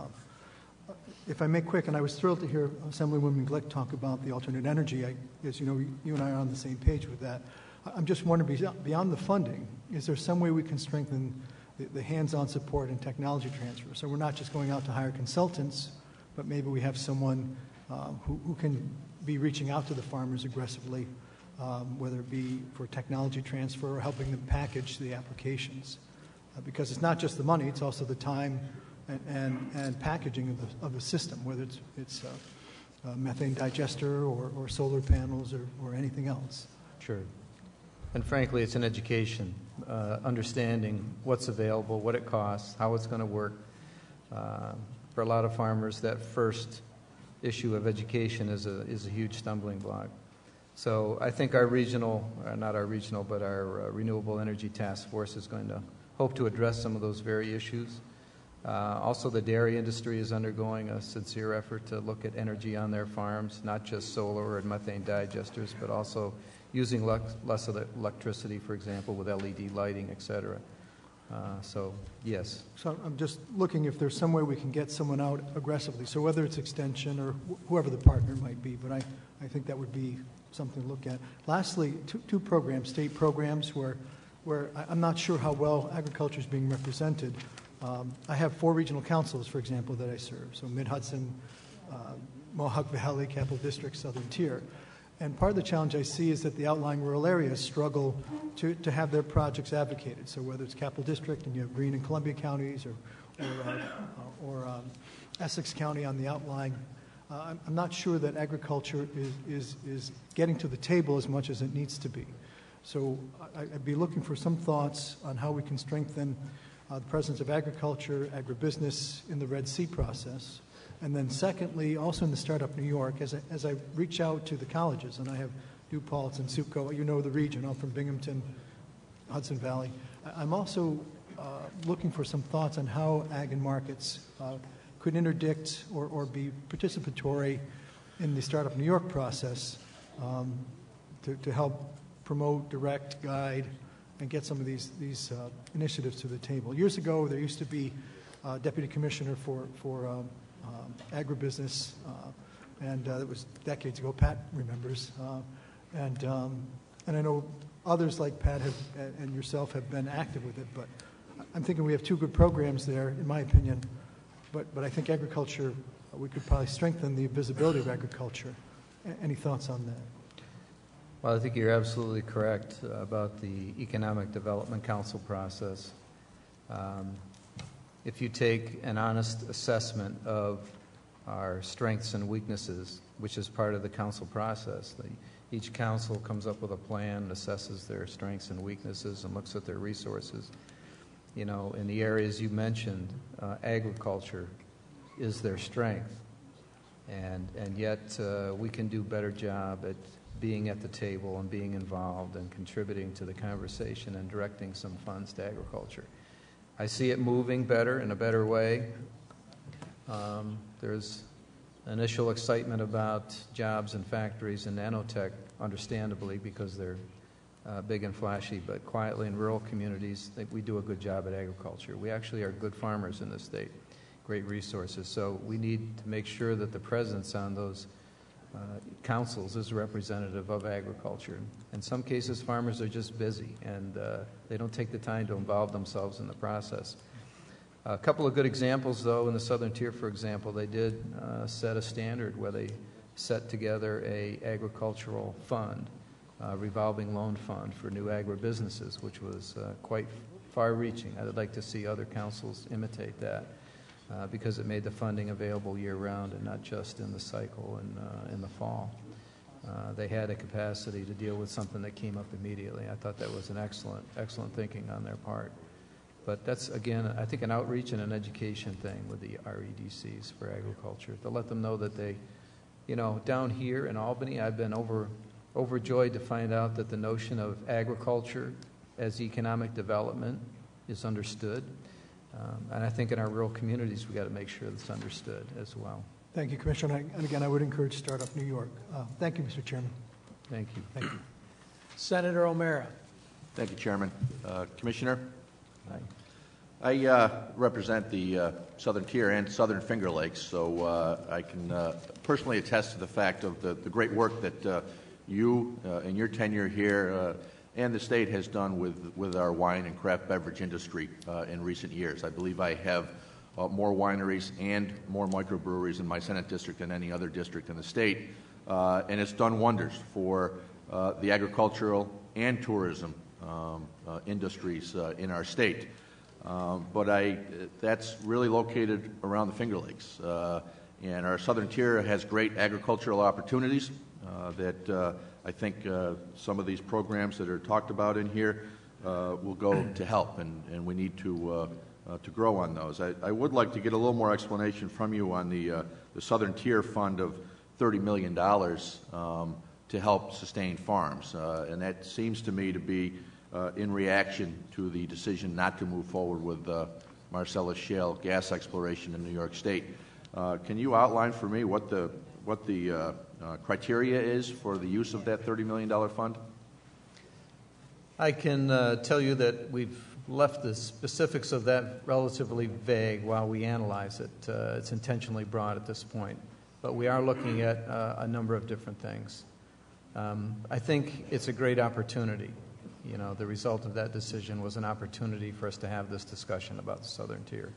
If I may quick, and I was thrilled to hear Assemblywoman Glick talk about the alternate energy. As you know, you and I are on the same page with that. I'm just wondering, beyond the funding, is there some way we can strengthen the hands-on support and technology transfer? So we're not just going out to hire consultants, but maybe we have someone who can be reaching out to the farmers aggressively, whether it be for technology transfer or helping them package the applications. Because it's not just the money, it's also the time and packaging of the system, whether it's methane digester or solar panels or anything else. Sure. And frankly, it's an education, understanding what's available, what it costs, how it's going to work. For a lot of farmers, that first issue of education is a huge stumbling block. So I think our regional, not our regional, but our Renewable Energy Task Force is going to hope to address some of those very issues. Also, the dairy industry is undergoing a sincere effort to look at energy on their farms, not just solar or methane digesters, but also using less of the electricity, for example, with LED lighting, et cetera. So, yes. So I'm just looking if there's some way we can get someone out aggressively. So whether it's Extension or whoever the partner might be, but I think that would be something to look at. Lastly, two programs, state programs, where I'm not sure how well agriculture is being represented. I have 4 regional councils, for example, that I serve. So Mid-Hudson, Mohawk Valley, Capital District, Southern Tier. And part of the challenge I see is that the outlying rural areas struggle to have their projects advocated. So whether it's Capital District and you have Greene and Columbia counties or Essex County on the outlying, I'm not sure that agriculture is getting to the table as much as it needs to be. So I'd be looking for some thoughts on how we can strengthen the presence of agriculture, agribusiness in the Red Sea process. And then secondly, also in the Startup New York, as I reach out to the colleges, and I have DuPont and SUPCO, you know the region, I'm from Binghamton, Hudson Valley. I'm also looking for some thoughts on how ag and markets could interdict or be participatory in the Startup New York process to help promote, direct, guide, and get some of these initiatives to the table. Years ago, there used to be a deputy commissioner for agribusiness, and that was decades ago. Pat remembers, and I know others like Pat and yourself have been active with it. But I'm thinking we have 2 good programs there, in my opinion. But I think agriculture, we could probably strengthen the visibility of agriculture. Any thoughts on that? Well, I think you're absolutely correct about the Economic Development Council process. If you take an honest assessment of our strengths and weaknesses, which is part of the council process, each council comes up with a plan, assesses their strengths and weaknesses, and looks at their resources. You know, in the areas you mentioned, agriculture is their strength, and yet we can do a better job at being at the table and being involved and contributing to the conversation and directing some funds to agriculture. I see it moving better in a better way. There's initial excitement about jobs and factories in nanotech, understandably, because they're big and flashy, but quietly in rural communities, we do a good job at agriculture. We actually are good farmers in this state, great resources. So we need to make sure that the presence on those councils is representative of agriculture. In some cases, farmers are just busy, and they don't take the time to involve themselves in the process. A couple of good examples, though, in the Southern Tier, for example, they did set a standard where they set together a agricultural fund, revolving loan fund for new agribusinesses, which was quite far-reaching. I'd like to see other councils imitate that. Because it made the funding available year-round and not just in the cycle and in the fall. They had a capacity to deal with something that came up immediately. I thought that was an excellent thinking on their part. But that's, again, I think an outreach and an education thing with the REDCs for agriculture, to let them know that they, you know, down here in Albany, I've been overjoyed to find out that the notion of agriculture as economic development is understood. And I think in our rural communities, we've got to make sure that's understood as well. Thank you, Commissioner. And again, I would encourage Startup New York. Thank you, Mr. Chairman. Thank you. Thank you. Senator O'Mara. Thank you, Chairman. Commissioner? I represent the Southern Tier and Southern Finger Lakes, so I can personally attest to the fact of the great work that you, in your tenure here, and the state has done with our wine and craft beverage industry in recent years. I believe I have more wineries and more microbreweries in my Senate district than any other district in the state, and it's done wonders for the agricultural and tourism industries in our state. But that's really located around the Finger Lakes. And our southern tier has great agricultural opportunities that I think some of these programs that are talked about in here will go to help, and we need to grow on those. I would like to get a little more explanation from you on the Southern Tier Fund of $30 million to help sustain farms, and that seems to me to be in reaction to the decision not to move forward with Marcellus Shale gas exploration in New York State. Can you outline for me what the criteria is for the use of that $30 million fund? I can tell you that we've left the specifics of that relatively vague while we analyze it. It's intentionally broad at this point, but we are looking at a number of different things. I think it's a great opportunity. You know, the result of that decision was an opportunity for us to have this discussion about the southern tier.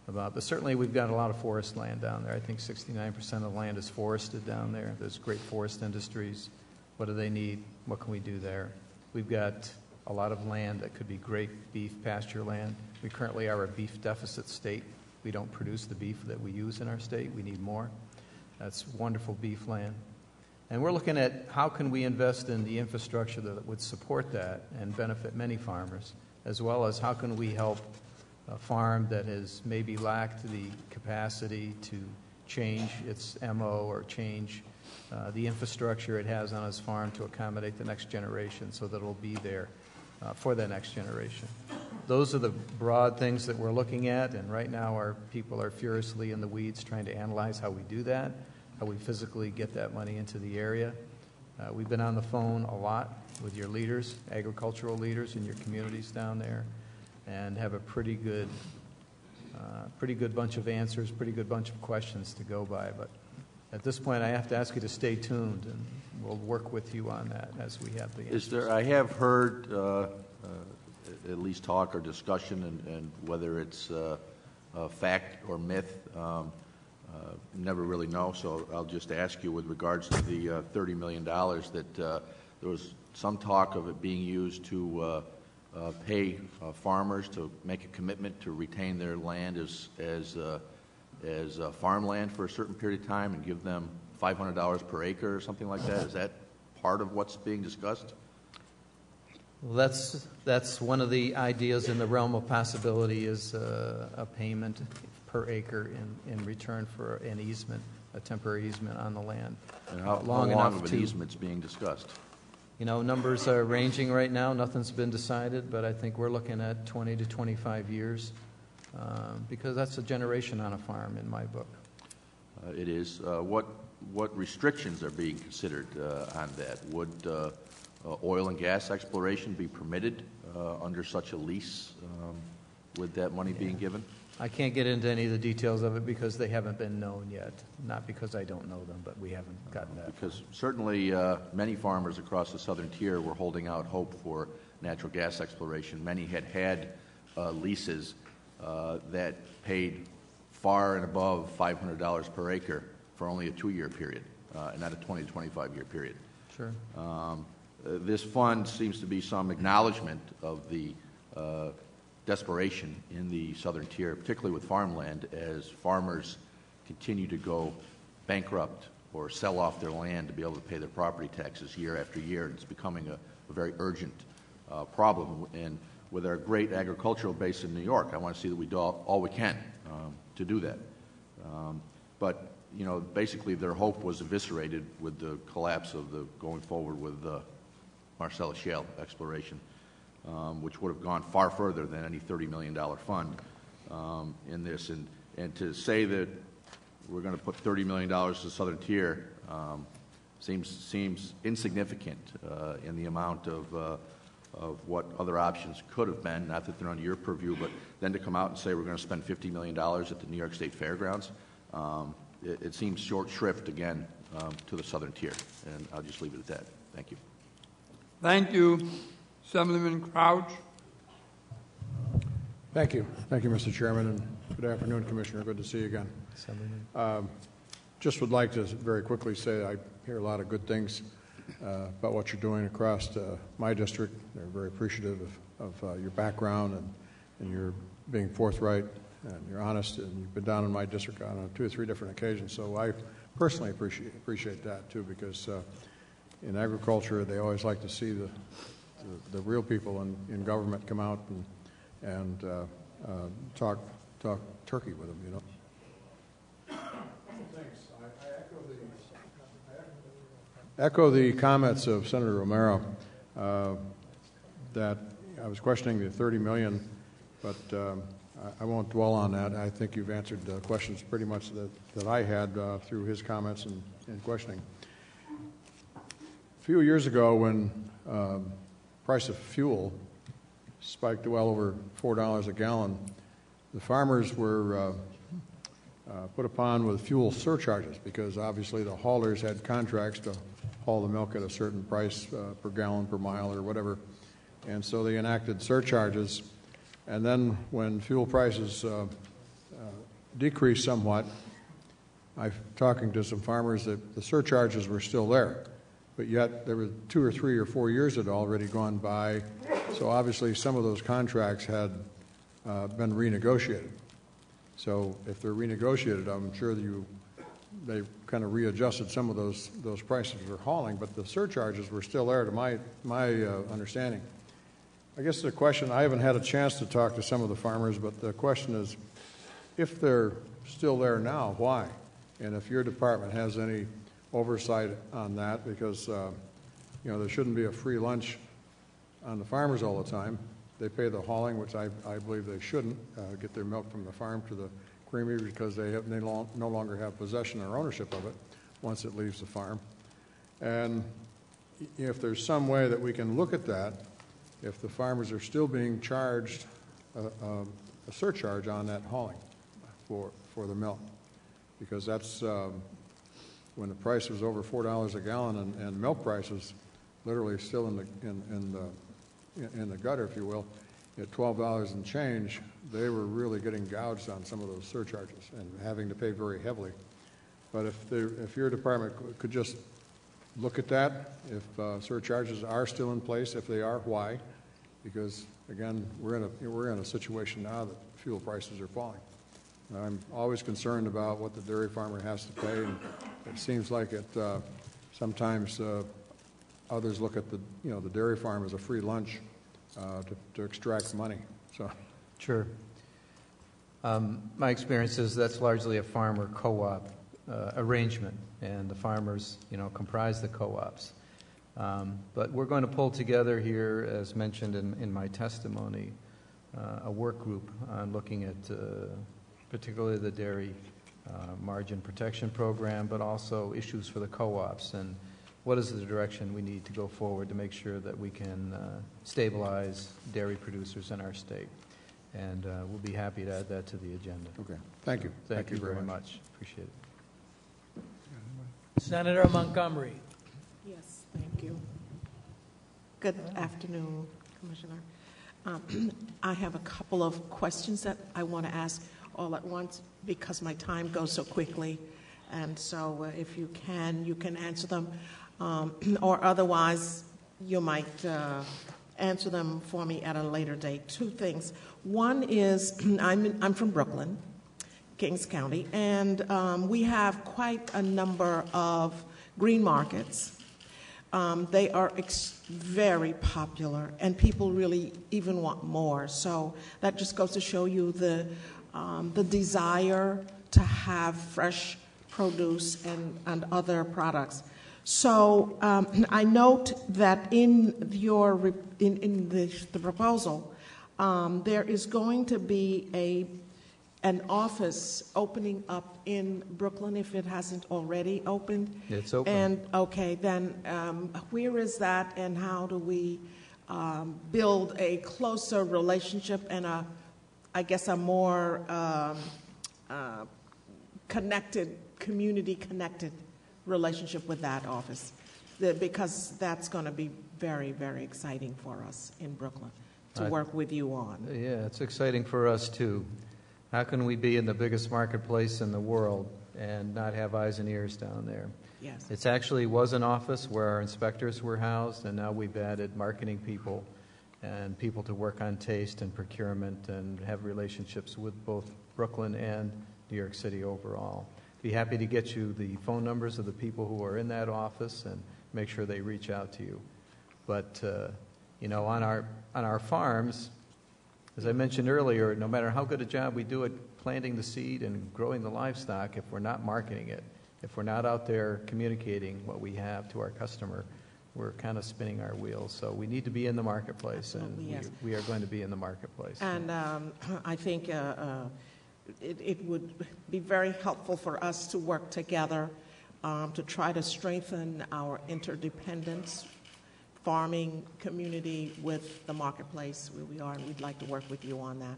But certainly we've got a lot of forest land down there. I think 69% of the land is forested down there. There's great forest industries. What do they need? What can we do there? We've got a lot of land that could be great beef pasture land. We currently are a beef deficit state. We don't produce the beef that we use in our state. We need more. That's wonderful beef land. And we're looking at how can we invest in the infrastructure that would support that and benefit many farmers, as well as how can we help a farm that has maybe lacked the capacity to change its MO or change the infrastructure it has on its farm to accommodate the next generation so that it will be there for the next generation. Those are the broad things that we're looking at, and right now our people are furiously in the weeds trying to analyze how we do that, how we physically get that money into the area. We've been on the phone a lot with your leaders, agricultural leaders in your communities down there, and have a pretty good bunch of answers, pretty good bunch of questions to go by. But at this point, I have to ask you to stay tuned, and we'll work with you on that as we have the answers. I have heard at least talk or discussion, and whether it's fact or myth, never really know, so I'll just ask you with regards to the $30 million that there was some talk of it being used to pay farmers to make a commitment to retain their land as farmland for a certain period of time and give them $500 per acre or something like that. Is that part of what's being discussed? Well, that's one of the ideas in the realm of possibility is a payment per acre in return for an easement, a temporary easement on the land. And how long of an easement's being discussed? You know, numbers are ranging right now. Nothing's been decided, but I think we're looking at 20 to 25 years because that's a generation on a farm in my book. It is. What restrictions are being considered on that? Would oil and gas exploration be permitted under such a lease with that money being given? I can't get into any of the details of it because they haven't been known yet. Not because I don't know them, but we haven't gotten that. Because certainly many farmers across the southern tier were holding out hope for natural gas exploration. Many had leases that paid far and above $500 per acre for only a 2-year period, and not a 20 to 25-year period. Sure. This fund seems to be some acknowledgement of the desperation in the southern tier, particularly with farmland, as farmers continue to go bankrupt or sell off their land to be able to pay their property taxes year after year. It's becoming a very urgent problem. And with our great agricultural base in New York, I want to see that we do all we can to do that. But, you know, basically their hope was eviscerated with the collapse of the going forward with Marcellus Shale exploration. Which would have gone far further than any $30 million fund in this. And to say that we're going to put $30 million to the southern tier seems insignificant in the amount of what other options could have been, not that they're under your purview, but then to come out and say we're going to spend $50 million at the New York State Fairgrounds, it seems short shrift again to the southern tier. And I'll just leave it at that. Thank you. Thank you. Assemblyman Crouch. Thank you. Thank you, Mr. Chairman, and good afternoon, Commissioner. Good to see you again. Just would like to very quickly say I hear a lot of good things about what you're doing across my district. They're very appreciative of your background and you're being forthright, and you're honest, and you've been down in my district on 2 or 3 different occasions. So I personally appreciate that too, because in agriculture they always like to see the real people in government come out and talk turkey with them, you know. Thanks. I echo the comments of Senator Romero that I was questioning the $30 million, but I won't dwell on that. I think you've answered the questions pretty much that I had through his comments and questioning. A few years ago, when price of fuel spiked to well over $4 a gallon, the farmers were put upon with fuel surcharges because obviously the haulers had contracts to haul the milk at a certain price per gallon, per mile, or whatever. And so they enacted surcharges. And then when fuel prices decreased somewhat, I'm talking to some farmers that the surcharges were still there. But yet there were 2 or 3 or 4 years had already gone by. So obviously some of those contracts had been renegotiated. So if they're renegotiated, I'm sure that they kind of readjusted some of those prices for hauling, but the surcharges were still there to my understanding. I guess the question, I haven't had a chance to talk to some of the farmers, but the question is, if they're still there now, why? And if your department has any oversight on that, because there shouldn't be a free lunch on the farmers all the time. They pay the hauling, which I believe they shouldn't, get their milk from the farm to the creamery because they no longer have possession or ownership of it once it leaves the farm. And if there's some way that we can look at that, if the farmers are still being charged a surcharge on that hauling for the milk, because that's when the price was over $4 a gallon and milk prices literally still in the gutter, if you will, at $12 and change, they were really getting gouged on some of those surcharges and having to pay very heavily. But if your department could just look at that, if surcharges are still in place, if they are, why? Because again, we're in a situation now that fuel prices are falling. I'm always concerned about what the dairy farmer has to pay, and it seems like sometimes others look at the dairy farm as a free lunch to extract money. So, sure. My experience is that's largely a farmer co-op arrangement, and the farmers, comprise the co-ops. But we're going to pull together here, as mentioned in my testimony, a work group on looking at particularly the dairy margin protection program, but also issues for the co-ops and what is the direction we need to go forward to make sure that we can stabilize dairy producers in our state. And we'll be happy to add that to the agenda. Okay. Thank you. Thank you very much. Appreciate it. Senator Montgomery. Yes, thank you. Good afternoon, Commissioner. I have a couple of questions that I want to ask all at once because my time goes so quickly. And so if you can answer them. Or otherwise, you might answer them for me at a later date. 2 things. One is I'm from Brooklyn, Kings County, and we have quite a number of green markets. They are very popular, and people really even want more. So that just goes to show you the desire to have fresh produce and other products. So I note that in the proposal, there is going to be an office opening up in Brooklyn if it hasn't already opened. It's open. And okay, then where is that, and how do we build a closer relationship and I guess a more community-connected relationship with that office, because that's going to be very, very exciting for us in Brooklyn to work with you on. Yeah, it's exciting for us too. How can we be in the biggest marketplace in the world and not have eyes and ears down there? Yes. It actually was an office where our inspectors were housed, and now we've added marketing people and people to work on taste and procurement and have relationships with both Brooklyn and New York City overall. Be happy to get you the phone numbers of the people who are in that office and make sure they reach out to you. But on our farms, as I mentioned earlier, no matter how good a job we do at planting the seed and growing the livestock, if we're not marketing it, if we're not out there communicating what we have to our customer, we're kind of spinning our wheels. So we need to be in the marketplace, and yes. we are going to be in the marketplace. And I think it would be very helpful for us to work together to try to strengthen our interdependence, farming community with the marketplace where we are, and we'd like to work with you on that.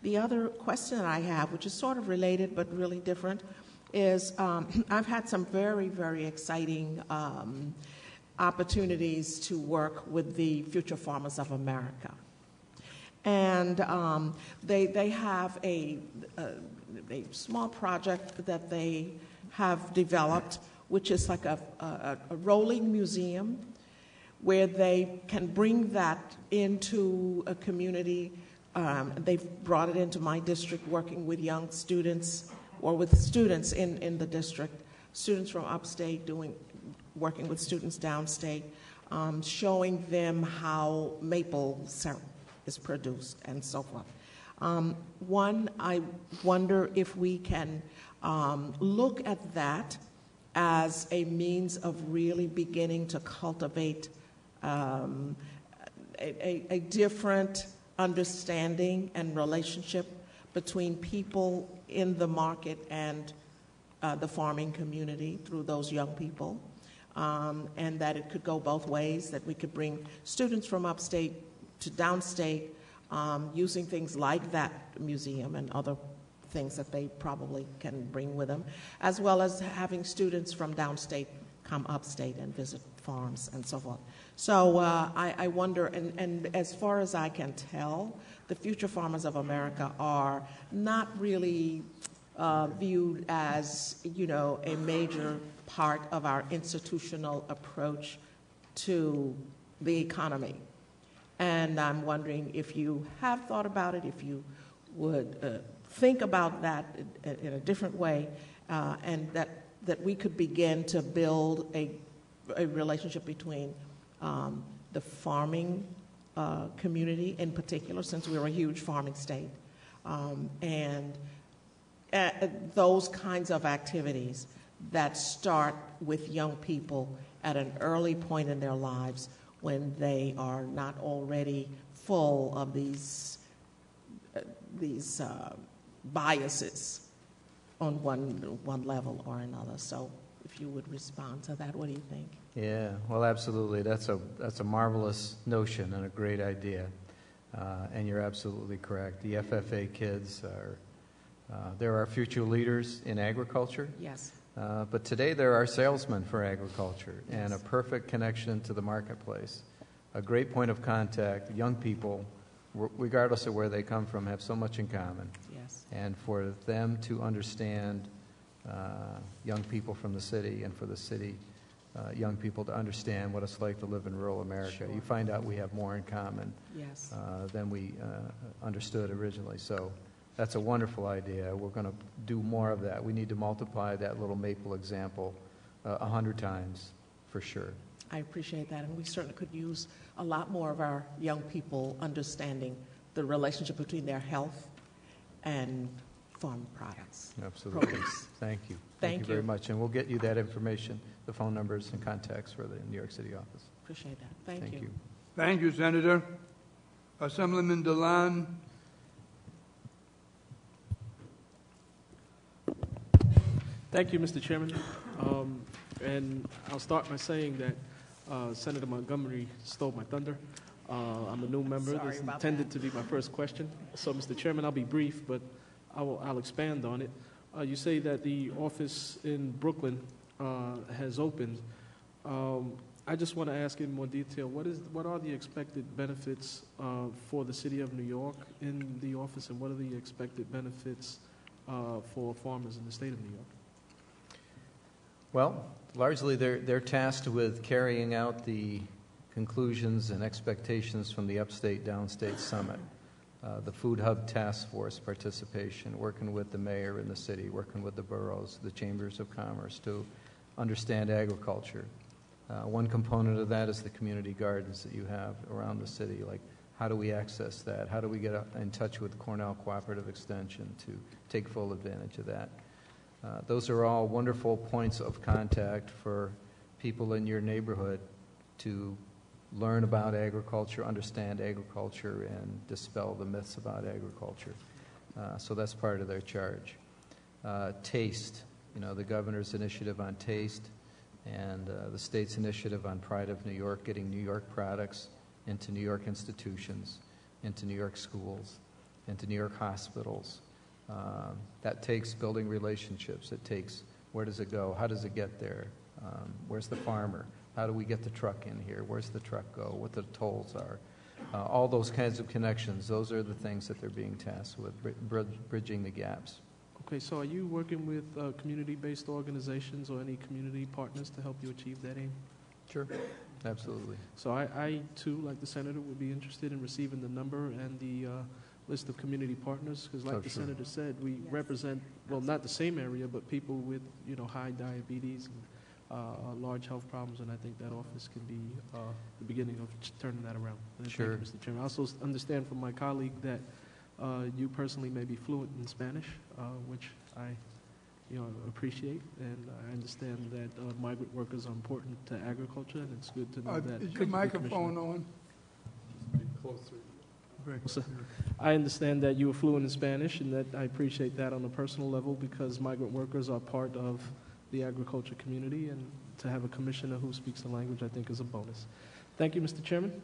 The other question that I have, which is sort of related but really different, is I've had some very, very exciting opportunities to work with the Future Farmers of America. And they have a small project that they have developed, which is like a rolling museum where they can bring that into a community. They've brought it into my district, working with young students or with students in the district, students from upstate working with students downstate, showing them how maple syrup is produced and so forth. One, I wonder if we can look at that as a means of really beginning to cultivate a different understanding and relationship between people in the market and the farming community through those young people, and that it could go both ways, that we could bring students from upstate to downstate using things like that museum and other things that they probably can bring with them, as well as having students from downstate come upstate and visit farms and so forth. So I wonder, and as far as I can tell, the Future Farmers of America are not really viewed as, a major part of our institutional approach to the economy. And I'm wondering if you have thought about it, if you would think about that in a different way, and that we could begin to build a relationship between the farming community in particular, since we're a huge farming state, and those kinds of activities that start with young people at an early point in their lives when they are not already full of these biases on one level or another. So if you would respond to that, what do you think? Yeah, well, absolutely. That's a marvelous notion and a great idea. And you're absolutely correct. The FFA kids they're our future leaders in agriculture. Yes. But today they're our salesmen for agriculture, and a perfect connection to the marketplace. A great point of contact. Young people, regardless of where they come from, have so much in common. Yes. And for them to understand young people from the city, and for the city young people to understand what it's like to live in rural America, Sure. you find out we have more in common Yes. than we understood originally. So that's a wonderful idea. We're going to do more of that. We need to multiply that little maple example 100 times for sure. I appreciate that, and we certainly could use a lot more of our young people understanding the relationship between their health and farm products. Absolutely. Produce. Thank you. Thank you very much. And we'll get you that information, the phone numbers and contacts for the New York City office. Appreciate that. Thank you. Thank you, Senator. Assemblyman DeLon. Thank you, Mr. Chairman. And I'll start by saying that Senator Montgomery stole my thunder. I'm a new member. Sorry This about intended to be my first question. So, Mr. Chairman, I'll be brief, but I'll expand on it. You say that the office in Brooklyn has opened. I just want to ask in more detail, what are the expected benefits for the city of New York in the office, and what are the expected benefits for farmers in the state of New York? Well, largely they're tasked with carrying out the conclusions and expectations from the Upstate Downstate Summit, the Food Hub Task Force participation, working with the mayor in the city, working with the boroughs, the chambers of commerce to understand agriculture. One component of that is the community gardens that you have around the city. Like, how do we access that? How do we get in touch with Cornell Cooperative Extension to take full advantage of that? Those are all wonderful points of contact for people in your neighborhood to learn about agriculture, understand agriculture, and dispel the myths about agriculture. So that's part of their charge. Taste, the governor's initiative on taste and the state's initiative on Pride of New York, getting New York products into New York institutions, into New York schools, into New York hospitals. That takes building relationships. It takes, where does it go? How does it get there? Where's the farmer? How do we get the truck in here? Where's the truck go? What the tolls are? All those kinds of connections, those are the things that they're being tasked with, bridging the gaps. Okay, so are you working with community-based organizations or any community partners to help you achieve that aim? Sure, absolutely. So I too, like the senator, would be interested in receiving the number and the list of community partners, because like the senator said, we represent, well, not the same area, but people with, high diabetes and large health problems, and I think that office can be the beginning of turning that around. Sure. Thank you, Mr. Chairman. I also understand from my colleague that you personally may be fluent in Spanish, which I appreciate, and I understand that migrant workers are important to agriculture, and it's good to know that. Is your microphone on? So, I understand that you are fluent in Spanish, and that I appreciate that on a personal level, because migrant workers are part of the agriculture community, and to have a commissioner who speaks the language, I think, is a bonus. Thank you, Mr. Chairman.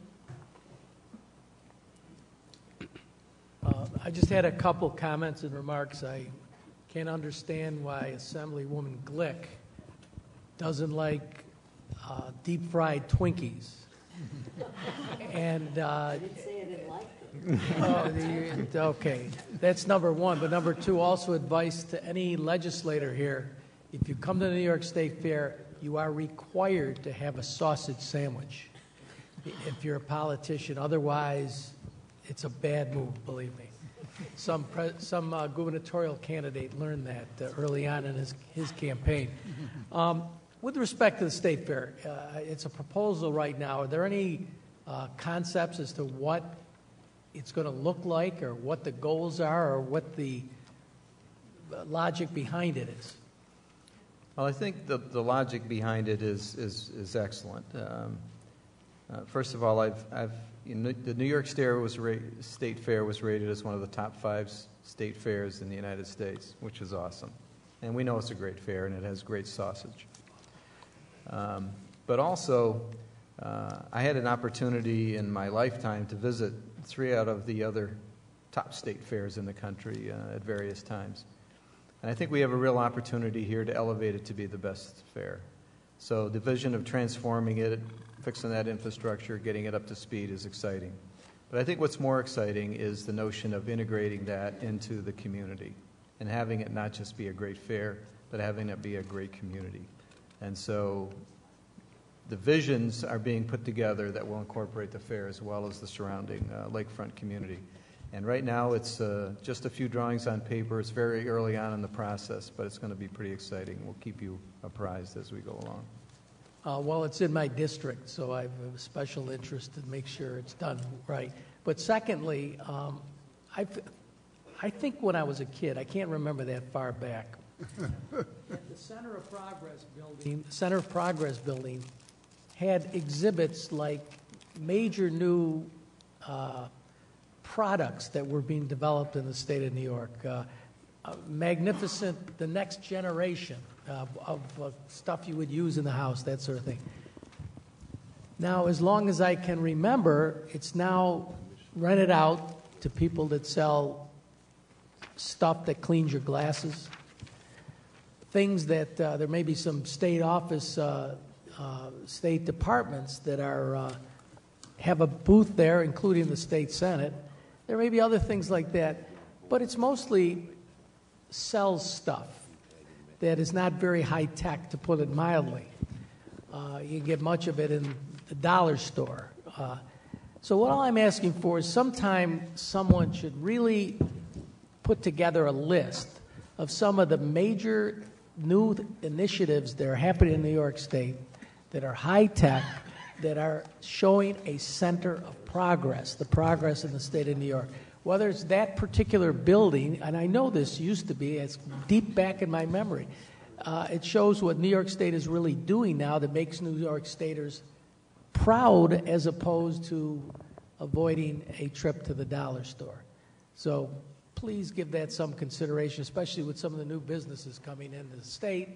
I just had a couple comments and remarks. I can't understand why Assemblywoman Glick doesn't like deep-fried Twinkies. And I didn't say I didn't like them. Okay, that's number one. But number two, also advice to any legislator here: if you come to the New York State Fair, you are required to have a sausage sandwich if you're a politician. Otherwise, it's a bad move, believe me. Some gubernatorial candidate learned that early on in his campaign. With respect to the State Fair, it's a proposal right now. Are there any concepts as to what it's going to look like, or what the goals are, or what the logic behind it is? Well, I think the logic behind it is excellent. First of all, the New York State Fair was rated as one of the top 5 state fairs in the United States, which is awesome. And we know it's a great fair, and it has great sausage. But also, I had an opportunity in my lifetime to visit 3 out of the other top state fairs in the country at various times. And I think we have a real opportunity here to elevate it to be the best fair. So the vision of transforming it, fixing that infrastructure, getting it up to speed is exciting. But I think what's more exciting is the notion of integrating that into the community and having it not just be a great fair, but having it be a great community. And so the visions are being put together that will incorporate the fair as well as the surrounding lakefront community. And right now it's just a few drawings on paper. It's very early on in the process, but it's going to be pretty exciting. We'll keep you apprised as we go along. Well, it's in my district, so I have a special interest to make sure it's done right. But secondly, I think when I was a kid, I can't remember that far back, the Center of Progress building had exhibits like major new products that were being developed in the state of New York. Magnificent, the next generation of stuff you would use in the house, that sort of thing. Now, as long as I can remember, it's now rented out to people that sell stuff that cleans your glasses, things that there may be some state office, state departments that are have a booth there, including the state senate. There may be other things like that, but it's mostly sells stuff that is not very high tech, to put it mildly. You get much of it in the dollar store. So what all I'm asking for is sometime someone should really put together a list of some of the major new initiatives that are happening in New York State that are high-tech, that are showing a center of progress, the progress in the state of New York. Whether it's that particular building, and I know this used to be, it's deep back in my memory, it shows what New York State is really doing now that makes New York Staters proud as opposed to avoiding a trip to the dollar store. So please give that some consideration, especially with some of the new businesses coming into the state.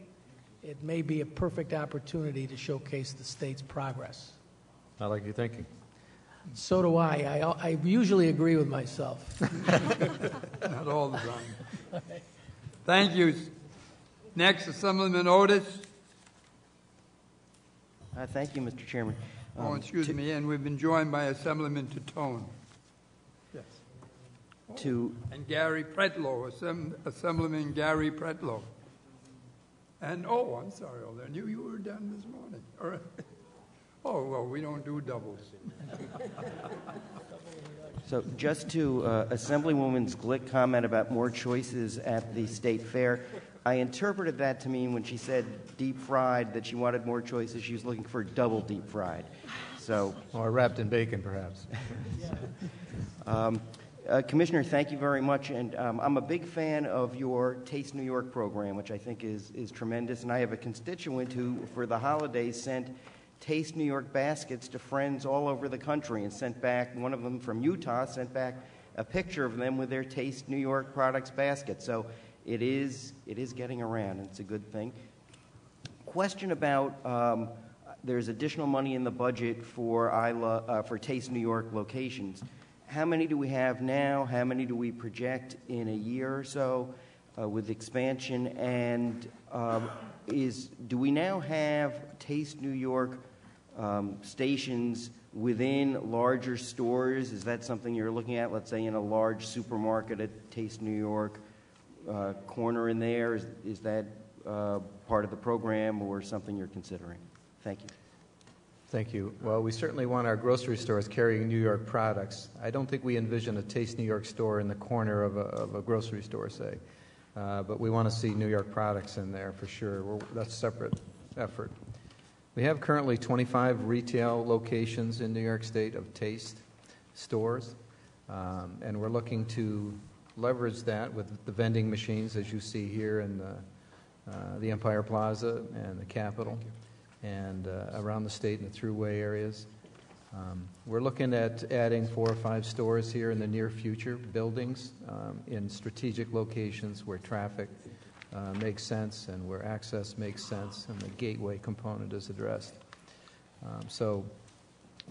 It may be a perfect opportunity to showcase the state's progress. I like your thinking. So do I. I usually agree with myself. Not all the time. Thank you. Next, Assemblyman Otis. Thank you, Mr. Chairman. Excuse me, and we've been joined by Assemblyman Titone. Yes. And Gary Pretlow, Assemblyman Gary Pretlow. And, I'm sorry, I knew you were done this morning. All right. Oh, well, we don't do doubles. So just to Assemblywoman Glick comment about more choices at the state fair, I interpreted that to mean when she said deep fried that she wanted more choices, she was looking for double deep fried. So, or wrapped in bacon, perhaps. Commissioner, thank you very much. And I'm a big fan of your Taste New York program, which I think is tremendous. And I have a constituent who, for the holidays, sent Taste New York baskets to friends all over the country and sent back, one of them from Utah, sent back a picture of them with their Taste New York products basket. So it is getting around, and it's a good thing. Question about there's additional money in the budget for Taste New York locations. How many do we have now? How many do we project in a year or so with expansion? And do we now have Taste New York stations within larger stores? Is that something you're looking at, let's say in a large supermarket at Taste New York, corner in there? Is that part of the program or something you're considering? Thank you. Thank you. Well, we certainly want our grocery stores carrying New York products. I don't think we envision a Taste New York store in the corner of a grocery store, say. But we want to see New York products in there for sure. That's a separate effort. We have currently 25 retail locations in New York State of Taste stores, and we're looking to leverage that with the vending machines, as you see here in the Empire Plaza and the Capitol, and around the state in the thruway areas. We're looking at adding 4 or 5 stores here in the near future, buildings in strategic locations where traffic makes sense and where access makes sense and the gateway component is addressed. So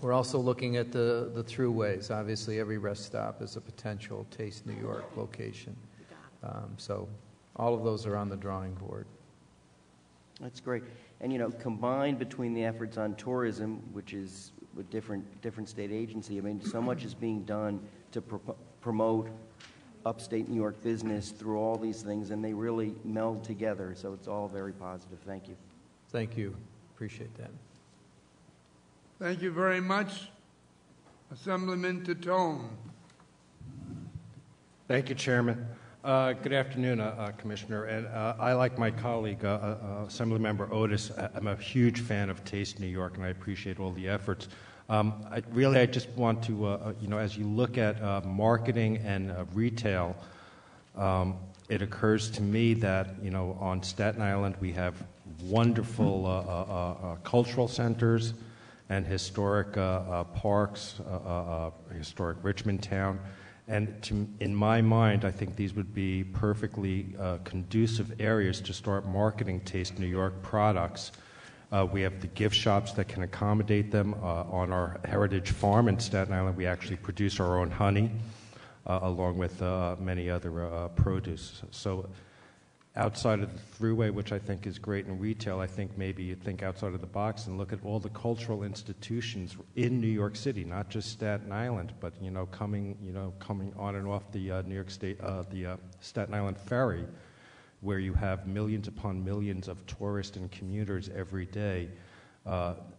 we're also looking at the throughways. Obviously, every rest stop is a potential Taste New York location. So all of those are on the drawing board. That's great. And, combined between the efforts on tourism, which is with different state agency, I mean, so much is being done to promote upstate New York business through all these things, and they really meld together. So it's all very positive. Thank you. Thank you. Appreciate that. Thank you very much. Assemblyman Titone. Thank you, Chairman. Good afternoon, Commissioner. And I, like my colleague, Assemblymember Otis, I'm a huge fan of Taste New York, and I appreciate all the efforts. I just want to, as you look at marketing and retail, it occurs to me that, on Staten Island we have wonderful cultural centers and historic parks, historic Richmond Town. And in my mind, I think these would be perfectly conducive areas to start marketing Taste New York products. We have the gift shops that can accommodate them. On our Heritage Farm in Staten Island, we actually produce our own honey, along with many other produce. So outside of the thruway, which I think is great in retail, I think maybe you think outside of the box and look at all the cultural institutions in New York City, not just Staten Island, but coming on and off the New York State, the Staten Island Ferry, where you have millions upon millions of tourists and commuters every day.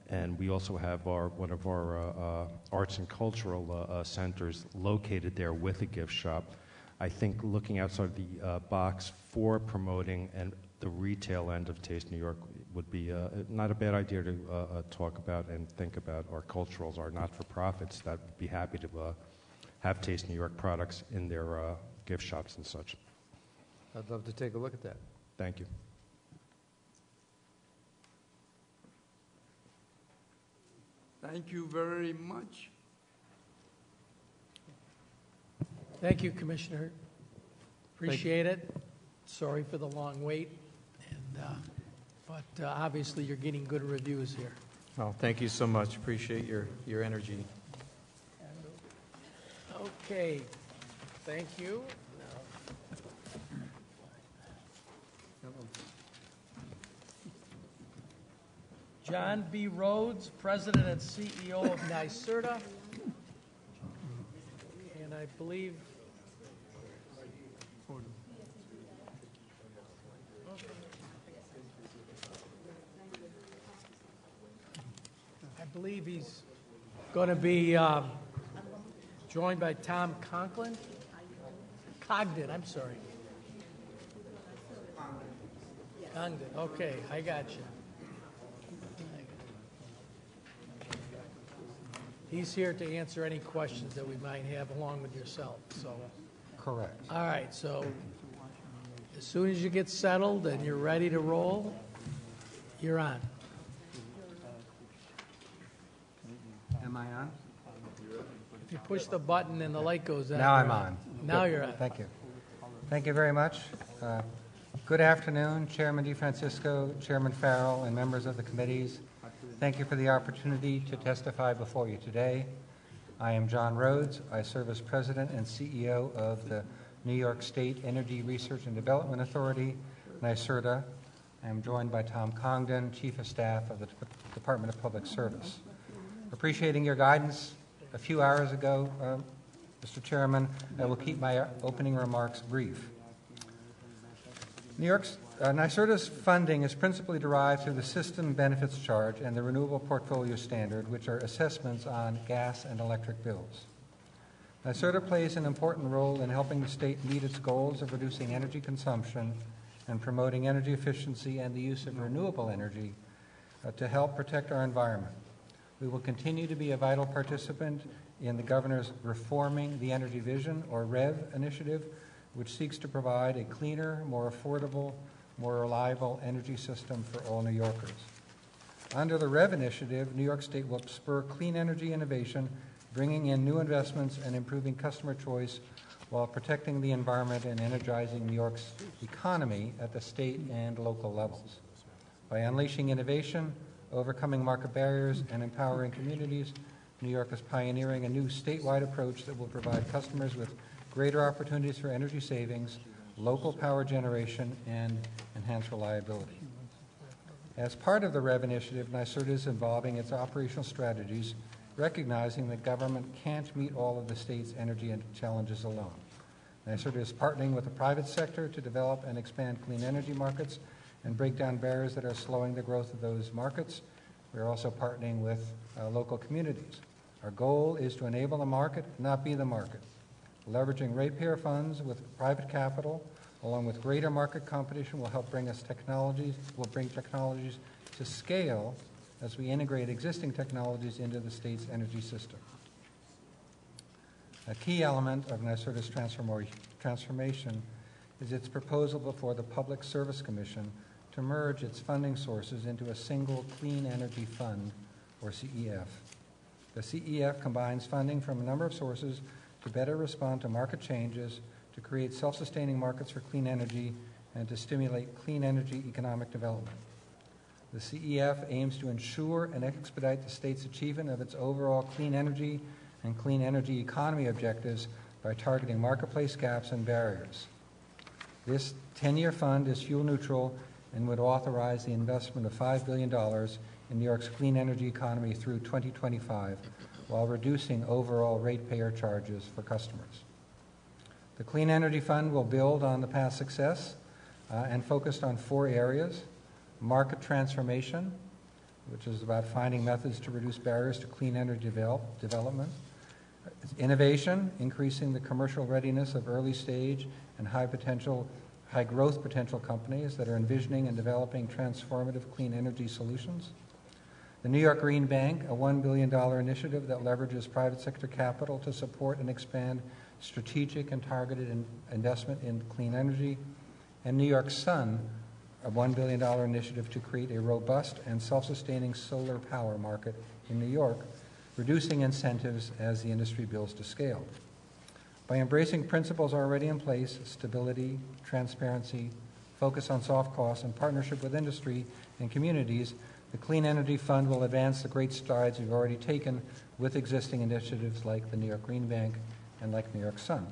and we also have one of our arts and cultural centers located there with a gift shop. I think looking outside the box for promoting and the retail end of Taste New York would be not a bad idea to talk about and think about our culturals, our not-for-profits that would be happy to have Taste New York products in their gift shops and such. I'd love to take a look at that. Thank you. Thank you very much. Thank you, Commissioner. Appreciate it. Sorry for the long wait, but obviously you're getting good reviews here. Well, thank you so much. Appreciate your energy. Okay, thank you. John B. Rhodes, President and CEO of NYSERDA. And I believe he's going to be joined by Tom Cogden, I'm sorry. Cogden, okay, I got you. He's here to answer any questions that we might have along with yourself. So, correct. All right, so as soon as you get settled and you're ready to roll, you're on. Am I on? If you push the button and the light goes on. Now I'm on. Now Good. you're on. Thank you. Thank you very much. Good afternoon, Chairman DeFrancisco, Chairman Farrell, and members of the committees. Thank you for the opportunity to testify before you today. I am John Rhodes. I serve as President and CEO of the New York State Energy Research and Development Authority, NYSERDA. I am joined by Tom Cogden, Chief of Staff of the Department of Public Service. Appreciating your guidance a few hours ago, Mr. Chairman, I will keep my opening remarks brief. New York's NYSERDA's funding is principally derived through the System Benefits Charge and the Renewable Portfolio Standard, which are assessments on gas and electric bills. NYSERDA plays an important role in helping the state meet its goals of reducing energy consumption and promoting energy efficiency and the use of renewable energy to help protect our environment. We will continue to be a vital participant in the Governor's Reforming the Energy Vision, or REV initiative, which seeks to provide a cleaner, more affordable, more reliable energy system for all New Yorkers. Under the REV initiative, New York State will spur clean energy innovation, bringing in new investments and improving customer choice while protecting the environment and energizing New York's economy at the state and local levels. By unleashing innovation, overcoming market barriers, and empowering communities, New York is pioneering a new statewide approach that will provide customers with greater opportunities for energy savings, local power generation, and enhanced reliability. As part of the REV initiative, NYSERDA is involving its operational strategies, recognizing that government can't meet all of the state's energy challenges alone. NYSERDA is partnering with the private sector to develop and expand clean energy markets and break down barriers that are slowing the growth of those markets. We're also partnering with local communities. Our goal is to enable the market, not be the market. Leveraging ratepayer funds with private capital, along with greater market competition, will help bring technologies to scale as we integrate existing technologies into the state's energy system. A key element of NYSERDA's transformation is its proposal before the Public Service Commission to merge its funding sources into a single Clean Energy Fund, or CEF. The CEF combines funding from a number of sources to better respond to market changes, to create self-sustaining markets for clean energy, and to stimulate clean energy economic development. The CEF aims to ensure and expedite the state's achievement of its overall clean energy and clean energy economy objectives by targeting marketplace gaps and barriers. This 10-year fund is fuel neutral and would authorize the investment of $5 billion in New York's clean energy economy through 2025, while reducing overall ratepayer charges for customers. The Clean Energy Fund will build on the past success and focused on 4 areas: market transformation, which is about finding methods to reduce barriers to clean energy development. Innovation, increasing the commercial readiness of early stage and high growth potential companies that are envisioning and developing transformative clean energy solutions. The New York Green Bank, a $1 billion initiative that leverages private sector capital to support and expand strategic and targeted investment in clean energy. And New York Sun, a $1 billion initiative to create a robust and self-sustaining solar power market in New York, reducing incentives as the industry builds to scale. By embracing principles already in place, stability, transparency, focus on soft costs, and partnership with industry and communities, the Clean Energy Fund will advance the great strides we've already taken with existing initiatives like the New York Green Bank and like New York Sun.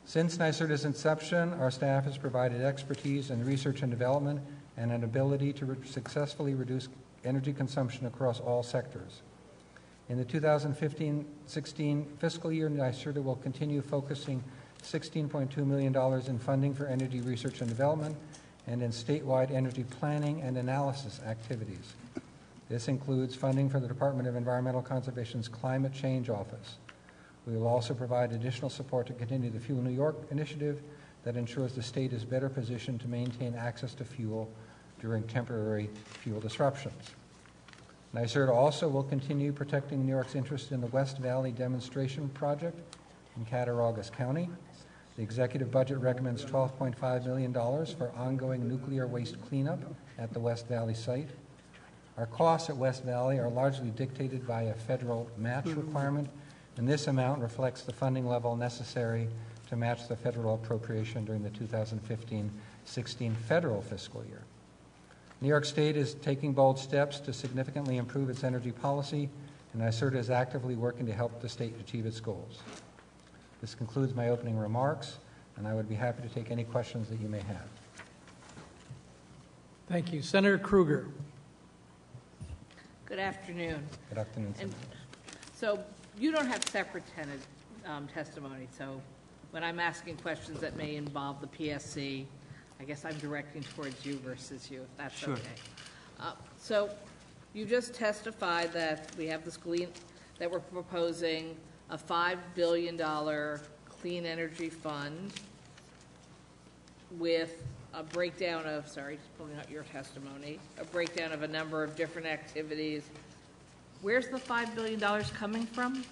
Since NYSERDA's inception, our staff has provided expertise in research and development and an ability to successfully reduce energy consumption across all sectors. In the 2015-16 fiscal year, NYSERDA will continue focusing $16.2 million in funding for energy research and development and in statewide energy planning and analysis activities. This includes funding for the Department of Environmental Conservation's Climate Change Office. We will also provide additional support to continue the Fuel New York initiative that ensures the state is better positioned to maintain access to fuel during temporary fuel disruptions. NYSERDA also will continue protecting New York's interest in the West Valley Demonstration Project in Cattaraugus County. The executive budget recommends $12.5 million for ongoing nuclear waste cleanup at the West Valley site. Our costs at West Valley are largely dictated by a federal match requirement, and this amount reflects the funding level necessary to match the federal appropriation during the 2015-16 federal fiscal year. New York State is taking bold steps to significantly improve its energy policy, and NYSERDA is actively working to help the state achieve its goals. This concludes my opening remarks, and I would be happy to take any questions that you may have. Thank you. Senator Krueger. Good afternoon. Good afternoon. And so you don't have separate testimony, so when I'm asking questions that may involve the PSC, I guess I'm directing towards you versus you, if that's Sure. okay. So you just testified that we have this that we're proposing a $5 billion clean energy fund with a breakdown of, sorry, just pulling out your testimony, a breakdown of a number of different activities. Where's the $5 billion coming from?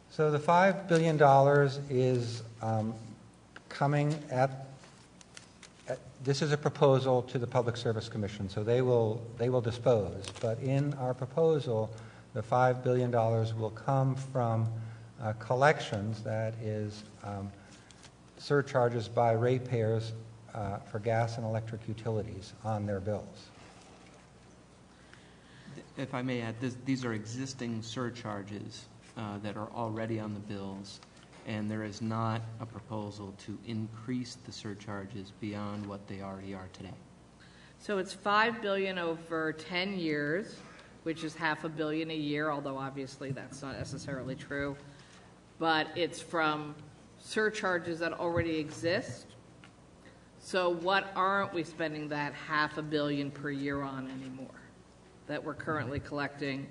So the $5 billion is coming this is a proposal to the Public Service Commission, so they will dispose. But in our proposal, the $5 billion will come from collections, that is surcharges by ratepayers for gas and electric utilities on their bills. If I may add, these are existing surcharges that are already on the bills, and there is not a proposal to increase the surcharges beyond what they already are today. So it's $5 billion over 10 years, which is $500 million a year, although obviously that's not necessarily true. But it's from surcharges that already exist. So what aren't we spending that $500 million per year on anymore that we're currently collecting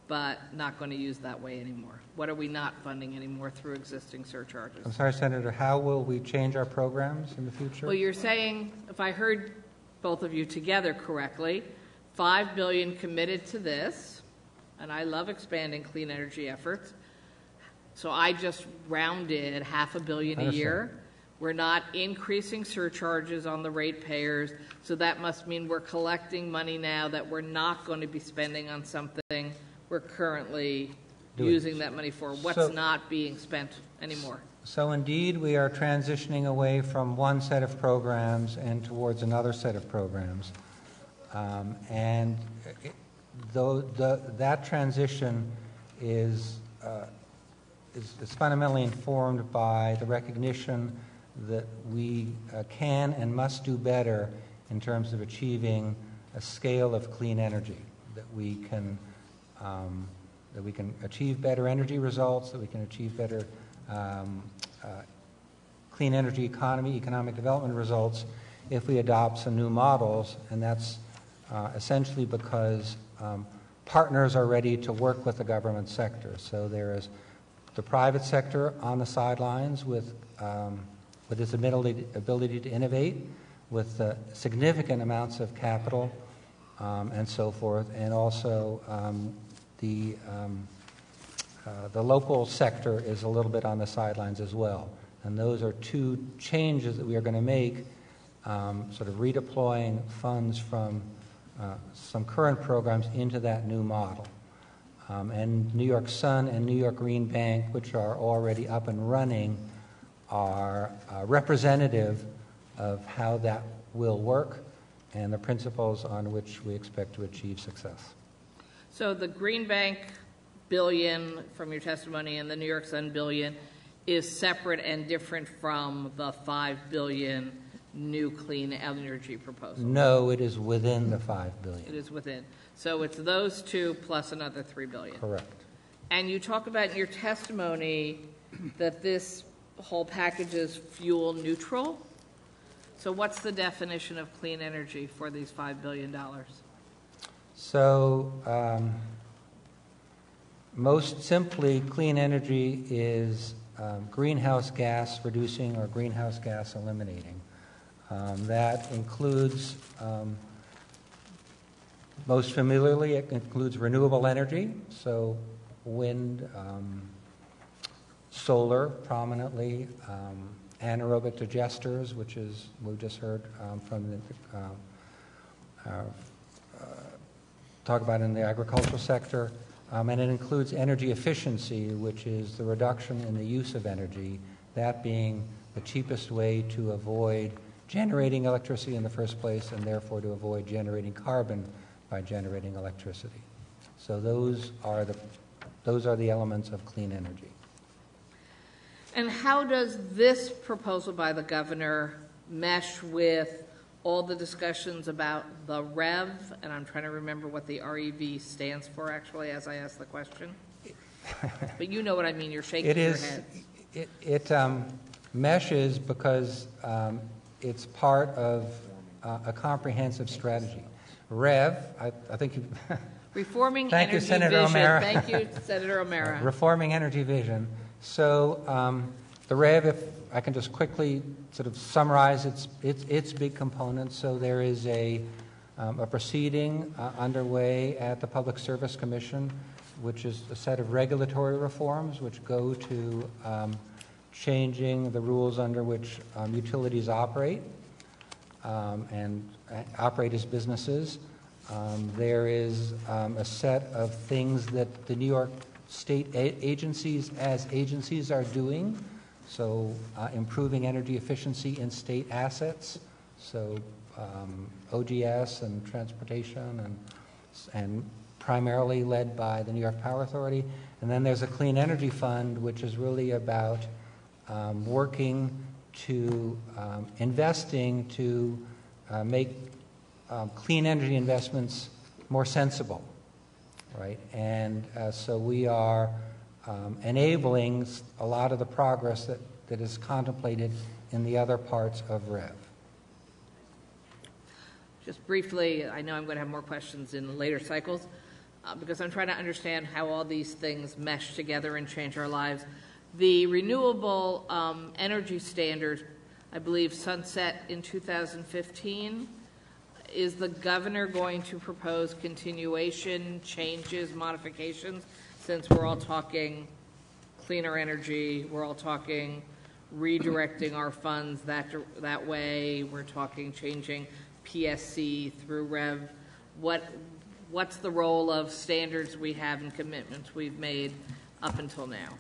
but not going to use that way anymore? What are we not funding anymore through existing surcharges? I'm sorry, Senator, how will we change our programs in the future? Well, you're saying, if I heard both of you together correctly, $5 billion committed to this, and I love expanding clean energy efforts, so I just rounded $500 million a year. We're not increasing surcharges on the ratepayers, so that must mean we're collecting money now that we're not going to be spending on something we're currently using that money for. What's not being spent anymore? So indeed, we are transitioning away from one set of programs and towards another set of programs. That transition is fundamentally informed by the recognition that we can and must do better in terms of achieving a scale of clean energy, that we can achieve better energy results, that we can achieve better clean energy economic development results if we adopt some new models, and that's essentially because partners are ready to work with the government sector. So there is the private sector on the sidelines with its ability to innovate, with significant amounts of capital and so forth, and also the local sector is a little bit on the sidelines as well. And those are two changes that we are going to make, sort of redeploying funds from some current programs into that new model. And New York Sun and New York Green Bank, which are already up and running, are representative of how that will work and the principles on which we expect to achieve success. So the Green Bank billion from your testimony and the New York Sun billion is separate and different from the $5 billion new clean energy proposal? No, it is within the $5 billion. It is within. So it's those two plus another $3 billion. Correct. And you talk about in your testimony that this whole package is fuel neutral. So what's the definition of clean energy for these $5 billion? So most simply, clean energy is greenhouse gas reducing or greenhouse gas eliminating. That includes, most familiarly, it includes renewable energy, so wind, solar prominently, anaerobic digesters, which is, we've just heard from the talk about in the agricultural sector, and it includes energy efficiency, which is the reduction in the use of energy, that being the cheapest way to avoid generating electricity in the first place and therefore to avoid generating carbon by generating electricity. So those are the elements of clean energy. And how does this proposal by the governor mesh with all the discussions about the REV, and I'm trying to remember what the REV stands for actually as I ask the question. But you know what I mean, you're shaking your head. It meshes because it's part of a comprehensive strategy. REV, I think you... Reforming Thank Energy you, Senator Vision. O'Mara. Thank you, Senator O'Mara. Reforming Energy Vision. So the REV, if I can just quickly sort of summarize its big components. So there is a proceeding underway at the Public Service Commission, which is a set of regulatory reforms which go to changing the rules under which utilities operate and operate as businesses. There is a set of things that the New York State agencies as agencies are doing, so improving energy efficiency in state assets, so OGS and transportation and primarily led by the New York Power Authority. And then there's a Clean Energy Fund, which is really about working to investing to make clean energy investments more sensible, right? And so we are enabling a lot of the progress that is contemplated in the other parts of REV. Just briefly, I know I'm going to have more questions in later cycles because I'm trying to understand how all these things mesh together and change our lives. The renewable energy standards, I believe, sunset in 2015. Is the governor going to propose continuation, changes, modifications, since we're all talking cleaner energy, we're all talking redirecting our funds that way, we're talking changing PSC through REV. What's the role of standards we have and commitments we've made up until now?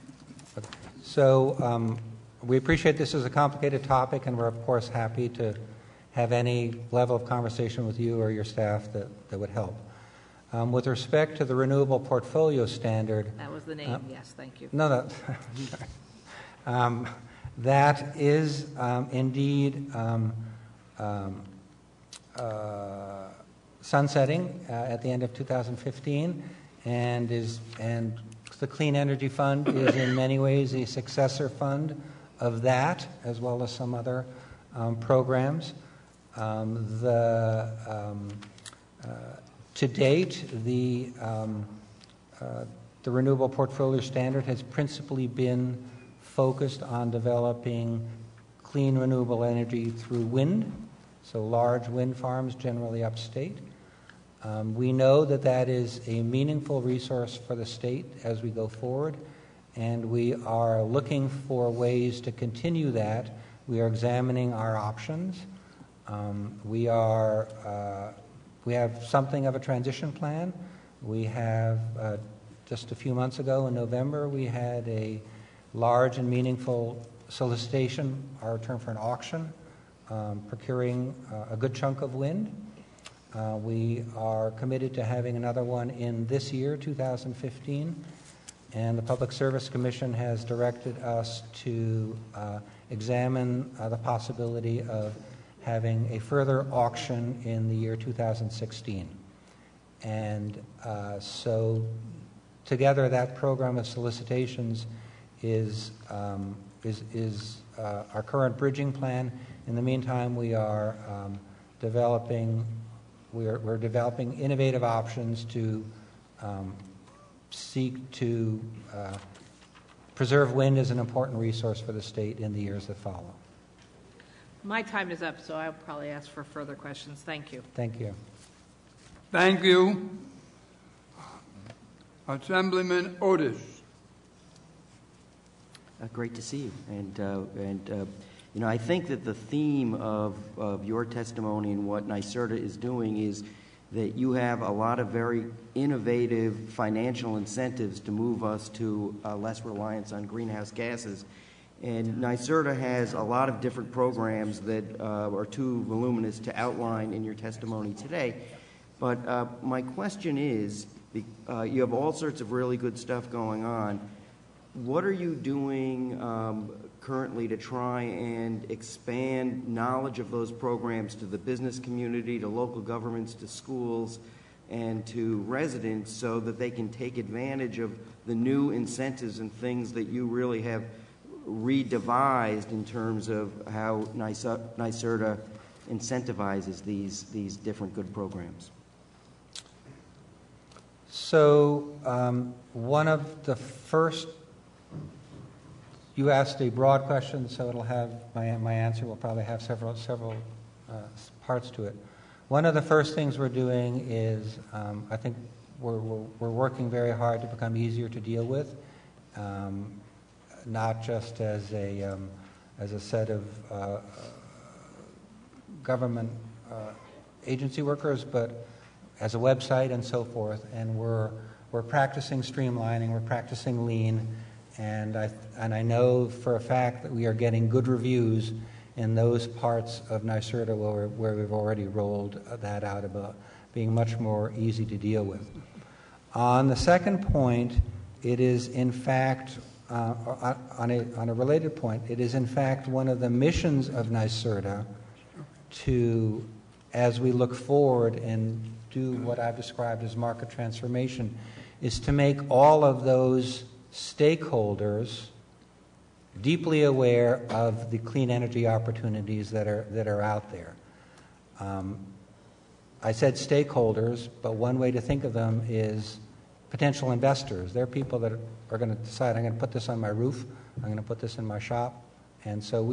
So we appreciate this is a complicated topic, and we're of course happy to have any level of conversation with you or your staff that would help. With respect to the renewable portfolio standard... That was the name, yes, thank you. No, that is indeed sunsetting at the end of 2015, and the Clean Energy Fund is in many ways a successor fund of that, as well as some other programs. The To date, the Renewable Portfolio Standard has principally been focused on developing clean renewable energy through wind, so large wind farms, generally upstate. We know that that is a meaningful resource for the state as we go forward, and we are looking for ways to continue that. We are examining our options. We have something of a transition plan. We have, just a few months ago in November, we had a large and meaningful solicitation, our term for an auction, procuring a good chunk of wind. We are committed to having another one in this year, 2015, and the Public Service Commission has directed us to examine the possibility of having a further auction in the year 2016. And so together that program of solicitations is our current bridging plan. In the meantime, we are developing innovative options to seek to preserve wind as an important resource for the state in the years that follow. My time is up, so I'll probably ask for further questions. Thank you. Thank you. Thank you. Assemblyman Otis. Great to see you. And you know, I think that the theme of your testimony and what NYSERDA is doing is that you have a lot of very innovative financial incentives to move us to less reliance on greenhouse gases. And NYSERDA has a lot of different programs that are too voluminous to outline in your testimony today. But my question is, you have all sorts of really good stuff going on. What are you doing currently to try and expand knowledge of those programs to the business community, to local governments, to schools, and to residents so that they can take advantage of the new incentives and things that you really have redevised in terms of how NYSERDA incentivizes these different good programs? So one of the first, you asked a broad question, so it'll have, my answer will probably have several parts to it. One of the first things we're doing is, I think we're working very hard to become easier to deal with, not just as a set of government agency workers, but as a website and so forth. And we're practicing streamlining, we're practicing lean, and I know for a fact that we are getting good reviews in those parts of NYSERDA where we've already rolled that out about being much more easy to deal with. On the second point, it is in fact, on a related point, it is in fact one of the missions of NYSERDA to, as we look forward and do what I've described as market transformation, is to make all of those stakeholders deeply aware of the clean energy opportunities that are out there. I said stakeholders, but one way to think of them is potential investors. They're people that are going to decide, I'm going to put this on my roof, I'm going to put this in my shop, and so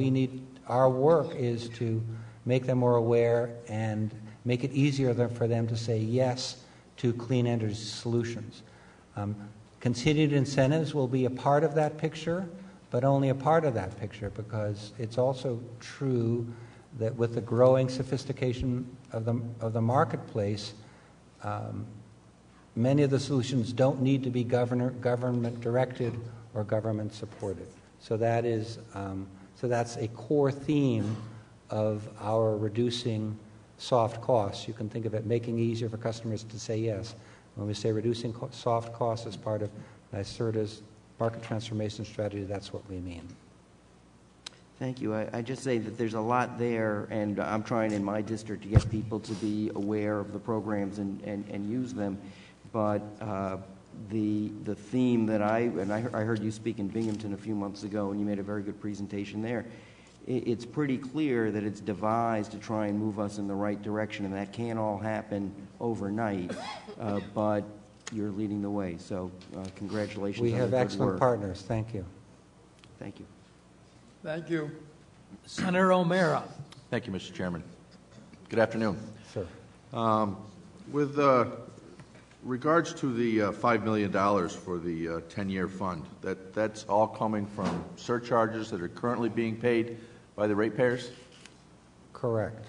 our work is to make them more aware and make it easier for them to say yes to clean energy solutions. Continued incentives will be a part of that picture, but only a part of that picture, because it's also true that with the growing sophistication of the marketplace, many of the solutions don't need to be government directed or government supported. So that's a core theme of our reducing soft costs. You can think of it making it easier for customers to say yes. When we say reducing soft costs as part of NYSERDA's market transformation strategy, that's what we mean. Thank you. I just say that there's a lot there, and I'm trying in my district to get people to be aware of the programs and use them. But the theme that I heard you speak in Binghamton a few months ago, and you made a very good presentation there, it's pretty clear that it's devised to try and move us in the right direction, and that can't all happen overnight, but you're leading the way. So congratulations We on have the good excellent work. partners. Thank you. Thank you. Thank you. Senator O'Meara. Thank you, Mr. Chairman. Good afternoon. Sir. With regards to the $5 million for the 10-year fund, that's all coming from surcharges that are currently being paid by the ratepayers? Correct.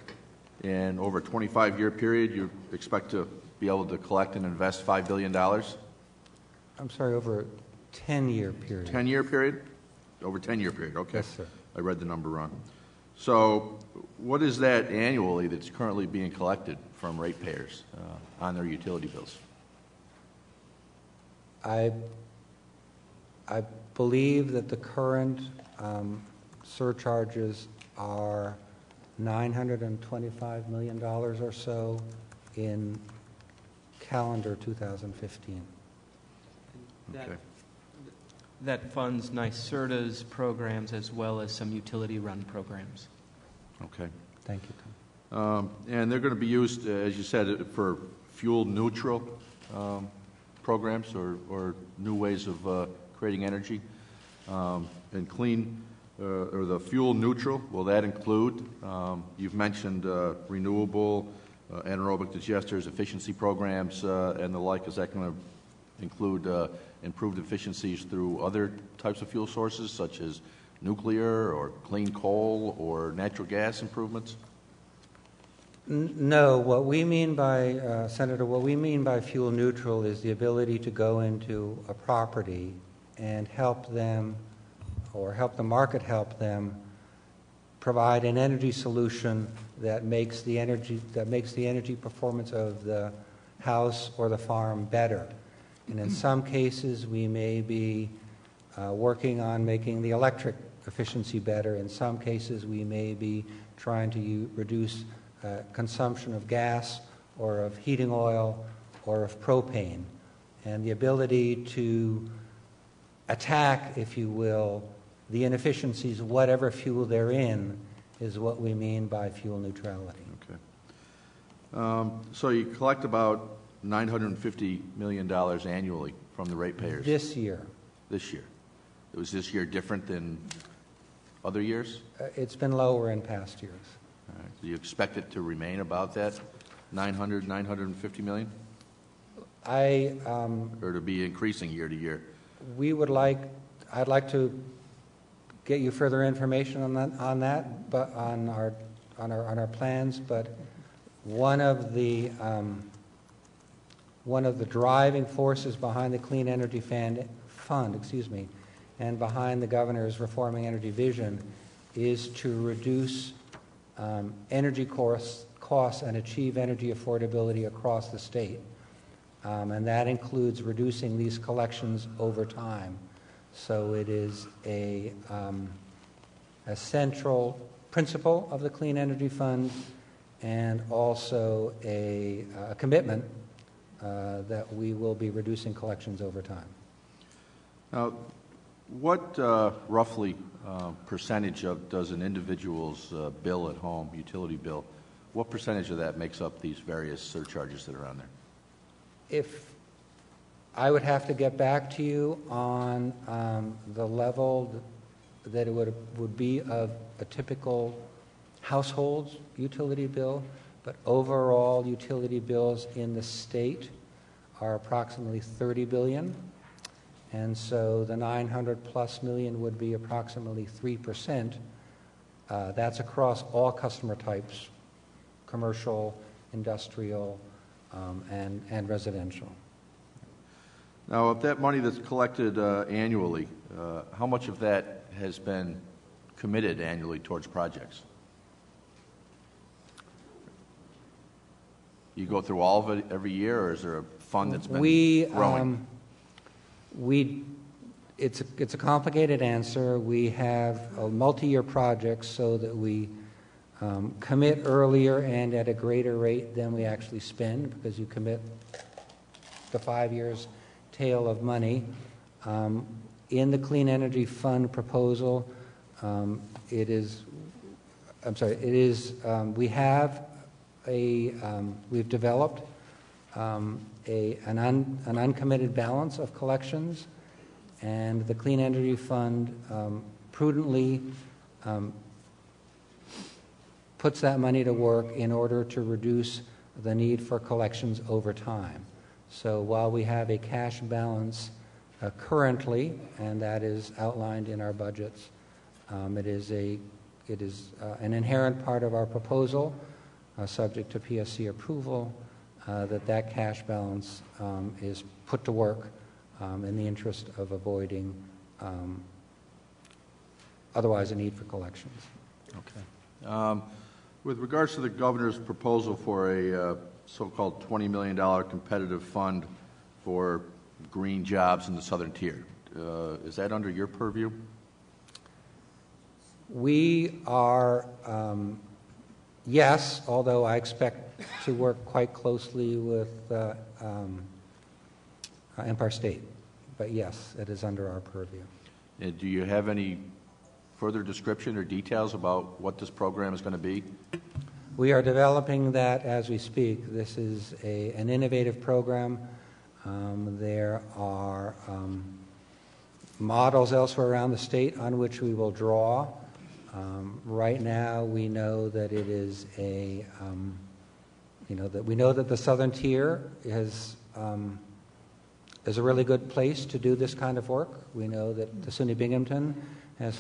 And over a 25-year period, you expect to be able to collect and invest $5 billion? I'm sorry, over a 10-year period. 10-year period? Over a 10-year period, okay. Yes, sir. I read the number wrong. So what is that annually that's currently being collected from ratepayers on their utility bills? I believe that the current surcharges are $925 million or so in calendar 2015. That funds NYSERDA's programs as well as some utility-run programs. Okay. Thank you, Tom. And they're going to be used, as you said, for fuel-neutral programs or new ways of creating energy. And clean, or the fuel-neutral, will that include? You've mentioned renewable, anaerobic digesters, efficiency programs, and the like. Is that going to include improved efficiencies through other types of fuel sources, such as nuclear or clean coal or natural gas improvements? No, what we mean by, Senator, what we mean by fuel neutral is the ability to go into a property and help them, or help the market help them, provide an energy solution that makes the energy performance of the house or the farm better. And in some cases, we may be working on making the electric efficiency better. In some cases, we may be trying to reduce consumption of gas or of heating oil or of propane. And the ability to attack, if you will, the inefficiencies, whatever fuel they're in, is what we mean by fuel neutrality. Okay. So you collect about $950 million annually from the ratepayers. This year. This year. Was this year different than other years? It's been lower in past years. All right. Do you expect it to remain about that $950 million? Or to be increasing year to year? I'd like to get you further information on that, but on our plans. But one of the driving forces behind the Clean Energy Fund, and behind the governor's Reforming Energy Vision, is to reduce energy costs and achieve energy affordability across the state. And that includes reducing these collections over time. So it is a central principle of the Clean Energy Fund, and also a commitment that we will be reducing collections over time. Now, what roughly percentage does an individual's bill at home, utility bill, what percentage of that makes up these various surcharges that are on there? If I would have to get back to you on the level that it would be of a typical household's utility bill, but overall utility bills in the state are approximately $30 billion, and so the $900+ million would be approximately 3%. That's across all customer types: commercial, industrial, and residential. Now, of that money that's collected annually, how much of that has been committed annually towards projects? You go through all of it every year, or is there a fund that's been growing? It's a complicated answer. We have multi-year projects so that we commit earlier and at a greater rate than we actually spend, because you commit the 5 years tail of money. In the Clean Energy Fund proposal, it is I'm sorry, it is, we have we've developed an uncommitted balance of collections, and the Clean Energy Fund prudently puts that money to work in order to reduce the need for collections over time. So while we have a cash balance currently, and that is outlined in our budgets, it is an inherent part of our proposal, subject to PSC approval, that cash balance is put to work in the interest of avoiding otherwise a need for collections. Okay. With regards to the governor's proposal for a so-called $20 million competitive fund for green jobs in the southern tier, is that under your purview? We are, yes, although I expect to work quite closely with Empire State. But yes, it is under our purview. And do you have any further description or details about what this program is going to be? We are developing that as we speak. This is an innovative program. There are models elsewhere around the state on which we will draw. Right now, we know that it is we know that the southern tier is a really good place to do this kind of work. We know that the SUNY Binghamton has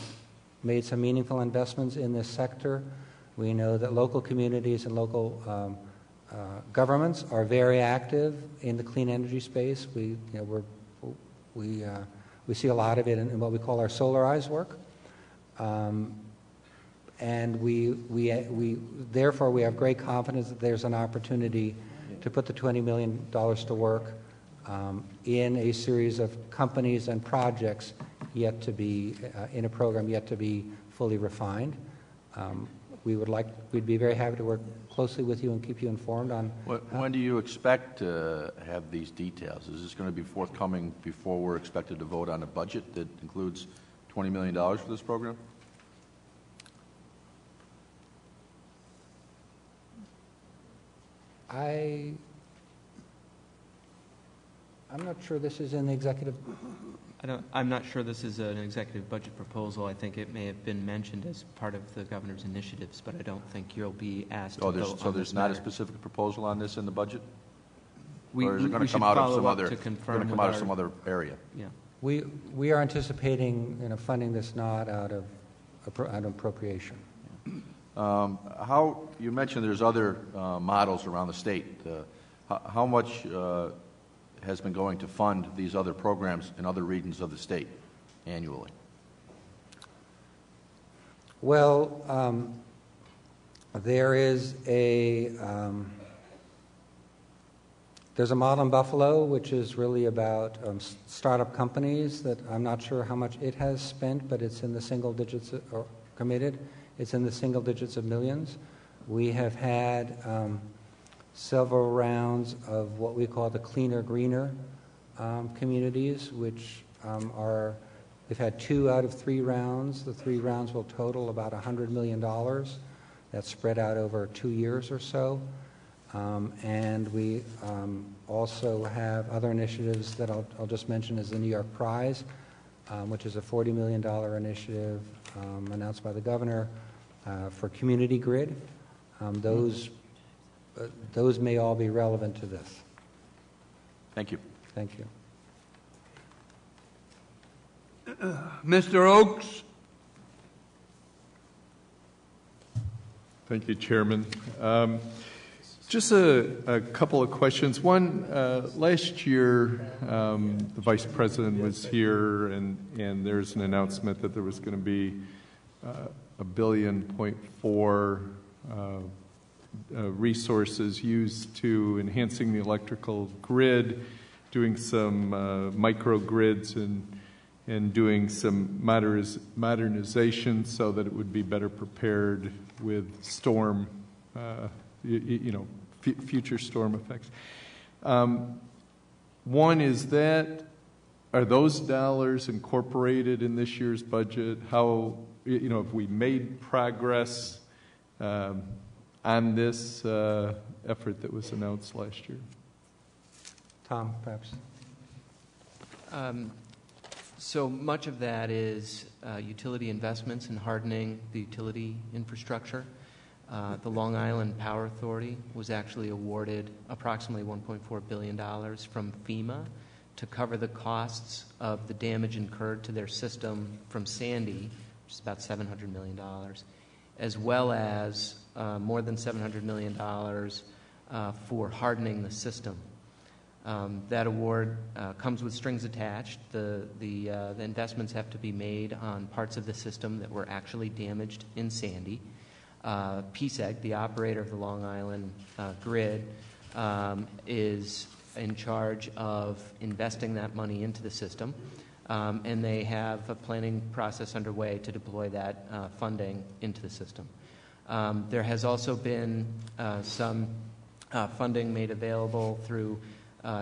made some meaningful investments in this sector. We know that local communities and local governments are very active in the clean energy space. We see a lot of it in what we call our Solarize work. And therefore we have great confidence that there's an opportunity to put the $20 million to work in a series of companies and projects yet to be in a program yet to be fully refined. We'd be very happy to work closely with you and keep you informed on. When do you expect to have these details? Is this going to be forthcoming before we're expected to vote on a budget that includes $20 million for this program? I'm not sure this is in the executive. I'm not sure this is an executive budget proposal. I think it may have been mentioned as part of the governor's initiatives, but I don't think you'll be asked to vote so on there's this not matter. a specific proposal on this in the budget? Or is it going to come out of some other area? Yeah. We are anticipating funding this not out of appropriation. How you mentioned there's other models around the state. How much has been going to fund these other programs in other regions of the state annually? Well, there is there's a model in Buffalo which is really about startup companies that I'm not sure how much it has spent, but it's in the single digits or committed. It's in the single digits of millions. We have had several rounds of what we call the cleaner, greener communities, which we've had 2 out of 3 rounds. The 3 rounds will total about $100 million. That's spread out over 2 years or so. And we also have other initiatives that I'll just mention as the New York Prize, which is a $40 million initiative announced by the governor for Community Grid. Those may all be relevant to this. Thank you. Thank you. Mr. Oakes? Thank you, Chairman. Just a couple of questions. One, last year the Vice President was here, and there's an announcement that there was going to be $1.4 billion resources used to enhancing the electrical grid, doing some microgrids and doing some modernization so that it would be better prepared with storm, future storm effects. One is are those dollars incorporated in this year's budget? How, have we made progress on this effort that was announced last year? Tom, perhaps. So much of that is utility investments in hardening the utility infrastructure. The Long Island Power Authority was actually awarded approximately $1.4 billion from FEMA to cover the costs of the damage incurred to their system from Sandy, which is about $700 million, as well as more than $700 million for hardening the system. That award comes with strings attached. The investments have to be made on parts of the system that were actually damaged in Sandy. PSEG, the operator of the Long Island grid, is in charge of investing that money into the system, and they have a planning process underway to deploy that funding into the system. There has also been some funding made available through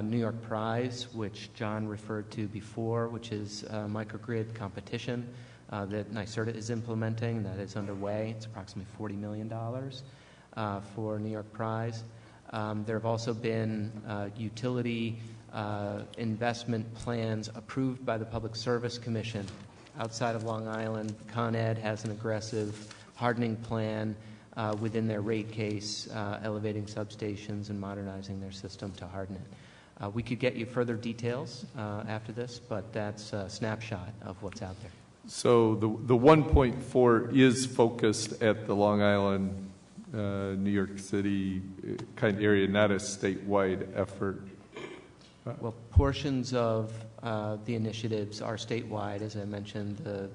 New York Prize, which John referred to before, which is a microgrid competition that NYSERDA is implementing. That is underway. It's approximately $40 million for New York Prize. There have also been utility investment plans approved by the Public Service Commission outside of Long Island. Con Ed has an aggressive hardening plan within their rate case, elevating substations and modernizing their system to harden it. We could get you further details after this, but that's a snapshot of what's out there. So the 1.4 is focused at the Long Island, New York City kind of area, not a statewide effort. Well, portions of the initiatives are statewide. As I mentioned, the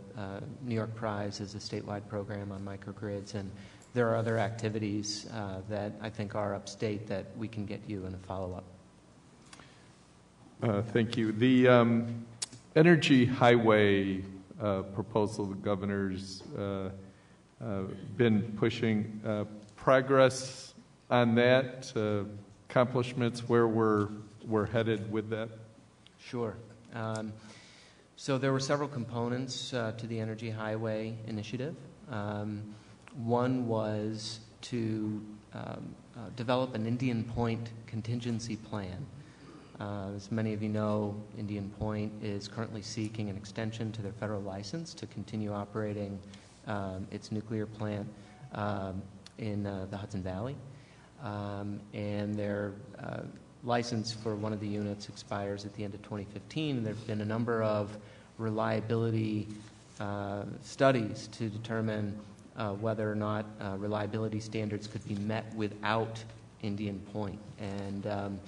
New York Prize is a statewide program on microgrids, and there are other activities that I think are upstate that we can get you in a follow-up. Thank you. The Energy Highway proposal the governor's been pushing, progress on that, accomplishments, where we're headed with that? Sure. So there were several components to the Energy Highway initiative. One was to develop an Indian Point contingency plan. As many of you know, Indian Point is currently seeking an extension to their federal license to continue operating its nuclear plant in the Hudson Valley. And their license for one of the units expires at the end of 2015. There have been a number of reliability studies to determine whether or not reliability standards could be met without Indian Point. And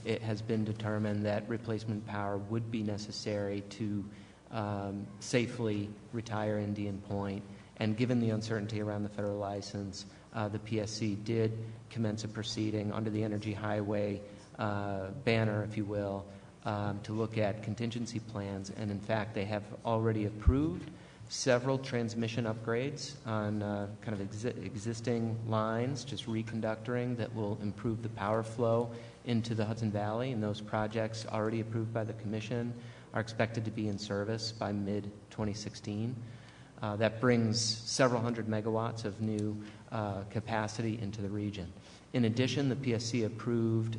it has been determined that replacement power would be necessary to safely retire Indian Point. And given the uncertainty around the federal license, the PSC did commence a proceeding under the Energy Highway banner, if you will, to look at contingency plans. And in fact, they have already approved several transmission upgrades on kind of existing lines, just reconductoring, that will improve the power flow into the Hudson Valley. And those projects, already approved by the Commission, are expected to be in service by mid-2016. That brings several hundred megawatts of new capacity into the region. In addition, the PSC approved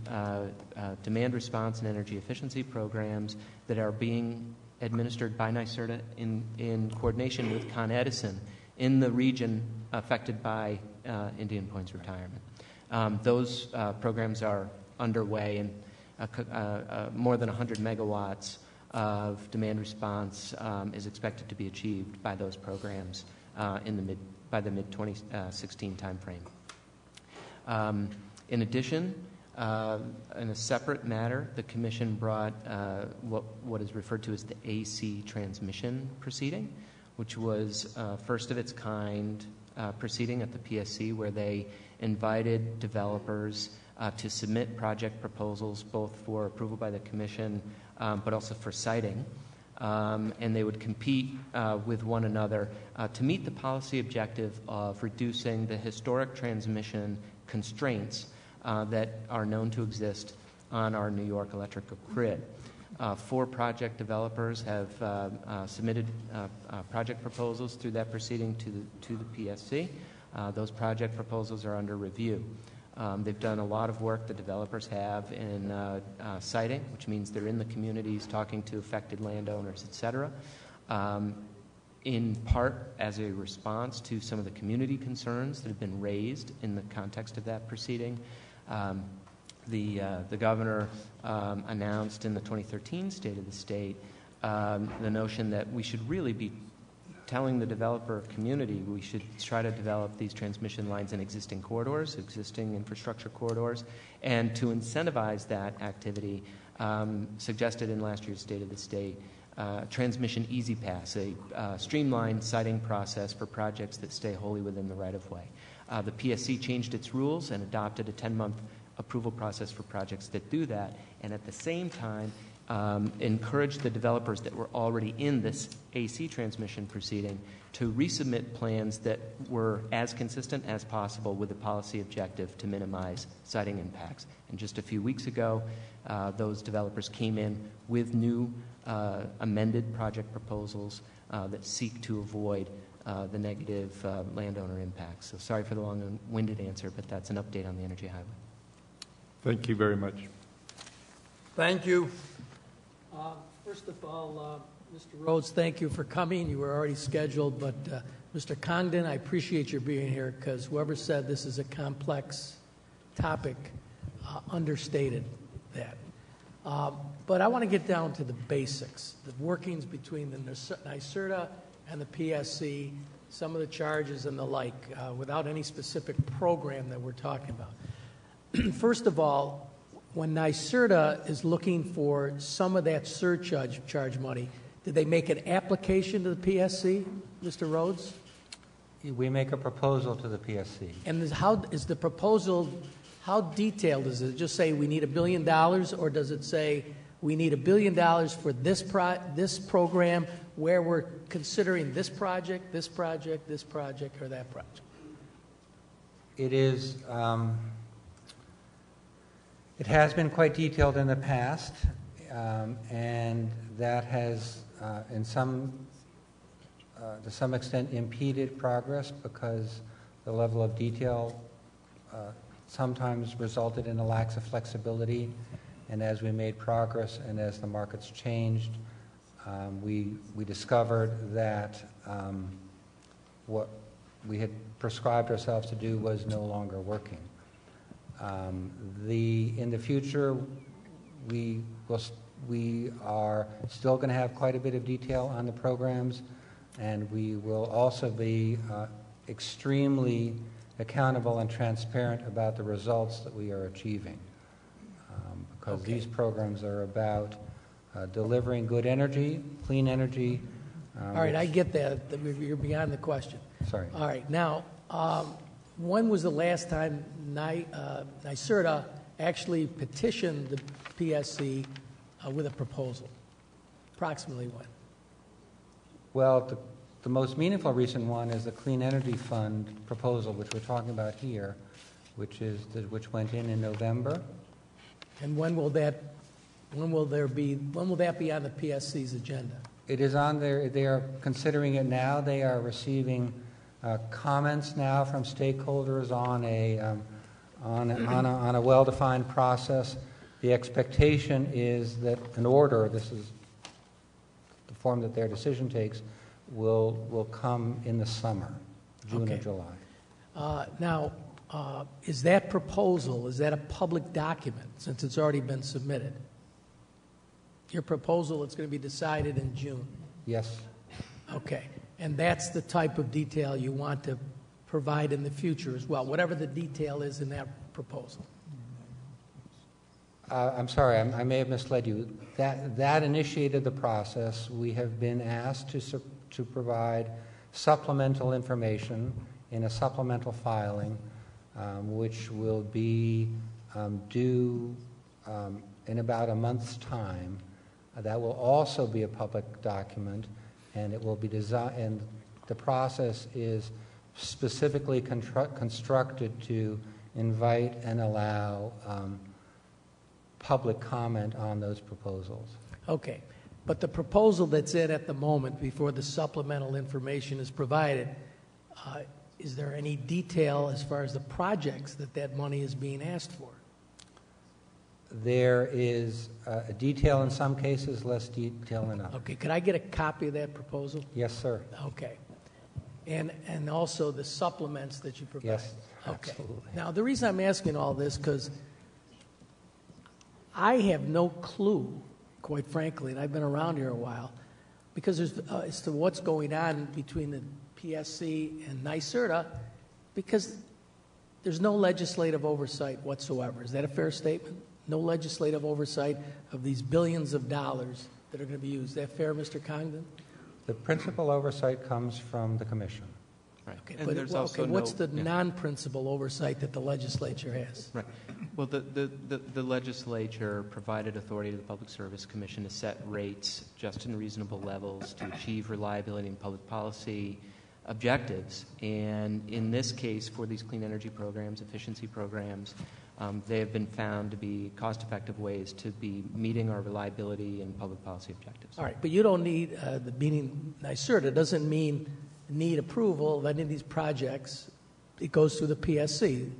demand response and energy efficiency programs that are being administered by NYSERDA in coordination with Con Edison in the region affected by Indian Point's retirement. Those programs are underway, and more than 100 megawatts of demand response is expected to be achieved by those programs by the mid-2016 timeframe. In addition, in a separate matter, the Commission brought what is referred to as the AC transmission proceeding, which was first of its kind proceeding at the PSC, where they invited developers to submit project proposals both for approval by the Commission but also for siting. And they would compete with one another to meet the policy objective of reducing the historic transmission constraints that are known to exist on our New York electrical grid. 4 project developers have submitted project proposals through that proceeding to the PSC. Those project proposals are under review. They've done a lot of work, the developers have, in siting, which means they're in the communities talking to affected landowners, et cetera. In part as a response to some of the community concerns that have been raised in the context of that proceeding. The governor announced in the 2013 State of the State the notion that we should really be telling the developer community we should try to develop these transmission lines in existing corridors, existing infrastructure corridors, and to incentivize that activity, suggested in last year's State of the State, Transmission Easy Pass, a streamlined siting process for projects that stay wholly within the right-of-way. The PSC changed its rules and adopted a 10-month approval process for projects that do that, and at the same time encouraged the developers that were already in this AC transmission proceeding to resubmit plans that were as consistent as possible with the policy objective to minimize siting impacts. And just a few weeks ago, those developers came in with new amended project proposals that seek to avoid the negative landowner impacts. So sorry for the long-winded answer, but that's an update on the Energy Highway. Thank you very much. Thank you. First of all, Mr. Rhodes, thank you for coming. You were already scheduled, but Mr. Congdon, I appreciate your being here because whoever said this is a complex topic understated that. But I want to get down to the basics, the workings between the NYSERDA and the PSC, some of the charges and the like, without any specific program that we're talking about. First of all, when NYSERDA is looking for some of that surcharge money, did they make an application to the PSC, Mr. Rhodes? We make a proposal to the PSC. And how is the proposal, how detailed is it? Just say we need $1 billion, or does it say we need $1 billion for this program where we're considering this project, this project, this project, or that project? It is... It has been quite detailed in the past, and that has, to some extent, impeded progress because the level of detail sometimes resulted in a lack of flexibility. And as we made progress and as the markets changed, we discovered that what we had prescribed ourselves to do was no longer working. In the future, we are still going to have quite a bit of detail on the programs, and we will also be extremely accountable and transparent about the results that we are achieving, because these programs are about delivering good energy, clean energy. All right, I get that. You're beyond the question. Sorry. All right, now, when was the last time NYSERDA actually petitioned the PSC with a proposal? Approximately when? Well, the most meaningful recent one is the Clean Energy Fund proposal, which we're talking about here, which went in November. And when will that be on the PSC's agenda? It is on there. They are considering it now. They are receiving comments now from stakeholders on a well-defined process. The expectation is that an order, this is the form that their decision takes, will come in the summer, June or July. Now, is that proposal, is that a public document since it's already been submitted? Your proposal, it's going to be decided in June? Yes. Okay. And that's the type of detail you want to provide in the future as well, whatever the detail is in that proposal. I'm sorry, I may have misled you. That initiated the process. We have been asked to provide supplemental information in a supplemental filing, which will be due in about a month's time. That will also be a public document, and it will be designed, and the process is specifically constructed to invite and allow public comment on those proposals. Okay. But the proposal that's in at the moment before the supplemental information is provided, is there any detail as far as the projects that money is being asked for? There is a detail in some cases, less detail in others. Okay, could I get a copy of that proposal? Yes, sir. Okay. And also the supplements that you provide? Yes, okay. absolutely. Now, the reason I'm asking all this, because I have no clue, quite frankly, and I've been around here a while, because there's, as to what's going on between the PSC and NYSERDA, because there's no legislative oversight whatsoever. Is that a fair statement? No legislative oversight of these billions of dollars that are going to be used. Is that fair, Mr. Congdon? The principal oversight comes from the Commission. Right. Okay, And but there's also what's no- the non-principal oversight that the legislature has? Right. Well, the legislature provided authority to the Public Service Commission to set rates just in reasonable levels to achieve reliability and public policy objectives. And in this case, for these clean energy programs, efficiency programs, they have been found to be cost-effective ways to be meeting our reliability and public policy objectives. All right, but you don't need, meaning NYSERDA doesn't need approval of any of these projects. It goes through the PSC.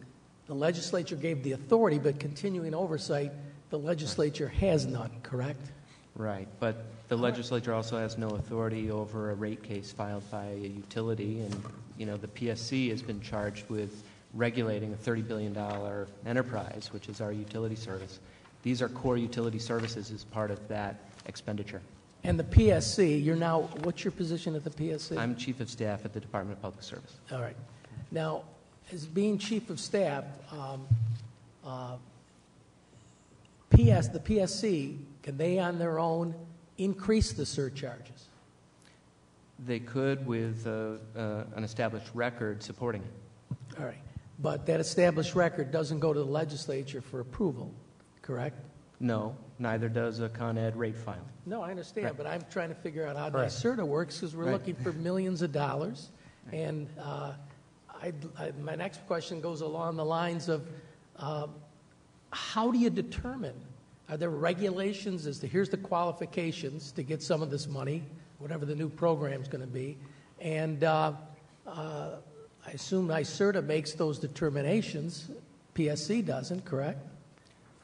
The legislature gave the authority, but continuing oversight, the legislature has none, correct? Right, but the legislature also has no authority over a rate case filed by a utility, and the PSC has been charged with regulating a $30 billion enterprise, which is our utility service. These are core utility services as part of that expenditure. And the PSC, what's your position at the PSC? I'm Chief of Staff at the Department of Public Service. All right. Now, as being Chief of Staff, the PSC, can they on their own increase the surcharges? They could with an established record supporting it. All right. But that established record doesn't go to the legislature for approval, correct? No, neither does a Con Ed rate filing. No, I understand, Right. but I'm trying to figure out how Correct. NYSERDA works because we're Right. looking for millions of dollars. And my next question goes along the lines of how do you determine? Are there regulations as to here's the qualifications to get some of this money, whatever the new program's going to be? And I assume NYSERDA makes those determinations. PSC doesn't, correct?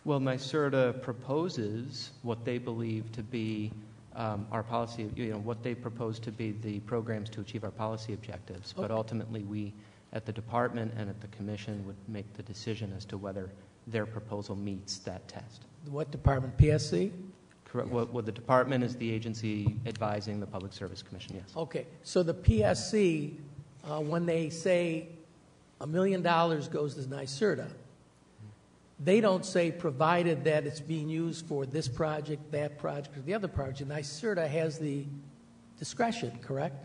Well, NYSERDA proposes what they believe to be our policy, what they propose to be the programs to achieve our policy objectives. But ultimately, we at the department and at the commission would make the decision as to whether their proposal meets that test. What department? PSC? Correct. Well, the department is the agency advising the Public Service Commission, yes. Okay, so the PSC, when they say $1 million goes to NYSERDA, they don't say provided that it's being used for this project, that project, or the other project. NYSERDA has the discretion, correct?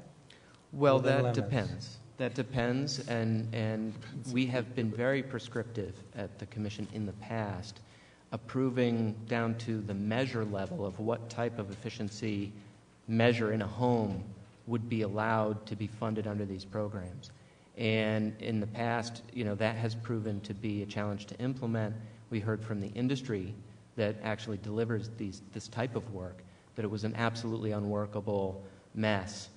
Well, Within that limits. depends. That depends, and we have been very prescriptive at the commission in the past, approving down to the measure level of what type of efficiency measure in a home would be allowed to be funded under these programs. And in the past, that has proven to be a challenge to implement. We heard from the industry that actually delivers this type of work, that it was an absolutely unworkable mess,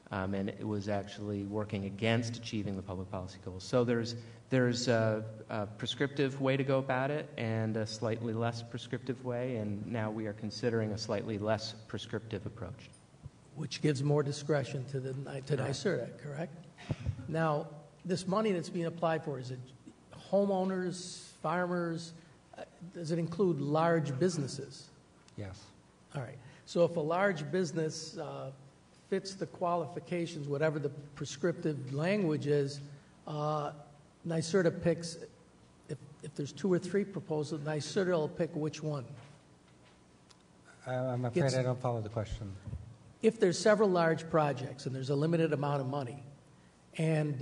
and it was actually working against achieving the public policy goals. So there's a prescriptive way to go about it and a slightly less prescriptive way, and now we are considering a slightly less prescriptive approach. Which gives more discretion to NYSERDA, correct? Now, this money that's being applied for, is it homeowners, farmers? Does it include large businesses? Yes. All right. So if a large business fits the qualifications, whatever the prescriptive language is, NYSERDA picks, if there's 2 or 3 proposals, NYSERDA will pick which one. I'm afraid I don't follow the question. If there's several large projects and there's a limited amount of money, and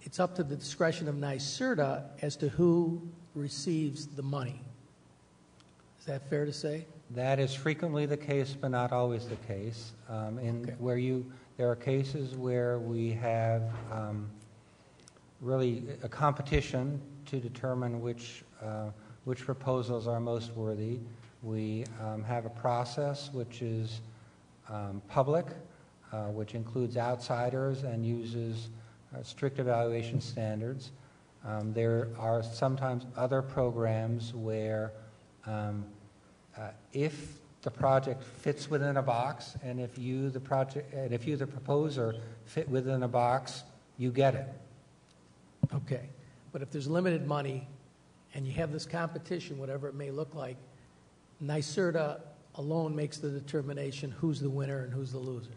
it's up to the discretion of NYSERDA as to who receives the money. Is that fair to say? That is frequently the case, but not always the case. There are cases where we have really a competition to determine which proposals are most worthy. We have a process which is public, which includes outsiders and uses strict evaluation standards. There are sometimes other programs where if the project fits within a box, and if you, the proposer, fit within a box, you get it. Okay. But if there's limited money and you have this competition, whatever it may look like, NYSERDA alone makes the determination who's the winner and who's the loser.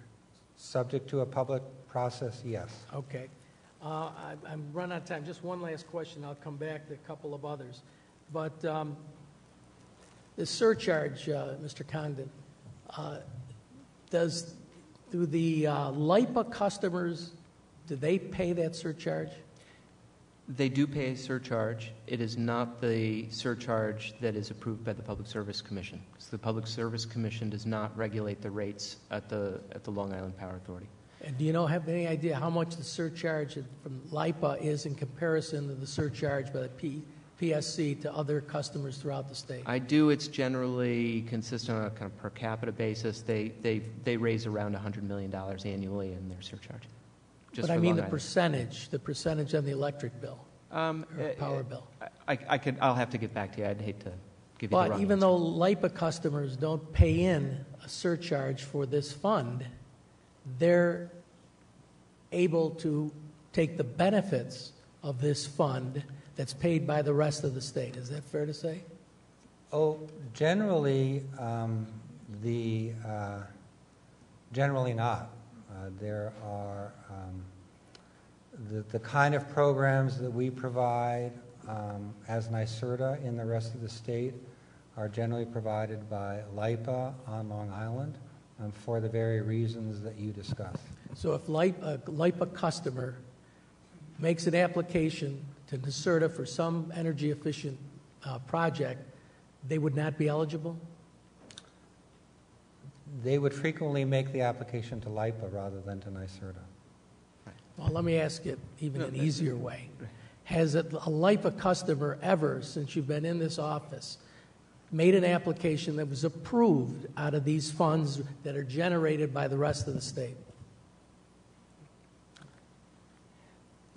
Subject to a public process, yes. Okay. I'm running out of time. Just one last question. I'll come back to a couple of others. But the surcharge, Mr. Condon, do the LIPA customers, do they pay that surcharge? They do pay a surcharge. It is not the surcharge that is approved by the Public Service Commission. So the Public Service Commission does not regulate the rates at the Long Island Power Authority. And do you have any idea how much the surcharge from LIPA is in comparison to the surcharge by the PSC to other customers throughout the state? I do. It's generally consistent on a kind of per capita basis. They raise around $100 million annually in their surcharge. But I mean the percentage on the electric bill, or power bill. I'll have to get back to you. I'd hate to give you the wrong But even though LIPA customers don't pay in a surcharge for this fund, they're able to take the benefits of this fund that's paid by the rest of the state. Is that fair to say? Oh, generally, generally not. There are the kind of programs that we provide as NYSERDA in the rest of the state are generally provided by LIPA on Long Island for the very reasons that you discussed. So if a LIPA customer makes an application to NYSERDA for some energy efficient project, they would not be eligible? They would frequently make the application to LIPA rather than to NYSERDA. Well, let me ask it even an easier way. Has a LIPA customer ever, since you've been in this office, made an application that was approved out of these funds that are generated by the rest of the state?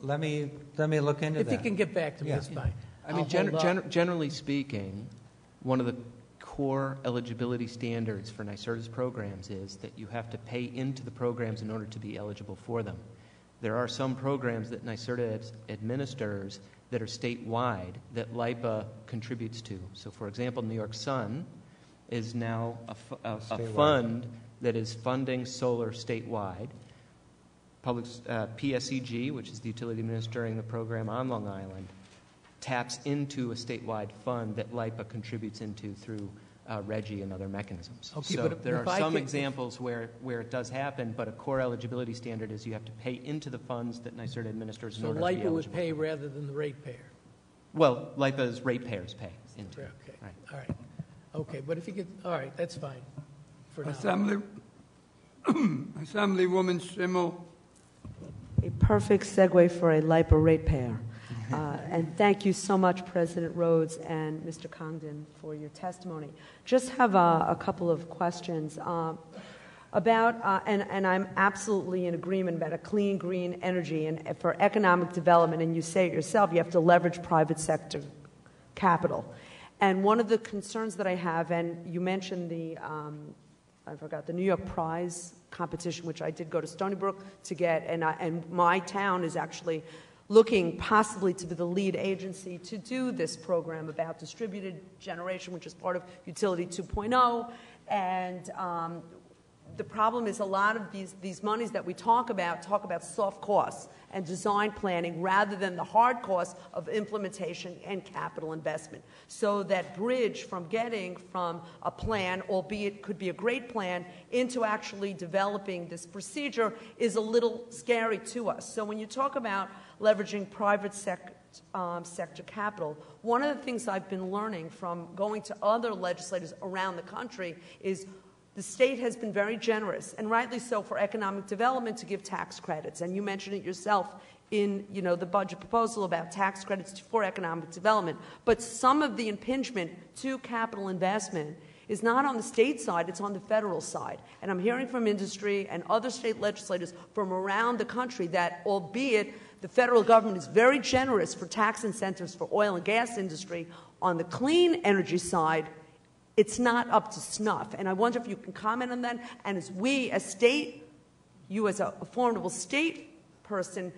Let me look into that. If you can get back to me, that's fine. I mean, generally speaking, one of the core eligibility standards for NYSERDA's programs is that you have to pay into the programs in order to be eligible for them. There are some programs that NYSERDA administers that are statewide that LIPA contributes to. So, for example, New York Sun is now a fund that is funding solar statewide. PSEG, which is the utility administering the program on Long Island, taps into a statewide fund that LIPA contributes into through RGGI and other mechanisms. Okay, so but there are some examples where it does happen, but a core eligibility standard is you have to pay into the funds that NYSERDA administers in order to be eligible. So LIPA would pay rather than the ratepayer? Well, LIPA's ratepayers pay into it. Okay, right. All right. Okay, but if you could, all right, that's fine for now. Assemblywoman Schimmel. A perfect segue for a LIPA ratepayer. And thank you so much, President Rhodes and Mr. Condon, for your testimony. Just have a couple of questions about, and I'm absolutely in agreement about a clean, green energy and for economic development, and you say it yourself, you have to leverage private sector capital. And one of the concerns that I have, and you mentioned the New York Prize competition, which I did go to Stony Brook to get, and my town is actually looking possibly to be the lead agency to do this program about distributed generation, which is part of Utility 2.0. And the problem is a lot of these monies that we talk about soft costs and design planning rather than the hard costs of implementation and capital investment. So that bridge from getting from a plan, albeit could be a great plan, into actually developing this procedure is a little scary to us. So when you talk about leveraging private sector capital, one of the things I've been learning from going to other legislators around the country is the state has been very generous, and rightly so, for economic development to give tax credits. And you mentioned it yourself in the budget proposal about tax credits for economic development. But some of the impingement to capital investment is not on the state side, it's on the federal side. And I'm hearing from industry and other state legislators from around the country that, albeit the federal government is very generous for tax incentives for oil and gas industry, on the clean energy side, it's not up to snuff. And I wonder if you can comment on that. And as we, as state, you as a formidable state person,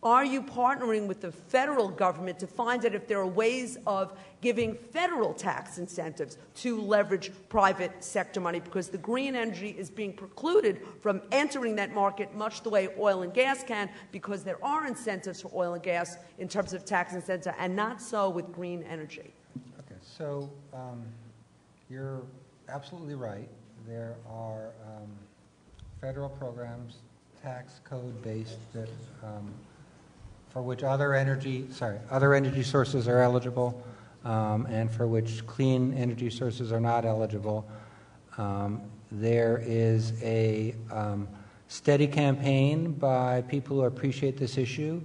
are you partnering with the federal government to find out if there are ways of giving federal tax incentives to leverage private sector money? Because the green energy is being precluded from entering that market much the way oil and gas can, because there are incentives for oil and gas in terms of tax incentives, and not so with green energy. Okay, so you're absolutely right. There are federal programs, tax code based, that for which other energy sources are eligible, and for which clean energy sources are not eligible. There is a steady campaign by people who appreciate this issue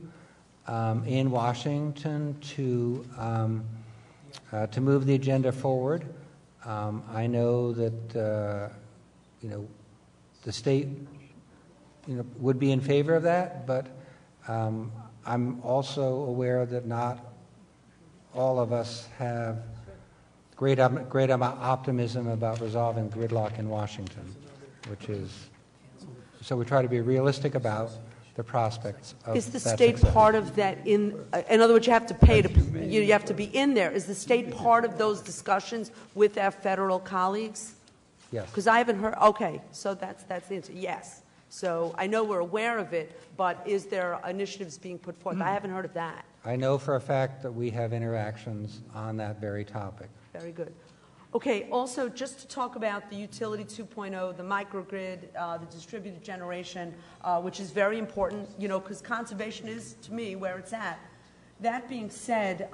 in Washington to move the agenda forward. I know that the state would be in favor of that, but I'm also aware that not all of us have great optimism about resolving gridlock in Washington, so we try to be realistic about the prospects of Is the that state success. part of that? In other words, you have to pay you have to be in there. Is the state part of those discussions with our federal colleagues? Yes. Because I haven't heard. Okay, so that's the answer. Yes. So I know we're aware of it, but is there initiatives being put forth? I haven't heard of that. I know for a fact that we have interactions on that very topic. Very good. Okay, also just to talk about the Utility 2.0, the microgrid, the distributed generation, which is very important, because conservation is, to me, where it's at. That being said,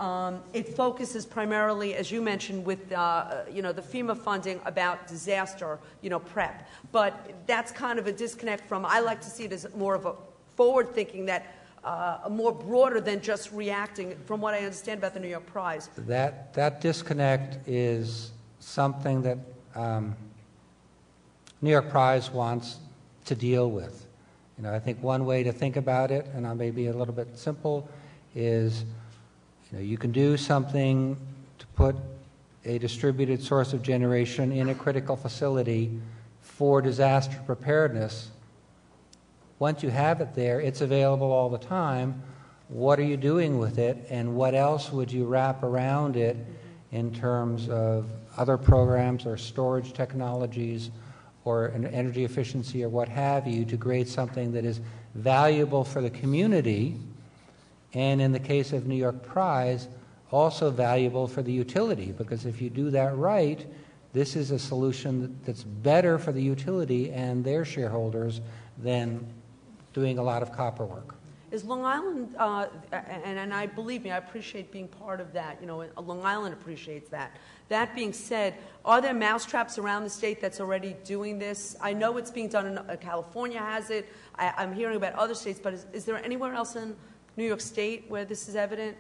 it focuses primarily, as you mentioned, with the FEMA funding about disaster, prep. But that's kind of a disconnect from. I like to see it as more of a forward thinking, that more broader than just reacting. From what I understand about the New York Prize, That disconnect is something that New York Prize wants to deal with. I think one way to think about it, and I may be a little bit simple, is you can do something to put a distributed source of generation in a critical facility for disaster preparedness. Once you have it there, it's available all the time. What are you doing with it, and what else would you wrap around it in terms of other programs or storage technologies or an energy efficiency or what have you, to create something that is valuable for the community, and in the case of New York Prize, also valuable for the utility? Because if you do that right, this is a solution that's better for the utility and their shareholders than doing a lot of copper work. is Long Island, and I believe me, I appreciate being part of that. Long Island appreciates that. That being said, are there mousetraps around the state that's already doing this? I know it's being done in California has it. I'm hearing about other states, but is there anywhere else in New York State where this is evident?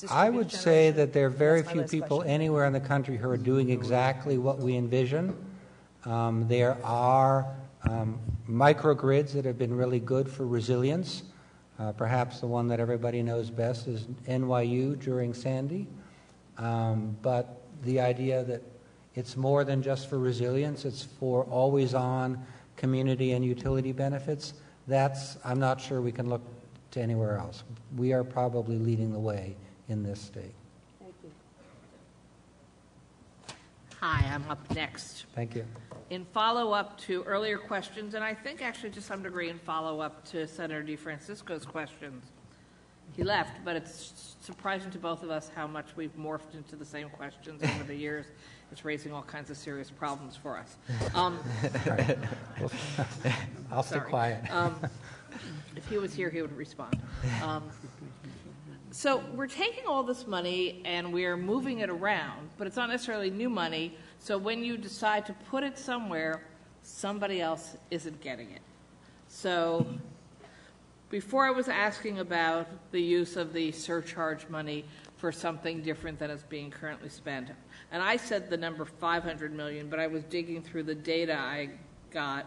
I would say that there are very few people anywhere in the country who are doing exactly what we envision. There are microgrids that have been really good for resilience. Perhaps the one that everybody knows best is NYU during Sandy. But the idea that it's more than just for resilience, it's for always-on community and utility benefits, I'm not sure we can look to anywhere else. We are probably leading the way in this state. Thank you. Hi, I'm up next. Thank you. In follow-up to earlier questions, and I think actually to some degree in follow-up to Senator DeFrancisco's questions, he left, but it's surprising to both of us how much we've morphed into the same questions over the years. It's raising all kinds of serious problems for us. I'll stay quiet. If he was here, he would respond. So we're taking all this money and we're moving it around, but it's not necessarily new money. So when you decide to put it somewhere, somebody else isn't getting it. So Before I was asking about the use of the surcharge money for something different than is being currently spent. And I said the number 500 million, but I was digging through the data I got,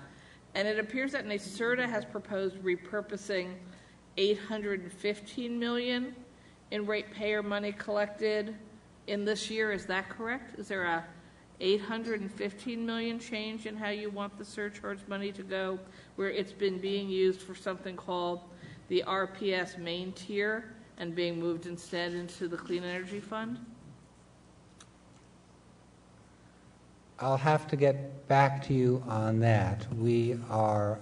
and it appears that NYSERDA has proposed repurposing 815 million in ratepayer money collected in this year. Is that correct? Is there a 815 million change in how you want the surcharge money to go, where it's been being used for something called the RPS main tier and being moved instead into the Clean Energy Fund? I'll have to get back to you on that. We are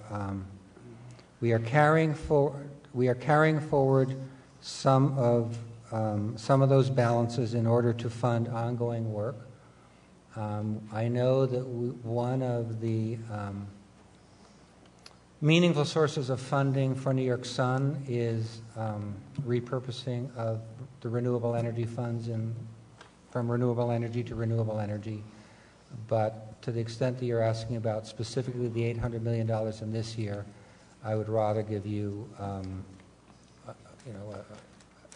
carrying forward some of those balances in order to fund ongoing work. I know that one of the meaningful sources of funding for New York Sun is repurposing of the renewable energy funds from renewable energy to renewable energy. But to the extent that you're asking about specifically the $800 million in this year, I would rather give you,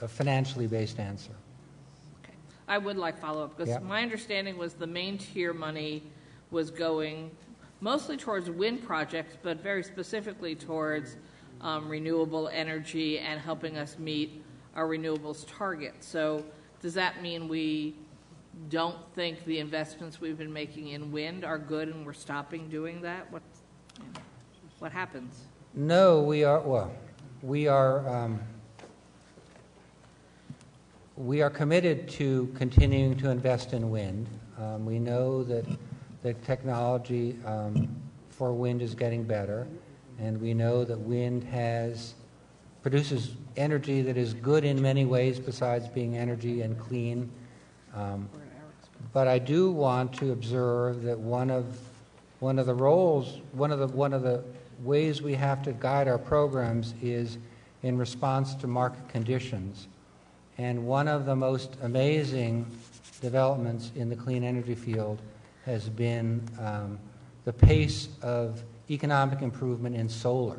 a financially based answer. Okay. I would like follow-up, because my understanding was the main tier money was going mostly towards wind projects, but very specifically towards renewable energy and helping us meet our renewables target. So does that mean we don't think the investments we've been making in wind are good and we're stopping doing that? What happens? No, we are committed to continuing to invest in wind. We know that the technology for wind is getting better, and we know that wind produces energy that is good in many ways besides being energy and clean. But I do want to observe that one of the ways we have to guide our programs is in response to market conditions. And one of the most amazing developments in the clean energy field has been the pace of economic improvement in solar.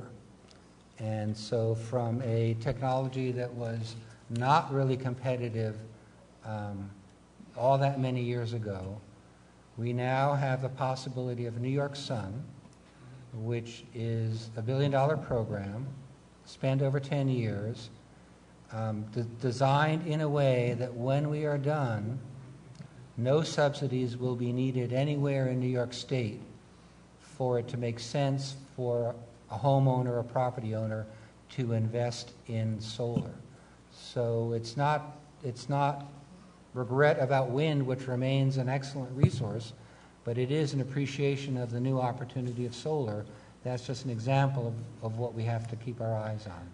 And so from a technology that was not really competitive all that many years ago, we now have the possibility of New York Sun, which is a $1 billion program, spent over 10 years, designed in a way that when we are done, no subsidies will be needed anywhere in New York State for it to make sense for a homeowner or property owner to invest in solar. So it's not regret about wind, which remains an excellent resource, but it is an appreciation of the new opportunity of solar. That's just an example of what we have to keep our eyes on.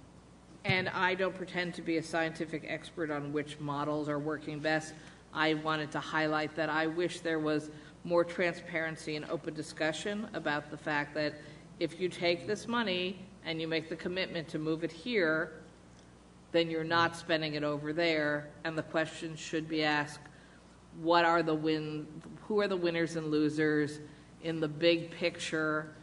And I don't pretend to be a scientific expert on which models are working best. I wanted to highlight that I wish there was more transparency and open discussion about the fact that if you take this money and you make the commitment to move it here, then you're not spending it over there, and the question should be asked, who are the winners and losers in the big picture?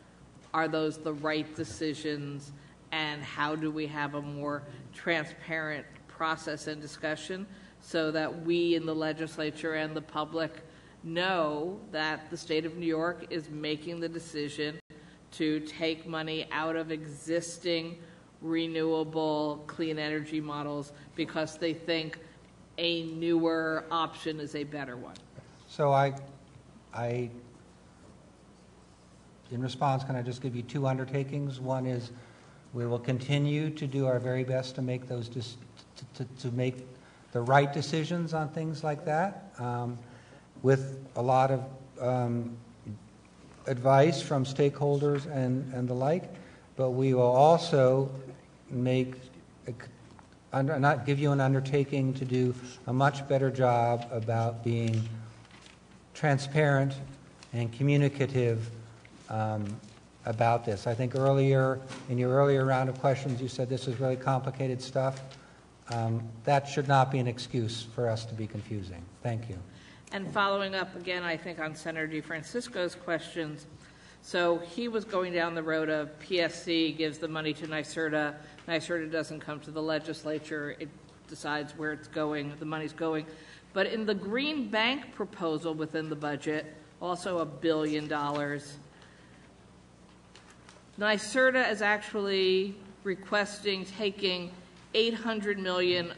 Are those the right decisions? And how do we have a more transparent process and discussion so that we in the legislature and the public know that the state of New York is making the decision to take money out of existing renewable clean energy models because they think a newer option is a better one? So in response, can I just give you two undertakings? One is we will continue to do our very best to make those to make the right decisions on things like that, with a lot of advice from stakeholders and the like. But we will also give you an undertaking to do a much better job about being transparent and communicative about this. I think in your earlier round of questions, you said this is really complicated stuff. That should not be an excuse for us to be confusing. Thank you. And following up again, I think on Senator DeFrancisco's questions, So he was going down the road of PSC gives the money to NYSERDA. NYSERDA doesn't come to the legislature. It decides where it's going, the money's going. But in the Green Bank proposal within the budget, also $1 billion, NYSERDA is actually requesting taking $800 million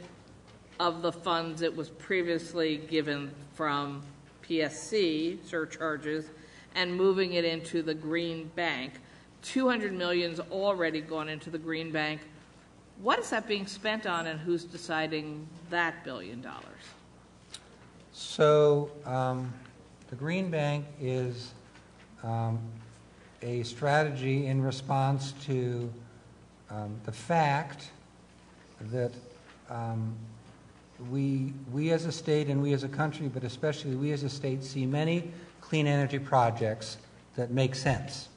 of the funds it was previously given from PSC surcharges and moving it into the Green Bank. $200 million's already gone into the Green Bank. What is that being spent on, and who's deciding that $1 billion? So the Green Bank is a strategy in response to the fact that we as a state and we as a country, but especially we as a state, see many clean energy projects that make sense.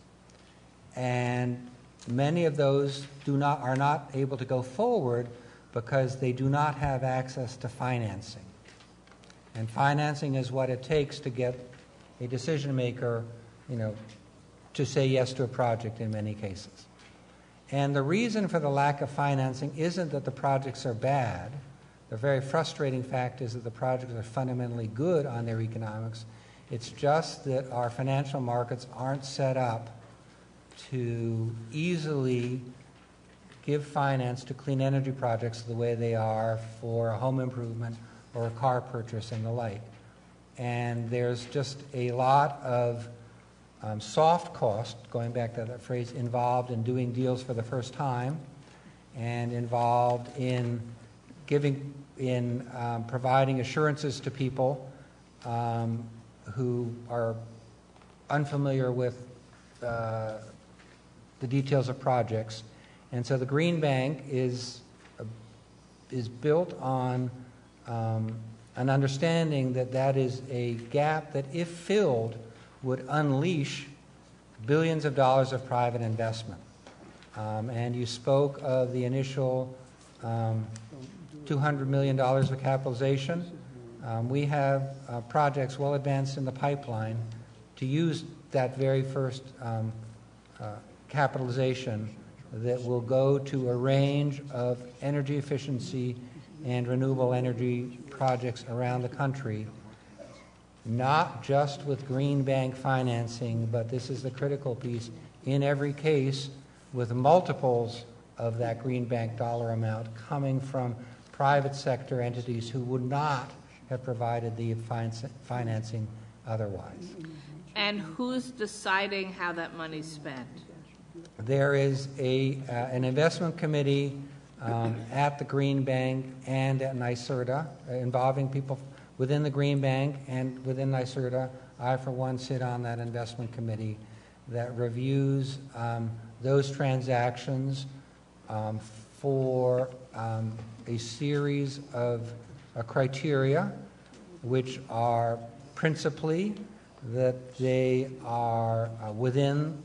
And many of those are not able to go forward because they do not have access to financing. And financing is what it takes to get a decision maker, to say yes to a project in many cases. And the reason for the lack of financing isn't that the projects are bad. The very frustrating fact is that the projects are fundamentally good on their economics. It's just that our financial markets aren't set up to easily give finance to clean energy projects the way they are for a home improvement or a car purchase and the like. And there's just a lot of soft cost, going back to that phrase, involved in doing deals for the first time and involved in providing assurances to people who are unfamiliar with the details of projects. And so the Green Bank is built on an understanding that is a gap that, if filled, would unleash billions of dollars of private investment. And you spoke of the initial $200 million of capitalization. We have projects well advanced in the pipeline to use that very first capitalization that will go to a range of energy efficiency and renewable energy projects around the country, not just with Green Bank financing, but this is the critical piece, in every case with multiples of that Green Bank dollar amount coming from private sector entities who would not have provided the financing otherwise. And who's deciding how that money's spent? There is an investment committee at the Green Bank and at NYSERDA involving people within the Green Bank and within NYSERDA. I, for one, sit on that investment committee that reviews those transactions for a series of criteria, which are principally that they are within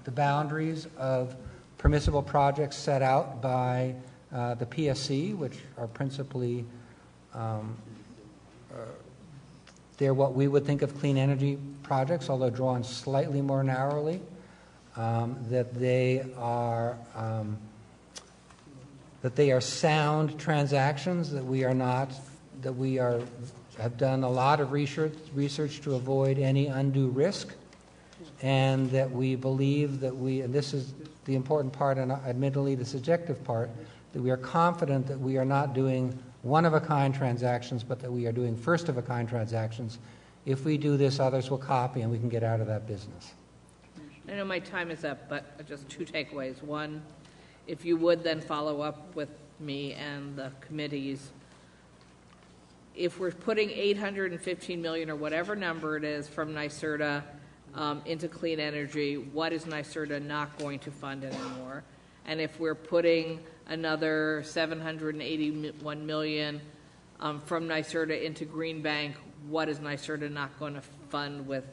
the boundaries of permissible projects set out by the PSC, which are principally they're what we would think of clean energy projects, although drawn slightly more narrowly. That they are sound transactions, that we have done a lot of research to avoid any undue risk, and that we believe that and this is the important part and admittedly the subjective part, that we are confident that we are not doing one-of-a-kind transactions, but that we are doing first-of-a-kind transactions. If we do this, others will copy, and we can get out of that business. I know my time is up, but just two takeaways. One, if you would then follow up with me and the committees, if we're putting $815 million or whatever number it is from NYSERDA into clean energy, what is NYSERDA not going to fund anymore? And if we're putting another $781 million from NYSERDA into Green Bank, what is NYSERDA not going to fund with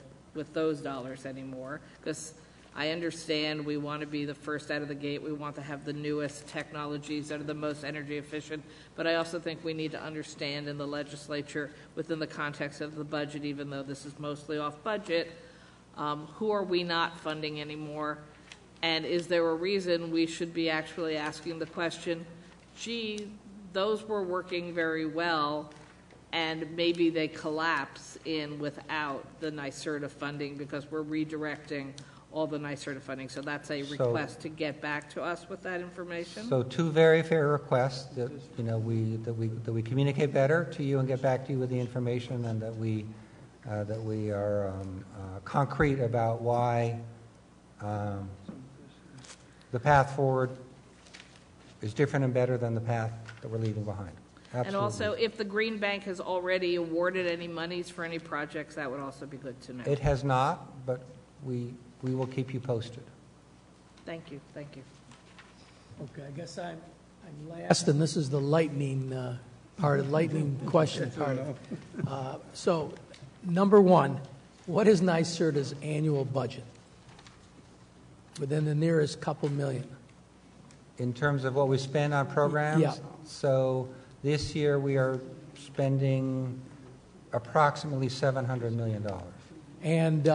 those dollars anymore? Because I understand we want to be the first out of the gate. We want to have the newest technologies that are the most energy efficient. But I also think we need to understand in the legislature, within the context of the budget, even though this is mostly off budget, Who are we not funding anymore? And is there a reason we should be actually asking the question, gee, those were working very well, and maybe they collapse in without the NYSERDA funding because we're redirecting all the NYSERDA funding. So that's a request to get back to us with that information. So two very fair requests that we communicate better to you and get back to you with the information, and that we are concrete about why the path forward is different and better than the path that we're leaving behind. Absolutely. And also, if the Green Bank has already awarded any monies for any projects, that would also be good to know. It has not, but we will keep you posted. Thank you. Thank you. Okay, I guess I'm last, and this is the lightning question part. So, number one, what is NYSERDA's annual budget within the nearest couple million? In terms of what we spend on programs? Yeah. So this year we are spending approximately $700 million. And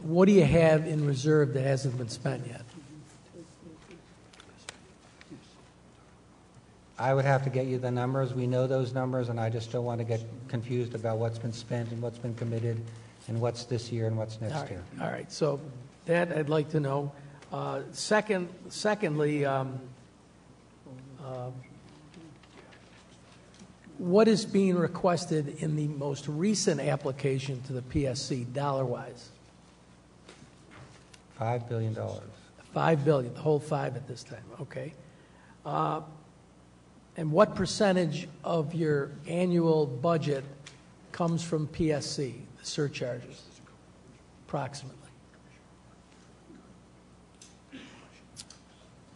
what do you have in reserve that hasn't been spent yet? I would have to get you the numbers. We know those numbers, and I just don't want to get confused about what's been spent and what's been committed and what's this year and what's next year. All right, so that I'd like to know. Secondly, what is being requested in the most recent application to the PSC, dollar-wise? $5 billion. $5 billion, the whole five at this time, okay. And what percentage of your annual budget comes from PSC, the surcharges, approximately?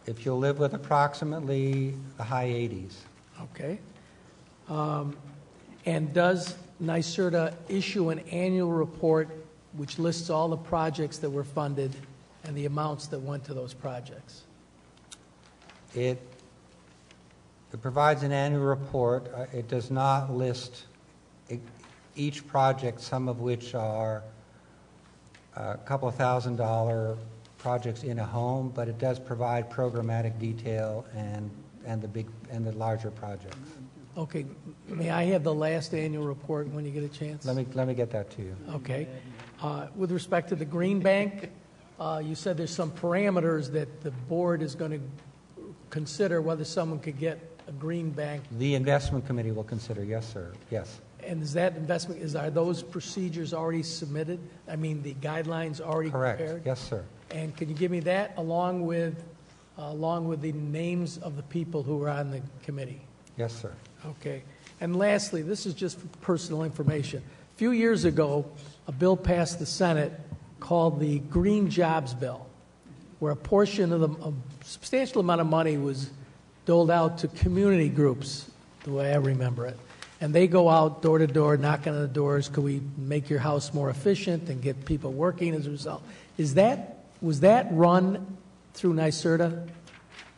If you'll live with approximately the high 80s. Okay. And does NYSERDA issue an annual report which lists all the projects that were funded and the amounts that went to those projects? It provides an annual report. It does not list each project, some of which are a couple of $1,000 projects in a home, but it does provide programmatic detail and the larger projects. Okay. May I have the last annual report when you get a chance? Let me get that to you. Okay. With respect to the Green Bank, you said there's some parameters that the board is going to consider whether someone could get a Green Bank. The investment committee will consider, yes, sir. Yes. And is that investment, are those procedures already submitted? I mean, the guidelines already Correct. prepared? Yes, sir. And can you give me that along with the names of the people who are on the committee? Yes, sir. Okay. And lastly, this is just personal information. A few years ago, a bill passed the Senate called the Green Jobs Bill, where a portion of a substantial amount of money was doled out to community groups, the way I remember it. And they go out door to door, knocking on the doors, could we make your house more efficient and get people working as a result? Was that run through NYSERDA?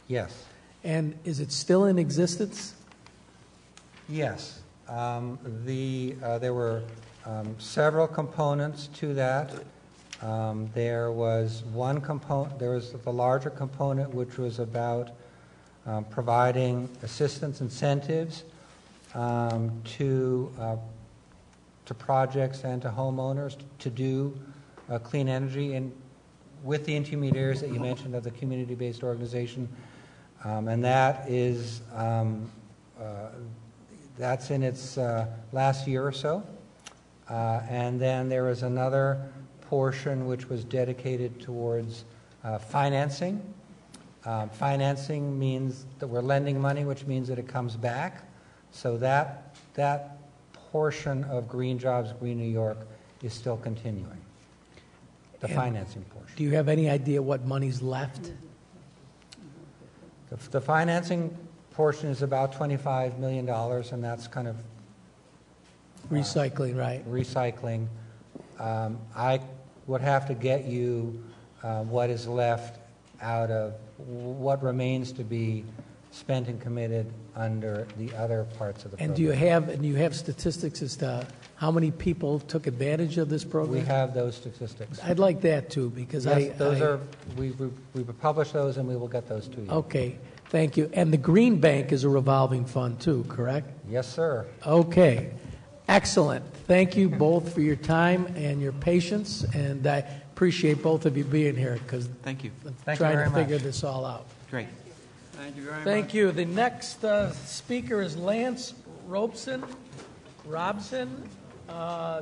Yes. And is it still in existence? Yes. There were several components to that. There was one component. There was the larger component, which was about providing assistance incentives to projects and to homeowners to do clean energy, and with the intermediaries that you mentioned of the community-based organization, and that is that's in its last year or so. And then there was another portion which was dedicated towards financing. Financing means that we're lending money, which means that it comes back. So that portion of Green Jobs, Green New York is still continuing, the financing portion. Do you have any idea what money's left? The financing portion is about $25 million, and that's kind of recycling, right? Recycling. I would have to get you what is left out of what remains to be spent and committed under the other parts of the program. And do you have statistics as to how many people took advantage of this program? We have those statistics. I'd like that too, because yes, we publish those, and we will get those to you. Okay, thank you. And the Green Bank is a revolving fund too, correct? Yes, sir. Okay, excellent. Thank you both for your time and your patience, and I appreciate both of you being here because thank you. I'm trying to figure this all out. Great. Thank you very much. Thank you. The next speaker is Lance Robson,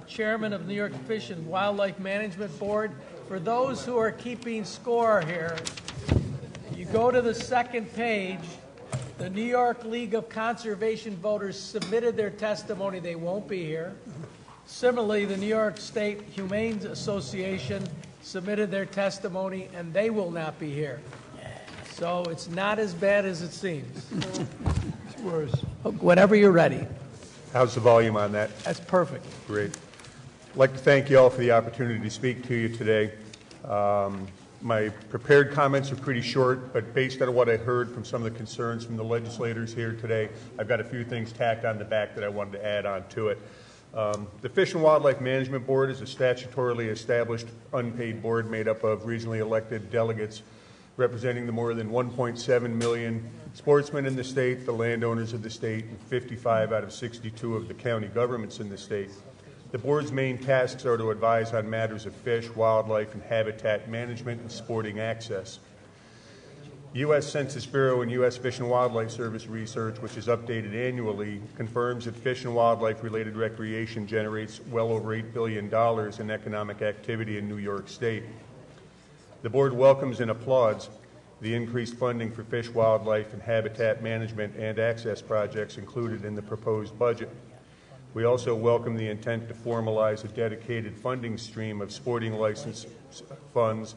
Chairman of New York Fish and Wildlife Management Board. For those who are keeping score here, you go to the second page. The New York League of Conservation Voters submitted their testimony. They won't be here. Similarly, the New York State Humane Association submitted their testimony, and they will not be here. So it's not as bad as it seems. It's worse. Whenever you're ready. How's the volume on that? That's perfect. Great. I'd like to thank you all for the opportunity to speak to you today. My prepared comments are pretty short, but based on what I heard from some of the concerns from the legislators here today, I've got a few things tacked on the back that I wanted to add on to it. The Fish and Wildlife Management Board is a statutorily established unpaid board made up of regionally elected delegates representing the more than 1.7 million sportsmen in the state, the landowners of the state, and 55 out of 62 of the county governments in the state. The board's main tasks are to advise on matters of fish, wildlife, and habitat management and sporting access. U.S. Census Bureau and U.S. Fish and Wildlife Service research, which is updated annually, confirms that fish and wildlife-related recreation generates well over $8 billion in economic activity in New York State. The board welcomes and applauds the increased funding for fish, wildlife, and habitat management and access projects included in the proposed budget. We also welcome the intent to formalize a dedicated funding stream of sporting license funds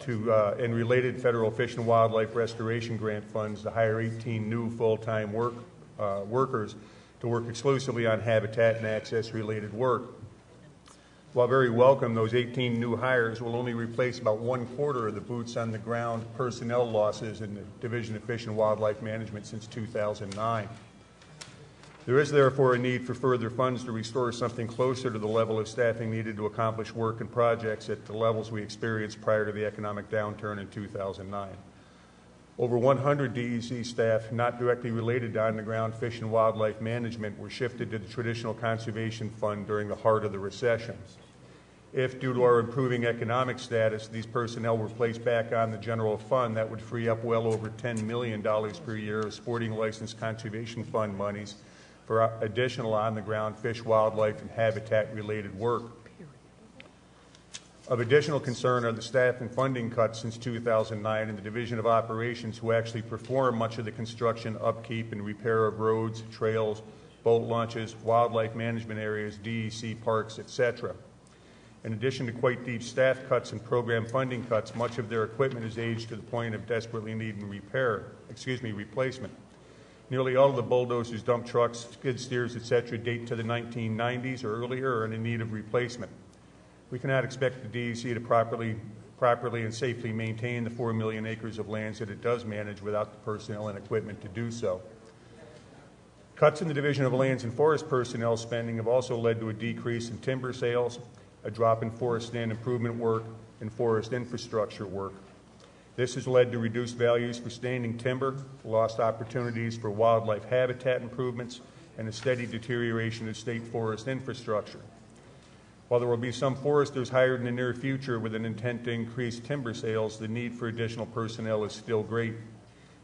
and related federal fish and wildlife restoration grant funds to hire 18 new full-time workers to work exclusively on habitat and access-related work. While very welcome, those 18 new hires will only replace about 1/4 of the boots-on-the-ground personnel losses in the Division of Fish and Wildlife Management since 2009. There is therefore a need for further funds to restore something closer to the level of staffing needed to accomplish work and projects at the levels we experienced prior to the economic downturn in 2009. Over 100 DEC staff not directly related to on-the-ground fish and wildlife management were shifted to the traditional conservation fund during the heart of the recession. If, due to our improving economic status, these personnel were placed back on the general fund, that would free up well over $10 million per year of sporting license conservation fund monies for additional on-the-ground fish, wildlife, and habitat-related work. Of additional concern are the staff and funding cuts since 2009 in the Division of Operations, who actually perform much of the construction, upkeep, and repair of roads, trails, boat launches, wildlife management areas, DEC parks, etc. In addition to quite deep staff cuts and program funding cuts, much of their equipment is aged to the point of desperately needing replacement. Nearly all of the bulldozers, dump trucks, skid steers, etc. date to the 1990s or earlier or are in need of replacement. We cannot expect the DEC to properly and safely maintain the 4 million acres of lands that it does manage without the personnel and equipment to do so. Cuts in the Division of Lands and Forest personnel spending have also led to a decrease in timber sales, a drop in forest stand improvement work, and forest infrastructure work. This has led to reduced values for standing timber, lost opportunities for wildlife habitat improvements, and a steady deterioration of state forest infrastructure. While there will be some foresters hired in the near future with an intent to increase timber sales, the need for additional personnel is still great.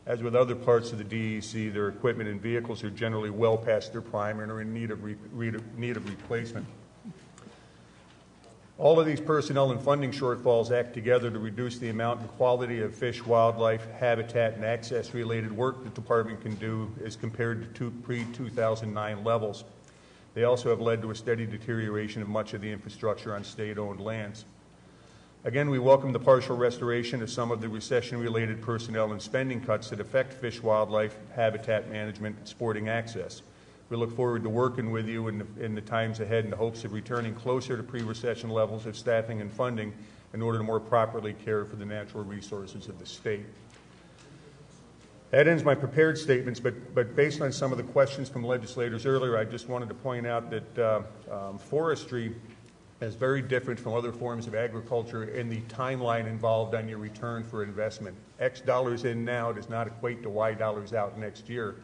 As with other parts of the DEC, their equipment and vehicles are generally well past their prime and are in need of replacement. All of these personnel and funding shortfalls act together to reduce the amount and quality of fish, wildlife, habitat, and access-related work the department can do as compared to pre-2009 levels. They also have led to a steady deterioration of much of the infrastructure on state-owned lands. Again, we welcome the partial restoration of some of the recession-related personnel and spending cuts that affect fish, wildlife, habitat management, and sporting access. We look forward to working with you in the times ahead in the hopes of returning closer to pre-recession levels of staffing and funding in order to more properly care for the natural resources of the state. That ends my prepared statements, but based on some of the questions from legislators earlier, I just wanted to point out that forestry is very different from other forms of agriculture in the timeline involved on your return for investment. X dollars in now does not equate to Y dollars out next year.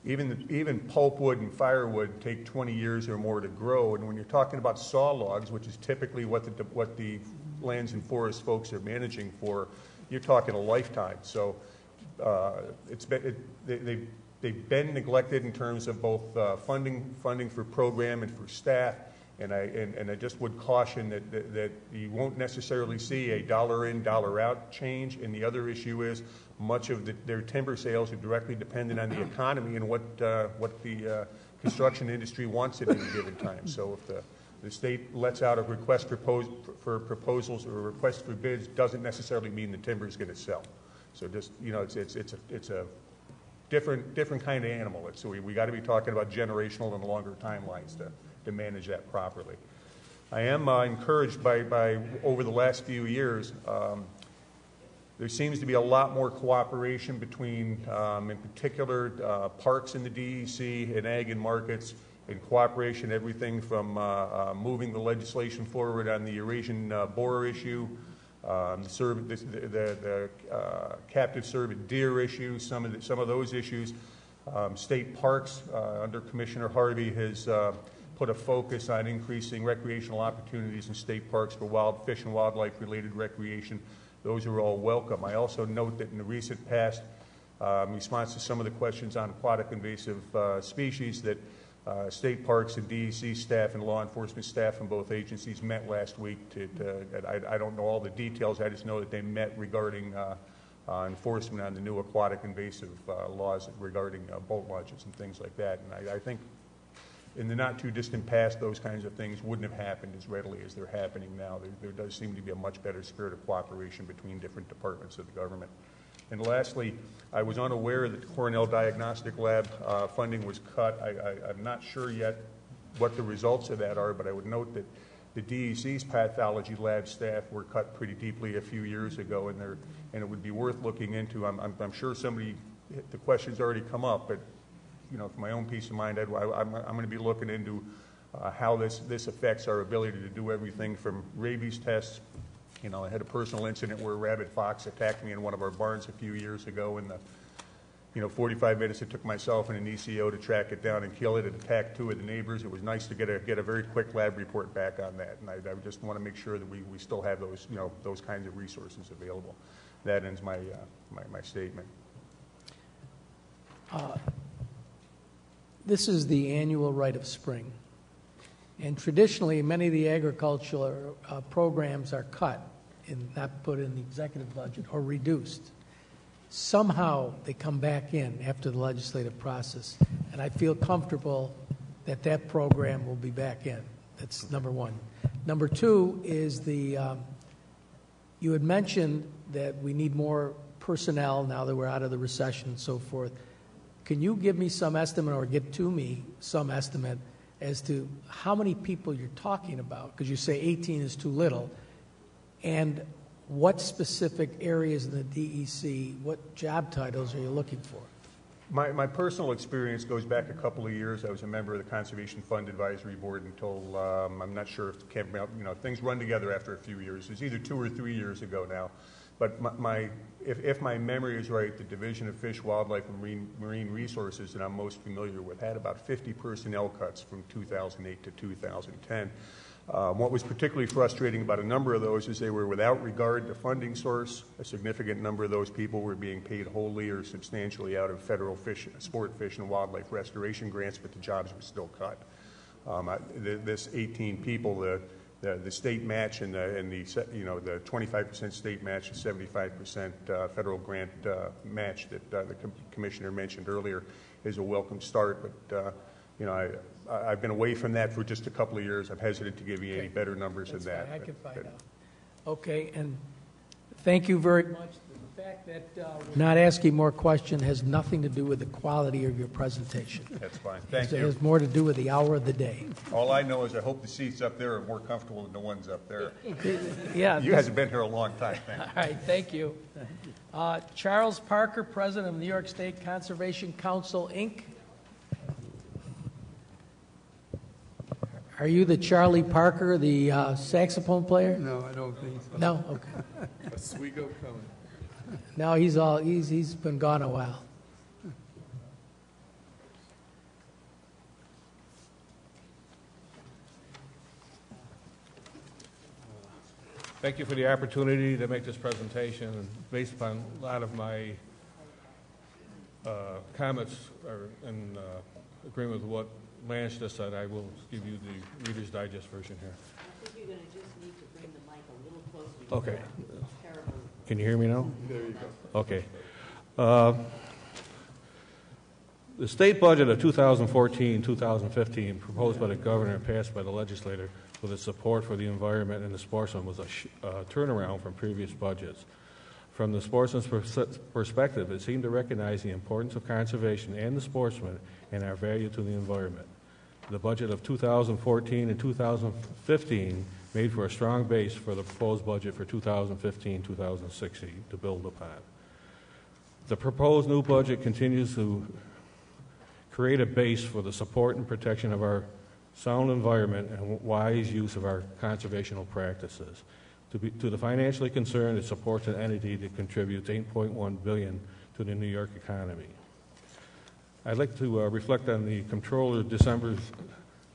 Even pulpwood and firewood take 20 years or more to grow, and when you're talking about saw logs, which is typically what the lands and forest folks are managing for, you're talking a lifetime. So they've been neglected in terms of both funding for program and for staff, and I just would caution that you won't necessarily see a dollar in, dollar out change. And the other issue is much of their timber sales are directly dependent on the economy and what the construction industry wants at any given time. So if the state lets out a request for proposals or a request for bids, doesn't necessarily mean the timber is going to sell. So just, it's a different kind of animal. So we got to be talking about generational and longer timelines to manage that properly. I am encouraged by over the last few years, there seems to be a lot more cooperation between, in particular, parks in the DEC and ag and markets, and cooperation, everything from moving the legislation forward on the Eurasian boar issue, the captive cervid deer issue, some of those issues. State parks, under Commissioner Harvey, has put a focus on increasing recreational opportunities in state parks for fish and wildlife related recreation. Those are all welcome. I also note that in the recent past, in response to some of the questions on aquatic invasive species, that state parks and DEC staff and law enforcement staff from both agencies met last week. I don't know all the details. I just know that they met regarding enforcement on the new aquatic invasive laws regarding boat launches and things like that. And I think in the not too distant past, those kinds of things wouldn't have happened as readily as they're happening now. There does seem to be a much better spirit of cooperation between different departments of the government. And lastly, I was unaware that the Cornell Diagnostic Lab funding was cut. I'm not sure yet what the results of that are, but I would note that the DEC's pathology lab staff were cut pretty deeply a few years ago, and it would be worth looking into. I'm sure the question's already come up, but for my own peace of mind, I'm going to be looking into how this affects our ability to do everything from rabies tests. I had a personal incident where a rabid fox attacked me in one of our barns a few years ago, and 45 minutes it took myself and an ECO to track it down and kill it. It attacked 2 of the neighbors. It was nice to get a very quick lab report back on that, and I just want to make sure that we still have those kinds of resources available. That ends my statement. This is the annual rite of spring. And traditionally, many of the agricultural programs are cut and not put in the executive budget or reduced. Somehow they come back in after the legislative process, and I feel comfortable that that program will be back in. That's number one. Number two is you had mentioned that we need more personnel now that we're out of the recession and so forth. Can you give me some estimate or get to me some estimate as to how many people you're talking about? Because you say 18 is too little. And what specific areas in the DEC, what job titles are you looking for? My personal experience goes back a couple of years. I was a member of the Conservation Fund Advisory Board until, I'm not sure if things run together after a few years. It's either 2 or 3 years ago now. But if my memory is right, the Division of Fish, Wildlife, and Marine Resources that I'm most familiar with had about 50 personnel cuts from 2008 to 2010. What was particularly frustrating about a number of those is they were without regard to funding source. A significant number of those people were being paid wholly or substantially out of federal sport, fish, and wildlife restoration grants, but the jobs were still cut. This 18 people, the state match and the 25% state match and 75% federal grant match that the commissioner mentioned earlier is a welcome start. But I've been away from that for just a couple of years. I'm hesitant to give you any better numbers than that. I can find out. Okay, and thank you very much. The fact that we're not asking more questions has nothing to do with the quality of your presentation. That's fine. Thank you. It has more to do with the hour of the day. All I know is I hope the seats up there are more comfortable than the ones up there. Yeah. You guys have been here a long time. Thank you. All right, thank you. Charles Parker, President of New York State Conservation Council, Inc. Are you the Charlie Parker, the saxophone player? No, I don't think so. No? Okay. Oswego coming. No, he's been gone a while. Thank you for the opportunity to make this presentation. Based upon a lot of my comments are in agreement with what Lance just said, I will give you the Reader's Digest version here. I think you're going to just need to bring the mic a little closer. Okay. Terrible. Can you hear me now? There you go. Okay. The state budget of 2014-2015 proposed by the governor and passed by the legislature with its support for the environment and the sportsman was a turnaround from previous budgets. From the sportsman's perspective, it seemed to recognize the importance of conservation and the sportsman and our value to the environment. The budget of 2014 and 2015 made for a strong base for the proposed budget for 2015-2016 to build upon. The proposed new budget continues to create a base for the support and protection of our sound environment and wise use of our conservational practices. To the financially concerned, it supports an entity that contributes $8.1 billion to the New York economy. I'd like to reflect on the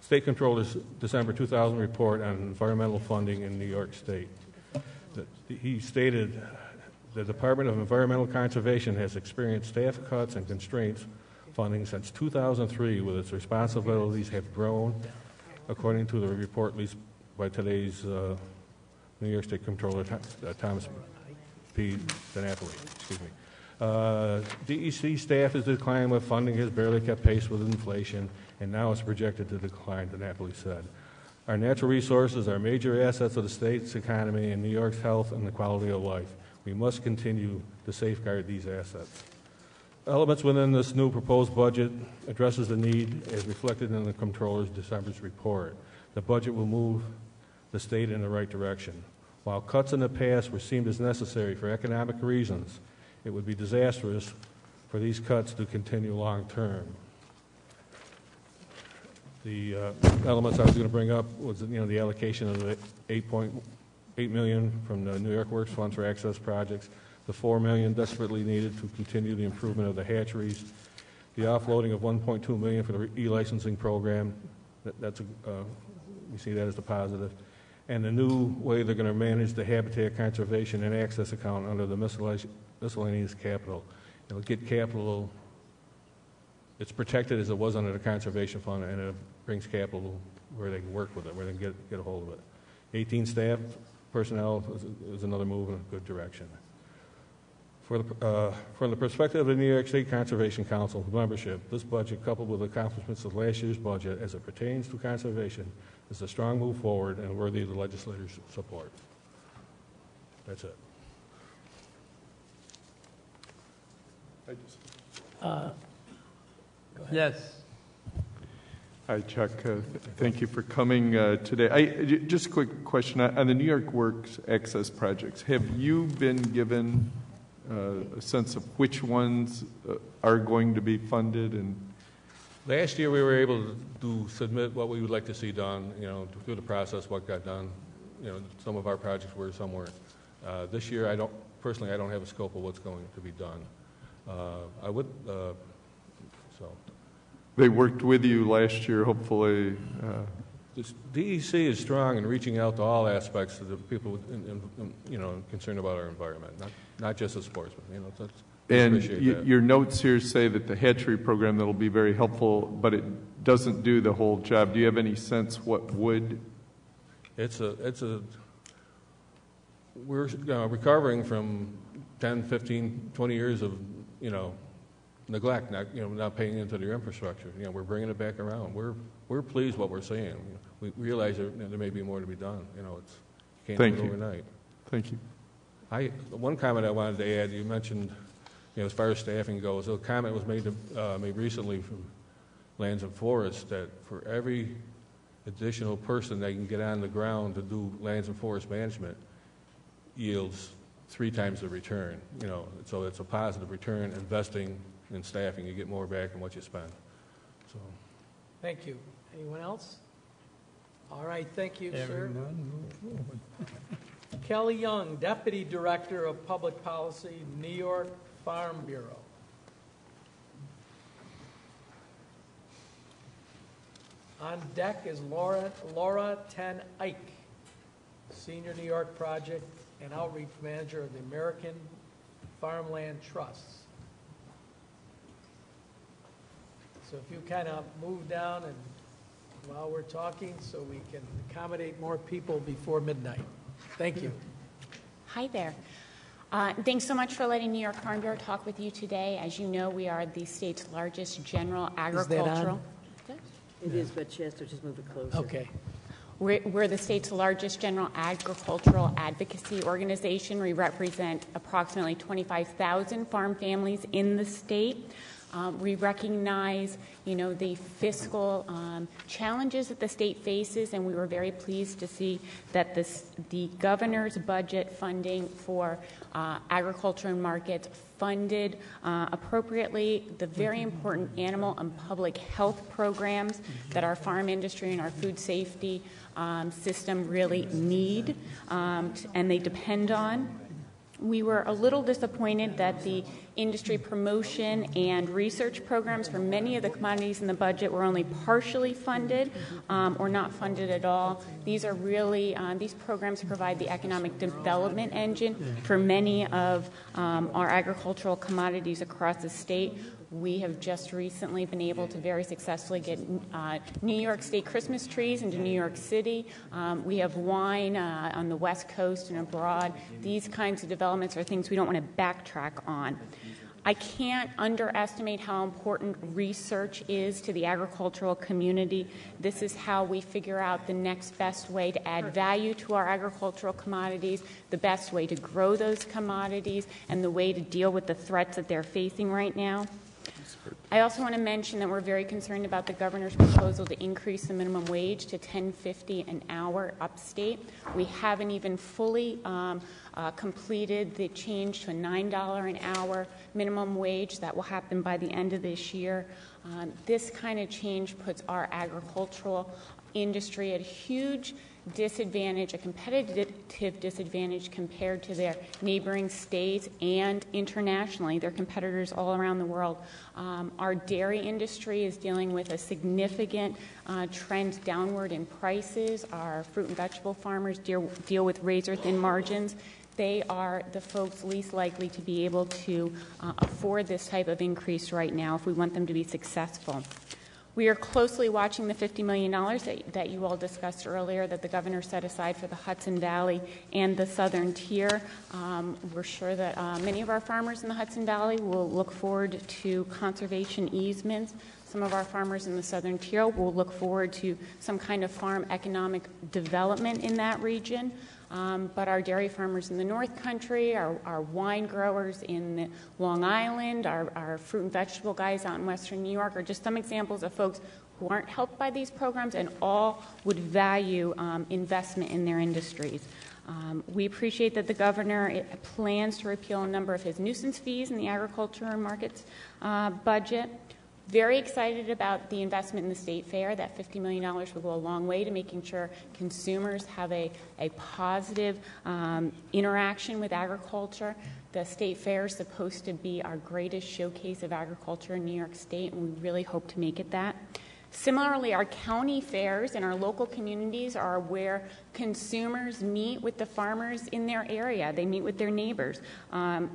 State Controller's December 2000 report on environmental funding in New York State. He stated the Department of Environmental Conservation has experienced staff cuts and constraints funding since 2003, with its responsibilities have grown, according to the report released by today's New York State Comptroller Thomas P. DiNapoli. Excuse me. DEC staff has declined, with funding has barely kept pace with inflation, and now it's projected to decline, DiNapoli said. Our natural resources are major assets of the state's economy and New York's health and the quality of life. We must continue to safeguard these assets. Elements within this new proposed budget addresses the need as reflected in the Comptroller's December's report. The budget will move the state in the right direction. While cuts in the past were seen as necessary for economic reasons, it would be disastrous for these cuts to continue long term. The elements I was going to bring up was, the allocation of the $8.8 million from the New York Works Funds for access projects, the $4 million desperately needed to continue the improvement of the hatcheries, the offloading of $1.2 million for the e-licensing program. We see that as a positive. And the new way they're going to manage the habitat conservation and access account under the miscellaneous capital. It'll get capital, it's protected as it was under the conservation fund, and it brings capital where they can work with it, where they can get a hold of it. 18 staff personnel is another move in a good direction. From the perspective of the New York State Conservation Council membership, this budget, coupled with accomplishments of last year's budget as it pertains to conservation, is a strong move forward and worthy of the legislator's support. That's it. Yes. Hi, Chuck. Thank you for coming today. Just a quick question. On the New York Works access projects, have you been given a sense of which ones are going to be funded? And last year we were able to submit what we would like to see done, through the process, what got done. Some of our projects were, some weren't. This year, I don't have a scope of what's going to be done. I would, so. They worked with you last year, hopefully. This DEC is strong in reaching out to all aspects of the people, concerned about our environment, not just as sportsmen. And your notes here say that the hatchery program that'll be very helpful, but it doesn't do the whole job. Do you have any sense what would? We're recovering from 10, 15, 20 years of neglect, not paying into their infrastructure. We're bringing it back around. We're pleased what we're seeing. We realize there may be more to be done. You can't do it overnight. Thank you. One comment I wanted to add, you mentioned, as far as staffing goes, a comment was made recently from Lands and Forests that for every additional person that can get on the ground to do lands and forest management yields 3 times the return, so it's a positive return. Investing in staffing, you get more back than what you spend. So, Thank you. Anyone else? All right, thank you, sir. Hearing none, move forward. Kelly Young, Deputy Director of Public Policy, New York Farm Bureau. On deck is Laura Ten Eyck, Senior New York Project and Outreach Manager of the American Farmland Trusts. So if you kind of move down and while we're talking so we can accommodate more people before midnight. Thank you. Hi there. Thanks so much for letting New York Farm Bureau talk with you today. As you know, we are the state's largest general agricultural. It is, but she has to just move it closer. Okay. We're the state's largest general agricultural advocacy organization. We represent approximately 25,000 farm families in the state. We recognize, the fiscal challenges that the state faces, and we were very pleased to see that the governor's budget funding for agriculture and markets funded appropriately the very important animal and public health programs that our farm industry and our food safety system really need, and they depend on. We were a little disappointed that the industry promotion and research programs for many of the commodities in the budget were only partially funded or not funded at all. These are really, these programs provide the economic development engine for many of our agricultural commodities across the state. We have just recently been able to very successfully get New York State Christmas trees into New York City. We have wine on the West Coast and abroad. These kinds of developments are things we don't want to backtrack on. I can't underestimate how important research is to the agricultural community. This is how we figure out the next best way to add value to our agricultural commodities, the best way to grow those commodities, and the way to deal with the threats that they're facing right now. I also want to mention that we're very concerned about the governor's proposal to increase the minimum wage to $10.50 an hour upstate. We haven't even fully completed the change to a $9 an hour minimum wage. That will happen by the end of this year. This kind of change puts our agricultural industry at a huge disadvantage, a competitive disadvantage compared to their neighboring states and internationally, their competitors all around the world. Our dairy industry is dealing with a significant trend downward in prices. Our fruit and vegetable farmers deal with razor-thin margins. They are the folks least likely to be able to afford this type of increase right now if we want them to be successful. We are closely watching the $50 million that you all discussed earlier that the governor set aside for the Hudson Valley and the Southern Tier. We're sure that many of our farmers in the Hudson Valley will look forward to conservation easements. Some of our farmers in the Southern Tier will look forward to some kind of farm economic development in that region. But our dairy farmers in the North Country, our wine growers in Long Island, our fruit and vegetable guys out in Western New York are just some examples of folks who aren't helped by these programs and all would value investment in their industries. We appreciate that the governor plans to repeal a number of his nuisance fees in the agriculture and markets budget. Very excited about the investment in the state fair. That $50 million will go a long way to making sure consumers have a positive interaction with agriculture. The state fair is supposed to be our greatest showcase of agriculture in New York State, and we really hope to make it that. Similarly, our county fairs and our local communities are where consumers meet with the farmers in their area. They meet with their neighbors.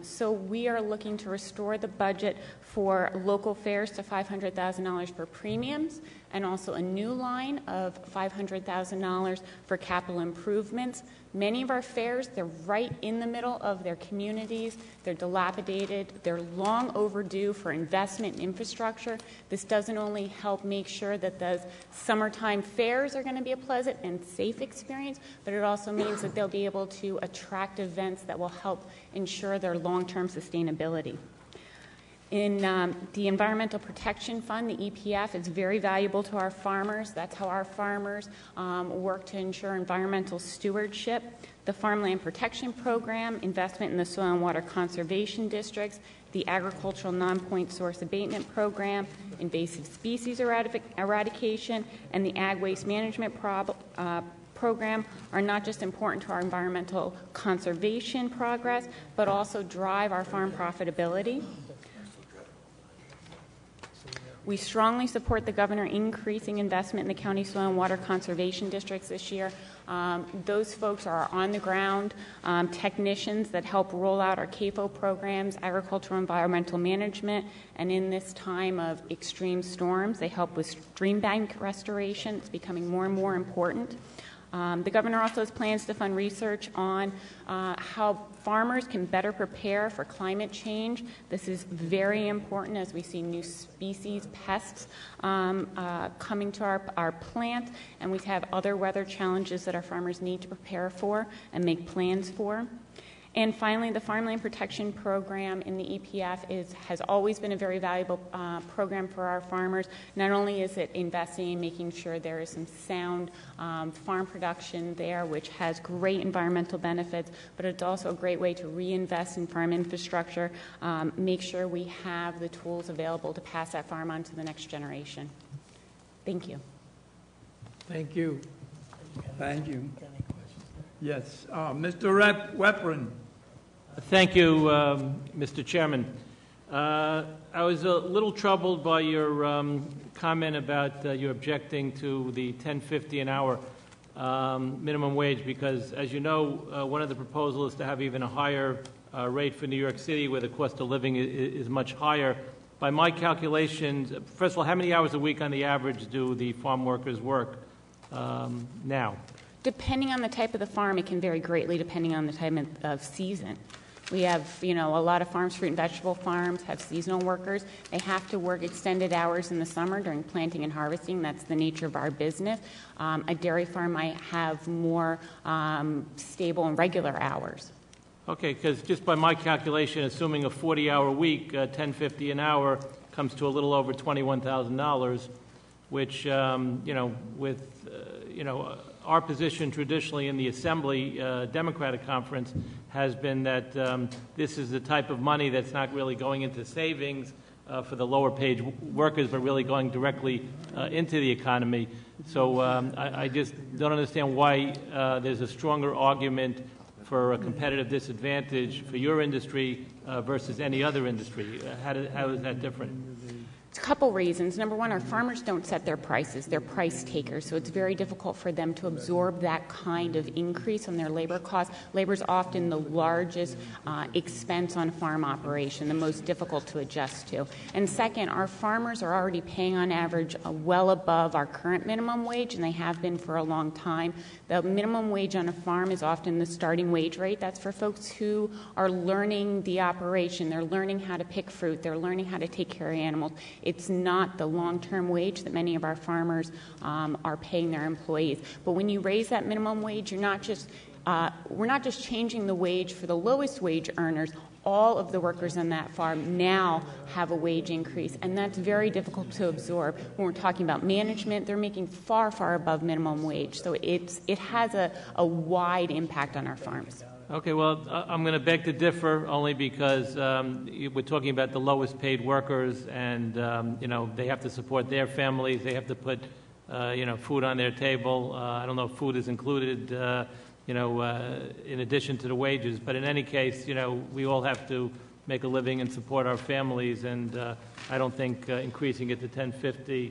So we are looking to restore the budget for local fairs to $500,000 for premiums and also a new line of $500,000 for capital improvements. Many of our fairs, they're right in the middle of their communities. They're dilapidated. They're long overdue for investment in infrastructure. This doesn't only help make sure that those summertime fairs are going to be a pleasant and safe experience, but it also means that they'll be able to attract events that will help ensure their long-term sustainability. In the Environmental Protection Fund, the EPF, is very valuable to our farmers. That's how our farmers work to ensure environmental stewardship. The Farmland Protection Program, investment in the soil and water conservation districts, the Agricultural Non-Point Source Abatement Program, invasive species eradication, and the Ag Waste Management Program are not just important to our environmental conservation progress, but also drive our farm profitability. We strongly support the governor increasing investment in the county soil and water conservation districts this year. Those folks are on the ground technicians that help roll out our CAFO programs, agricultural environmental management, and in this time of extreme storms, they help with stream bank restoration. It's becoming more and more important. The governor also has plans to fund research on how farmers can better prepare for climate change. This is very important as we see new species, pests coming to our plant, and we have other weather challenges that our farmers need to prepare for and make plans for. And finally, the Farmland Protection Program in the EPF has always been a very valuable program for our farmers. Not only is it investing in making sure there is some sound farm production there, which has great environmental benefits, but it's also a great way to reinvest in farm infrastructure, make sure we have the tools available to pass that farm on to the next generation. Thank you. Thank you. Thank you. Yes, Mr. Weprin. Thank you, Mr. Chairman. I was a little troubled by your comment about you objecting to the $10.50 an hour minimum wage because, as you know, one of the proposals is to have even a higher rate for New York City where the cost of living is much higher. By my calculations, first of all, how many hours a week on the average do the farm workers work now? Depending on the type of the farm, it can vary greatly depending on the time of season. We have, a lot of farms, fruit and vegetable farms, have seasonal workers. They have to work extended hours in the summer during planting and harvesting. That's the nature of our business. A dairy farm might have more stable and regular hours. Okay, because just by my calculation, assuming a 40-hour week, $10.50 an hour comes to a little over $21,000, which, with, our position traditionally in the Assembly Democratic Conference has been that this is the type of money that's not really going into savings for the lower paid workers, but really going directly into the economy. So I just don't understand why there's a stronger argument for a competitive disadvantage for your industry versus any other industry. How is that different? It's a couple reasons. Number one, our farmers don't set their prices. They're price takers, so it's very difficult for them to absorb that kind of increase on their labor costs. Labor is often the largest expense on a farm operation, the most difficult to adjust to. And second, our farmers are already paying on average well above our current minimum wage, and they have been for a long time. The minimum wage on a farm is often the starting wage rate. That's for folks who are learning the operation. They're learning how to pick fruit. They're learning how to take care of animals. It's not the long-term wage that many of our farmers are paying their employees. But when you raise that minimum wage, we're not just changing the wage for the lowest wage earners. All of the workers on that farm now have a wage increase, and that's very difficult to absorb. When we're talking about management, they're making far, far above minimum wage. So it has a wide impact on our farms. Okay, well, I'm going to beg to differ only because we're talking about the lowest paid workers and, they have to support their families. They have to put, food on their table. I don't know if food is included, in addition to the wages. But in any case, we all have to make a living and support our families. And I don't think increasing it to $10.50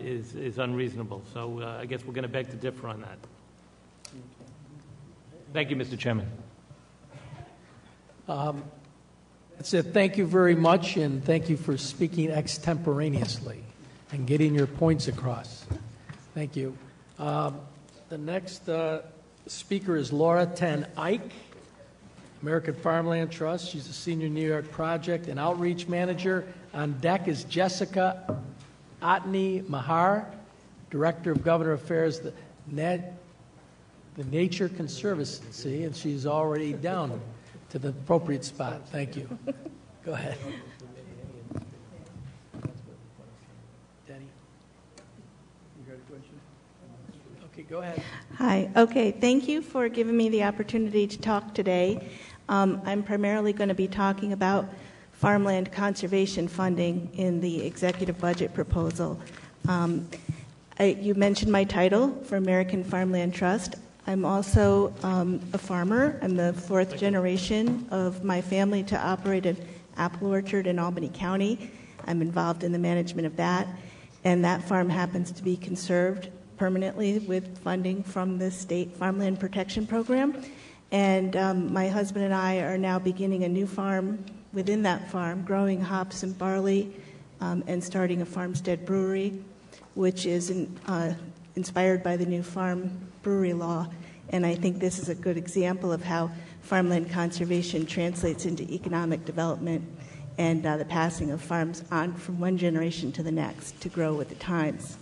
is unreasonable. So I guess we're going to beg to differ on that. Thank you, Mr. Chairman. That's it. Thank you very much, and thank you for speaking extemporaneously and getting your points across. Thank you. The next speaker is Laura Ten Eyck, American Farmland Trust. She's a senior New York project and outreach manager. On deck is Jessica Otney Mahar, Director of Government Affairs, the Nature Conservancy, and she's already down to the appropriate spot. Thank you. Go ahead. Okay, go ahead. Hi. Okay, thank you for giving me the opportunity to talk today. I'm primarily going to be talking about farmland conservation funding in the executive budget proposal. You mentioned my title for American Farmland Trust. I'm also a farmer. I'm the fourth generation of my family to operate an apple orchard in Albany County. I'm involved in the management of that, and that farm happens to be conserved permanently with funding from the state farmland protection program. And my husband and I are now beginning a new farm within that farm, growing hops and barley, and starting a farmstead brewery, which is inspired by the new farm brewery law. And I think this is a good example of how farmland conservation translates into economic development and the passing of farms on from one generation to the next to grow with the times.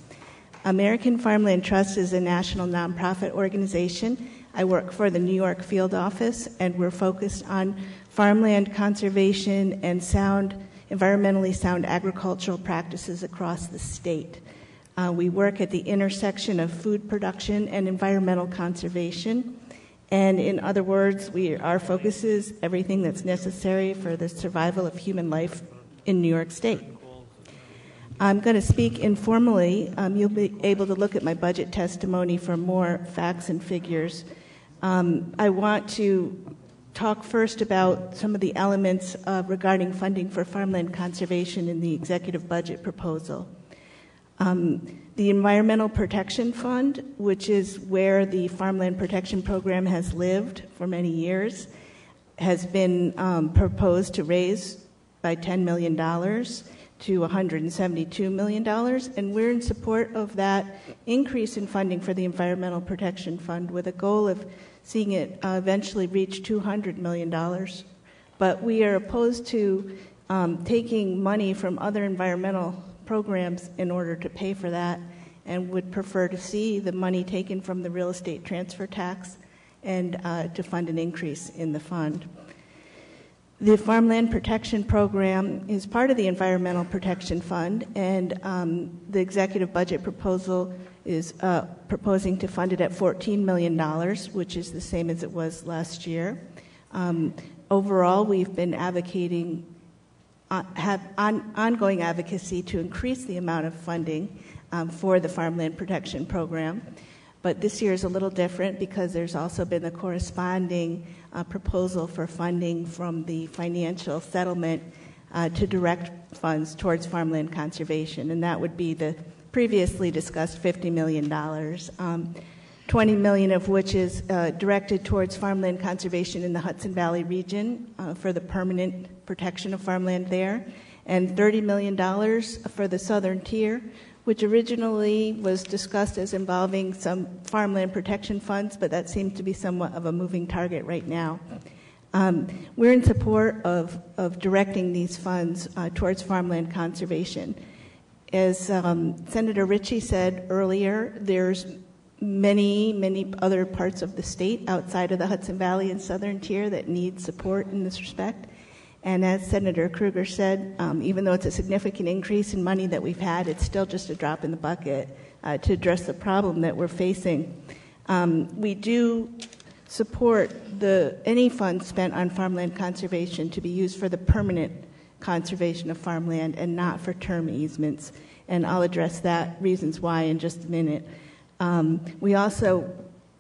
American Farmland Trust is a national nonprofit organization. I work for the New York field office, and we're focused on farmland conservation and environmentally sound agricultural practices across the state. We work at the intersection of food production and environmental conservation. And in other words, our focus is everything that's necessary for the survival of human life in New York State. I'm going to speak informally. You'll be able to look at my budget testimony for more facts and figures. I want to talk first about some of the elements regarding funding for farmland conservation in the executive budget proposal. The Environmental Protection Fund, which is where the Farmland Protection Program has lived for many years, has been proposed to raise by $10 million to $172 million, and we're in support of that increase in funding for the Environmental Protection Fund with a goal of seeing it eventually reach $200 million. But we are opposed to taking money from other environmental programs in order to pay for that, and would prefer to see the money taken from the real estate transfer tax and to fund an increase in the fund. The Farmland Protection Program is part of the Environmental Protection Fund, and the executive budget proposal is proposing to fund it at $14 million, which is the same as it was last year. Overall, we've been advocating, have ongoing advocacy to increase the amount of funding for the Farmland Protection Program. But this year is a little different because there's also been a corresponding proposal for funding from the financial settlement to direct funds towards farmland conservation, and that would be the previously discussed $50 million, $20 million of which is directed towards farmland conservation in the Hudson Valley region for the permanent protection of farmland there, and $30 million for the southern tier, which originally was discussed as involving some farmland protection funds, but that seems to be somewhat of a moving target right now. We're in support of directing these funds towards farmland conservation. As Senator Ritchie said earlier, there's many other parts of the state outside of the Hudson Valley and southern tier that need support in this respect. And as Senator Krueger said, even though it's a significant increase in money that we've had, it's still just a drop in the bucket to address the problem that we're facing. We do support any funds spent on farmland conservation to be used for the permanent conservation of farmland and not for term easements. And I'll address that reasons why in just a minute. We also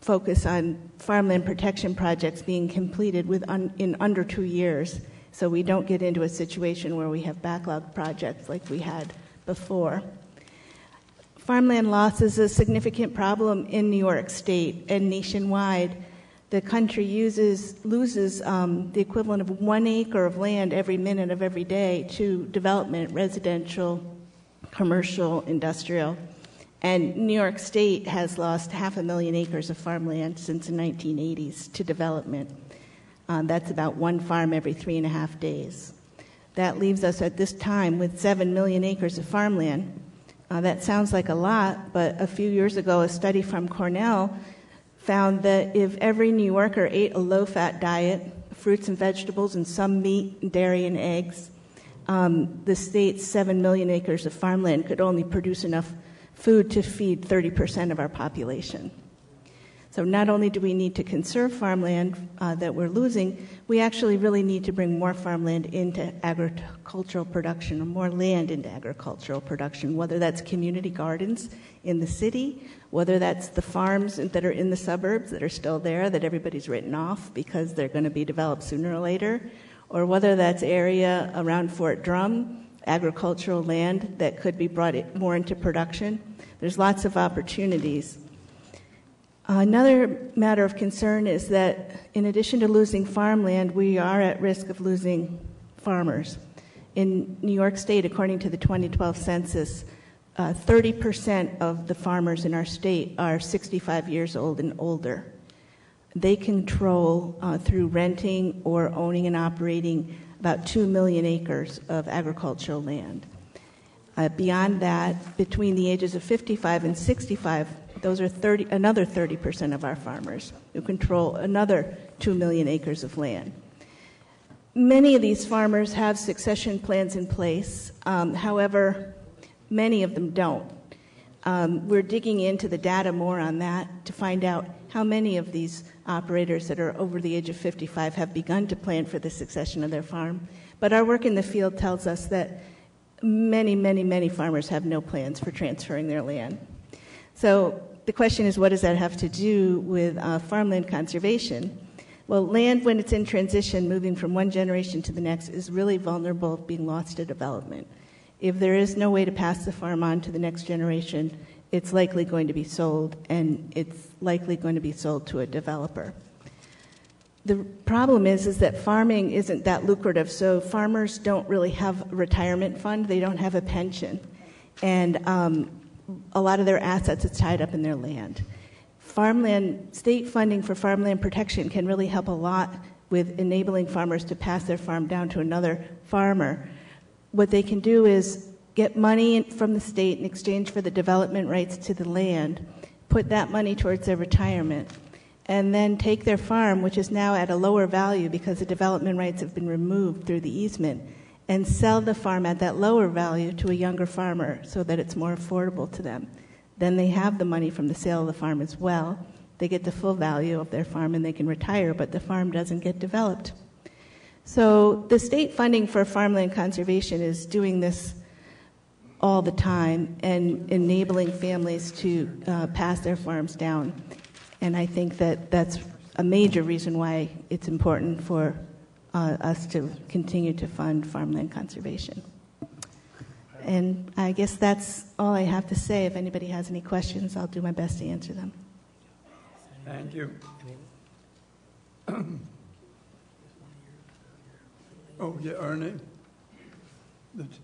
focus on farmland protection projects being completed in under 2 years, so we don't get into a situation where we have backlog projects like we had before. Farmland loss is a significant problem in New York State and nationwide. The country loses the equivalent of 1 acre of land every minute of every day to development, residential, commercial, industrial. And New York State has lost 500,000 acres of farmland since the 1980s to development. That's about one farm every 3.5 days. That leaves us at this time with 7 million acres of farmland. That sounds like a lot, but a few years ago, a study from Cornell found that if every New Yorker ate a low-fat diet, fruits and vegetables and some meat, dairy, and eggs, the state's 7 million acres of farmland could only produce enough food to feed 30% of our population. So not only do we need to conserve farmland that we're losing, we actually really need to bring more farmland into agricultural production, or more land into agricultural production, whether that's community gardens in the city, whether that's the farms that are in the suburbs that are still there that everybody's written off because they're going to be developed sooner or later, or whether that's area around Fort Drum, agricultural land that could be brought more into production. There's lots of opportunities. Another matter of concern is that in addition to losing farmland, we are at risk of losing farmers. In New York State, according to the 2012 census, 30% of the farmers in our state are 65 years old and older. They control, through renting or owning and operating, about 2 million acres of agricultural land. Beyond that, between the ages of 55 and 65, those are another 30% of our farmers who control another 2 million acres of land. Many of these farmers have succession plans in place. However, many of them don't. We're digging into the data more on that to find out how many of these operators that are over the age of 55 have begun to plan for the succession of their farm. But our work in the field tells us that many farmers have no plans for transferring their land. So the question is, what does that have to do with farmland conservation? Well, land, when it's in transition, moving from one generation to the next, is really vulnerable to being lost to development. If there is no way to pass the farm on to the next generation, it's likely going to be sold, and it's likely going to be sold to a developer. The problem is that farming isn't that lucrative, so farmers don't really have a retirement fund. They don't have a pension. And a lot of their assets is tied up in their land. State funding for farmland protection can really help a lot with enabling farmers to pass their farm down to another farmer. What they can do is get money from the state in exchange for the development rights to the land, put that money towards their retirement, and then take their farm, which is now at a lower value because the development rights have been removed through the easement, and sell the farm at that lower value to a younger farmer so that it's more affordable to them. Then they have the money from the sale of the farm as well. They get the full value of their farm and they can retire, but the farm doesn't get developed. So the state funding for farmland conservation is doing this all the time and enabling families to pass their farms down. And I think that that's a major reason why it's important for us to continue to fund farmland conservation. And I guess that's all I have to say. If anybody has any questions, I'll do my best to answer them. Thank you. Oh, yeah, Ernie.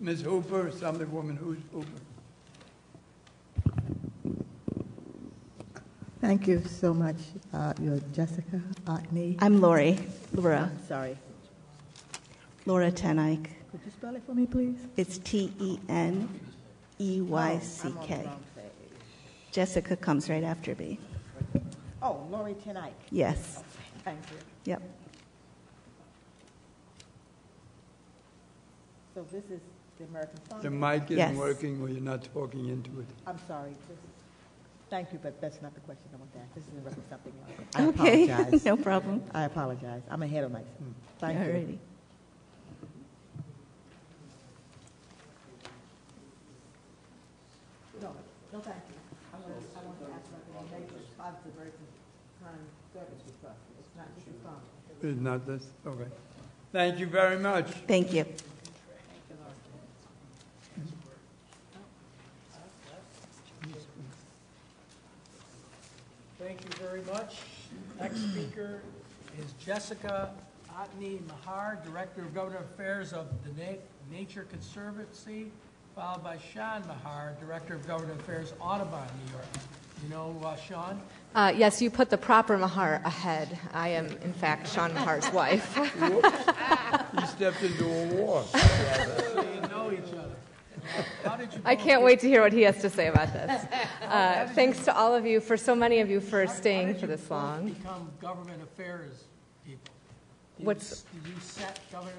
Ms. Hooper, Assemblywoman Hooper. Thank you so much. You're Jessica Otney. I'm Laura. Sorry. Laura Teneyck. Could you spell it for me, please? It's Teneyck. I'm on the wrong page. Jessica comes right after me. Oh, Laura Teneyck. Yes. Thank you. Yep. So this is the American Farm. The mic isn't working or you're not talking into it. I'm sorry. Thank you, but that's not the question I want to ask. This is in reference to something else. I Okay, apologize. no problem. I apologize. I'm ahead of myself. Thank you. Alrighty. No, thank you. I want to ask about the nature conservation time service request. It's not just a farm. It's not this? Okay. Thank you very much. Thank you. Thank you very much. Next speaker is Jessica Otney Mahar, Director of Government Affairs of the Nature Conservancy, followed by Sean Mahar, Director of Government Affairs, Audubon, New York. You know Sean? Yes, you put the proper Mahar ahead. I am, in fact, Sean Mahar's wife. You stepped into a war. So you know each other. How did you I can't wait to hear what he has to say about this. Thanks to all of you, for so many of you, for staying for this long. Become government affairs people? Did you set government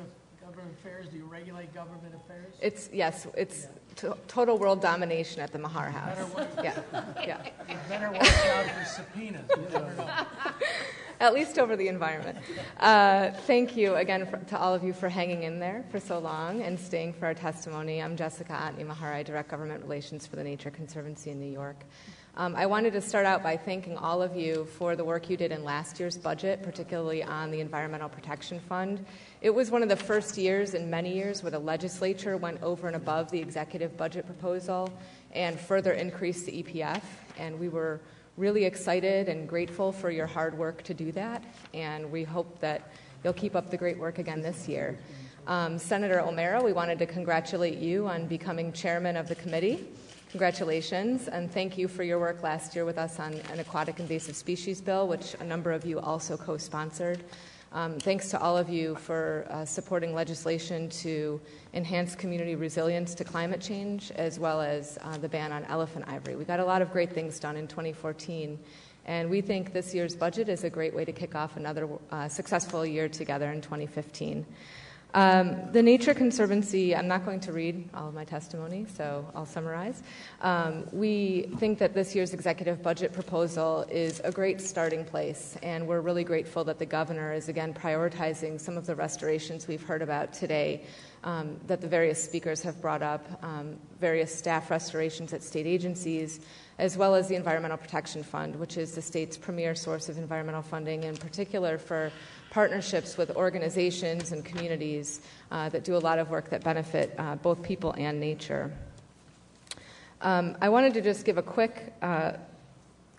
Government affairs, do you regulate government affairs? It's total world domination at the Mahar House. Yeah. You better watch out for subpoenas. You never know. At least over the environment. Thank you again to all of you for hanging in there for so long and staying for our testimony. I'm Jessica Otney Mahar. I direct government relations for the Nature Conservancy in New York. I wanted to start out by thanking all of you for the work you did in last year's budget, particularly on the Environmental Protection Fund. It was one of the first years in many years where the legislature went over and above the executive budget proposal and further increased the EPF, and we were really excited and grateful for your hard work to do that, and we hope that you'll keep up the great work again this year. Senator O'Mara, we wanted to congratulate you on becoming chairman of the committee. Congratulations, and thank you for your work last year with us on an aquatic invasive species bill, which a number of you also co-sponsored. Thanks to all of you for supporting legislation to enhance community resilience to climate change, as well as the ban on elephant ivory. We got a lot of great things done in 2014, and we think this year's budget is a great way to kick off another successful year together in 2015. The Nature Conservancy, I'm not going to read all of my testimony, so I'll summarize. We think that this year's executive budget proposal is a great starting place, and we're really grateful that the governor is again prioritizing some of the restorations we've heard about today that the various speakers have brought up, various staff restorations at state agencies, as well as the Environmental Protection Fund, which is the state's premier source of environmental funding, in particular for partnerships with organizations and communities that do a lot of work that benefit both people and nature. I wanted to just give a quick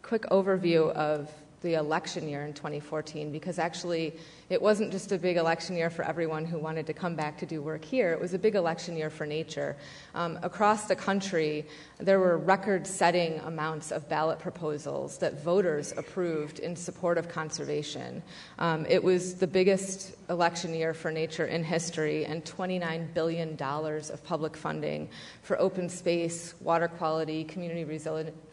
overview of the election year in 2014, because actually it wasn't just a big election year for everyone who wanted to come back to do work here. It was a big election year for nature. Across the country, there were record-setting amounts of ballot proposals that voters approved in support of conservation. It was the biggest election year for nature in history, and $29 billion of public funding for open space, water quality, community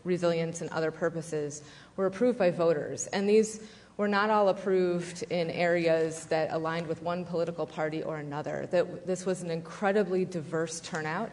resilience, and other purposes were approved by voters. And these were not all approved in areas that aligned with one political party or another. This was an incredibly diverse turnout,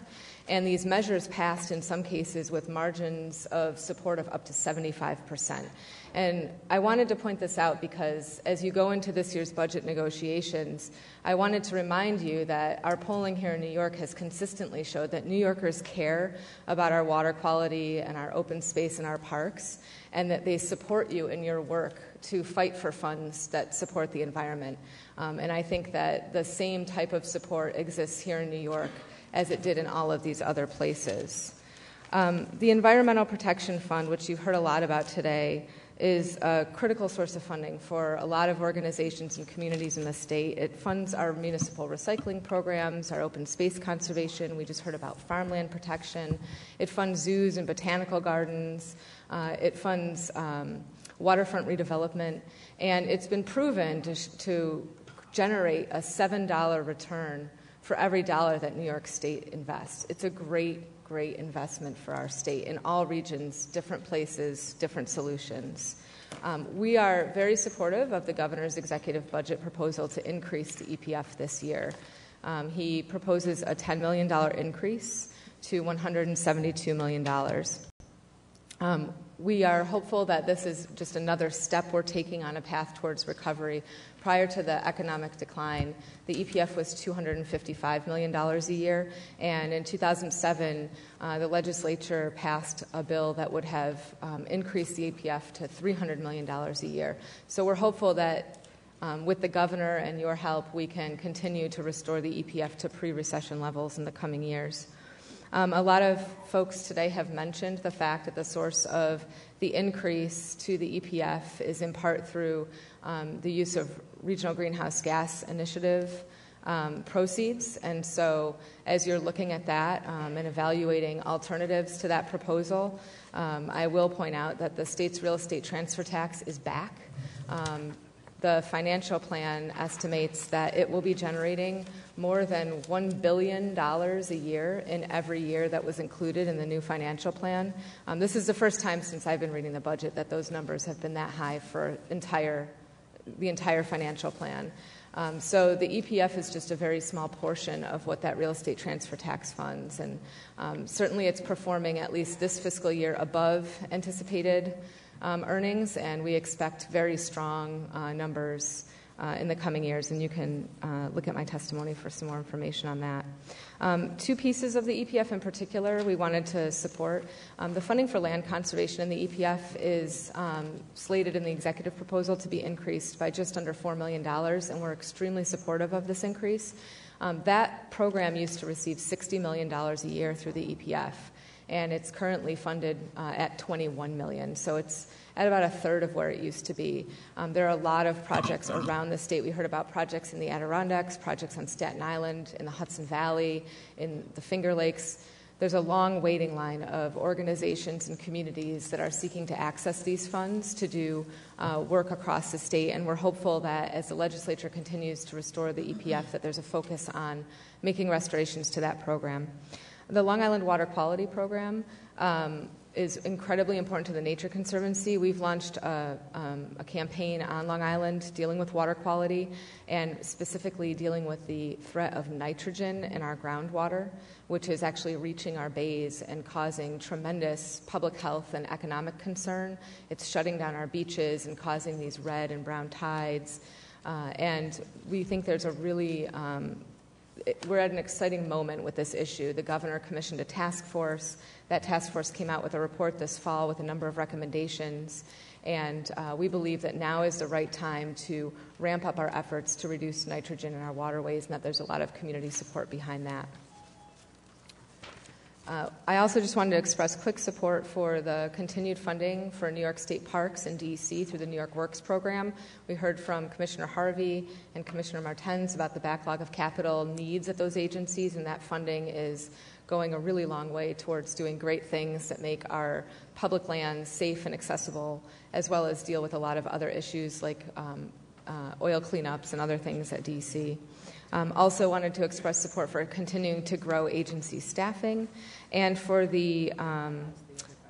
and these measures passed in some cases with margins of support of up to 75%. And I wanted to point this out because as you go into this year's budget negotiations, I wanted to remind you that our polling here in New York has consistently showed that New Yorkers care about our water quality and our open space and our parks, and that they support you in your work to fight for funds that support the environment. And I think that the same type of support exists here in New York as it did in all of these other places. The Environmental Protection Fund, which you've heard a lot about today, is a critical source of funding for a lot of organizations and communities in the state. It funds our municipal recycling programs, our open space conservation. We just heard about farmland protection. It funds zoos and botanical gardens. It funds waterfront redevelopment. And it's been proven to generate a $7 return for every dollar that New York State invests. It's a great investment for our state in all regions, different places, different solutions. We are very supportive of the governor's executive budget proposal to increase the EPF this year. He proposes a $10 million increase to $172 million. We are hopeful that this is just another step we're taking on a path towards recovery. Prior to the economic decline, the EPF was $255 million a year, and in 2007, the legislature passed a bill that would have increased the EPF to $300 million a year. So we're hopeful that with the governor and your help, we can continue to restore the EPF to pre-recession levels in the coming years. A lot of folks today have mentioned the fact that the source of the increase to the EPF is in part through the use of Regional Greenhouse Gas Initiative proceeds. And so as you're looking at that and evaluating alternatives to that proposal, I will point out that the state's real estate transfer tax is back. The financial plan estimates that it will be generating more than $1 billion a year in every year that was included in the new financial plan. This is the first time since I've been reading the budget that those numbers have been that high for the entire financial plan. So the EPF is just a very small portion of what that real estate transfer tax funds, and certainly it's performing at least this fiscal year above anticipated earnings, and we expect very strong numbers in the coming years, and you can look at my testimony for some more information on that. Two pieces of the EPF in particular we wanted to support. The funding for land conservation in the EPF is slated in the executive proposal to be increased by just under $4 million, and we're extremely supportive of this increase. That program used to receive $60 million a year through the EPF, and it's currently funded at $21 million. So it's at about a third of where it used to be. There are a lot of projects around the state. We heard about projects in the Adirondacks, projects on Staten Island, in the Hudson Valley, in the Finger Lakes. There's a long waiting line of organizations and communities that are seeking to access these funds to do work across the state, and we're hopeful that as the legislature continues to restore the EPF, that there's a focus on making restorations to that program. The Long Island Water Quality Program is incredibly important to the Nature Conservancy. We've launched a campaign on Long Island dealing with water quality and specifically dealing with the threat of nitrogen in our groundwater, which is actually reaching our bays and causing tremendous public health and economic concern. It's shutting down our beaches and causing these red and brown tides. And we think there's a really we're at an exciting moment with this issue. The governor commissioned a task force. That task force came out with a report this fall with a number of recommendations, and we believe that now is the right time to ramp up our efforts to reduce nitrogen in our waterways, and that there's a lot of community support behind that. I also just wanted to express quick support for the continued funding for New York State Parks and DEC through the New York Works program. We heard from Commissioner Harvey and Commissioner Martens about the backlog of capital needs at those agencies, and that funding is going a really long way towards doing great things that make our public lands safe and accessible, as well as deal with a lot of other issues like oil cleanups and other things at DEC. Also wanted to express support for continuing to grow agency staffing and for the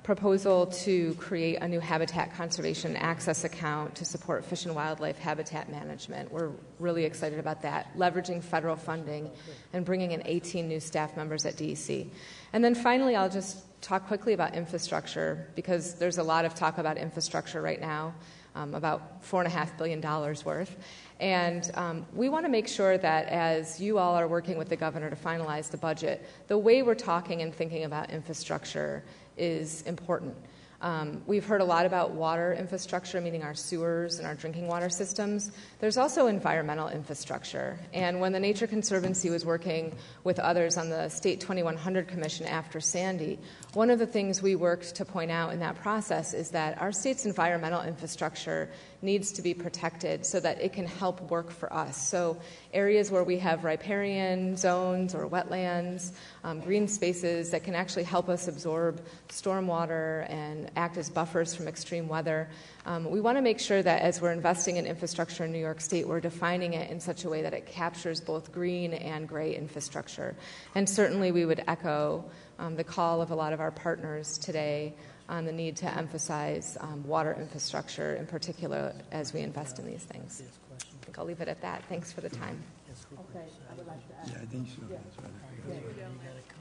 proposal to create a new habitat conservation access account to support fish and wildlife habitat management. We're really excited about that, leveraging federal funding and bringing in 18 new staff members at DEC. And then finally, I'll just talk quickly about infrastructure, because there's a lot of talk about infrastructure right now, about $4.5 billion worth. And we want to make sure that as you all are working with the governor to finalize the budget, the way we're talking and thinking about infrastructure is important. We've heard a lot about water infrastructure, meaning our sewers and our drinking water systems. There's also environmental infrastructure. And when the Nature Conservancy was working with others on the State 2100 Commission after Sandy, one of the things we worked to point out in that process is that our state's environmental infrastructure needs to be protected so that it can help work for us. So areas where we have riparian zones or wetlands, green spaces that can actually help us absorb stormwater and act as buffers from extreme weather. We want to make sure that as we're investing in infrastructure in New York State, we're defining it in such a way that it captures both green and gray infrastructure. And certainly we would echo the call of a lot of our partners today on the need to emphasize water infrastructure in particular as we invest in these things. I think I'll leave it at that. Thanks for the time. Okay, I would like to ask. Yeah, I think so. Yeah.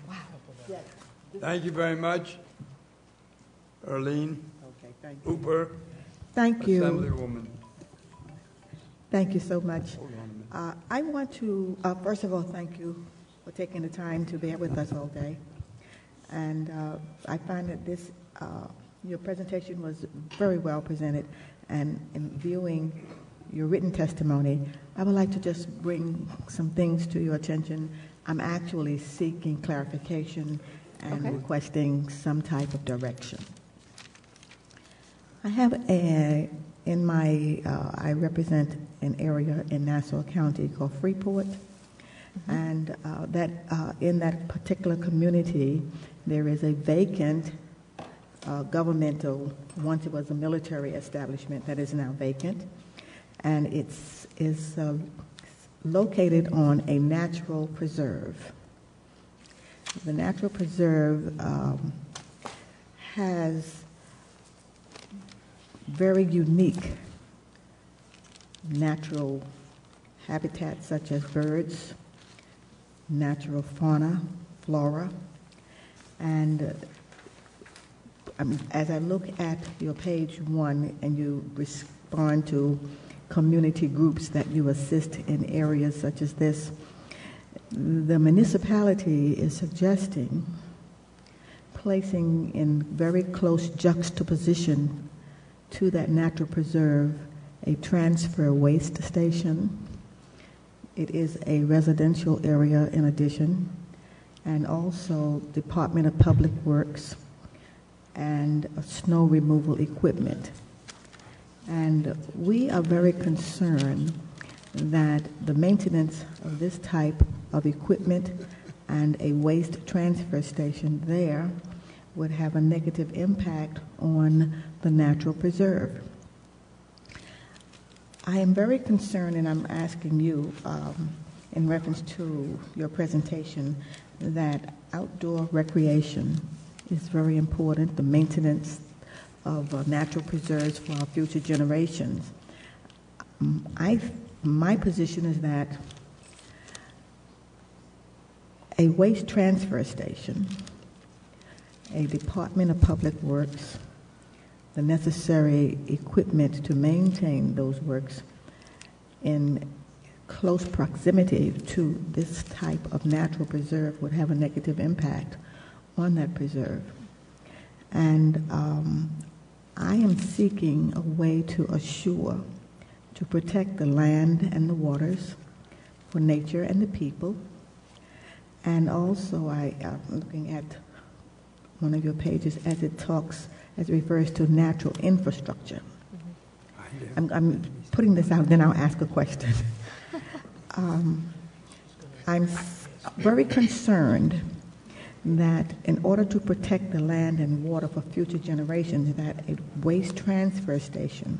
Wow. Yeah. Thank you very much, Arlene Hooper. Thank you. Assemblywoman. Thank you so much. I want to, first of all, thank you for taking the time to be with us all day. And I find that this, your presentation was very well presented. And in viewing your written testimony, I would like to just bring some things to your attention. I'm actually seeking clarification and requesting some type of direction. I have I represent an area in Nassau County called Freeport, and in that particular community, there is a vacant governmental, once it was a military establishment that is now vacant, and it's located on a natural preserve. The natural preserve has very unique natural habitats such as birds, natural fauna, flora, and as I look at your page 1 and you respond to community groups that you assist in areas such as this, the municipality is suggesting placing in very close juxtaposition to that natural preserve a transfer waste station. It is a residential area in addition, and also Department of Public Works and snow removal equipment. And we are very concerned that the maintenance of this type of equipment and a waste transfer station there would have a negative impact on the natural preserve. I am very concerned, and I'm asking you, in reference to your presentation, that outdoor recreation is very important, the maintenance of natural preserves for our future generations. My position is that a waste transfer station, a Department of Public Works, the necessary equipment to maintain those works in close proximity to this type of natural preserve would have a negative impact on that preserve. And I am seeking a way to assure, to protect the land and the waters for nature and the people. And also I am looking at one of your pages as it refers to natural infrastructure. I'm putting this out, then I'll ask a question. I'm very concerned that in order to protect the land and water for future generations, that a waste transfer station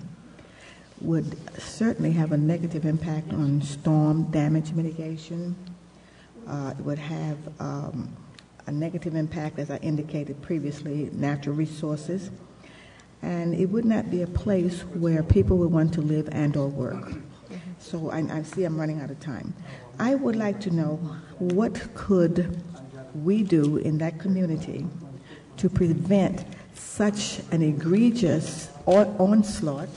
would certainly have a negative impact on storm damage mitigation. It would have a negative impact, as I indicated previously, natural resources. And it would not be a place where people would want to live and or work. So I see I'm running out of time. I would like to know, what could we do in that community to prevent such an egregious onslaught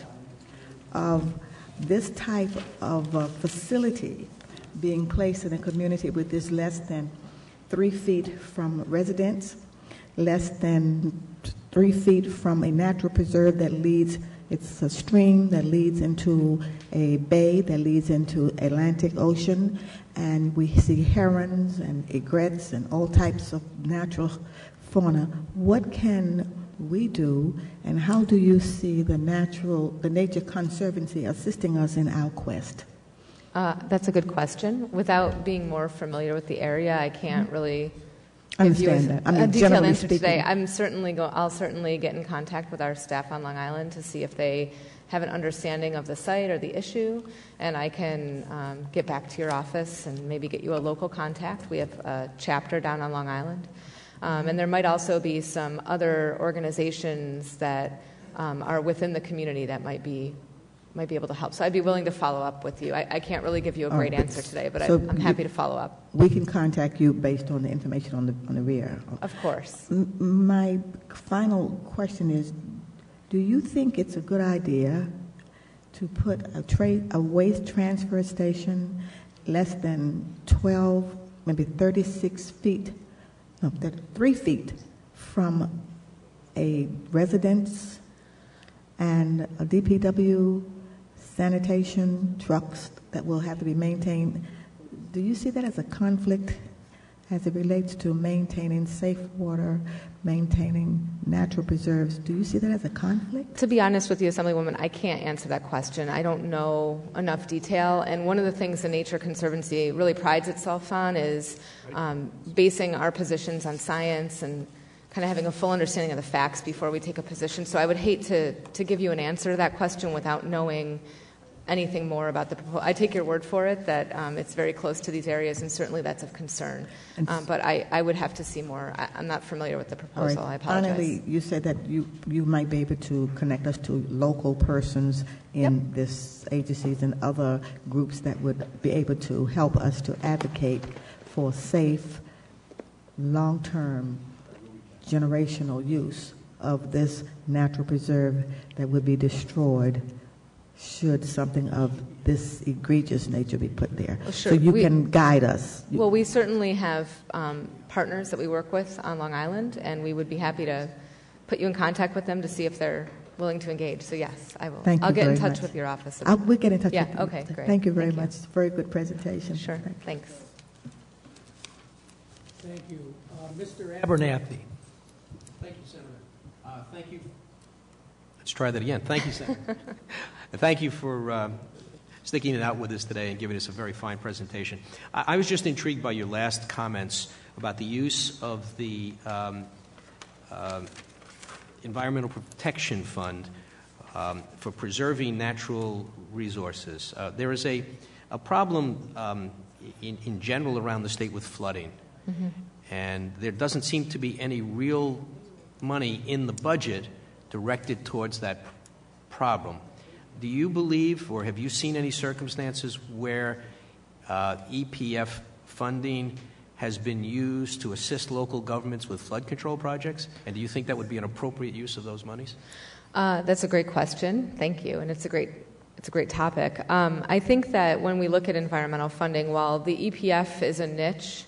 of this type of facility being placed in a community with this less than 3 feet from residents, less than 3 feet from a natural preserve that leads, it's a stream that leads into a bay that leads into Atlantic Ocean, and we see herons and egrets and all types of natural fauna. What can we do, and how do you see the Nature Conservancy assisting us in our quest? That's a good question. Without being more familiar with the area, I can't really understand that. a detailed answer today. I'll certainly get in contact with our staff on Long Island to see if they have an understanding of the site or the issue, and I can get back to your office and maybe get you a local contact. We have a chapter down on Long Island. And there might also be some other organizations that are within the community that might be able to help. So I'd be willing to follow up with you. I can't really give you a great answer today, but I'm happy to follow up. We can contact you based on the information on the rear. Of course. My final question is, do you think it's a good idea to put a waste transfer station less than 12, maybe 36 feet, no, 3 feet from a residence and a DPW sanitation trucks that will have to be maintained? Do you see that as a conflict as it relates to maintaining safe water, maintaining natural preserves? Do you see that as a conflict? To be honest with you, Assemblywoman, I can't answer that question. I don't know enough detail. And one of the things the Nature Conservancy really prides itself on is basing our positions on science and kind of having a full understanding of the facts before we take a position. So I would hate to give you an answer to that question without knowing anything more about the proposal. I take your word for it that it's very close to these areas, and certainly that's of concern. But I would have to see more. I'm not familiar with the proposal. All right. I apologize. Finally, you said that you might be able to connect us to local persons in this agencies and other groups that would be able to help us to advocate for safe, long-term, generational use of this natural preserve that would be destroyed should something of this egregious nature be put there. Well, sure. So you can guide us. Well, we certainly have partners that we work with on Long Island, and we would be happy to put you in contact with them to see if they're willing to engage. So yes, I will. Thank you I'll get in very touch much. with your office. We'll get in touch with you. Yeah, okay, great. Thank you very much. Very good presentation. Sure, thanks. Thank you. Mr. Abernathy. Thank you, Senator. Thank you. Let's try that again. Thank you, Senator. And thank you for sticking it out with us today and giving us a very fine presentation. I was just intrigued by your last comments about the use of the Environmental Protection Fund for preserving natural resources. There is a problem in general around the state with flooding. Mm-hmm. And there doesn't seem to be any real money in the budget directed towards that problem. Do you believe, or have you seen any circumstances where EPF funding has been used to assist local governments with flood control projects? And do you think that would be an appropriate use of those monies? That's a great question. Thank you, and it's a great topic. I think that when we look at environmental funding, while the EPF is a niche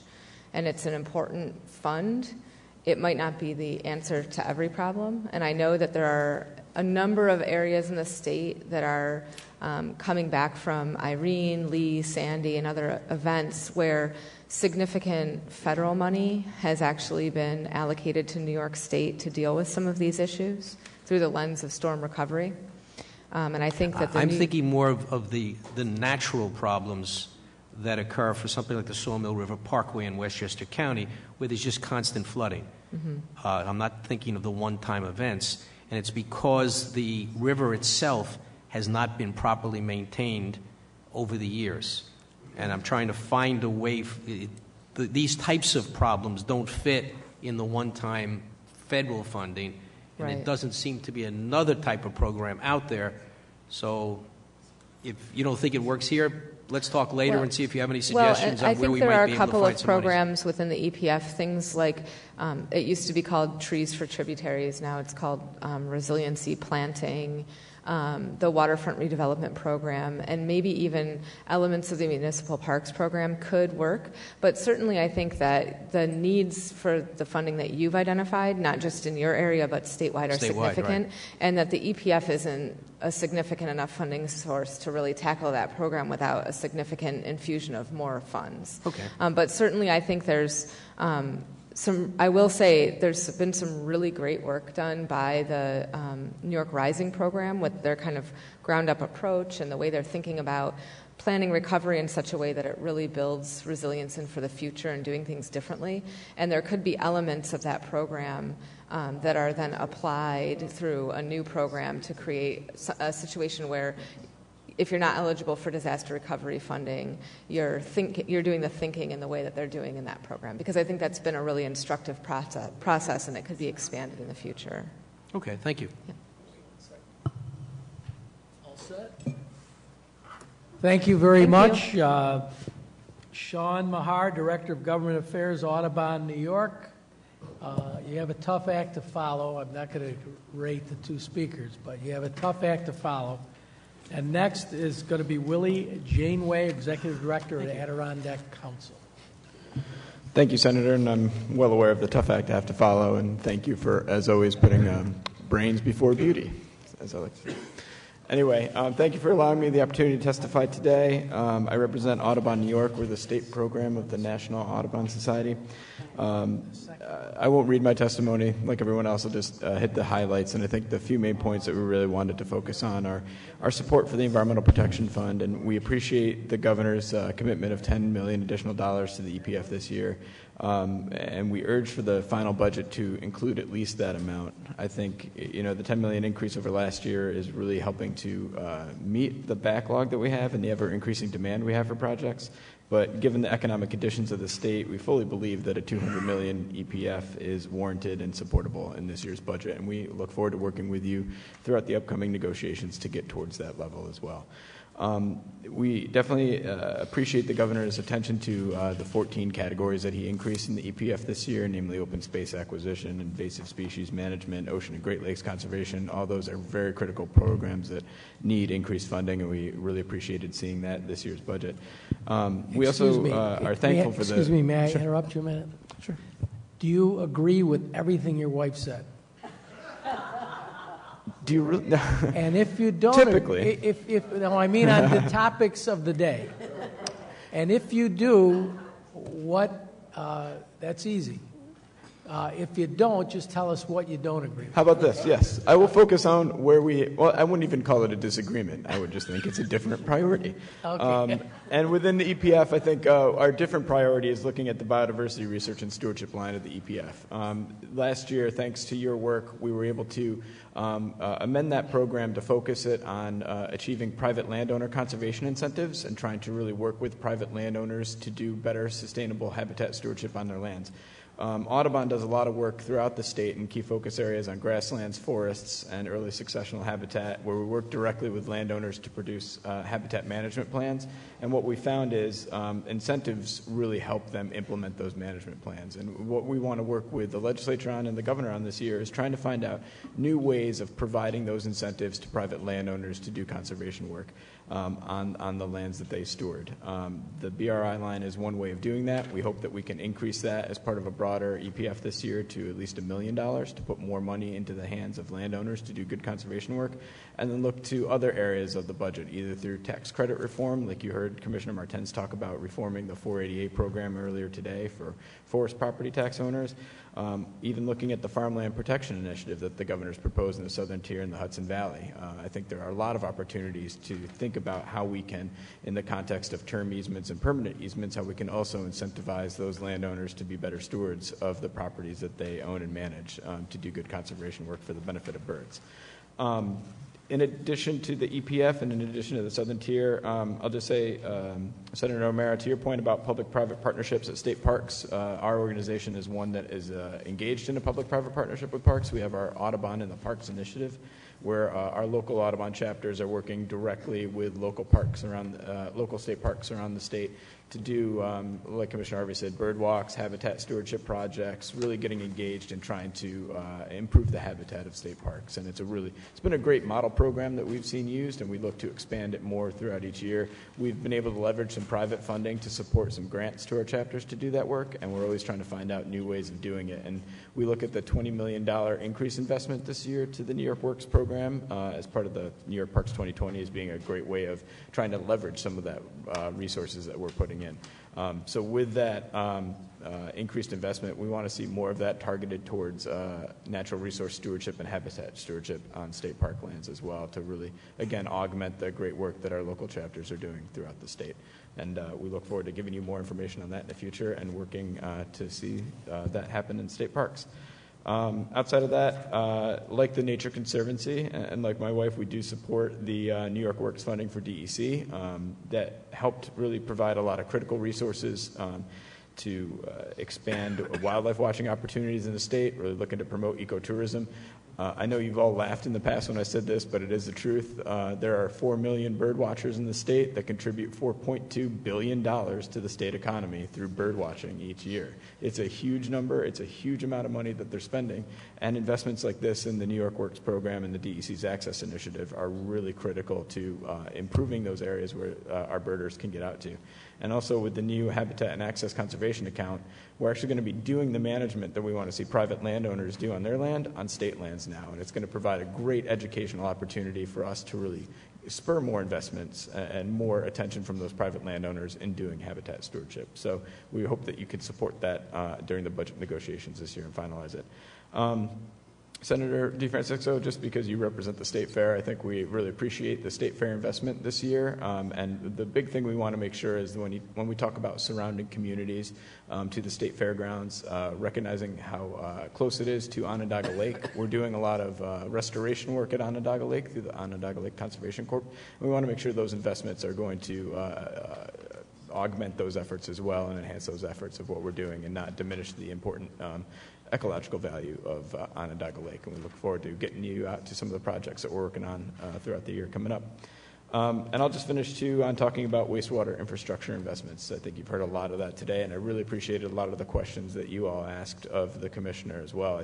and it's an important fund, it might not be the answer to every problem. And I know that there are a number of areas in the state that are coming back from Irene, Lee, Sandy, and other events where significant federal money has actually been allocated to New York State to deal with some of these issues through the lens of storm recovery. And I think that I'm thinking more of the natural problems that occur for something like the Sawmill River Parkway in Westchester County, where there's just constant flooding. Mm-hmm. I'm not thinking of the one-time events, and it's because the river itself has not been properly maintained over the years. And I'm trying to find a way. These types of problems don't fit in the one-time federal funding, and Right. It doesn't seem to be another type of program out there. So if you don't think it works here, let's talk later and see if you have any suggestions I on where think we there might are be a able to couple find of some monies. programs within the EPF, things like it used to be called Trees for Tributaries, now it's called Resiliency Planting, the Waterfront Redevelopment Program, and maybe even elements of the Municipal Parks Program could work. But certainly I think that the needs for the funding that you've identified, not just in your area but statewide, are significant, right. and that the EPF isn't a significant enough funding source to really tackle that program without a significant infusion of more funds. Okay. But certainly I think there's I will say there's been some really great work done by the New York Rising program with their kind of ground-up approach and the way they're thinking about planning recovery in such a way that it really builds resilience in for the future and doing things differently. And there could be elements of that program that are then applied through a new program to create a situation where if you're not eligible for disaster recovery funding, you're doing the thinking in the way that they're doing in that program. Because I think that's been a really instructive process and it could be expanded in the future. Okay, thank you. Yeah. All set? Thank you very much. Sean Mahar, Director of Government Affairs, Audubon, New York. You have a tough act to follow. I'm not going to rate the two speakers, but you have a tough act to follow. And next is going to be Willie Janeway, Executive Director at Adirondack Council. Thank you, Senator, and I'm well aware of the tough act I have to follow, and thank you for, as always, putting brains before beauty, as I like to say. Anyway, thank you for allowing me the opportunity to testify today. I represent Audubon, New York. We're the state program of the National Audubon Society. I won't read my testimony like everyone else. I'll just hit the highlights, and I think the few main points that we really wanted to focus on are our support for the Environmental Protection Fund, and we appreciate the governor's commitment of $10 million additional dollars to the EPF this year. And we urge for the final budget to include at least that amount. I think, the $10 million increase over last year is really helping to meet the backlog that we have and the ever-increasing demand we have for projects. But given the economic conditions of the state, we fully believe that a $200 million EPF is warranted and supportable in this year's budget. And we look forward to working with you throughout the upcoming negotiations to get towards that level as well. We definitely appreciate the governor's attention to the 14 categories that he increased in the EPF this year, namely open space acquisition, invasive species management, ocean and Great Lakes conservation. All those are very critical programs that need increased funding, and we really appreciated seeing that in this year's budget. We also are thankful for the... Excuse me, may I Sure. interrupt you a minute? Sure. Do you agree with everything your wife said? Do you really? And if you don't, Typically. I mean on the topics of the day. And if you do, that's easy. If you don't, just tell us what you don't agree with. How about this? Yes. I will focus on where I wouldn't even call it a disagreement. I would just think it's a different priority. Okay. And within the EPF, I think our different priority is looking at the biodiversity research and stewardship line of the EPF. Last year, thanks to your work, we were able to amend that program to focus it on achieving private landowner conservation incentives and trying to really work with private landowners to do better sustainable habitat stewardship on their lands. Audubon does a lot of work throughout the state in key focus areas on grasslands, forests, and early successional habitat, where we work directly with landowners to produce habitat management plans. And what we found is incentives really help them implement those management plans. And what we want to work with the legislature on and the governor on this year is trying to find out new ways of providing those incentives to private landowners to do conservation work on the lands that they steward. The BRI line is one way of doing that. We hope that we can increase that as part of a broader EPF this year to at least $1 million to put more money into the hands of landowners to do good conservation work, and then look to other areas of the budget, either through tax credit reform, like you heard Commissioner Martens talk about reforming the 488 program earlier today for forest property tax owners, even looking at the farmland protection initiative that the governor's proposed in the Southern Tier and the Hudson Valley. I think there are a lot of opportunities to think about how we can, in the context of term easements and permanent easements, how we can also incentivize those landowners to be better stewards of the properties that they own and manage to do good conservation work for the benefit of birds. In addition to the EPF and in addition to the Southern Tier, I'll just say, Senator O'Mara, to your point about public-private partnerships at state parks, our organization is one that is engaged in a public-private partnership with parks. We have our Audubon in the Parks Initiative, where our local Audubon chapters are working directly with local parks local state parks around the state to do, like Commissioner Harvey said, bird walks, habitat stewardship projects, really getting engaged in trying to improve the habitat of state parks. And it's been a great model program that we've seen used, and we look to expand it more throughout each year. We've been able to leverage some private funding to support some grants to our chapters to do that work, and we're always trying to find out new ways of doing it. And we look at the $20 million increase investment this year to the New York Works program as part of the New York Parks 2020 as being a great way of trying to leverage some of that resources that we're putting in. So with that increased investment, we want to see more of that targeted towards natural resource stewardship and habitat stewardship on state park lands as well, to really, again, augment the great work that our local chapters are doing throughout the state. And we look forward to giving you more information on that in the future and working to see that happen in state parks. Outside of that, like the Nature Conservancy and like my wife, we do support the New York Works funding for DEC that helped really provide a lot of critical resources to expand wildlife watching opportunities in the state, really looking to promote ecotourism. I know you've all laughed in the past when I said this, but it is the truth. There are 4 million bird watchers in the state that contribute $4.2 billion to the state economy through bird watching each year. It's a huge number. It's a huge amount of money that they're spending. And investments like this in the New York Works program and the DEC's Access Initiative are really critical to improving those areas where our birders can get out to. And also with the new Habitat and Access Conservation account, we're actually going to be doing the management that we want to see private landowners do on their land on state lands now. And it's going to provide a great educational opportunity for us to really spur more investments and more attention from those private landowners in doing habitat stewardship. So we hope that you can support that during the budget negotiations this year and finalize it. Senator DeFrancisco, just because you represent the State Fair, I think we really appreciate the State Fair investment this year. And the big thing we want to make sure is when we talk about surrounding communities to the State Fairgrounds, recognizing how close it is to Onondaga Lake. We're doing a lot of restoration work at Onondaga Lake through the Onondaga Lake Conservation Corp. And we want to make sure those investments are going to augment those efforts as well and enhance those efforts of what we're doing and not diminish the important ecological value of Onondaga Lake, and we look forward to getting you out to some of the projects that we're working on throughout the year coming up. And I'll just finish, too, on talking about wastewater infrastructure investments. I think you've heard a lot of that today, and I really appreciated a lot of the questions that you all asked of the commissioner as well.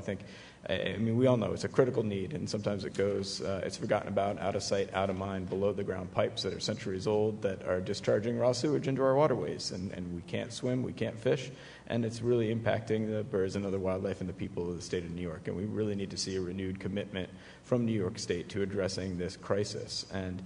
I mean, we all know it's a critical need, and sometimes it's forgotten about, out of sight, out of mind, below the ground pipes that are centuries old that are discharging raw sewage into our waterways, and we can't swim, we can't fish, and it's really impacting the birds and other wildlife and the people of the state of New York, and we really need to see a renewed commitment from New York State to addressing this crisis. And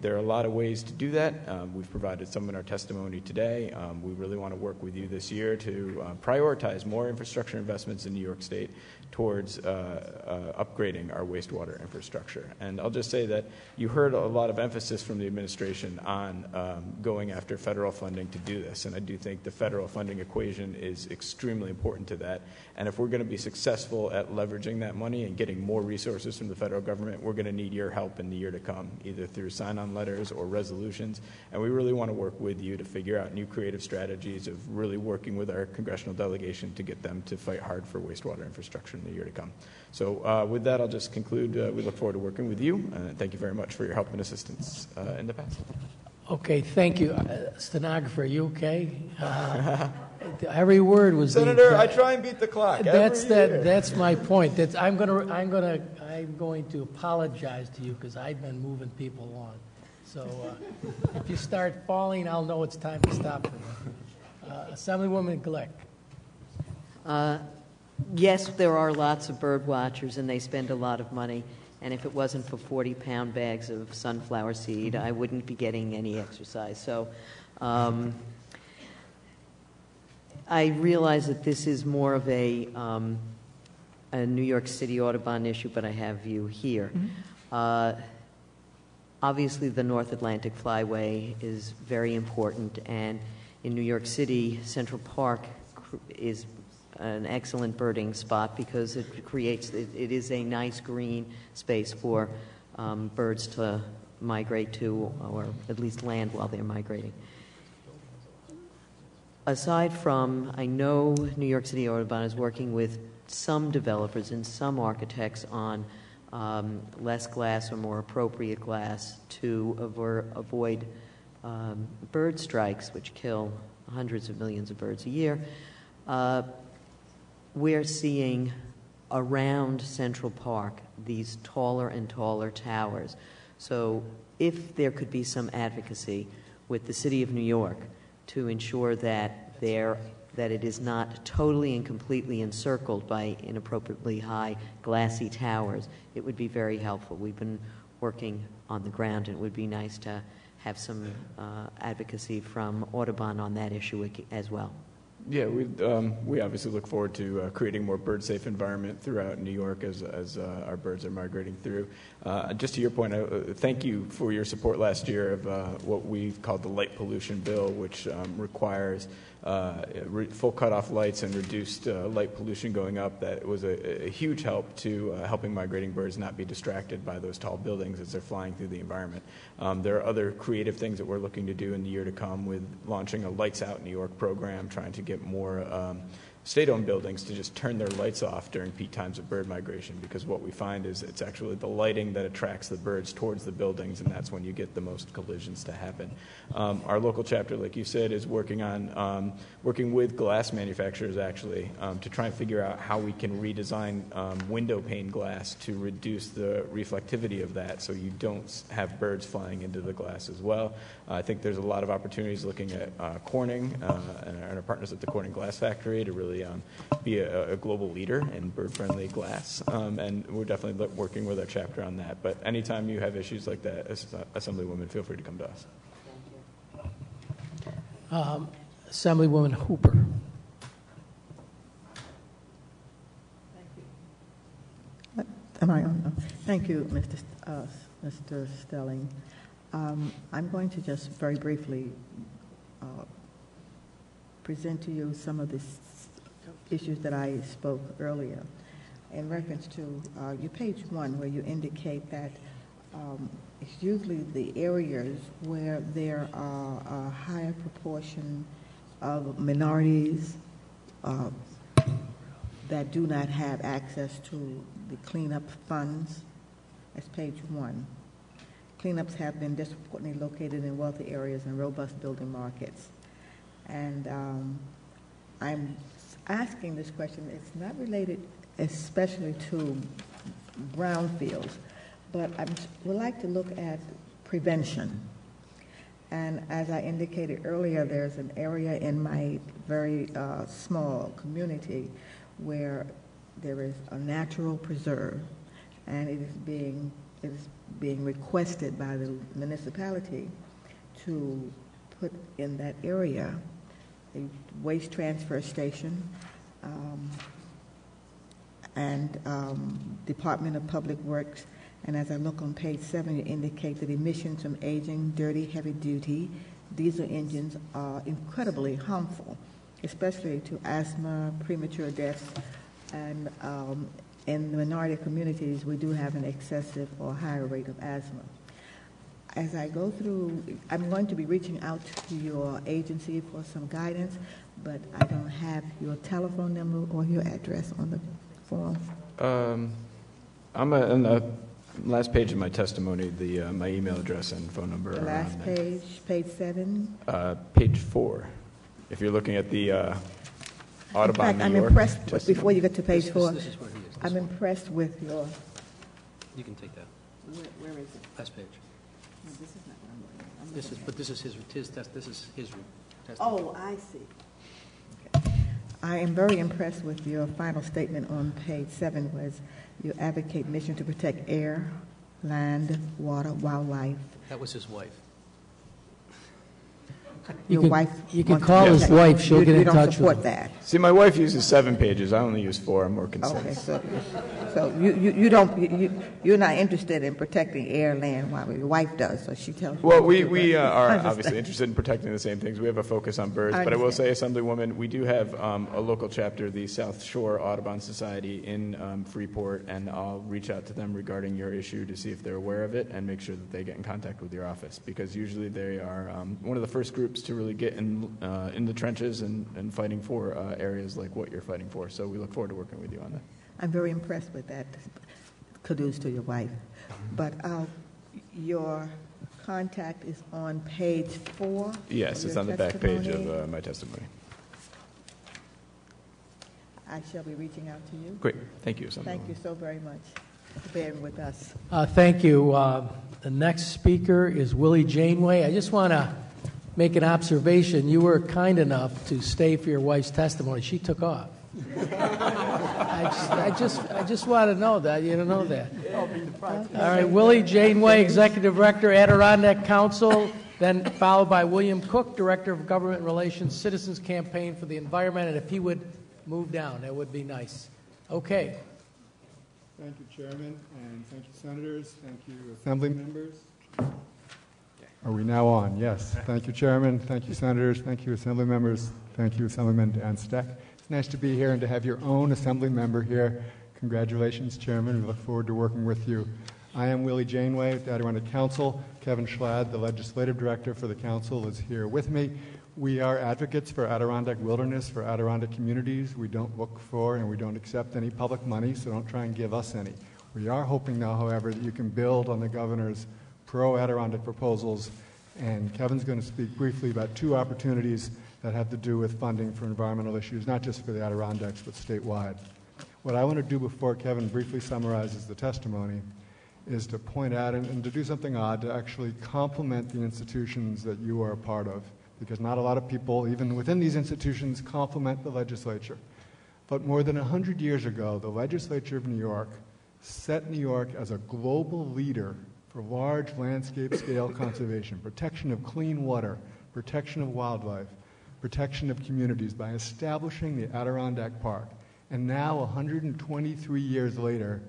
there are a lot of ways to do that. We've provided some in our testimony today. We really want to work with you this year to prioritize more infrastructure investments in New York State towards upgrading our wastewater infrastructure. And I'll just say that you heard a lot of emphasis from the administration on going after federal funding to do this, and I do think the federal funding equation is extremely important to that. And if we're going to be successful at leveraging that money and getting more resources from the federal government, we're going to need your help in the year to come, either through sign-on letters or resolutions. And we really want to work with you to figure out new creative strategies of really working with our congressional delegation to get them to fight hard for wastewater infrastructure in the year to come. So with that, I'll just conclude. We look forward to working with you. Thank you very much for your help and assistance in the past. Okay, thank you. Stenographer, are you okay? Every word was. Senator, I try and beat the clock. That's my point. I'm going to apologize to you because I've been moving people along. So if you start falling, I'll know it's time to stop for you. Assemblywoman Glick. Yes, there are lots of bird watchers, and they spend a lot of money. And if it wasn't for 40-pound bags of sunflower seed, I wouldn't be getting any exercise. So I realize that this is more of a New York City Audubon issue, but I have you here. Mm-hmm. Obviously, the North Atlantic Flyway is very important, and in New York City, Central Park is an excellent birding spot because it is a nice green space for birds to migrate to, or at least land while they're migrating. Aside from, I know New York City Audubon is working with some developers and some architects on less glass or more appropriate glass to avoid bird strikes, which kill hundreds of millions of birds a year. We're seeing around Central Park these taller and taller towers. So if there could be some advocacy with the City of New York to ensure that it is not totally and completely encircled by inappropriately high glassy towers, it would be very helpful. We've been working on the ground, and it would be nice to have some advocacy from Audubon on that issue as well. Yeah, we obviously look forward to creating more bird-safe environment throughout New York as our birds are migrating through. Just to your point, thank you for your support last year of what we've called the light pollution bill, which requires full cutoff lights and reduced light pollution going up. That was a huge help to helping migrating birds not be distracted by those tall buildings as they're flying through the environment. There are other creative things that we're looking to do in the year to come with launching a Lights Out New York program, trying to get more state-owned buildings to just turn their lights off during peak times of bird migration, because what we find is it's actually the lighting that attracts the birds towards the buildings, and that's when you get the most collisions to happen. Our local chapter, like you said, is working with glass manufacturers actually to try and figure out how we can redesign window pane glass to reduce the reflectivity of that so you don't have birds flying into the glass as well. I think there's a lot of opportunities looking at Corning and our partners at the Corning Glass Factory to really be a global leader in bird-friendly glass, and we're definitely working with our chapter on that. But anytime you have issues like that, Assemblywoman, feel free to come to us. Assemblywoman Hooper. Am I on? Thank you, Mr. Stelling. I'm going to just very briefly present to you some of the issues that I spoke earlier in reference to your page 1, where you indicate that it's usually the areas where there are a higher proportion of minorities that do not have access to the cleanup funds. That's page 1. Cleanups have been disproportionately located in wealthy areas and robust building markets. And I'm asking this question. It's not related especially to brownfields, but I would like to look at prevention. And as I indicated earlier, there's an area in my very small community where there is a natural preserve, and it is being requested by the municipality to put in that area a waste transfer station, and Department of Public Works. And as I look on page 7, you indicate that emissions from aging, dirty, heavy-duty diesel engines are incredibly harmful, especially to asthma, premature deaths, and in the minority communities, we do have an excessive or higher rate of asthma. As I go through, I'm going to be reaching out to your agency for some guidance, but I don't have your telephone number or your address on the form. I'm on the last page of my testimony, my email address and phone number. The last page, page 7? Page 4. If you're looking at the Audubon, in fact, New I'm York impressed, testimony. before you get to page 4, This is where he is. I'm impressed with your... You can take that. Where is it? Last page. No, this is not what I'm looking at. This is his testimony. Oh, I see. Okay. I am very impressed with your final statement on page 7, was you advocate mission to protect air, land, water, wildlife. That was his wife. You Your can- wife you can wants call to his protect- wife. She'll you, get in you don't touch with support him. that. See, my wife uses 7 pages. I only use 4. I'm more concerned. Okay, so you're not interested in protecting air, land, water. Your wife does, so she tells you. Well, what to do, we but I are understand. obviously interested in protecting the same things. We have a focus on birds, I but I will say, understand. Assemblywoman, we do have a local chapter, the South Shore Audubon Society in Freeport, and I'll reach out to them regarding your issue to see if they're aware of it and make sure that they get in contact with your office, because usually they are one of the first groups to really get in the trenches and fighting for areas like what you're fighting for. So we look forward to working with you on that. I'm very impressed with that. Kudos to your wife. But your contact is on page 4? Yes, of it's your on the back page testimony. of my testimony. I shall be reaching out to you. Great. Thank you, Assemblywoman. Thank you so very much for bearing with us. Thank you. The next speaker is Willie Janeway. I just want to make an observation. You were kind enough to stay for your wife's testimony. She took off. I just want to know that. You don't know that. All right, Willie Janeway, Executive Director, Adirondack Council, then followed by William Cook, Director of Government Relations, Citizens Campaign for the Environment, and if he would move down, that would be nice. Okay. Thank you, Chairman, and thank you, Senators. Thank you, Assembly members. Are we now on? Yes. Thank you, Chairman. Thank you, Senators. Thank you, Assembly members. Thank you, Assemblyman Dan Steck. It's nice to be here and to have your own Assembly member here. Congratulations, Chairman. We look forward to working with you. I am Willie Janeway with the Adirondack Council. Kevin Schlad, the Legislative Director for the Council, is here with me. We are advocates for Adirondack wilderness, for Adirondack communities. We don't look for and we don't accept any public money, so don't try and give us any. We are hoping now, however, that you can build on the Governor's pro-Adirondack proposals, and Kevin's going to speak briefly about 2 opportunities that have to do with funding for environmental issues, not just for the Adirondacks, but statewide. What I want to do before Kevin briefly summarizes the testimony is to point out and to do something odd, to actually compliment the institutions that you are a part of, because not a lot of people, even within these institutions, compliment the legislature. But more than 100 years ago, the legislature of New York set New York as a global leader for large landscape-scale conservation, protection of clean water, protection of wildlife, protection of communities by establishing the Adirondack Park. And now, 123 years later,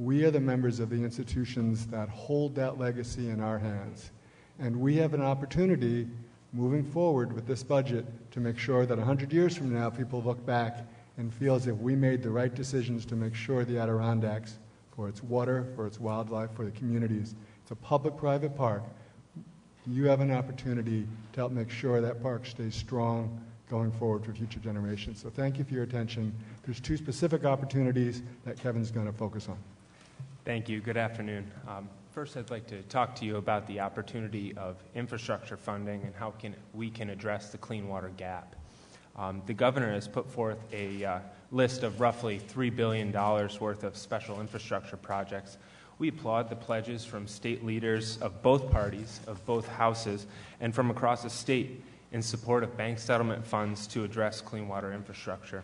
We are the members of the institutions that hold that legacy in our hands. And we have an opportunity moving forward with this budget to make sure that 100 years from now, people look back and feel as if we made the right decisions to make sure the Adirondacks, for its water, for its wildlife, for the communities, it's a public-private park. You have an opportunity to help make sure that park stays strong going forward for future generations. So thank you for your attention. There's two specific opportunities that Kevin's going to focus on. Thank you. Good afternoon. First, I'd like to talk to you about the opportunity of infrastructure funding and how we can address the clean water gap. The governor has put forth a list of roughly $3 billion worth of special infrastructure projects. We applaud the pledges from state leaders of both parties, of both houses, and from across the state in support of bank settlement funds to address clean water infrastructure.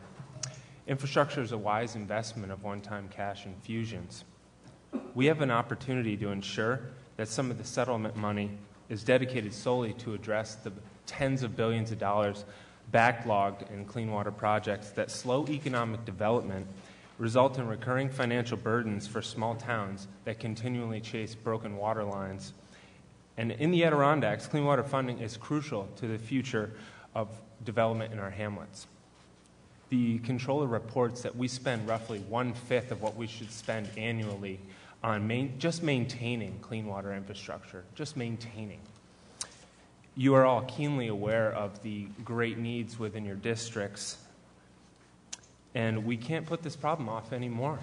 Infrastructure is a wise investment of one-time cash infusions. We have an opportunity to ensure that some of the settlement money is dedicated solely to address the tens of billions of dollars backlogged in clean water projects that slow economic development, result in recurring financial burdens for small towns that continually chase broken water lines. And in the Adirondacks, clean water funding is crucial to the future of development in our hamlets. The controller reports that we spend roughly 1/5 of what we should spend annually on just maintaining clean water infrastructure, just maintaining. You are all keenly aware of the great needs within your districts, and we can't put this problem off anymore.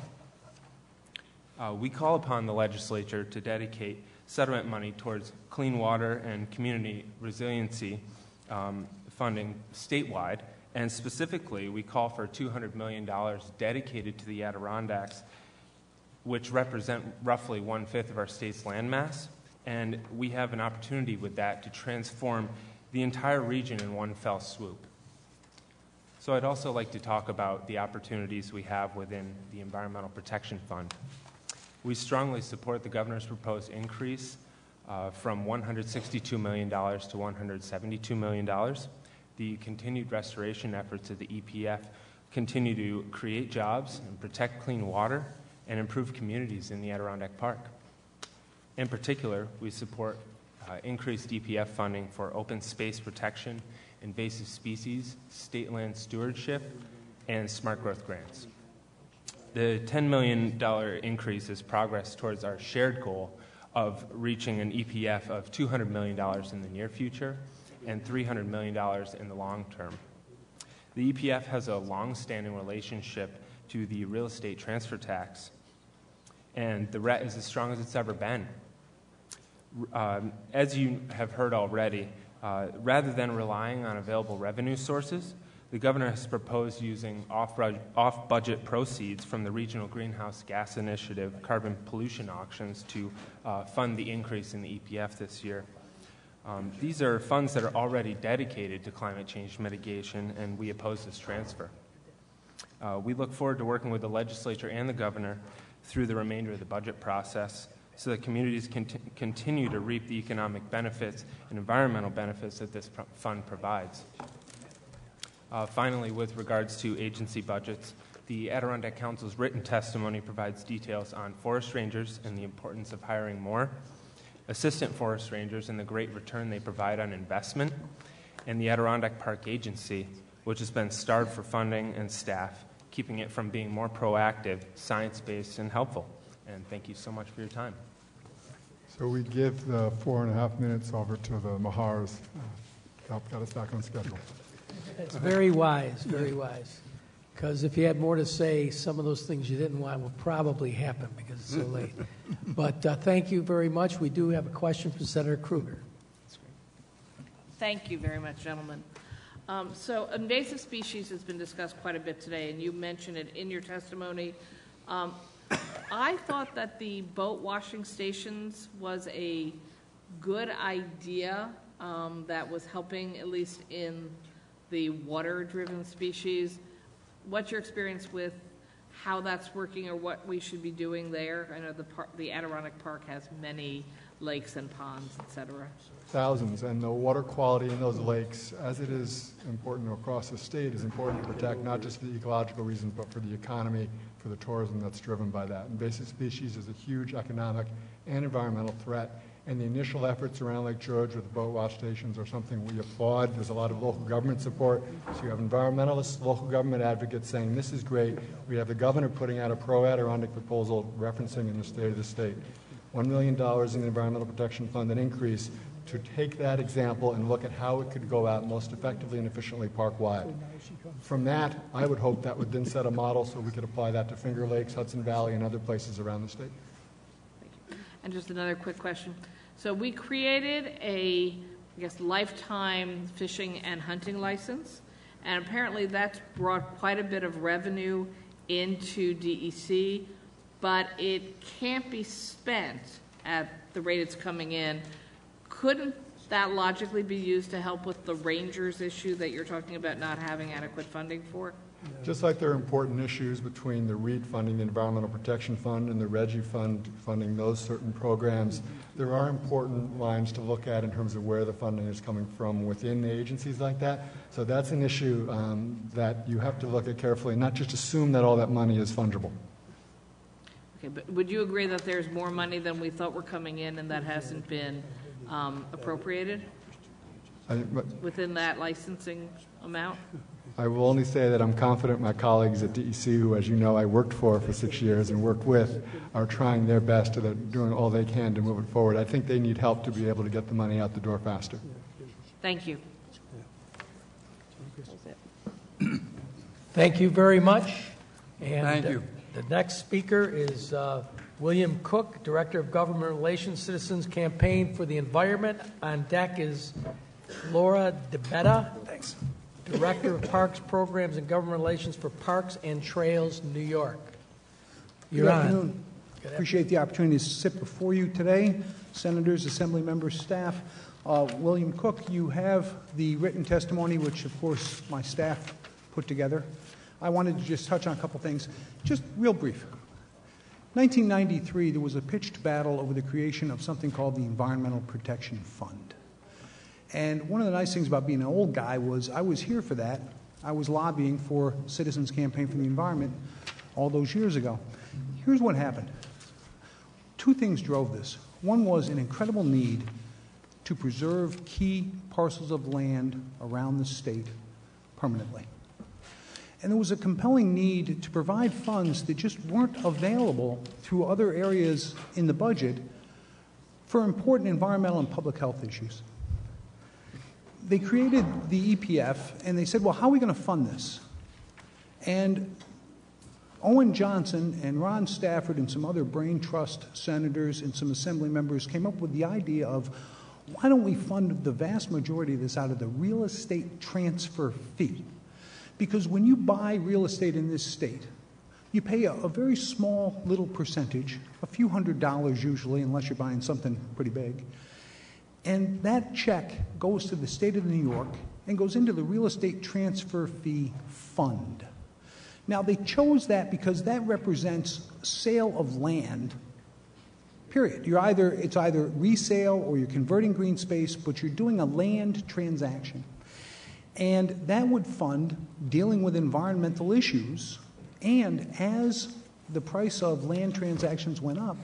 We call upon the legislature to dedicate settlement money towards clean water and community resiliency funding statewide, and specifically we call for $200 million dedicated to the Adirondacks, which represent roughly 1/5 of our state's landmass, and we have an opportunity with that to transform the entire region in one fell swoop. So I'd also like to talk about the opportunities we have within the Environmental Protection Fund. We strongly support the governor's proposed increase from $162 million to $172 million. The continued restoration efforts of the EPF continue to create jobs and protect clean water and improve communities in the Adirondack Park. In particular, we support increased EPF funding for open space protection, invasive species, state land stewardship, and smart growth grants. The $10 million increase is progress towards our shared goal of reaching an EPF of $200 million in the near future and $300 million in the long term. The EPF has a long-standing relationship to the real estate transfer tax, and the RET is as strong as it's ever been. As you have heard already, rather than relying on available revenue sources, the governor has proposed using off-budget proceeds from the Regional Greenhouse Gas Initiative carbon pollution auctions to fund the increase in the EPF this year. These are funds that are already dedicated to climate change mitigation, and we oppose this transfer. We look forward to working with the legislature and the governor through the remainder of the budget process so that communities can continue to reap the economic benefits and environmental benefits that this fund provides. Finally, with regards to agency budgets, the Adirondack Council's written testimony provides details on forest rangers and the importance of hiring more, assistant forest rangers and the great return they provide on investment, and the Adirondack Park Agency, which has been starved for funding and staff, keeping it from being more proactive, science-based, and helpful. And thank you so much for your time. So we give the 4.5 minutes over to the Mahars. Help get us back on schedule. It's very wise, very wise. Because if you had more to say, some of those things you didn't want will probably happen because it's so late. But thank you very much. We do have a question from Senator Krueger. Thank you very much, gentlemen. So invasive species has been discussed quite a bit today, and you mentioned it in your testimony. I thought that the boat washing stations was a good idea that was helping, at least in the water-driven species. What's your experience with how that's working or what we should be doing there? I know the Adirondack Park has many lakes and ponds, et cetera. Thousands, and the water quality in those lakes, as it is important across the state, is important to protect, not just for the ecological reasons, but for the economy, for the tourism that's driven by that. Invasive species is a huge economic and environmental threat, and the initial efforts around Lake George with the boat wash stations are something we applaud. There's a lot of local government support. So you have environmentalists, local government advocates saying this is great. We have the governor putting out a pro-Adirondack proposal referencing in the state of the state $1 million in the Environmental Protection Fund, an increase to take that example and look at how it could go out most effectively and efficiently park-wide. From that, I would hope that would then set a model so we could apply that to Finger Lakes, Hudson Valley, and other places around the state. And just another quick question. So we created a, I guess, lifetime fishing and hunting license, and apparently that's brought quite a bit of revenue into DEC, but it can't be spent at the rate it's coming in. Couldn't that logically be used to help with the rangers issue that you're talking about not having adequate funding for? Just like there are important issues between the REIT funding, the Environmental Protection Fund, and the RGGI Fund funding those certain programs, there are important lines to look at in terms of where the funding is coming from within the agencies like that. So that's an issue that you have to look at carefully and not just assume that all that money is fungible. Okay, but would you agree that there's more money than we thought were coming in and that hasn't been appropriated within that licensing amount? I will only say that I'm confident my colleagues at DEC, who, as you know, I worked for 6 years and worked with, are trying their best. They're doing all they can to move it forward. I think they need help to be able to get the money out the door faster. Thank you. Thank you very much. And Thank you. The next speaker is William Cook, Director of Government Relations, Citizens Campaign for the Environment. On deck is Laura DeBetta. Thanks. Director of Parks Programs and Government Relations for Parks and Trails, New York. Good afternoon. Appreciate the opportunity to sit before you today, senators, assembly members, staff. William Cook, you have the written testimony, which, of course, my staff put together. I wanted to just touch on a couple things, just real brief. 1993, there was a pitched battle over the creation of something called the Environmental Protection Fund. And one of the nice things about being an old guy was I was here for that. I was lobbying for Citizens Campaign for the Environment all those years ago. Here's what happened. Two things drove this. One was an incredible need to preserve key parcels of land around the state permanently. And there was a compelling need to provide funds that just weren't available through other areas in the budget for important environmental and public health issues. They created the EPF, and they said, well, how are we going to fund this? And Owen Johnson and Ron Stafford and some other brain trust senators and some assembly members came up with the idea of, why don't we fund the vast majority of this out of the real estate transfer fee? Because when you buy real estate in this state, you pay a very small little percentage, a few $100s usually, unless you're buying something pretty big. And that check goes to the state of New York and goes into the real estate transfer fee fund. Now, they chose that because that represents sale of land, period. It's either resale or you're converting green space, but you're doing a land transaction. And that would fund dealing with environmental issues. And as the price of land transactions went up,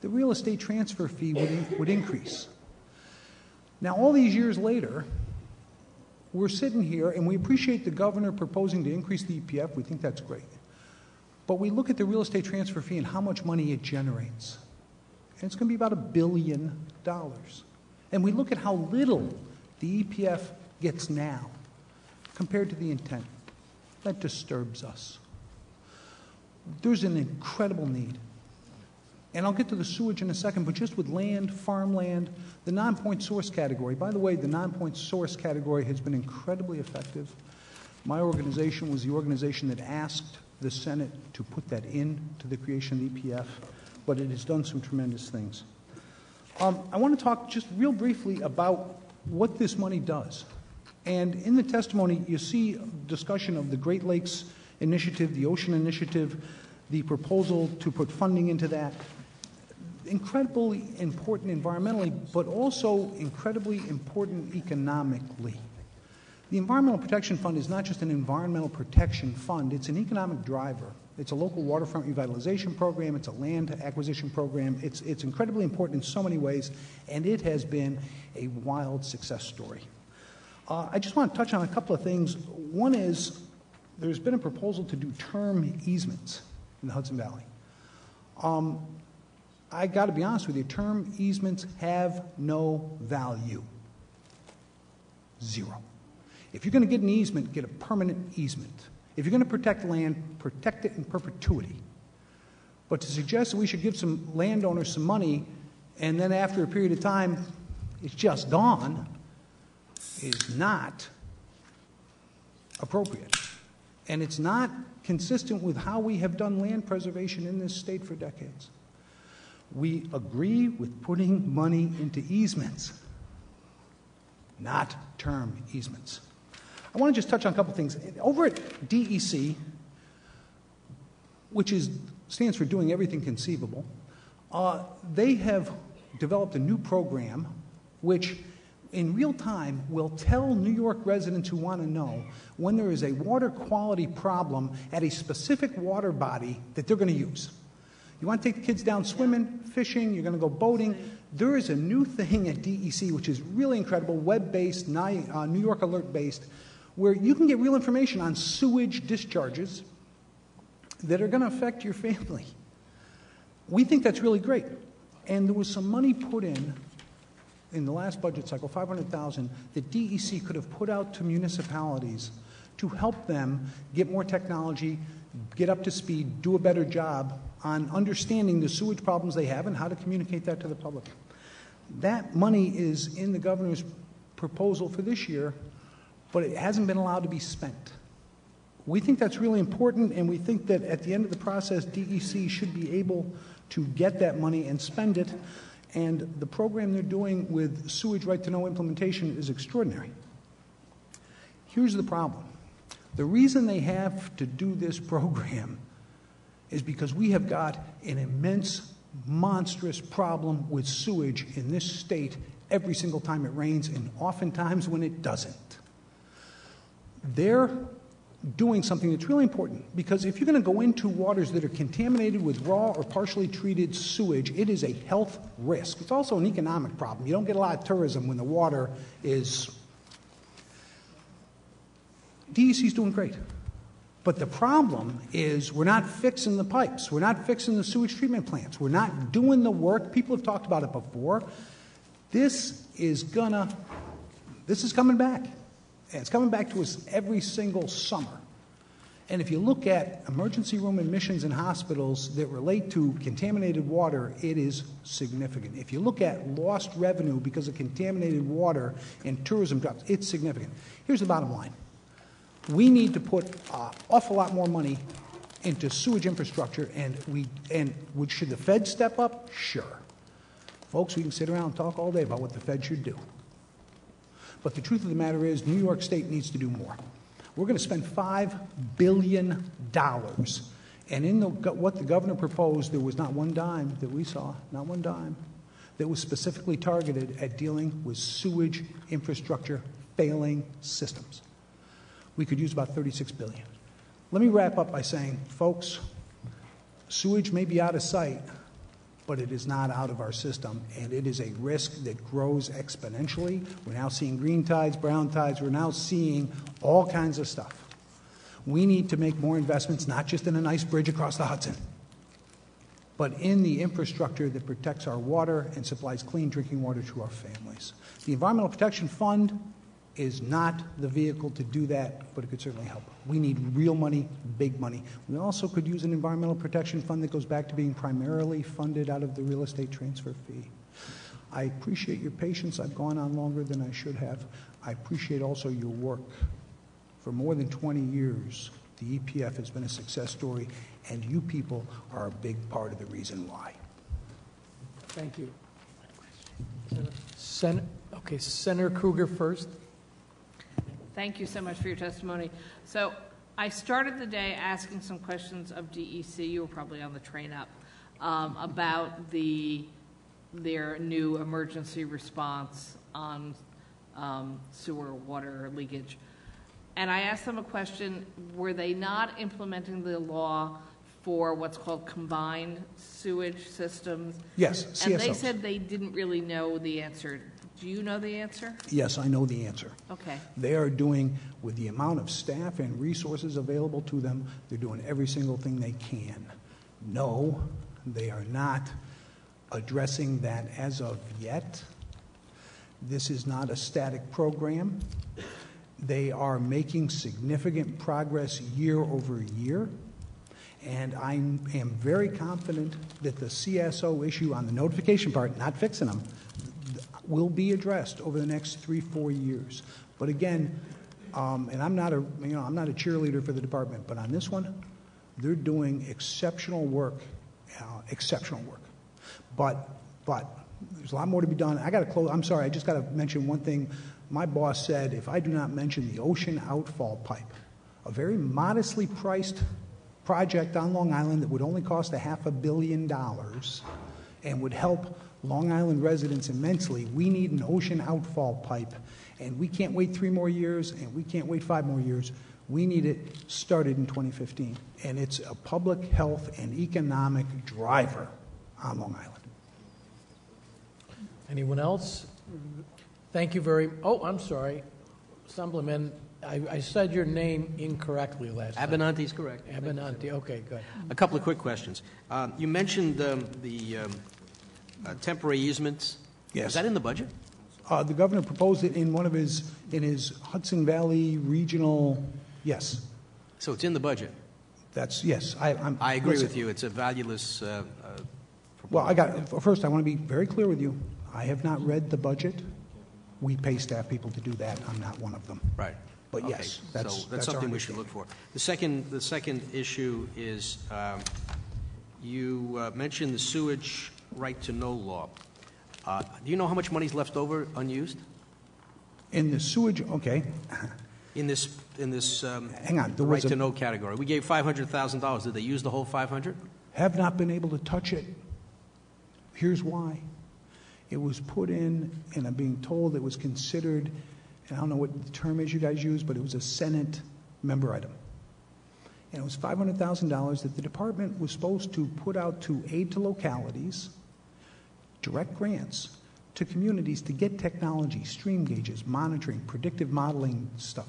the real estate transfer fee would increase. Now, all these years later, we're sitting here, and we appreciate the governor proposing to increase the EPF. We think that's great. But we look at the real estate transfer fee and how much money it generates. And it's going to be about $1 billion. And we look at how little the EPF gets now compared to the intent. That disturbs us. There's an incredible need. And I'll get to the sewage in a second, but just with land, farmland, the non-point source category. By the way, the non-point source category has been incredibly effective. My organization was the organization that asked the Senate to put that into the creation of the EPF, but it has done some tremendous things. I want to talk just real briefly about what this money does. And in the testimony, you see discussion of the Great Lakes Initiative, the Ocean Initiative, the proposal to put funding into that. Incredibly important environmentally, but also incredibly important economically. The Environmental Protection Fund is not just an environmental protection fund, it's an economic driver. It's a local waterfront revitalization program. It's a land acquisition program. It's incredibly important in so many ways, and it has been a wild success story. I just want to touch on a couple of things. One is there's been a proposal to do term easements in the Hudson Valley. I got to be honest with you, term easements have no value. Zero. If you're going to get an easement, get a permanent easement. If you're going to protect land, protect it in perpetuity. But to suggest that we should give some landowners some money and then after a period of time it's just gone is not appropriate. And it's not consistent with how we have done land preservation in this state for decades. We agree with putting money into easements, not term easements. I want to just touch on a couple things. Over at DEC, which stands for Doing Everything Conceivable, they have developed a new program which in real time will tell New York residents who want to know when there is a water quality problem at a specific water body that they're going to use. You want to take the kids down swimming, fishing, you're going to go boating. There is a new thing at DEC which is really incredible, web-based, New York Alert-based, where you can get real information on sewage discharges that are going to affect your family. We think that's really great. And there was some money put in the last budget cycle, $500,000, that DEC could have put out to municipalities to help them get more technology, get up to speed, do a better job on understanding the sewage problems they have and how to communicate that to the public. That money is in the governor's proposal for this year, but it hasn't been allowed to be spent. We think that's really important, and we think that at the end of the process, DEC should be able to get that money and spend it, and the program they're doing with sewage right-to-know implementation is extraordinary. Here's the problem. The reason they have to do this program is because we have got an immense, monstrous problem with sewage in this state every single time it rains, and oftentimes when it doesn't. They're doing something that's really important, because if you're going to go into waters that are contaminated with raw or partially treated sewage, it is a health risk. It's also an economic problem. You don't get a lot of tourism when the water is... DEC's doing great. But the problem is we're not fixing the pipes. We're not fixing the sewage treatment plants. We're not doing the work. People have talked about it before. This is coming back. And it's coming back to us every single summer. And if you look at emergency room admissions in hospitals that relate to contaminated water, it is significant. If you look at lost revenue because of contaminated water and tourism jobs, it's significant. Here's the bottom line. We need to put an awful lot more money into sewage infrastructure, and should the Fed step up? Sure. Folks, we can sit around and talk all day about what the Fed should do. But the truth of the matter is New York State needs to do more. We're going to spend $5 billion. And in what the governor proposed, there was not one dime that we saw, not one dime, that was specifically targeted at dealing with sewage infrastructure failing systems. We could use about $36 billion. Let me wrap up by saying, folks, sewage may be out of sight, but it is not out of our system, and it is a risk that grows exponentially. We're now seeing green tides, brown tides. We're now seeing all kinds of stuff. We need to make more investments, not just in a nice bridge across the Hudson, but in the infrastructure that protects our water and supplies clean drinking water to our families. The Environmental Protection Fund is not the vehicle to do that, but it could certainly help. We need real money, big money. We also could use an environmental protection fund that goes back to being primarily funded out of the real estate transfer fee. I appreciate your patience. I've gone on longer than I should have. I appreciate also your work. For more than 20 years, the EPF has been a success story, and you people are a big part of the reason why. Thank you. Senator Krueger first. Thank you so much for your testimony. So I started the day asking some questions of DEC. You were probably on the train up about their new emergency response on sewer water leakage. And I asked them a question, were they not implementing the law for what's called combined sewage systems. Yes, And they CSOs. said they didn't really know the answer. Do you know the answer? Yes, I know the answer. Okay. They are doing, with the amount of staff and resources available to them, they're doing every single thing they can. No, they are not addressing that as of yet. This is not a static program. They are making significant progress year over year. And I am very confident that the CSO issue on the notification part, not fixing them, will be addressed over the next 3-4 years. But again, and I'm not a cheerleader for the department, but on this one, they're doing exceptional work, But there's a lot more to be done. I got to close. I'm sorry. I just got to mention one thing. My boss said if I do not mention the ocean outfall pipe, a very modestly priced project on Long Island that would only cost $500 million and would help Long Island residents immensely. We need an ocean outfall pipe, and we can't wait 3 more years, and we can't wait 5 more years. We need it started in 2015, and it's a public health and economic driver on Long Island. Anyone else? Thank you very. Oh, I'm sorry, Assemblyman. I said your name incorrectly last time. Abenante is correct. Abenante. Okay, good. A couple of quick questions. You mentioned the temporary easements. Yes. Is that in the budget? The governor proposed it in his Hudson Valley regional. Yes. So it's in the budget. Yes. I agree with you. It's a valueless. Well, first, I want to be very clear with you. I have not read the budget. We pay staff people to do that. I'm not one of them. Right. But okay. yes, that's something we should look for. The second issue is you mentioned the sewage right to know law. Do you know how much money's left over unused? In the sewage, okay. In this hang on, right to know category, we gave $500,000. Did they use the whole 500? Have not been able to touch it. Here's why. It was put in, and I'm being told it was considered, and I don't know what the term is you guys use, but it was a Senate member item. And it was $500,000 that the department was supposed to put out to aid to localities, direct grants to communities to get technology, stream gauges, monitoring, predictive modeling stuff,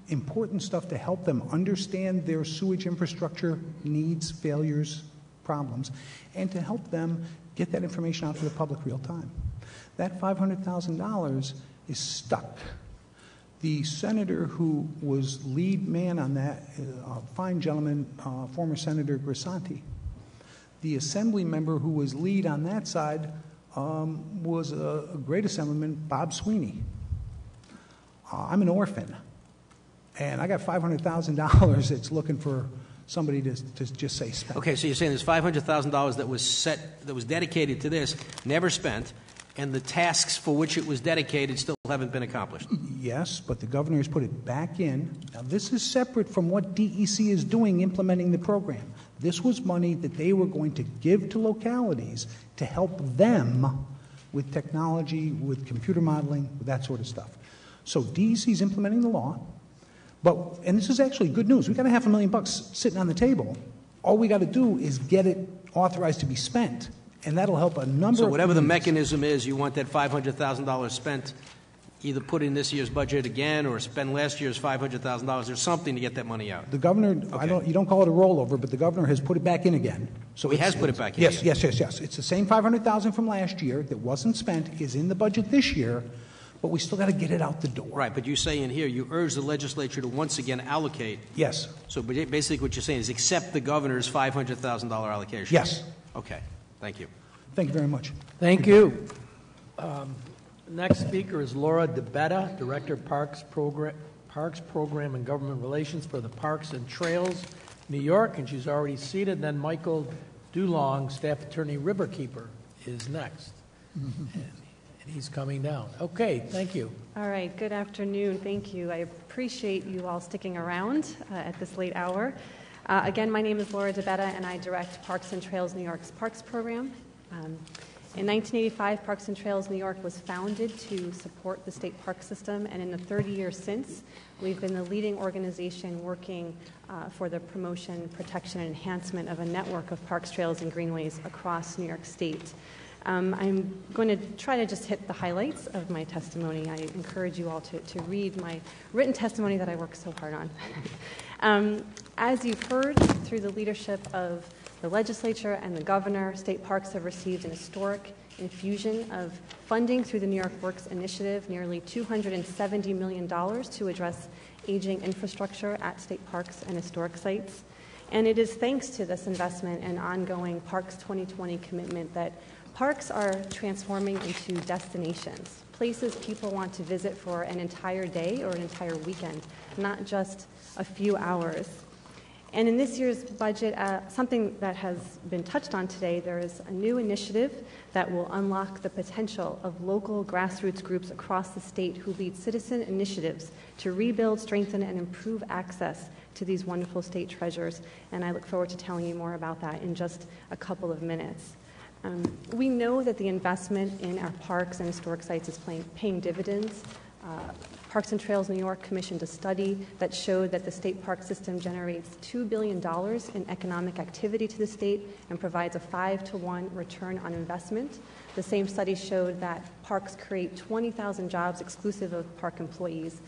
important stuff to help them understand their sewage infrastructure needs, failures, problems, and to help them get that information out to the public real time. That $500,000 is stuck. The senator who was lead man on that, a fine gentleman, former Senator Grisanti, the assembly member who was lead on that side was a great assemblyman, Bob Sweeney. I'm an orphan, and I got $500,000 that's looking for somebody to just say spend. Okay, so you're saying there's $500,000 that was dedicated to this, never spent, and the tasks for which it was dedicated still haven't been accomplished. Yes, but the governor has put it back in. Now, this is separate from what DEC is doing implementing the program. This was money that they were going to give to localities to help them with technology, with computer modeling, with that sort of stuff. So DEC is implementing the law, and this is actually good news. We've got $500,000 sitting on the table. All we got to do is get it authorized to be spent, and that'll help a number of So whatever the mechanism is, you want that $500,000 spent, either put in this year's budget again or spend last year's $500,000. There's something to get that money out. The governor, Okay. you don't call it a rollover, but the governor has put it back in again. So he has put it back in Yes, again. yes. It's the same $500,000 from last year that wasn't spent is in the budget this year, but we still got to get it out the door. Right, but you say in here you urge the legislature to once again allocate. Yes. So basically what you're saying is accept the governor's $500,000 allocation. Yes. Okay, thank you. Thank you very much. Thank you. Next speaker is Laura DeBetta, Director of Parks Program and Government Relations for the Parks and Trails, New York, and she's already seated. Then Michael Dulong, Staff Attorney Riverkeeper, is next. And he's coming down. Okay, thank you. All right, good afternoon. Thank you. I appreciate you all sticking around at this late hour. Again, my name is Laura DeBetta, and I direct Parks and Trails New York's Parks Program. In 1985, Parks and Trails New York was founded to support the state park system, and in the 30 years since, we've been the leading organization working for the promotion, protection, and enhancement of a network of parks, trails, and greenways across New York State. I'm going to try to just hit the highlights of my testimony. I encourage you all to read my written testimony that I worked so hard on. As you've heard, through the leadership of the legislature and the governor, state parks have received an historic infusion of funding through the New York Works Initiative, nearly $270 million to address aging infrastructure at state parks and historic sites. And it is thanks to this investment and ongoing Parks 2020 commitment that parks are transforming into destinations, places people want to visit for an entire day or an entire weekend, not just a few hours. And in this year's budget, something that has been touched on today, there is a new initiative that will unlock the potential of local grassroots groups across the state who lead citizen initiatives to rebuild, strengthen, and improve access to these wonderful state treasures. And I look forward to telling you more about that in just a couple of minutes. We know that the investment in our parks and historic sites is paying dividends. Parks and Trails New York commissioned a study that showed that the state park system generates $2 billion in economic activity to the state and provides a 5-to-1 return on investment. The same study showed that parks create 20,000 jobs exclusive of park employees,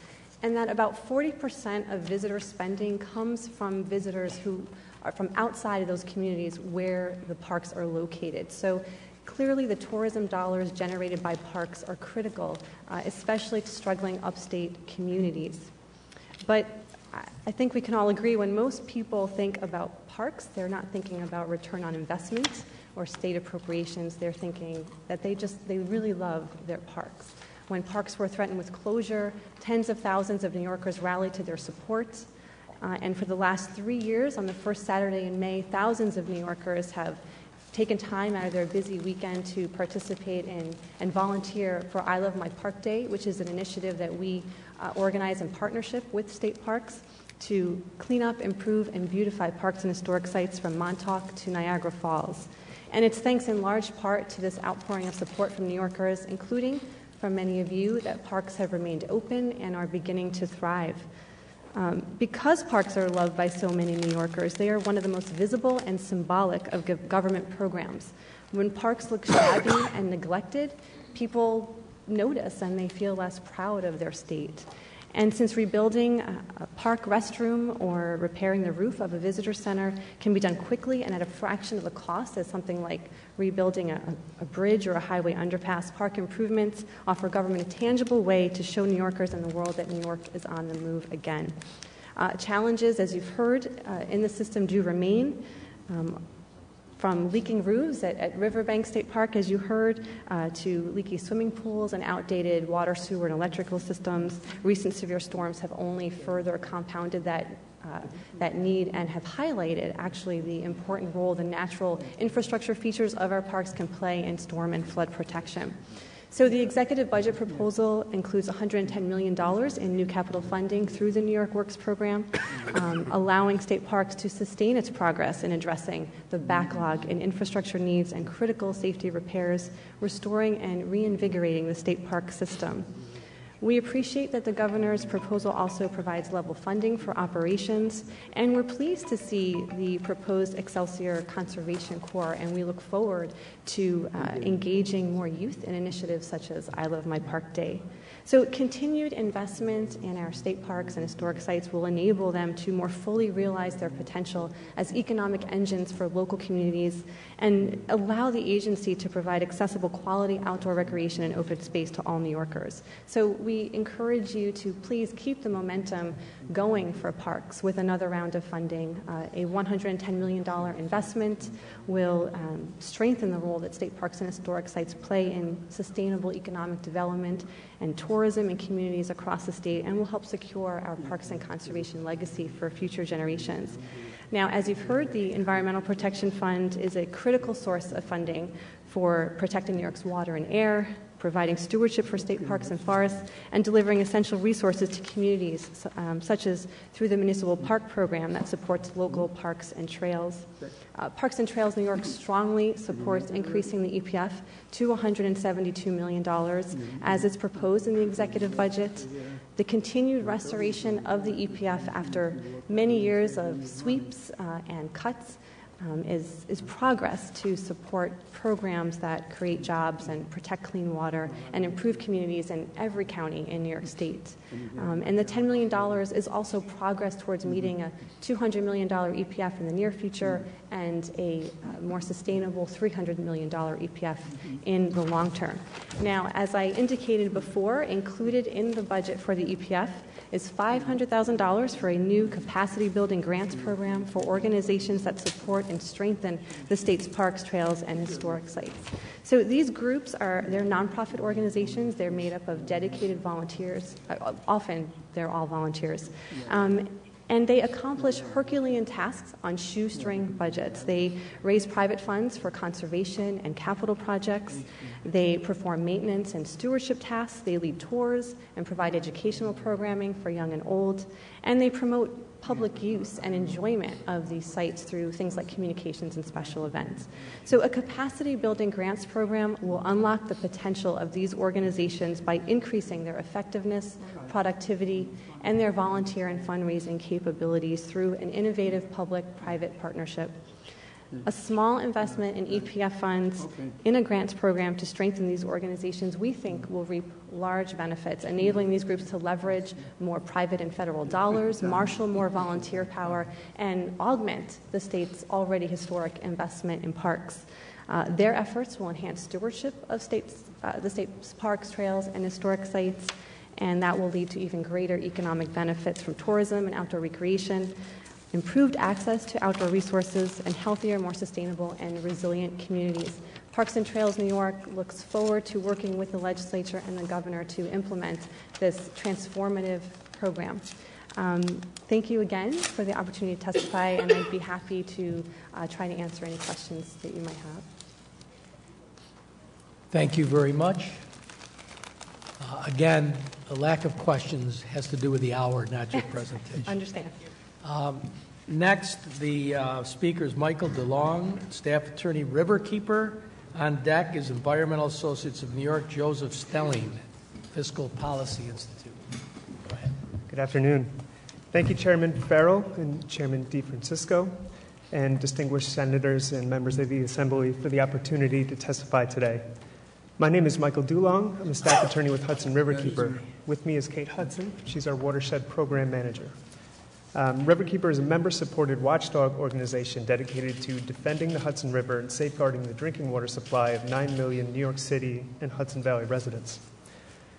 and that about 40% of visitor spending comes from visitors who are from outside of those communities where the parks are located. So clearly, the tourism dollars generated by parks are critical, especially to struggling upstate communities. But I think we can all agree when most people think about parks, they're not thinking about return on investment or state appropriations. They're thinking that they really love their parks. When parks were threatened with closure, tens of thousands of New Yorkers rallied to their support. And for the last 3 years, on the first Saturday in May, thousands of New Yorkers have taken time out of their busy weekend to participate in and volunteer for I Love My Park Day, which is an initiative that we organize in partnership with state parks to clean up, improve, and beautify parks and historic sites from Montauk to Niagara Falls. And it's thanks in large part to this outpouring of support from New Yorkers, including from many of you, that parks have remained open and are beginning to thrive. Because parks are loved by so many New Yorkers, they are one of the most visible and symbolic of government programs. When parks look shabby and neglected, people notice and they feel less proud of their state. And since rebuilding a park restroom or repairing the roof of a visitor center can be done quickly and at a fraction of the cost as something like rebuilding a bridge or a highway underpass, park improvements offer government a tangible way to show New Yorkers and the world that New York is on the move again. Challenges, as you've heard, in the system do remain. From leaking roofs at Riverbank State Park, as you heard, to leaky swimming pools and outdated water, sewer, and electrical systems. Recent severe storms have only further compounded that need and have highlighted actually the important role the natural infrastructure features of our parks can play in storm and flood protection. So the executive budget proposal includes $110 million in new capital funding through the New York Works program, allowing state parks to sustain its progress in addressing the backlog in infrastructure needs and critical safety repairs, restoring and reinvigorating the state park system. We appreciate that the governor's proposal also provides level funding for operations, and we're pleased to see the proposed Excelsior Conservation Corps, and we look forward to engaging more youth in initiatives such as I Love My Park Day. So continued investment in our state parks and historic sites will enable them to more fully realize their potential as economic engines for local communities and allow the agency to provide accessible quality outdoor recreation and open space to all New Yorkers. So we encourage you to please keep the momentum going for parks with another round of funding. A $110 million investment will strengthen the role that state parks and historic sites play in sustainable economic development and tourism in communities across the state, and will help secure our parks and conservation legacy for future generations. Now, as you've heard, the Environmental Protection Fund is a critical source of funding for protecting New York's water and air, providing stewardship for state parks and forests, and delivering essential resources to communities, such as through the Municipal Park Program that supports local parks and trails. Parks and Trails New York strongly supports increasing the EPF to $172 million as it's proposed in the executive budget. The continued restoration of the EPF after many years of sweeps and cuts is progress to support programs that create jobs and protect clean water and improve communities in every county in New York State. And the $10 million is also progress towards meeting a $200 million EPF in the near future and a more sustainable $300 million EPF in the long term. Now, as I indicated before, included in the budget for the EPF is $500,000 for a new capacity building grants program for organizations that support and strengthen the state's parks, trails, and historic sites. So these groups they're nonprofit organizations. They're made up of dedicated volunteers. Often they're all volunteers. And they accomplish Herculean tasks on shoestring budgets. They raise private funds for conservation and capital projects. They perform maintenance and stewardship tasks. They lead tours and provide educational programming for young and old. And they promote public use and enjoyment of these sites through things like communications and special events. So a capacity building grants program will unlock the potential of these organizations by increasing their effectiveness, productivity, and their volunteer and fundraising capabilities through an innovative public-private partnership. A small investment in EPF funds in a grants program to strengthen these organizations, we think, will reap large benefits, enabling these groups to leverage more private and federal dollars, marshal more volunteer power, and augment the state's already historic investment in parks. Their efforts will enhance stewardship of the state's parks, trails, and historic sites, and that will lead to even greater economic benefits from tourism and outdoor recreation, improved access to outdoor resources, and healthier, more sustainable, and resilient communities. Parks and Trails New York looks forward to working with the legislature and the governor to implement this transformative program. Thank you again for the opportunity to testify, and I'd be happy to try to answer any questions that you might have. Thank you very much. Again, a lack of questions has to do with the hour, not your presentation. Understand. Next, the speaker is Michael DeLong, Staff Attorney, Riverkeeper. On deck is Environmental Associates of New York, Joseph Stelling, Fiscal Policy Institute. Go ahead. Good afternoon. Thank you, Chairman Farrell and Chairman DeFrancisco, and distinguished senators and members of the Assembly for the opportunity to testify today. My name is Michael DeLong. I'm a staff attorney with Hudson Riverkeeper. With me is Kate Hudson. She's our watershed program manager. Riverkeeper is a member-supported watchdog organization dedicated to defending the Hudson River and safeguarding the drinking water supply of 9 million New York City and Hudson Valley residents.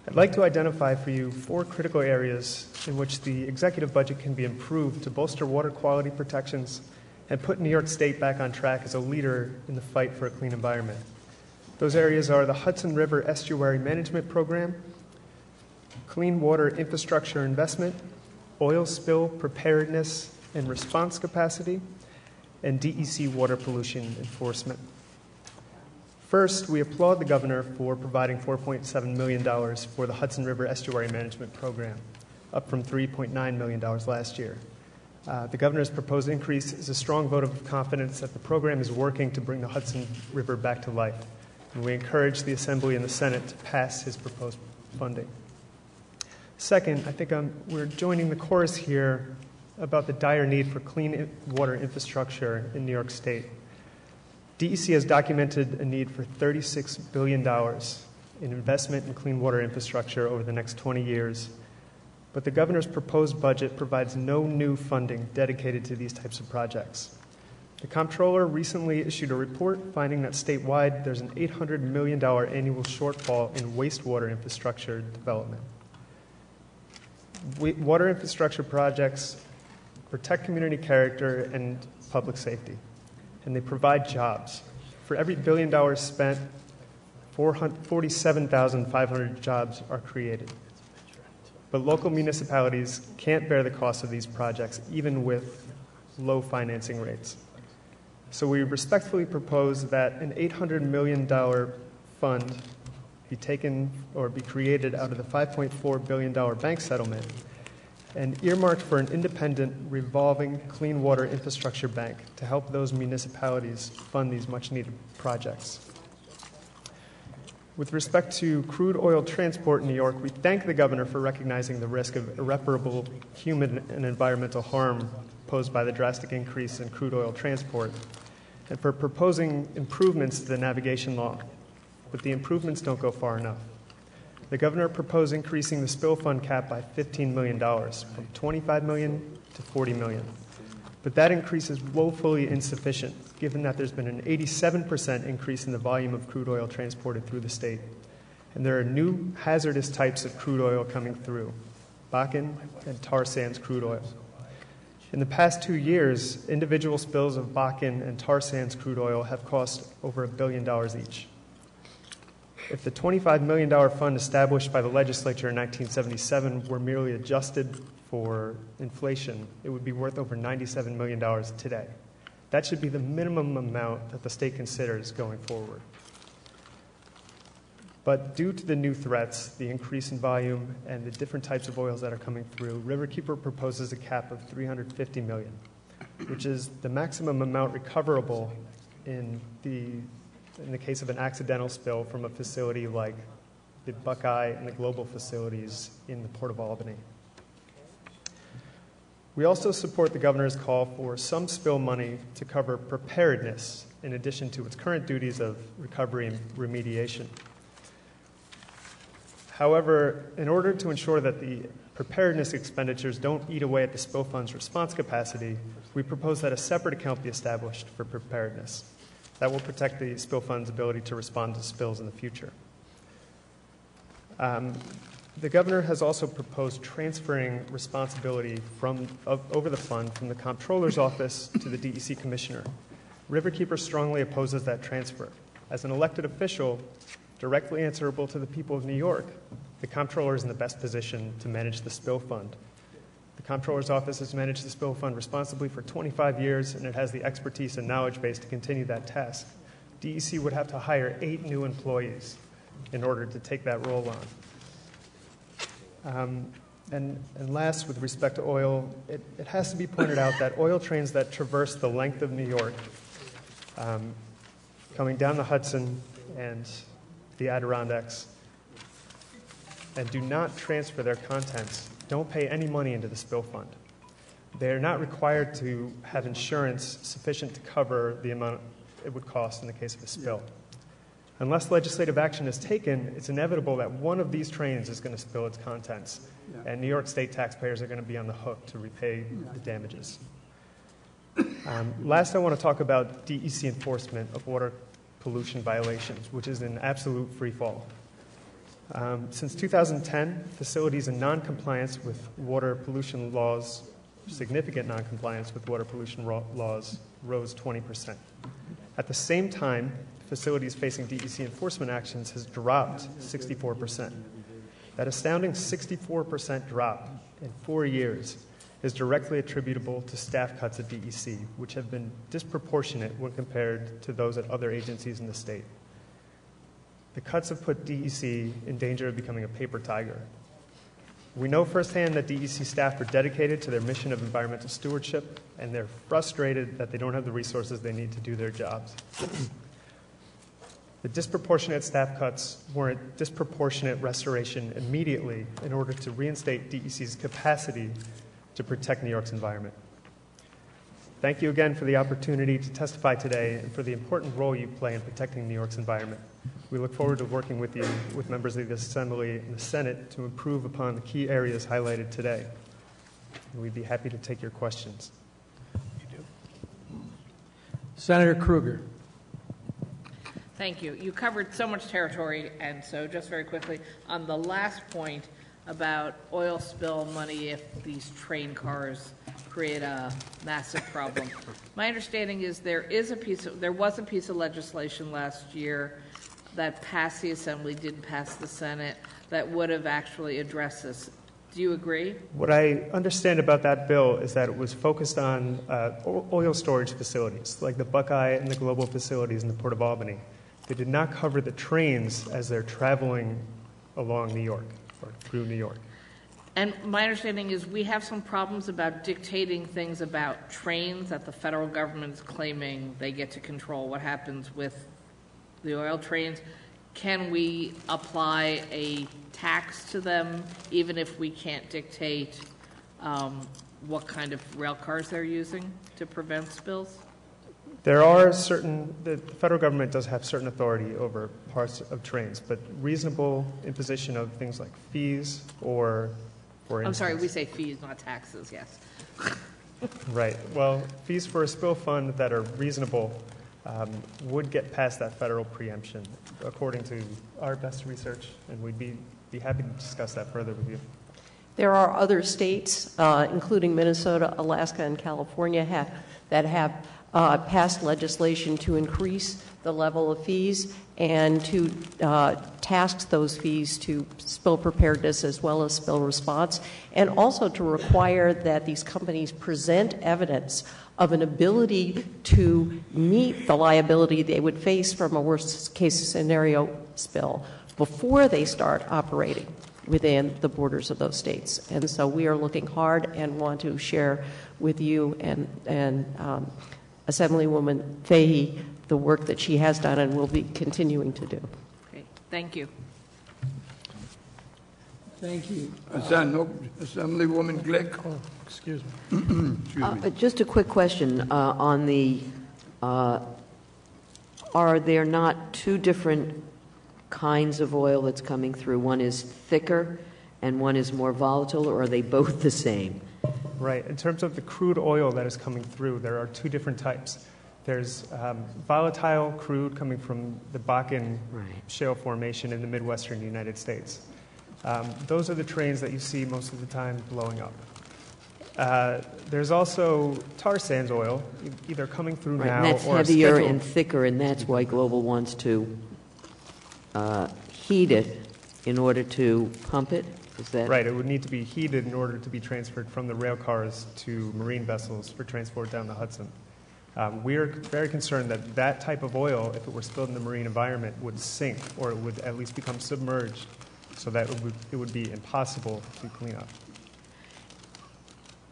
I'd like to identify for you 4 critical areas in which the executive budget can be improved to bolster water quality protections and put New York State back on track as a leader in the fight for a clean environment. Those areas are the Hudson River Estuary Management Program, clean water infrastructure investment, oil spill preparedness and response capacity, and DEC water pollution enforcement. First, we applaud the governor for providing $4.7 million for the Hudson River Estuary Management Program, up from $3.9 million last year. The governor's proposed increase is a strong vote of confidence that the program is working to bring the Hudson River back to life, and we encourage the Assembly and the Senate to pass his proposed funding. Second, I think we're joining the chorus here about the dire need for clean water infrastructure in New York State. DEC has documented a need for $36 billion in investment in clean water infrastructure over the next 20 years, but the governor's proposed budget provides no new funding dedicated to these types of projects. The comptroller recently issued a report finding that statewide there's an $800 million annual shortfall in wastewater infrastructure development. Water infrastructure projects protect community character and public safety, and they provide jobs. For every $1 billion spent, 47,500 jobs are created. But local municipalities can't bear the cost of these projects, even with low financing rates. So we respectfully propose that an $800 million fund be taken or be created out of the $5.4 billion bank settlement and earmarked for an independent revolving clean water infrastructure bank to help those municipalities fund these much-needed projects. With respect to crude oil transport in New York, we thank the governor for recognizing the risk of irreparable human and environmental harm posed by the drastic increase in crude oil transport, and for proposing improvements to the navigation law. But the improvements don't go far enough. The governor proposed increasing the spill fund cap by $15 million, from $25 million to $40 million. But that increase is woefully insufficient, given that there's been an 87% increase in the volume of crude oil transported through the state. And there are new hazardous types of crude oil coming through, Bakken and tar sands crude oil. In the past 2 years, individual spills of Bakken and tar sands crude oil have cost over $1 billion each. If the $25 million fund established by the legislature in 1977 were merely adjusted for inflation, it would be worth over $97 million today. That should be the minimum amount that the state considers going forward. But due to the new threats, the increase in volume, and the different types of oils that are coming through, Riverkeeper proposes a cap of $350 million, which is the maximum amount recoverable in the case of an accidental spill from a facility like the Buckeye and the Global facilities in the Port of Albany. We also support the governor's call for some spill money to cover preparedness in addition to its current duties of recovery and remediation. However, in order to ensure that the preparedness expenditures don't eat away at the spill fund's response capacity, we propose that a separate account be established for preparedness. That will protect the spill fund's ability to respond to spills in the future. The governor has also proposed transferring responsibility over the fund from the comptroller's office to the DEC commissioner. Riverkeeper strongly opposes that transfer. As an elected official directly answerable to the people of New York, the comptroller is in the best position to manage the spill fund. The comptroller's office has managed the spill fund responsibly for 25 years, and it has the expertise and knowledge base to continue that task. DEC would have to hire 8 new employees in order to take that role on. And last, with respect to oil, it has to be pointed out that oil trains that traverse the length of New York, coming down the Hudson and the Adirondacks, and do not transfer their contents, don't pay any money into the spill fund. They are not required to have insurance sufficient to cover the amount it would cost in the case of a spill. Unless legislative action is taken, it's inevitable that one of these trains is going to spill its contents, and New York State taxpayers are going to be on the hook to repay the damages. Last, I want to talk about DEC enforcement of water pollution violations, which is in absolute free fall. Since 2010, facilities in noncompliance with water pollution laws, significant noncompliance with water pollution laws, rose 20%. At the same time, facilities facing DEC enforcement actions has dropped 64%. That astounding 64% drop in 4 years is directly attributable to staff cuts at DEC, which have been disproportionate when compared to those at other agencies in the state. The cuts have put DEC in danger of becoming a paper tiger. We know firsthand that DEC staff are dedicated to their mission of environmental stewardship, and they're frustrated that they don't have the resources they need to do their jobs. The disproportionate staff cuts warrant disproportionate restoration immediately in order to reinstate DEC's capacity to protect New York's environment. Thank you again for the opportunity to testify today and for the important role you play in protecting New York's environment. We look forward to working with you, with members of the Assembly and the Senate, to improve upon the key areas highlighted today. And we'd be happy to take your questions. Senator Krueger. Thank you. You covered so much territory, and so just very quickly, on the last point about oil spill money if these train cars create a massive problem. My understanding is there was a piece of legislation last year that passed the Assembly, didn't pass the Senate, that would have actually addressed this. Do you agree? What I understand about that bill is that it was focused on oil storage facilities, like the Buckeye and the Global facilities in the Port of Albany. They did not cover the trains as they're traveling along New York or through New York. And my understanding is we have some problems about dictating things about trains that the federal government is claiming they get to control what happens with the oil trains. Can we apply a tax to them even if we can't dictate what kind of rail cars they're using to prevent spills? There are the federal government does have certain authority over parts of trains, but reasonable imposition of things like fees or, for instance... I'm sorry, we say fees, not taxes, yes. Right. Well, fees for a spill fund that are reasonable would get past that federal preemption, according to our best research, and we'd be happy to discuss that further with you. There are other states, including Minnesota, Alaska, and California, that have passed legislation to increase the level of fees and to task those fees to spill preparedness as well as spill response, and also to require that these companies present evidence of an ability to meet the liability they would face from a worst-case scenario spill before they start operating within the borders of those states. And so we are looking hard and want to share with you and Assemblywoman Fahey the work that she has done and will be continuing to do. Great. Thank you. Thank you. Assemblywoman Glick. Oh, excuse me. Excuse me. Just a quick question on the, are there not two different kinds of oil that's coming through? One is thicker and one is more volatile, or are they both the same? Right. In terms of the crude oil that is coming through, there are two different types. There's volatile crude coming from the Bakken Shale Formation in the Midwestern United States. Those are the trains that you see most of the time blowing up. There's also tar sands oil, either coming through now and that's or heavier scheduled. and thicker, and that's why Global wants to heat it in order to pump it? Is that right? It would need to be heated in order to be transferred from the rail cars to marine vessels for transport down the Hudson. We're very concerned that that type of oil, if it were spilled in the marine environment, would sink, or it would at least become submerged, so that it would be impossible to clean up.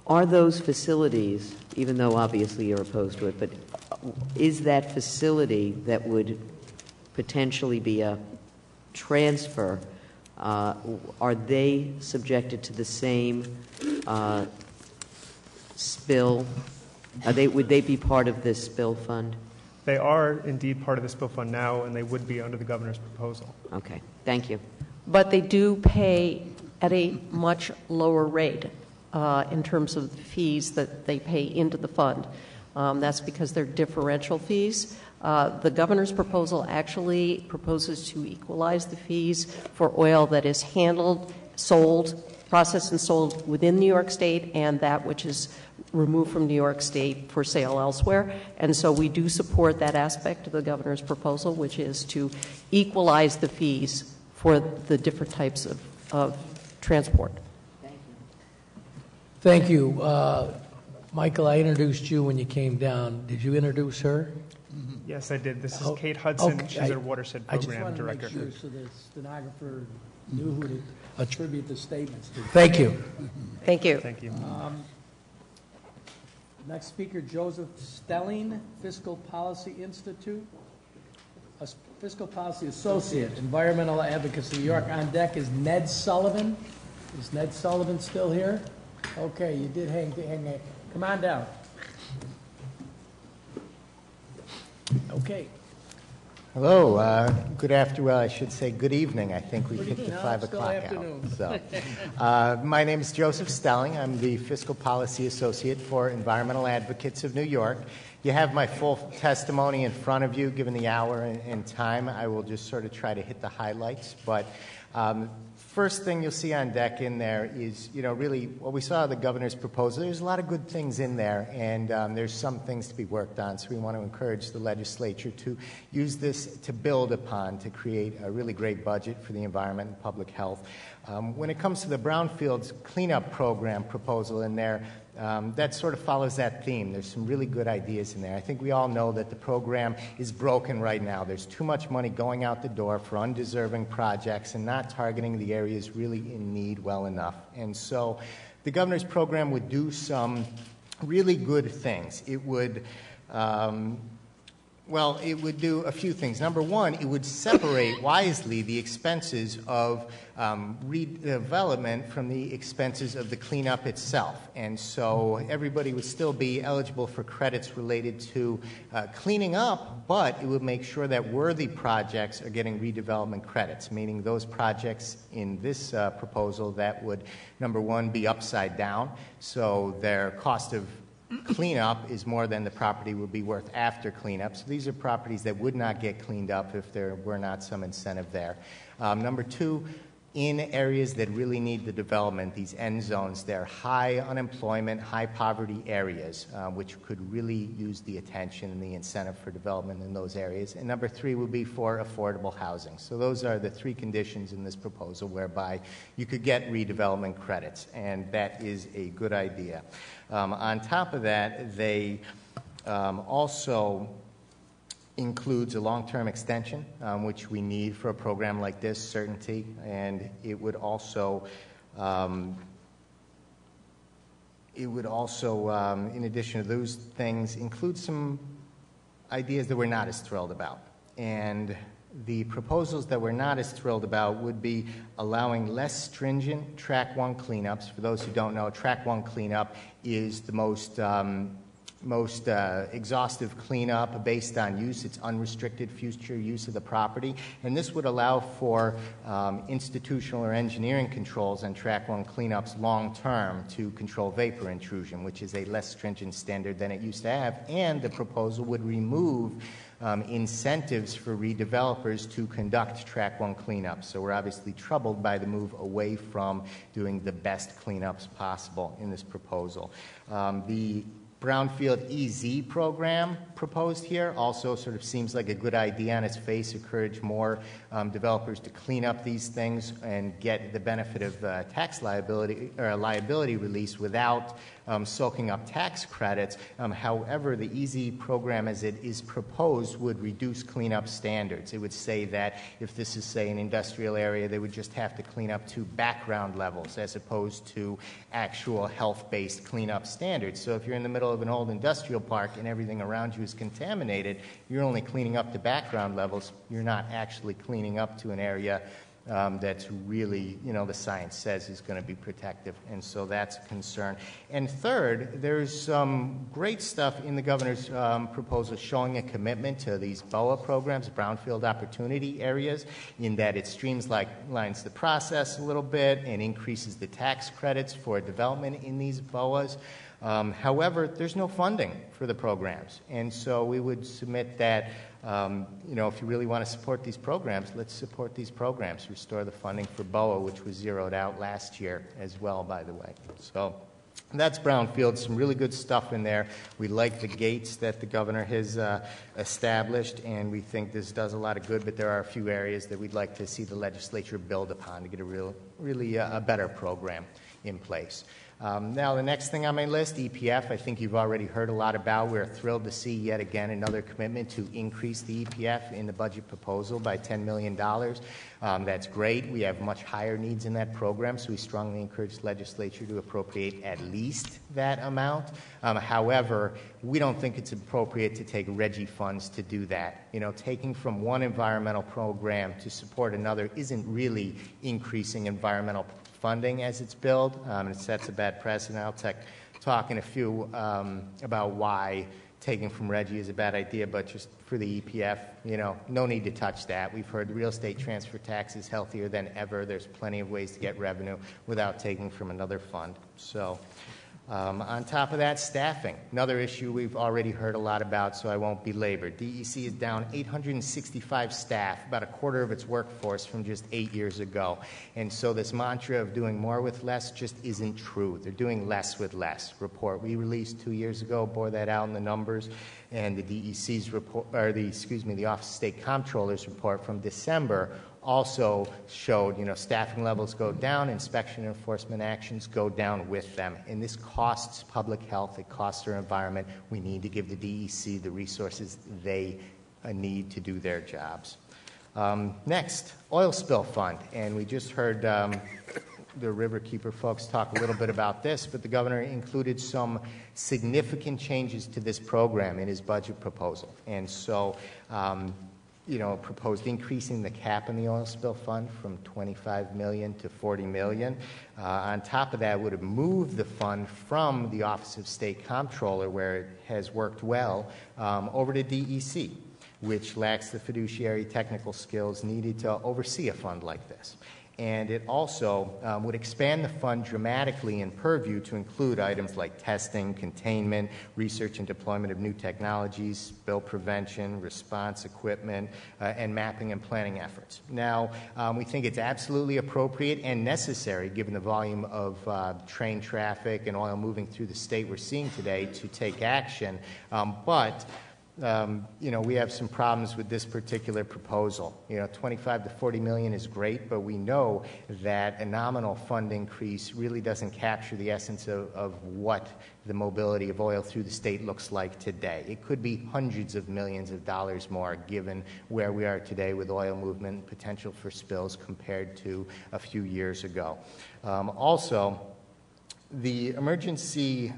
Are those facilities, even though obviously you're opposed to it, but is that facility that would potentially be a transfer, are they subjected to the same spill? Would they be part of this spill fund? They are indeed part of the spill fund now, and they would be under the governor's proposal. Okay, thank you. But they do pay at a much lower rate in terms of the fees that they pay into the fund. That's because they're differential fees. The governor's proposal actually proposes to equalize the fees for oil that is handled, sold, processed and sold within New York State and that which is removed from New York State for sale elsewhere. And so we do support that aspect of the governor's proposal, which is to equalize the fees for the different types of transport. Thank you. Michael, I introduced you when you came down. Did you introduce her? Yes, I did. This is Kate Hudson. Okay. She's our watershed program director. I just wanted to make sure so the stenographer knew who to attribute the statements to. Thank you. Thank you. Thank you. Next speaker, Joseph Stelling, Fiscal Policy Institute, a Fiscal Policy Associate, Environmental Advocacy, New York. On deck is Ned Sullivan. Is Ned Sullivan still here? Okay, you did hang. Come on down. Okay. Hello. Good afternoon. I should say good evening. I think we hit the 5 o'clock hour. So, my name is Joseph Stelling. I'm the Fiscal Policy Associate for Environmental Advocates of New York. You have my full testimony in front of you. Given the hour and time, I will just sort of try to hit the highlights. But first thing you'll see on deck in there is, really what we saw the governor's proposal. There's a lot of good things in there, and there's some things to be worked on. So we want to encourage the legislature to use this to build upon to create a really great budget for the environment and public health. When it comes to the Brownfields cleanup program proposal in there, That sort of follows that theme. There's some really good ideas in there. I think we all know that the program is broken right now. There's too much money going out the door for undeserving projects and not targeting the areas really in need well enough. And so the governor's program would do some really good things. It would it would do a few things. Number one, it would separate wisely the expenses of redevelopment from the expenses of the cleanup itself. And so everybody would still be eligible for credits related to cleaning up, but it would make sure that worthy projects are getting redevelopment credits, meaning those projects in this proposal that would, number one, be upside down, so their cost of cleanup is more than the property would be worth after cleanup. So these are properties that would not get cleaned up if there were not some incentive there. Number two, in areas that really need the development, these end zones, they're high unemployment, high poverty areas, which could really use the attention and the incentive for development in those areas. And number three would be for affordable housing. So those are the three conditions in this proposal whereby you could get redevelopment credits, and that is a good idea. On top of that, they also includes a long-term extension, which we need for a program like this, certainty, and it would also, in addition to those things, include some ideas that we're not as thrilled about. And the proposals that we're not as thrilled about would be allowing less stringent Track 1 cleanups. For those who don't know, Track 1 cleanup is the most exhaustive cleanup based on use. It's unrestricted future use of the property. And this would allow for institutional or engineering controls on Track 1 cleanups long term to control vapor intrusion, which is a less stringent standard than it used to have. And the proposal would remove incentives for redevelopers to conduct Track 1 cleanups. So we're obviously troubled by the move away from doing the best cleanups possible in this proposal. The Brownfield EZ program proposed here also sort of seems like a good idea on its face, encourage more developers to clean up these things and get the benefit of tax liability or liability release without soaking up tax credits. However, the EZ program as it is proposed would reduce cleanup standards. It would say that if this is, say, an industrial area, they would just have to clean up to background levels as opposed to actual health-based cleanup standards. So if you're in the middle of an old industrial park and everything around you is contaminated, you're only cleaning up to background levels. You're not actually cleaning up to an area that's really, the science says is going to be protective, and so that's a concern. And third, there's some great stuff in the governor's proposal showing a commitment to these BOA programs, Brownfield Opportunity Areas, in that it streamlines the process a little bit and increases the tax credits for development in these BOAs. However, there's no funding for the programs, and so we would submit that if you really want to support these programs, let's support these programs. Restore the funding for BOA, which was zeroed out last year as well, by the way. So that's Brownfield, some really good stuff in there. We like the gates that the governor has established, and we think this does a lot of good, but there are a few areas that we'd like to see the legislature build upon to get a better program in place. Now, the next thing on my list, EPF, I think you've already heard a lot about. We're thrilled to see yet again another commitment to increase the EPF in the budget proposal by $10 million. That's great. We have much higher needs in that program, so we strongly encourage the legislature to appropriate at least that amount. However, we don't think it's appropriate to take RGGI funds to do that. Taking from one environmental program to support another isn't really increasing environmental funding as it's billed. It sets a bad precedent. I'll talk in a few about why taking from RGGI is a bad idea, but just for the EPF, no need to touch that. We've heard the real estate transfer tax is healthier than ever. There's plenty of ways to get revenue without taking from another fund. So on top of that, staffing, another issue we've already heard a lot about, so I won't belabor. DEC is down 865 staff, about a quarter of its workforce from just 8 years ago. And so this mantra of doing more with less just isn't true. They're doing less with less. Report we released 2 years ago bore that out in the numbers, and the DEC's report, the Office of State Comptroller's report from December also showed, staffing levels go down, inspection and enforcement actions go down with them. And this costs public health, it costs our environment. We need to give the DEC the resources they need to do their jobs. Next, oil spill fund. And we just heard the Riverkeeper folks talk a little bit about this, but the governor included some significant changes to this program in his budget proposal. And so, proposed increasing the cap in the oil spill fund from $25 million to $40 million. On top of that, would have moved the fund from the Office of State Comptroller, where it has worked well, over to DEC, which lacks the fiduciary technical skills needed to oversee a fund like this. And it also would expand the fund dramatically in purview to include items like testing, containment, research and deployment of new technologies, spill prevention, response equipment, and mapping and planning efforts. Now, we think it's absolutely appropriate and necessary, given the volume of train traffic and oil moving through the state we're seeing today, to take action. We have some problems with this particular proposal. 25 to 40 million is great, but we know that a nominal fund increase really doesn't capture the essence of what the mobility of oil through the state looks like today. It could be hundreds of millions of dollars more, given where we are today with oil movement, potential for spills compared to a few years ago. Also, the emergency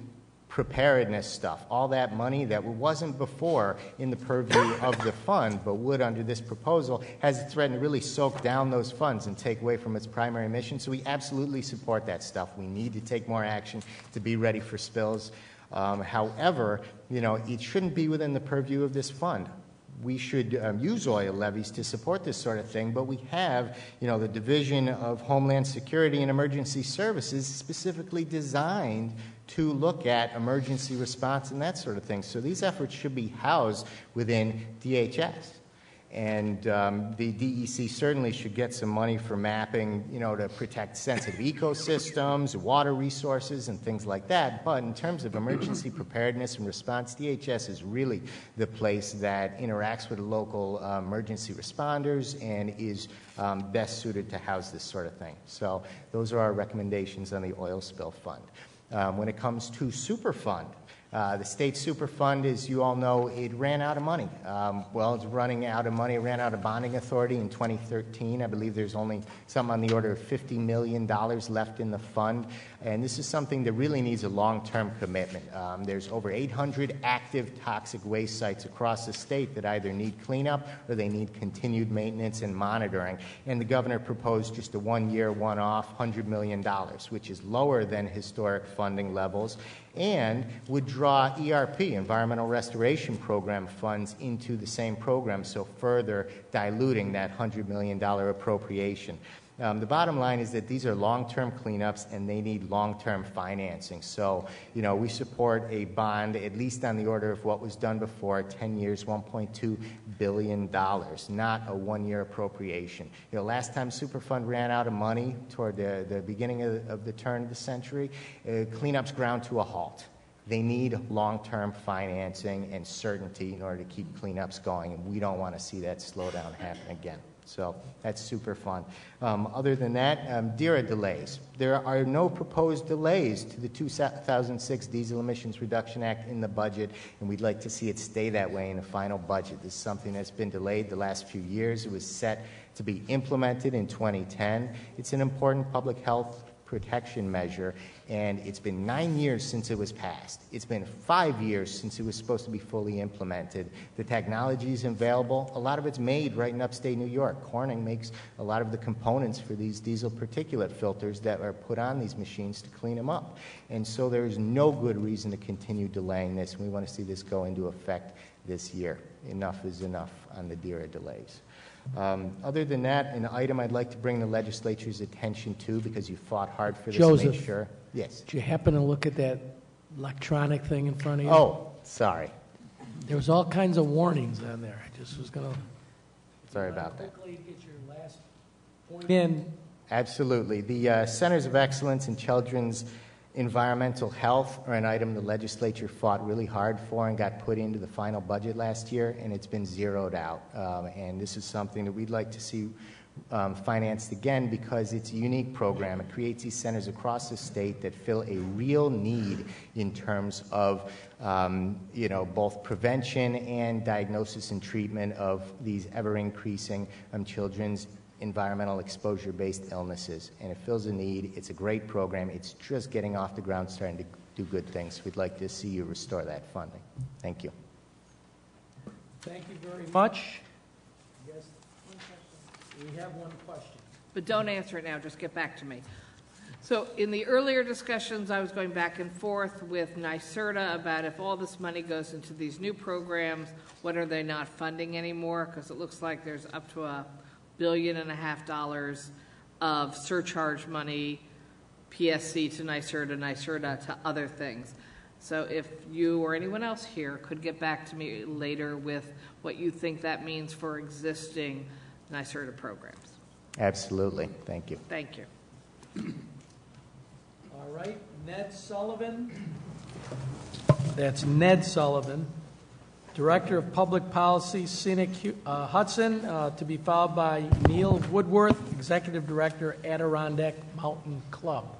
preparedness stuff, all that money that wasn't before in the purview of the fund, but would under this proposal, has threatened to really soak down those funds and take away from its primary mission. So we absolutely support that stuff. We need to take more action to be ready for spills. However, it shouldn't be within the purview of this fund. We should use oil levies to support this sort of thing, but we have, the Division of Homeland Security and Emergency Services specifically designed to look at emergency response and that sort of thing. So these efforts should be housed within DHS. And the DEC certainly should get some money for mapping, to protect sensitive ecosystems, water resources, and things like that. But in terms of emergency preparedness and response, DHS is really the place that interacts with local emergency responders and is best suited to house this sort of thing. So those are our recommendations on the oil spill fund. When it comes to Superfund, the state Superfund, as you all know, it ran out of money. It's running out of money. It ran out of bonding authority in 2013. I believe there's only something on the order of $50 million left in the fund. And this is something that really needs a long-term commitment. There's over 800 active toxic waste sites across the state that either need cleanup or they need continued maintenance and monitoring. And the governor proposed just a one-year, one-off $100 million, which is lower than historic funding levels, and would draw ERP, Environmental Restoration Program funds, into the same program, so further diluting that $100 million appropriation. The bottom line is that these are long-term cleanups and they need long-term financing. So, we support a bond at least on the order of what was done before, 10 years, $1.2 billion, not a one-year appropriation. Last time Superfund ran out of money toward the beginning of the turn of the century, cleanups ground to a halt. They need long-term financing and certainty in order to keep cleanups going, and we don't want to see that slowdown happen again. So that's super fun. Other than that, DERA delays. There are no proposed delays to the 2006 Diesel Emissions Reduction Act in the budget, and we'd like to see it stay that way in the final budget. This is something that's been delayed the last few years. It was set to be implemented in 2010. It's an important public health protection measure, and it's been 9 years since it was passed. It's been 5 years since it was supposed to be fully implemented. The technology is available. A lot of it's made right in upstate New York. Corning makes a lot of the components for these diesel particulate filters that are put on these machines to clean them up. And so there is no good reason to continue delaying this. We want to see this go into effect this year. Enough is enough on the DERA delays. Other than that, an item I'd like to bring the legislature's attention to, because you fought hard for this to make sure. Yes. Did you happen to look at that electronic thing in front of you? Oh, sorry. There was all kinds of warnings on there. I just was going to... Sorry about that. Quickly get your last point in. Absolutely. The Centers of Excellence in Children's Environmental Health are an item the legislature fought really hard for and got put into the final budget last year, and it's been zeroed out. And this is something that we'd like to see financed again because it's a unique program. It creates these centers across the state that fill a real need in terms of both prevention and diagnosis and treatment of these ever-increasing children's environmental exposure-based illnesses. And it fills a need. It's a great program. It's just getting off the ground, starting to do good things. We'd like to see you restore that funding. Thank you. Thank you very much. Yes, we have one question. But don't answer it now, just get back to me. So in the earlier discussions, I was going back and forth with NYSERDA about if all this money goes into these new programs, what are they not funding anymore? Because it looks like there's up to $1.5 billion of surcharge money, PSC to NYSERDA, NYSERDA to other things. So if you or anyone else here could get back to me later with what you think that means for existing NYSERDA programs. Absolutely. Thank you. Thank you. All right, Ned Sullivan. That's Ned Sullivan, Director of Public Policy, Scenic Hudson, to be followed by Neil Woodworth, Executive Director, Adirondack Mountain Club.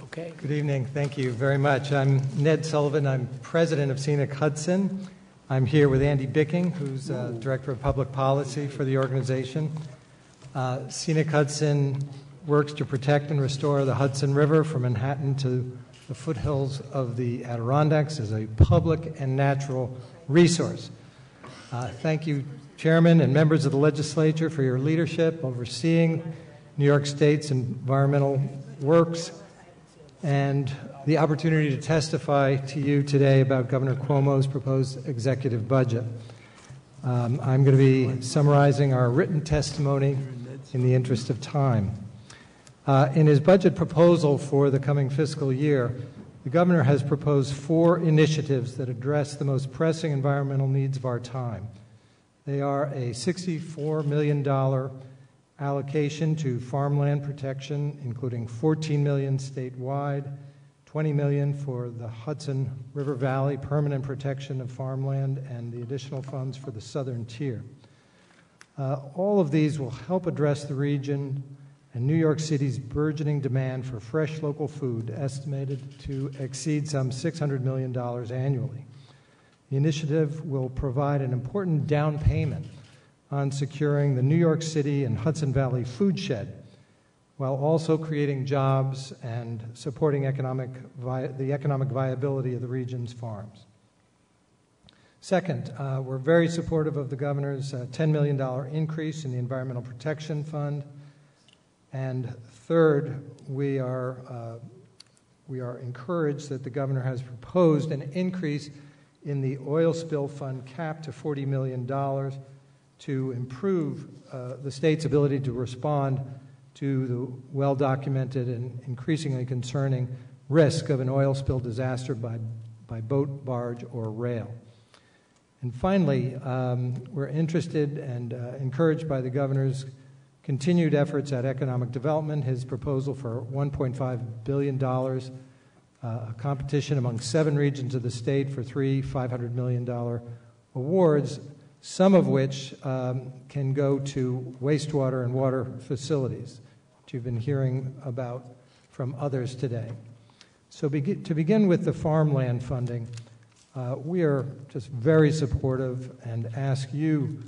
Okay. Good evening. Thank you very much. I'm Ned Sullivan. I'm President of Scenic Hudson. I'm here with Andy Bicking, who's Director of Public Policy for the organization. Scenic Hudson works to protect and restore the Hudson River from Manhattan to the foothills of the Adirondacks as a public and natural resource. Thank you, Chairman and members of the legislature, for your leadership overseeing New York State's environmental works and the opportunity to testify to you today about Governor Cuomo's proposed executive budget. I'm going to be summarizing our written testimony in the interest of time. In his budget proposal for the coming fiscal year, the governor has proposed 4 initiatives that address the most pressing environmental needs of our time. They are a $64 million allocation to farmland protection, including $14 million statewide, $20 million for the Hudson River Valley permanent protection of farmland, and the additional funds for the southern tier. All of these will help address the region and New York City's burgeoning demand for fresh local food, estimated to exceed some $600 million annually. The initiative will provide an important down payment on securing the New York City and Hudson Valley food shed, while also creating jobs and supporting the economic viability of the region's farms. Second, we're very supportive of the governor's $10 million increase in the Environmental Protection Fund. And third, we are encouraged that the governor has proposed an increase in the oil spill fund cap to $40 million to improve the state's ability to respond to the well-documented and increasingly concerning risk of an oil spill disaster by boat, barge, or rail. And finally, we're interested and encouraged by the governor's continued efforts at economic development, his proposal for $1.5 billion, a competition among 7 regions of the state for 3 $500 million awards, some of which can go to wastewater and water facilities, which you've been hearing about from others today. So to begin with the farmland funding, we are just very supportive and ask you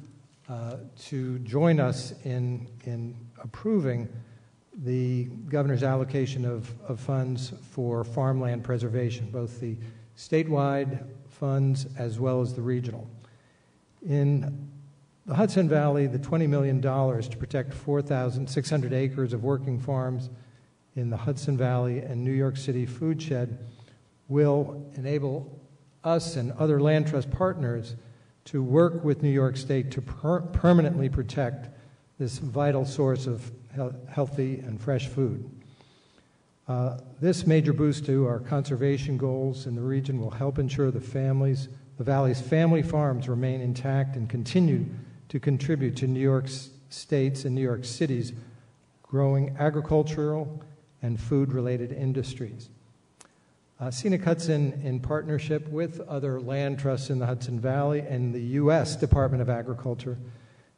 to join us in approving the governor's allocation of funds for farmland preservation, both the statewide funds as well as the regional. In the Hudson Valley, the $20 million to protect 4,600 acres of working farms in the Hudson Valley and New York City food shed will enable us and other land trust partners to work with New York State to permanently protect this vital source of healthy and fresh food. This major boost to our conservation goals in the region will help ensure the valley's family farms remain intact and continue to contribute to New York State's and New York City's growing agricultural and food-related industries. Scenic Hudson, in partnership with other land trusts in the Hudson Valley and the U.S. Department of Agriculture,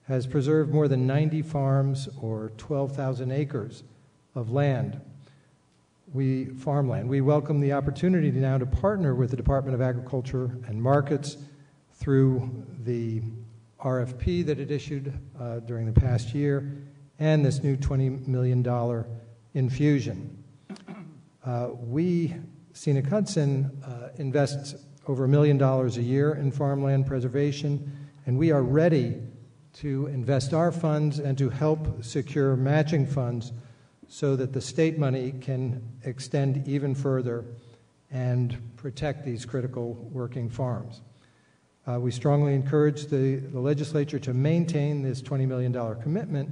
has preserved more than 90 farms or 12,000 acres of farmland. We welcome the opportunity now to partner with the Department of Agriculture and Markets through the RFP that it issued during the past year and this new $20 million infusion. Scenic Hudson invests over $1 million a year in farmland preservation, and we are ready to invest our funds and to help secure matching funds so that the state money can extend even further and protect these critical working farms. We strongly encourage the legislature to maintain this $20 million commitment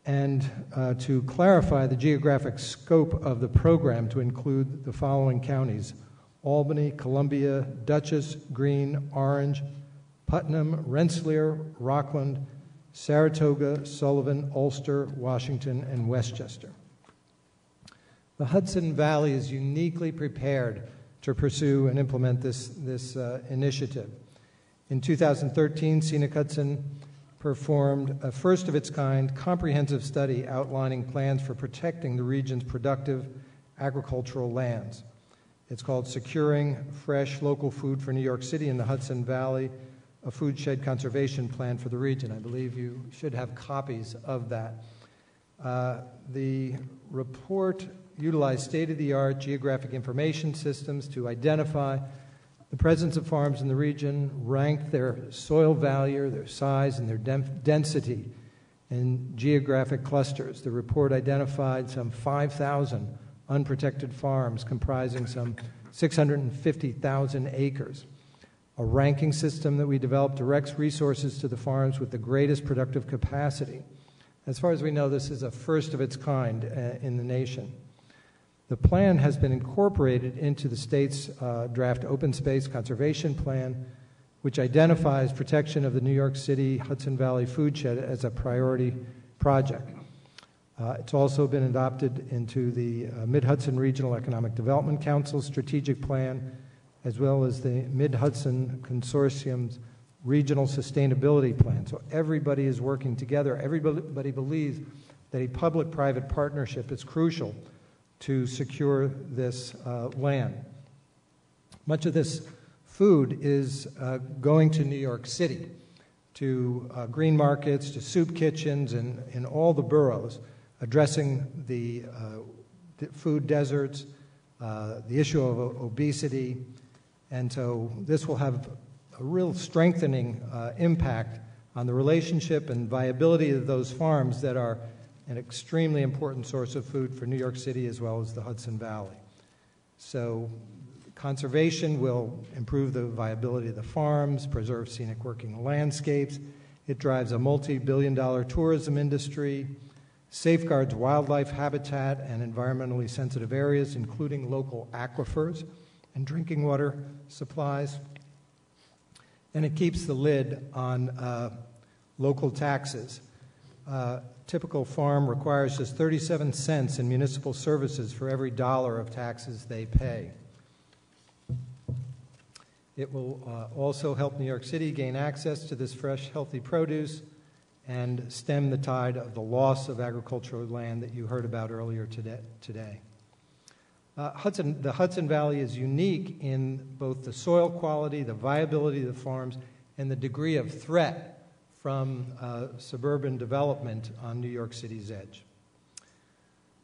and to clarify the geographic scope of the program to include the following counties: Albany, Columbia, Dutchess, Greene, Orange, Putnam, Rensselaer, Rockland, Saratoga, Sullivan, Ulster, Washington, and Westchester. The Hudson Valley is uniquely prepared to pursue and implement this initiative. In 2013, Scenic Hudson performed a first-of-its-kind comprehensive study outlining plans for protecting the region's productive agricultural lands. It's called Securing Fresh Local Food for New York City and the Hudson Valley, a Foodshed Conservation Plan for the region. I believe you should have copies of that. The report utilized state-of-the-art geographic information systems to identify the presence of farms in the region, ranked their soil value, their size, and their density in geographic clusters. The report identified some 5,000 unprotected farms comprising some 650,000 acres. A ranking system that we developed directs resources to the farms with the greatest productive capacity. As far as we know, this is a first of its kind in the nation. The plan has been incorporated into the state's draft Open Space Conservation Plan, which identifies protection of the New York City Hudson Valley Foodshed as a priority project. It's also been adopted into the Mid-Hudson Regional Economic Development Council's strategic plan, as well as the Mid-Hudson Consortium's Regional Sustainability Plan. So everybody is working together. Everybody believes that a public-private partnership is crucial to secure this land. Much of this food is going to New York City, to green markets, to soup kitchens in all the boroughs, addressing the food deserts, the issue of obesity. And so this will have a real strengthening impact on the relationship and viability of those farms that are an extremely important source of food for New York City as well as the Hudson Valley. So conservation will improve the viability of the farms, preserve scenic working landscapes. It drives a multi-billion-dollar tourism industry, safeguards wildlife habitat and environmentally sensitive areas, including local aquifers and drinking water supplies. And it keeps the lid on local taxes. Typical farm requires just 37 cents in municipal services for every dollar of taxes they pay. It will also help New York City gain access to this fresh, healthy produce and stem the tide of the loss of agricultural land that you heard about earlier today. The Hudson Valley is unique in both the soil quality, the viability of the farms, and the degree of threat from suburban development on New York City's edge.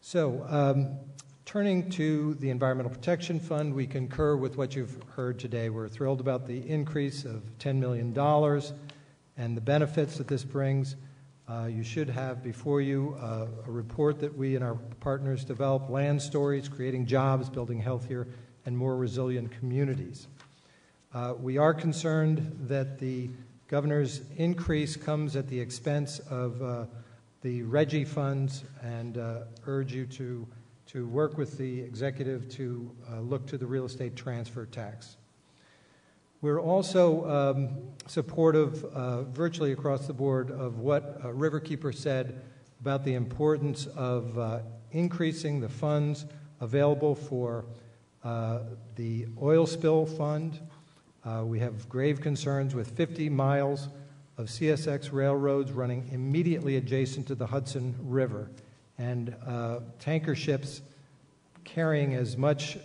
So, turning to the Environmental Protection Fund, we concur with what you've heard today. We're thrilled about the increase of $10 million and the benefits that this brings. You should have before you a report that we and our partners develop, Land Stories, Creating Jobs, Building Healthier and More Resilient Communities. We are concerned that the governor's increase comes at the expense of the RGGI funds and urge you to work with the executive to look to the real estate transfer tax. We're also supportive virtually across the board of what Riverkeeper said about the importance of increasing the funds available for The oil spill fund, we have grave concerns with 50 miles of CSX railroads running immediately adjacent to the Hudson River, and tanker ships carrying as much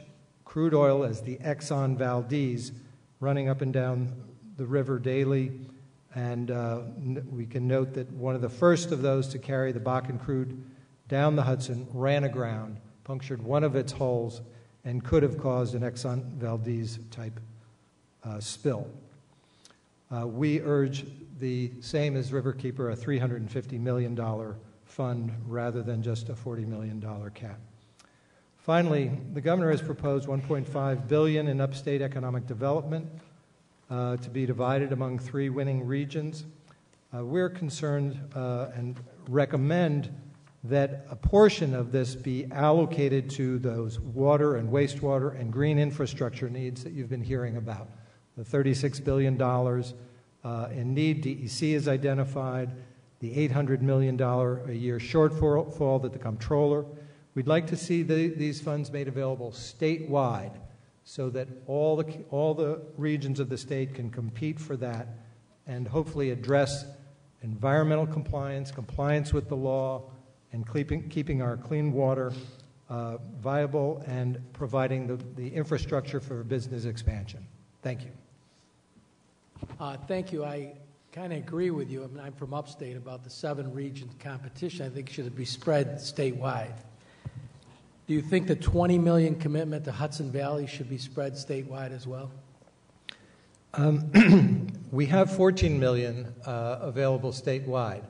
crude oil as the Exxon Valdez running up and down the river daily. And we can note that one of the first of those to carry the Bakken crude down the Hudson ran aground, punctured one of its holes, and could have caused an Exxon Valdez type spill. We urge the same as Riverkeeper, a $350 million fund rather than just a $40 million cap. Finally, the governor has proposed $1.5 billion in upstate economic development to be divided among 3 winning regions. We're concerned and recommend that a portion of this be allocated to those water and wastewater and green infrastructure needs that you've been hearing about. The $36 billion in need DEC has identified, the $800 million a year shortfall that the comptroller. We'd like to see these funds made available statewide so that all the regions of the state can compete for that and hopefully address environmental compliance, compliance with the law, and keeping our clean water viable and providing the infrastructure for business expansion. Thank you. Thank you. I kind of agree with you. I mean, I'm from upstate about the 7 region competition. I think it should be spread statewide. Do you think the $20 million commitment to Hudson Valley should be spread statewide as well? We have $14 million available statewide.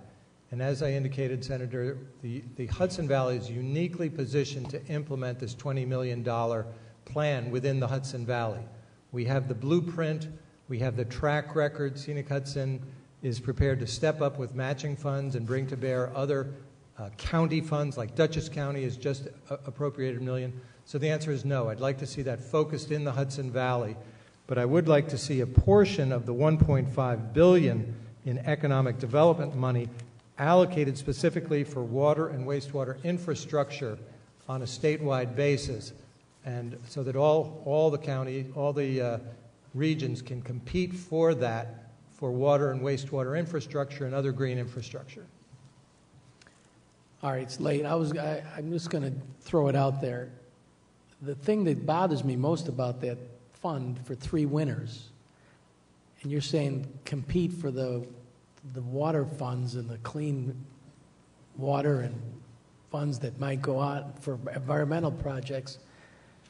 And as I indicated, Senator, the Hudson Valley is uniquely positioned to implement this $20 million plan within the Hudson Valley. We have the blueprint. We have the track record. Scenic Hudson is prepared to step up with matching funds and bring to bear other county funds, like Dutchess County has just appropriated $1 million. So the answer is no. I'd like to see that focused in the Hudson Valley, but I would like to see a portion of the $1.5 billion in economic development money allocated specifically for water and wastewater infrastructure on a statewide basis, and so that all the regions can compete for that, for water and wastewater infrastructure and other green infrastructure. All right, it's late. I'm just going to throw it out there. The thing that bothers me most about that fund for 3 winners, and you're saying compete for the water funds and the clean water and funds that might go out for environmental projects,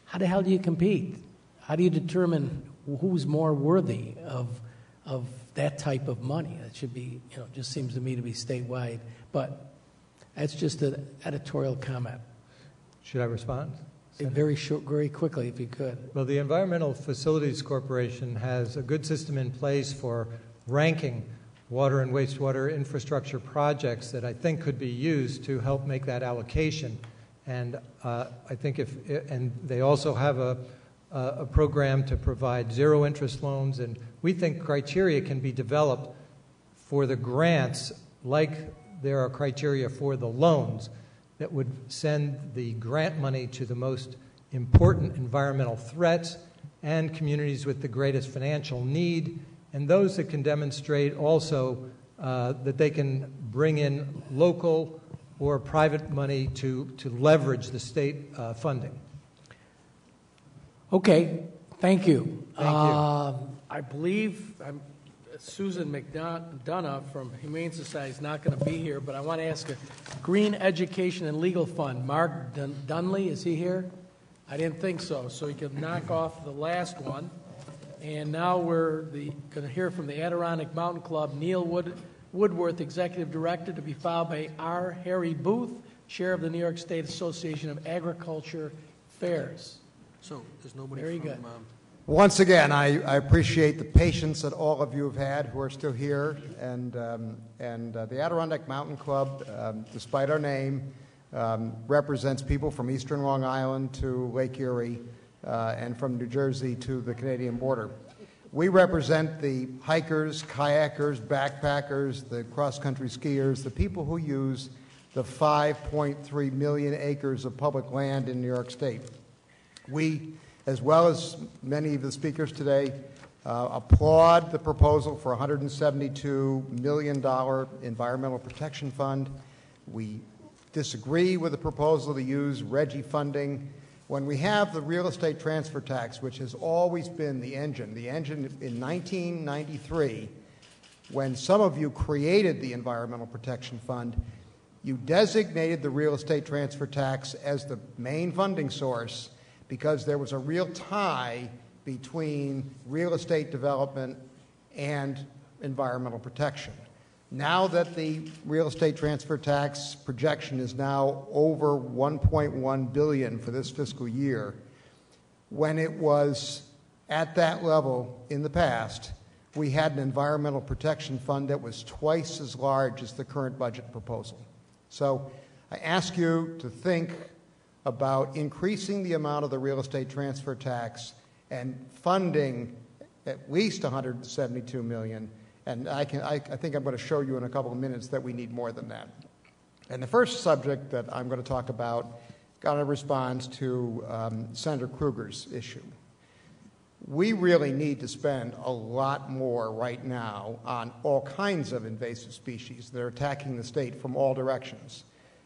how the hell do you compete? How do you determine who's more worthy of that type of money? That should be, just seems to me to be statewide. But that's just an editorial comment. Should I respond? Very short, very quickly, if you could. Well, the Environmental Facilities Corporation has a good system in place for ranking water and wastewater infrastructure projects that I think could be used to help make that allocation. And I think and they also have a program to provide zero interest loans, and we think criteria can be developed for the grants like there are criteria for the loans that would send the grant money to the most important environmental threats and communities with the greatest financial need, and those that can demonstrate also that they can bring in local or private money to leverage the state funding. Okay, thank you. Thank you. I believe Susan McDonough from Humane Society is not going to be here, but I want to ask a Green Education and Legal Fund. Mark Dunley, is he here? I didn't think so, so he can knock off the last one. And now we're going to hear from the Adirondack Mountain Club, Neil Woodworth, Executive Director, to be followed by R. Harry Booth, Chair of the New York State Association of Agriculture Fairs. So there's nobody Very good. Once again, I appreciate the patience that all of you have had who are still here, and the Adirondack Mountain Club, despite our name, represents people from eastern Long Island to Lake Erie and from New Jersey to the Canadian border. We represent the hikers, kayakers, backpackers, the cross-country skiers, the people who use the 5.3 million acres of public land in New York State. We as well as many of the speakers today, applaud the proposal for a $172 million Environmental Protection Fund. We disagree with the proposal to use RGGI funding. When we have the real estate transfer tax, which has always been the engine in 1993, when some of you created the Environmental Protection Fund, you designated the real estate transfer tax as the main funding source because there was a real tie between real estate development and environmental protection. Now that the real estate transfer tax projection is now over $1.1 billion for this fiscal year, when it was at that level in the past, we had an environmental protection fund that was twice as large as the current budget proposal. So I ask you to think about increasing the amount of the real estate transfer tax and funding at least $172 million. And I think I'm going to show you in a couple of minutes that we need more than that. And the first subject that I'm going to talk about got a response to Senator Krueger's issue. We really need to spend a lot more right now on all kinds of invasive species that are attacking the state from all directions.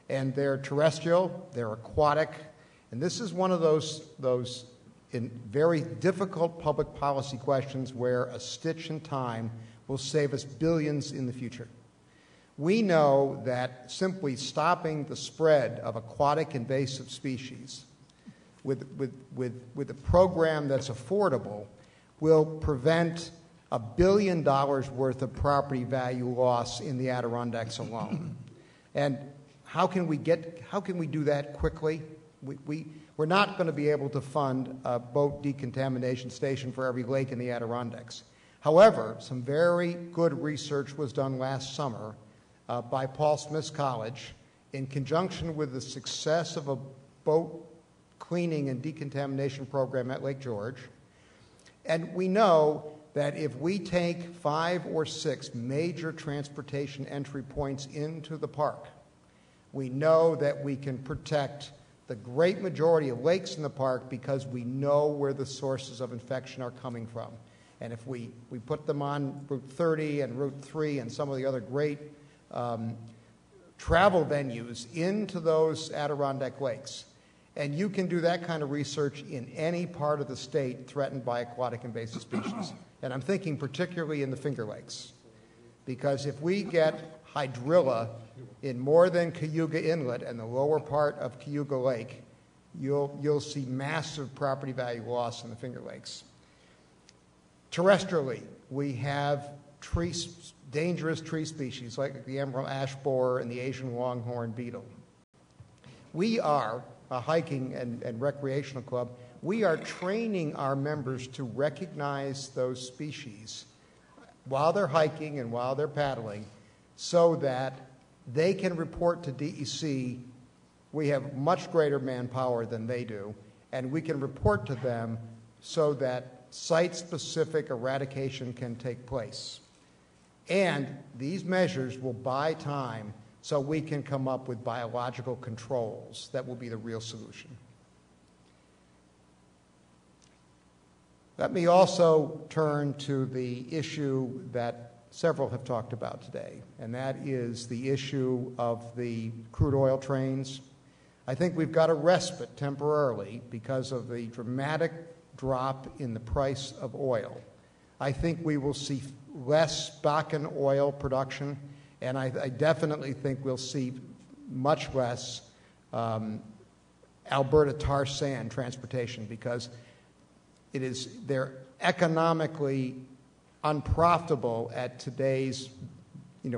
And they're terrestrial, they're aquatic, and this is one of those very difficult public policy questions where a stitch in time will save us billions in the future. We know that simply stopping the spread of aquatic invasive species with a program that's affordable will prevent $1 billion worth of property value loss in the Adirondacks alone. And how can we do that quickly? We're not going to be able to fund a boat decontamination station for every lake in the Adirondacks. However, some very good research was done last summer by Paul Smith's College in conjunction with the success of a boat cleaning and decontamination program at Lake George. And we know that if we take 5 or 6 major transportation entry points into the park, we know that we can protect the great majority of lakes in the park because we know where the sources of infection are coming from. And if we put them on Route 30 and Route 3 and some of the other great travel venues into those Adirondack lakes, and you can do that kind of research in any part of the state threatened by aquatic invasive species. And I'm thinking particularly in the Finger Lakes. Because if we get hydrilla in more than Cayuga Inlet and the lower part of Cayuga Lake, you'll see massive property value loss in the Finger Lakes. Terrestrially, we have dangerous tree species like the emerald ash borer and the Asian longhorn beetle. We are a hiking and recreational club. We are training our members to recognize those species while they're hiking and while they're paddling so that they can report to DEC. We have much greater manpower than they do, and we can report to them so that site-specific eradication can take place. And these measures will buy time so we can come up with biological controls that will be the real solution. Let me also turn to the issue that several have talked about today, and that is the issue of the crude oil trains. I think we've got a respite temporarily because of the dramatic drop in the price of oil. I think we will see less Bakken oil production, and I definitely think we'll see much less Alberta tar sand transportation because they're economically unprofitable at today's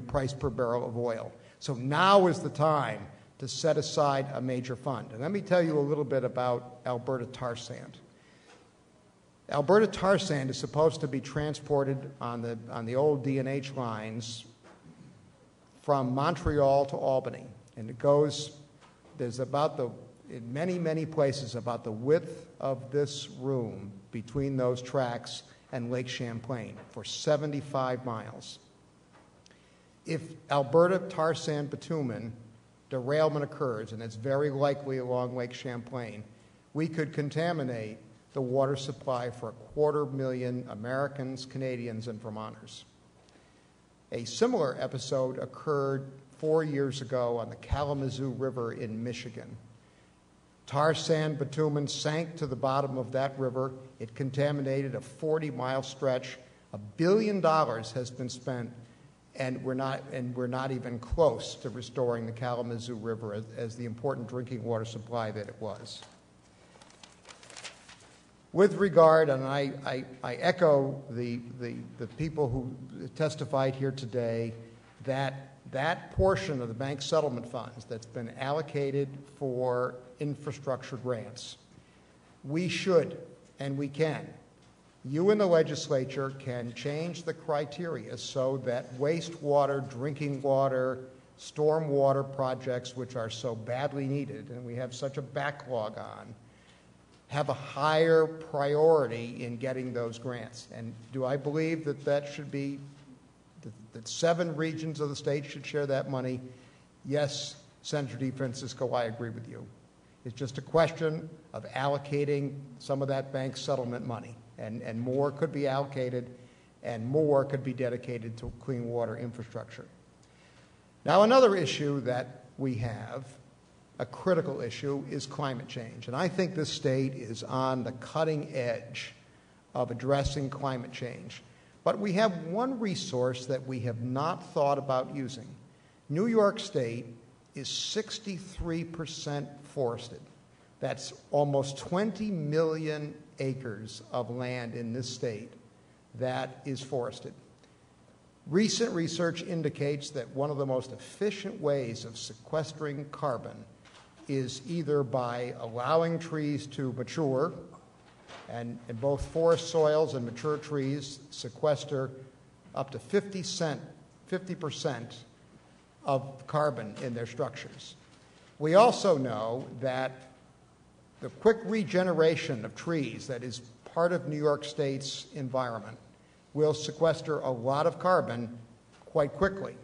price per barrel of oil. So now is the time to set aside a major fund. And let me tell you a little bit about Alberta tar sand. Alberta tar sand is supposed to be transported on the old D&H lines from Montreal to Albany. And there's in many, many places, about the width of this room between those tracks and Lake Champlain for 75 miles. If Alberta tar sand bitumen derailment occurs, and it's very likely along Lake Champlain, we could contaminate the water supply for 250,000 Americans, Canadians, and Vermonters. A similar episode occurred 4 years ago on the Kalamazoo River in Michigan. Tar sand bitumen sank to the bottom of that river. It contaminated a 40-mile stretch. $1 billion has been spent, and we're not even close to restoring the Kalamazoo River as the important drinking water supply that it was. With regard, and I echo the people who testified here today, that portion of the bank settlement funds that's been allocated for infrastructure grants, we should and we can. You in the legislature can change the criteria so that wastewater, drinking water, stormwater projects, which are so badly needed and we have such a backlog on, have a higher priority in getting those grants. And do I believe that that should be, that 7 regions of the state should share that money? Yes, Senator DeFrancisco, I agree with you. It's just a question of allocating some of that bank settlement money. And more could be allocated, and more could be dedicated to clean water infrastructure. Now, another issue that we have, a critical issue, is climate change. And I think this state is on the cutting edge of addressing climate change. But we have one resource that we have not thought about using. New York State is 63% forested. That's almost 20 million acres of land in this state that is forested. Recent research indicates that one of the most efficient ways of sequestering carbon is either by allowing trees to mature, and both forest soils and mature trees sequester up to 50% of carbon in their structures. We also know that the quick regeneration of trees that is part of New York State's environment will sequester a lot of carbon quite quickly.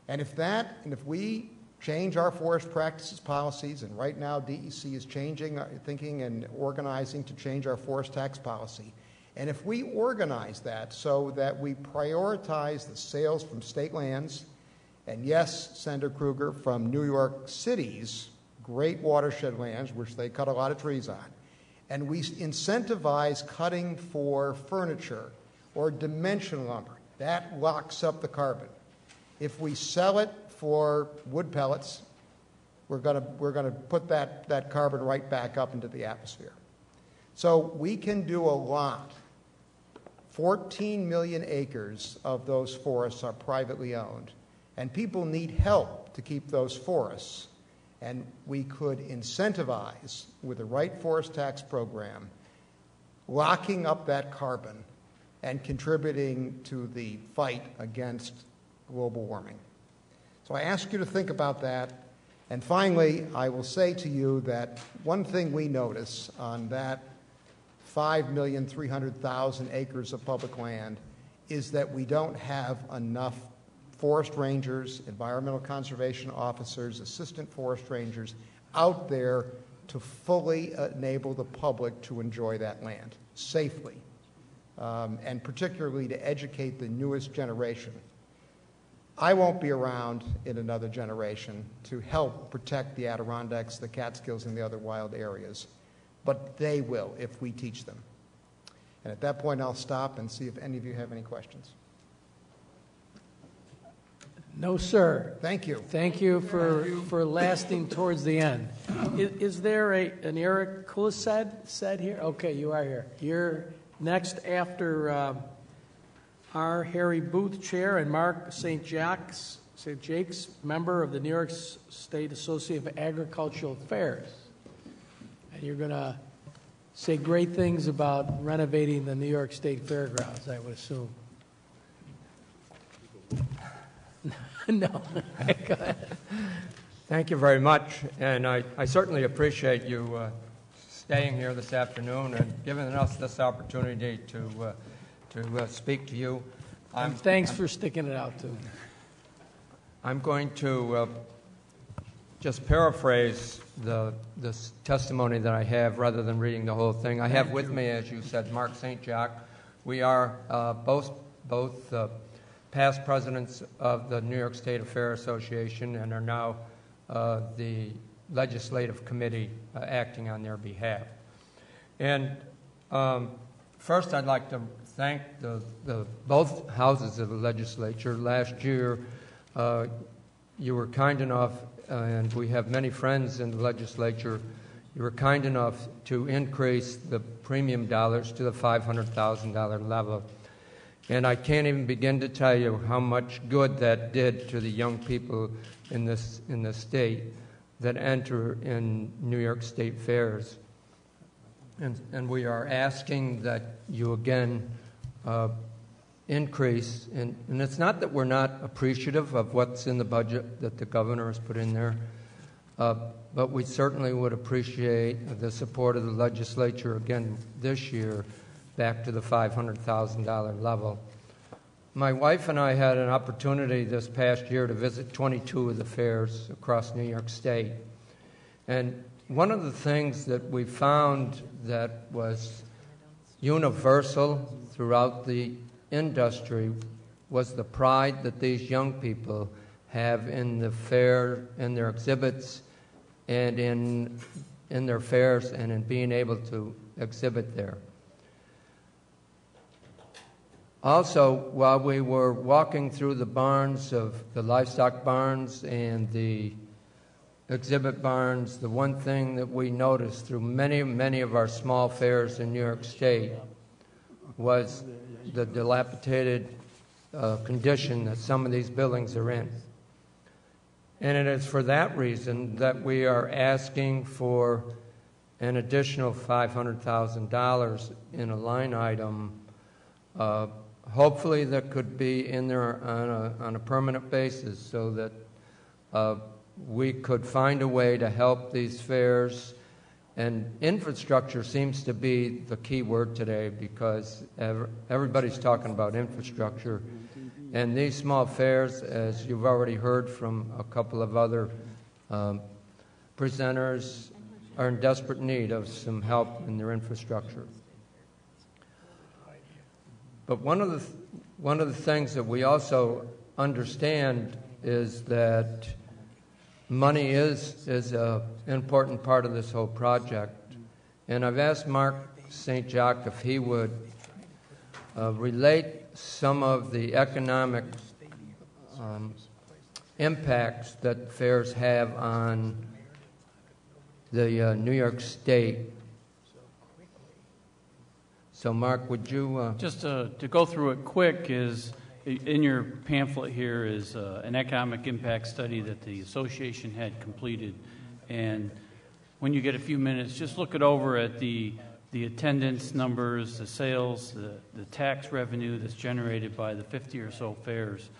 And if we change our forest practices policies, and right now DEC is thinking and organizing to change our forest tax policy, and if we organize that so that we prioritize the sales from state lands, and yes, Senator Kruger, from New York City's great watershed lands, which they cut a lot of trees on, and we incentivize cutting for furniture or dimension lumber, that locks up the carbon. If we sell it for wood pellets, we're going to put that carbon right back up into the atmosphere. So we can do a lot. 14 million acres of those forests are privately owned, and people need help to keep those forests. And we could incentivize, with the right forest tax program, locking up that carbon and contributing to the fight against global warming. So I ask you to think about that. And finally, I will say to you that one thing we notice on that 5,300,000 acres of public land is that we don't have enough forest rangers, environmental conservation officers, assistant forest rangers out there to fully enable the public to enjoy that land safely, and particularly to educate the newest generation. I won't be around in another generation to help protect the Adirondacks, the Catskills, and the other wild areas, but they will if we teach them. And at that point, I'll stop and see if any of you have any questions. No, sir. Thank you. Thank you for lasting towards the end. Is there an Eric Kulised here? Okay, you are here. You're next after our Harry Booth Chair and Mark St. Jake's, member of the New York State Association of Agricultural Affairs. And you're going to say great things about renovating the New York State Fairgrounds, I would assume. No. Go ahead. Thank you very much, and I certainly appreciate you staying here this afternoon and giving us this opportunity to speak to you. Thanks for sticking it out, too. I'm going to just paraphrase this testimony that I have rather than reading the whole thing. I have with me, as you said, Mark St. Jacques. We are both past presidents of the New York State Fair Association and are now the legislative committee acting on their behalf. And first, I'd like to thank the both houses of the legislature. Last year, you were kind enough, and we have many friends in the legislature, you were kind enough to increase the premium dollars to the $500,000 level. And I can't even begin to tell you how much good that did to the young people in the state that enter in New York State fairs. And we are asking that you again increase, and it's not that we're not appreciative of what's in the budget that the governor has put in there, but we certainly would appreciate the support of the legislature again this year back to the $500,000 level. My wife and I had an opportunity this past year to visit 22 of the fairs across New York State. And one of the things that we found that was universal throughout the industry was the pride that these young people have in the fair, in their exhibits, and in their fairs, and in being able to exhibit there. Also, while we were walking through the barns of the livestock barns and the exhibit barns, the one thing that we noticed through many of our small fairs in New York State was the dilapidated condition that some of these buildings are in. And it is for that reason that we are asking for an additional $500,000 in a line item. Hopefully that could be in there on a permanent basis so that we could find a way to help these fairs. And infrastructure seems to be the key word today because everybody's talking about infrastructure. And these small fairs, as you've already heard from a couple of other presenters, are in desperate need of some help in their infrastructure. But one of the things that we also understand is that money is an important part of this whole project. And I've asked Mark St. Jacques if he would relate some of the economic impacts that fairs have on the New York State. So, Mark, would you... Just to go through it quick, is in your pamphlet here is an economic impact study that the association had completed. And when you get a few minutes, just look it over at the attendance numbers, the sales, the tax revenue that's generated by the 50 or so fairs.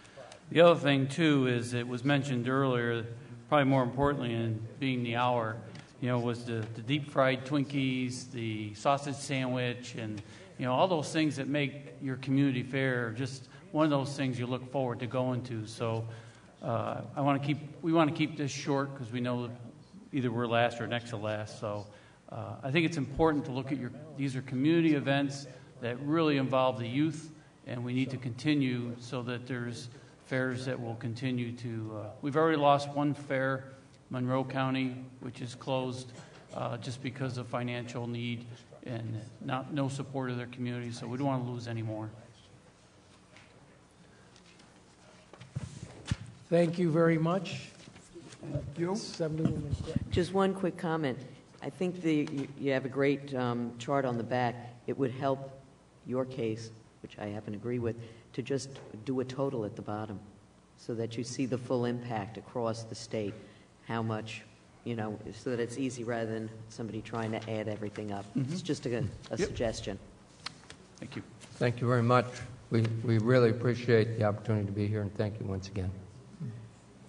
The other thing, too, is it was mentioned earlier, probably more importantly in being the hour, was the deep-fried Twinkies, the sausage sandwich, and, all those things that make your community fair just one of those things you look forward to going to. So we want to keep this short because we know that either we're last or next to last. So I think it's important to look at these are community events that really involve the youth, and we need to continue so that there's fairs that will continue to... we've already lost one fair, Monroe County, which is closed just because of financial need and no support of their community, so we don't want to lose any more. Thank you very much. Just one quick comment. I think you have a great chart on the back. It would help your case, which I happen to agree with, to just do a total at the bottom so that you see the full impact across the state, how much, so that it's easy rather than somebody trying to add everything up. Mm-hmm. It's just a suggestion. Thank you. Thank you very much. We really appreciate the opportunity to be here, and thank you once again.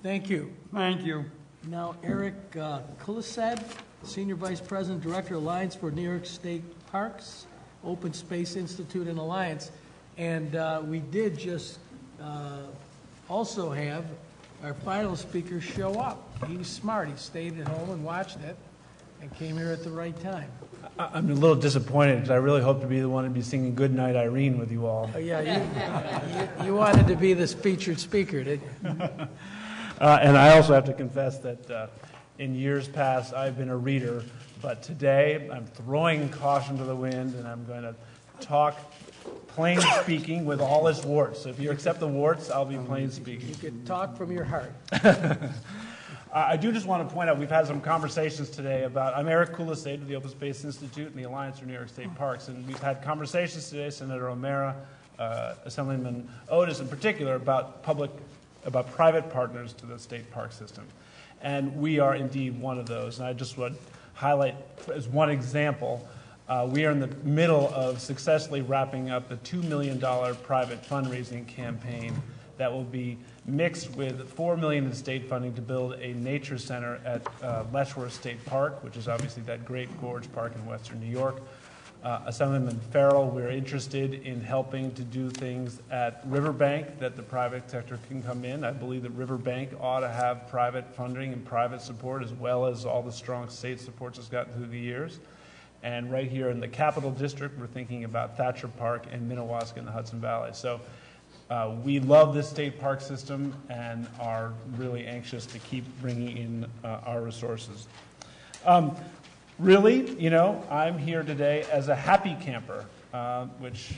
Thank you. Thank you. Now, Eric Kulisad, Senior Vice President, Director Alliance for New York State Parks, Open Space Institute and Alliance. And we did just also have our final speaker show up. He was smart. He stayed at home and watched it and came here at the right time. I'm a little disappointed because I really hope to be the one to be singing Good Night Irene with you all. Yeah, you wanted to be this featured speaker, didn't you? And I also have to confess that in years past I've been a reader, but today I'm throwing caution to the wind and I'm going to talk plain speaking with all its warts. So if you accept the warts, I'll be plain speaking. You could talk from your heart. I do just want to point out, we've had some conversations today about, I'm Eric Kulisade of the Open Space Institute and the Alliance for New York State Parks, and we've had conversations today, Senator O'Mara, Assemblyman Otis in particular, about private partners to the state park system. And we are indeed one of those. And I just would highlight as one example, we are in the middle of successfully wrapping up the $2 million private fundraising campaign that will be mixed with $4 million in state funding to build a nature center at Letchworth State Park, which is obviously that great gorge park in western New York. Assemblyman Farrell, we're interested in helping to do things at Riverbank that the private sector can come in. I believe that Riverbank ought to have private funding and private support as well as all the strong state supports it's gotten through the years. And right here in the Capital District, we're thinking about Thatcher Park and Minnewaska in the Hudson Valley. So we love this state park system and are really anxious to keep bringing in our resources. Really, you know, I'm here today as a happy camper, which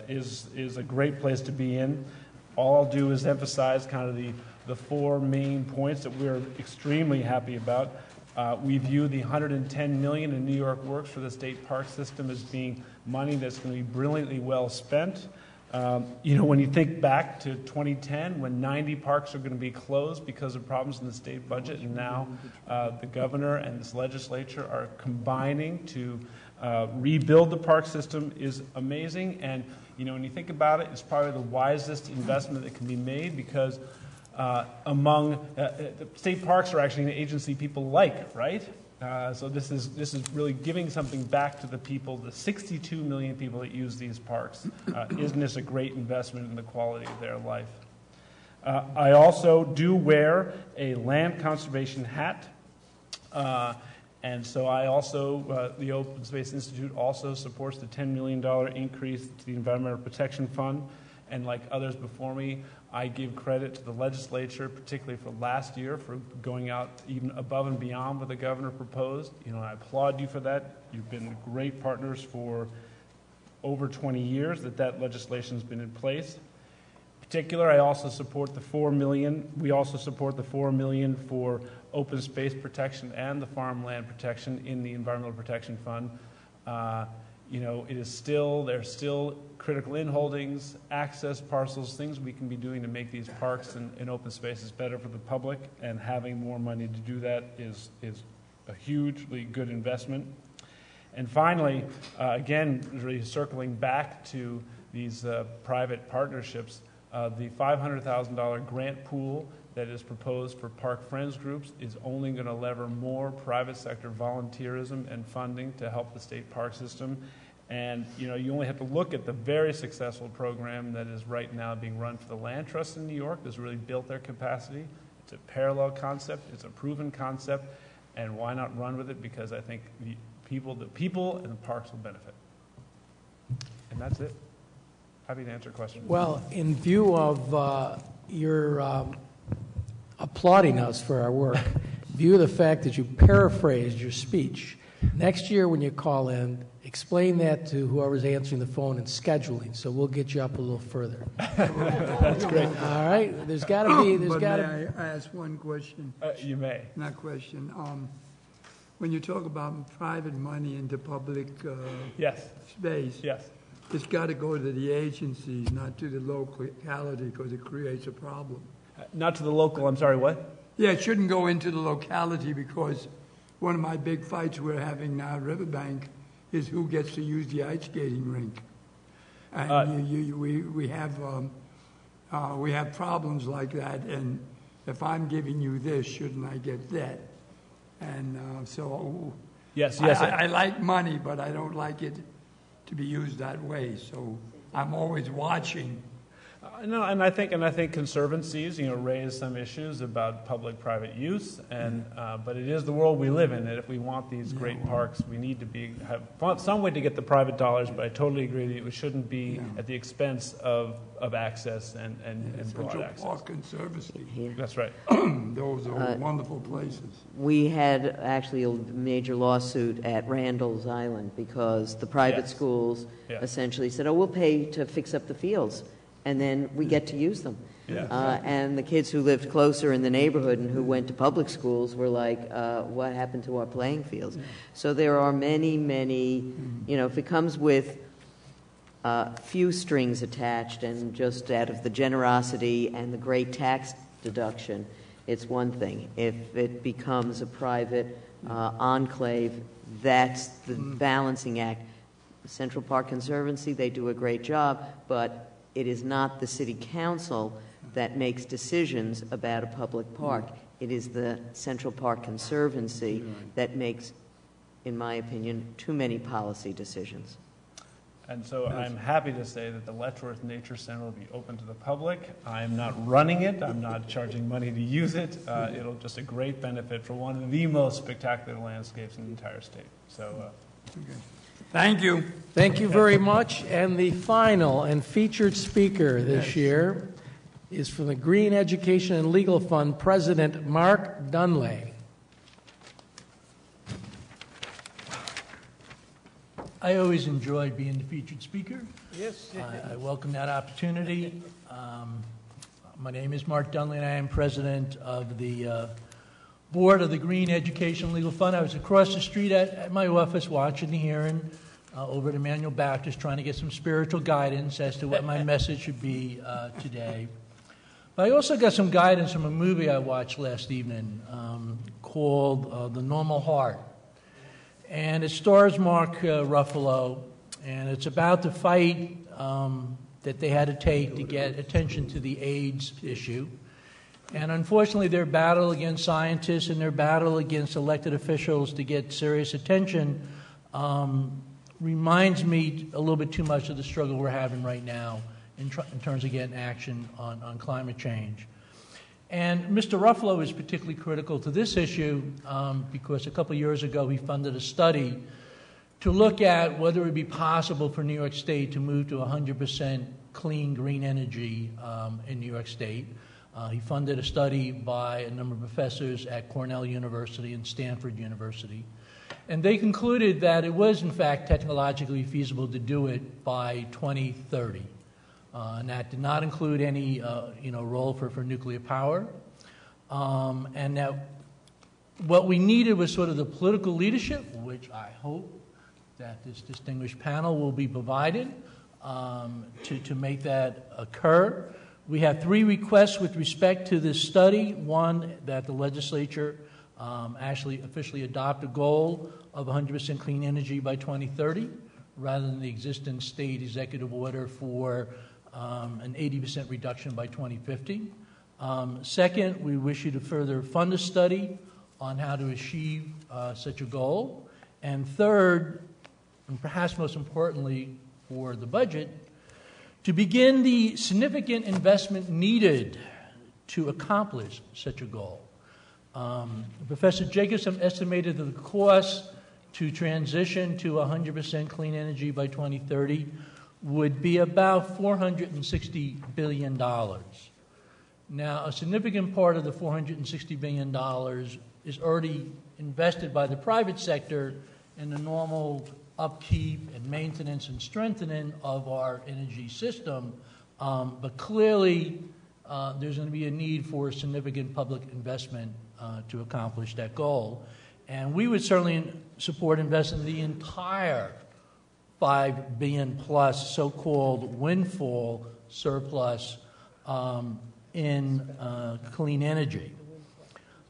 is a great place to be in. All I'll do is emphasize kind of the four main points that we're extremely happy about. We view the $110 million in New York Works for the state park system as being money that's going to be brilliantly well spent. You know, when you think back to 2010, when 90 parks are going to be closed because of problems in the state budget, and now the governor and this legislature are combining to rebuild the park system is amazing. And, you know, when you think about it, it's probably the wisest investment that can be made because the state parks are actually an agency people like, right? So this is really giving something back to the people, the 62 million people that use these parks. Isn't this a great investment in the quality of their life? I also do wear a land conservation hat. And so I also, the Open Space Institute also supports the $10 million increase to the Environmental Protection Fund. And like others before me, I give credit to the legislature, particularly for last year, for going out even above and beyond what the governor proposed. You know, I applaud you for that. You've been great partners for over 20 years that legislation has been in place. In particular, I also support the $4 million. We also support the $4 million for open space protection and the farmland protection in the Environmental Protection Fund. You know, there's still critical inholdings, access parcels, things we can be doing to make these parks and open spaces better for the public, and having more money to do that is a hugely good investment. And finally, again, really circling back to these private partnerships, the $500,000 grant pool that is proposed for Park Friends groups is only going to lever more private sector volunteerism and funding to help the state park system. And you know, you only have to look at the very successful program that is right now being run for the Land Trust in New York that's really built their capacity. It's a parallel concept, it's a proven concept, and why not run with it? Because I think the people and the parks will benefit. And that's it. Happy to answer questions. Well, in view of your applauding us for our work, in view of the fact that you paraphrased your speech, next year when you call in, explain that to whoever's answering the phone and scheduling, so we'll get you up a little further. That's great. All right. There's got to be. May I ask one question? You may. Not question. When you talk about private money into public space, it's got to go to the agencies, not to the locality, because it creates a problem. Not to the local. I'm sorry. What? Yeah, it shouldn't go into the locality, because one of my big fights we're having now at Riverbank is who gets to use the ice skating rink. And we have problems like that, and if I'm giving you this, shouldn't I get that? And yes, I like money, but I don't like it to be used that way. So I'm always watching No, and I think conservancies, raise some issues about public-private use, but it is the world we live in. And if we want these great parks, we need to have some way to get the private dollars. But I totally agree that it shouldn't be at the expense of access and broad Central access. Park Conservancy. That's right. Those are wonderful places. We had actually a major lawsuit at Randall's Island because the private schools essentially said, we'll pay to fix up the fields, and then we get to use them. And the kids who lived closer in the neighborhood and who went to public schools were like, what happened to our playing fields? So there are many, if it comes with few strings attached and just out of the generosity and the great tax deduction, it's one thing. If it becomes a private enclave, that's the balancing act. Central Park Conservancy, they do a great job, but it is not the city council that makes decisions about a public park. It is the Central Park Conservancy that makes, in my opinion, too many policy decisions. And so I'm happy to say that the Letchworth Nature Center will be open to the public. I'm not running it. I'm not charging money to use it. It'll just a great benefit for one of the most spectacular landscapes in the entire state. So, Thank you. Thank you very much. And the final and featured speaker this year is from the Green Education and Legal Fund, President Mark Dunley. I always enjoyed being the featured speaker. Yes. I welcome that opportunity. My name is Mark Dunley, and I am president of the board of the Green Education Legal Fund. I was across the street at my office watching the hearing over at Emmanuel Baptist, trying to get some spiritual guidance as to what my message should be today. But I also got some guidance from a movie I watched last evening called The Normal Heart. And it stars Mark Ruffalo, and it's about the fight that they had to take to get attention to the AIDS issue. And unfortunately, their battle against scientists and their battle against elected officials to get serious attention reminds me a little bit too much of the struggle we're having right now in terms of getting action on climate change. And Mr. Ruffalo is particularly critical to this issue because a couple of years ago he funded a study to look at whether it would be possible for New York State to move to 100% clean, green energy in New York State. He funded a study by a number of professors at Cornell University and Stanford University. And they concluded that it was, in fact, technologically feasible to do it by 2030. And that did not include any role for nuclear power. And that what we needed was sort of the political leadership, which I hope that this distinguished panel will be provided to make that occur. We have 3 requests with respect to this study. One, that the legislature actually officially adopt a goal of 100% clean energy by 2030, rather than the existing state executive order for an 80% reduction by 2050. Second, we wish you to further fund a study on how to achieve such a goal. And third, and perhaps most importantly for the budget, to begin the significant investment needed to accomplish such a goal. Professor Jacobson estimated that the cost to transition to 100% clean energy by 2030 would be about $460 billion. Now, a significant part of the $460 billion is already invested by the private sector in the normal upkeep and maintenance and strengthening of our energy system, but clearly there's going to be a need for significant public investment to accomplish that goal. And we would certainly support investing the entire $5 billion plus so-called windfall surplus in clean energy.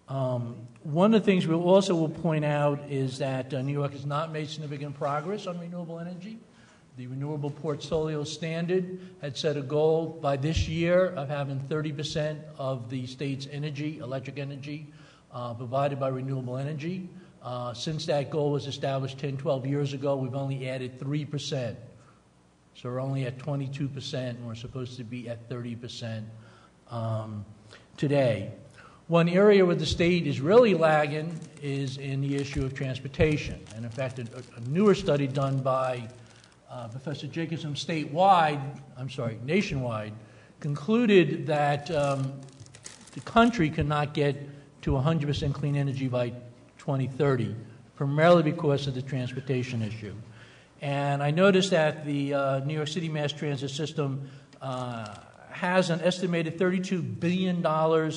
One of the things we also will point out is that New York has not made significant progress on renewable energy. The Renewable Portfolio Standard had set a goal by this year of having 30% of the state's energy, electric energy, provided by renewable energy. Since that goal was established 10, 12 years ago, we've only added 3% So we're only at 22%, and we're supposed to be at 30% today. One area where the state is really lagging is in the issue of transportation. And in fact, a newer study done by Professor Jacobson nationwide, concluded that the country cannot get to 100% clean energy by 2030, primarily because of the transportation issue. And I noticed that the New York City mass transit system has an estimated $32 billion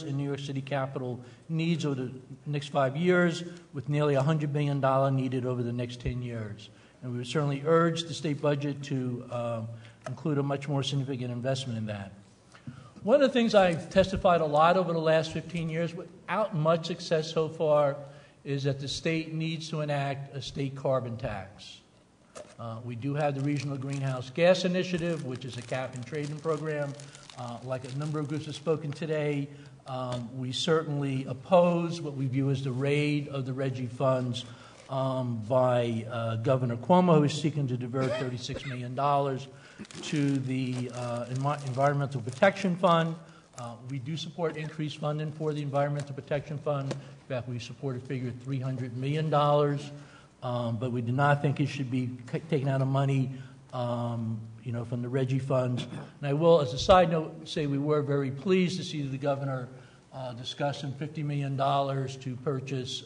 in New York City capital needs over the next 5 years, with nearly $100 billion needed over the next 10 years. And we would certainly urge the state budget to include a much more significant investment in that. One of the things I've testified a lot over the last 15 years, without much success so far, is that the state needs to enact a state carbon tax. We do have the Regional Greenhouse Gas Initiative, which is a cap-and-trade program. Like a number of groups have spoken today, we certainly oppose what we view as the raid of the RGGI funds by Governor Cuomo, who is seeking to divert $36 million to the Environmental Protection Fund. We do support increased funding for the Environmental Protection Fund. In fact, we support a figure of $300 million, but we do not think it should be taken out of money from the RGGI funds. And I will, as a side note, say we were very pleased to see the governor discussing $50 million to purchase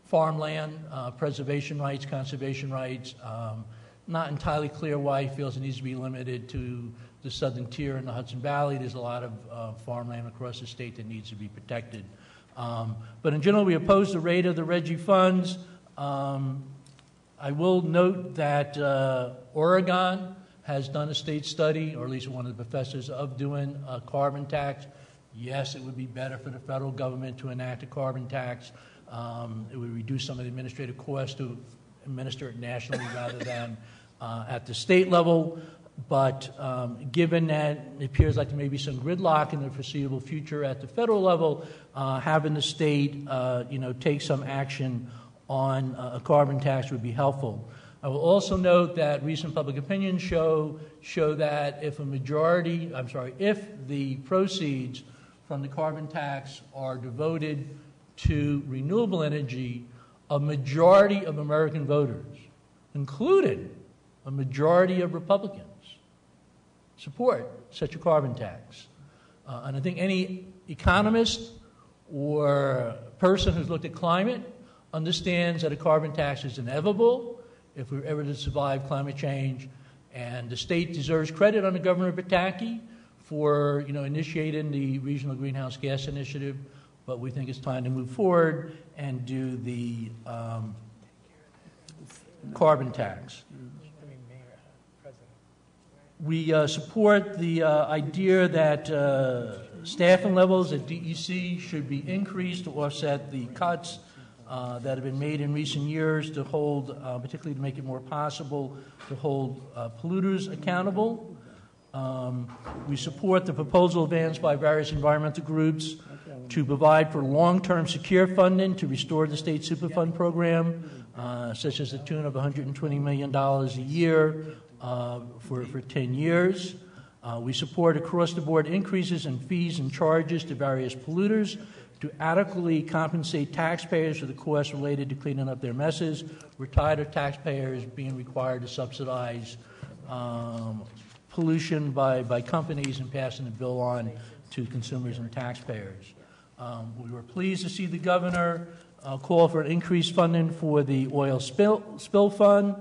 farmland, preservation rights, conservation rights. Not entirely clear why he feels it needs to be limited to the southern tier in the Hudson Valley. There's a lot of farmland across the state that needs to be protected. But in general, we oppose the raid of the RGGI funds. I will note that Oregon has done a state study, or at least one of the professors, of doing a carbon tax. Yes, it would be better for the federal government to enact a carbon tax. It would reduce some of the administrative costs to administer it nationally rather than at the state level. But given that it appears like there may be some gridlock in the foreseeable future at the federal level, having the state take some action on a carbon tax would be helpful. I will also note that recent public opinion show that if the proceeds from the carbon tax are devoted to renewable energy, a majority of American voters, including a majority of Republicans, support such a carbon tax. And I think any economist or person who's looked at climate understands that a carbon tax is inevitable if we're ever to survive climate change. And the state deserves credit under Governor Pataki for initiating the Regional Greenhouse Gas Initiative, but we think it's time to move forward and do the carbon tax. We support the idea that staffing levels at DEC should be increased to offset the cuts that have been made in recent years to hold, particularly to make it more possible to hold polluters accountable. We support the proposal advanced by various environmental groups to provide for long-term secure funding to restore the state Superfund program, such as the tune of $120 million a year for 10 years. We support across-the-board increases in fees and charges to various polluters to adequately compensate taxpayers for the costs related to cleaning up their messes. We're tired of taxpayers being required to subsidize pollution by companies and passing the bill on to consumers and taxpayers. We were pleased to see the governor call for increased funding for the oil spill fund,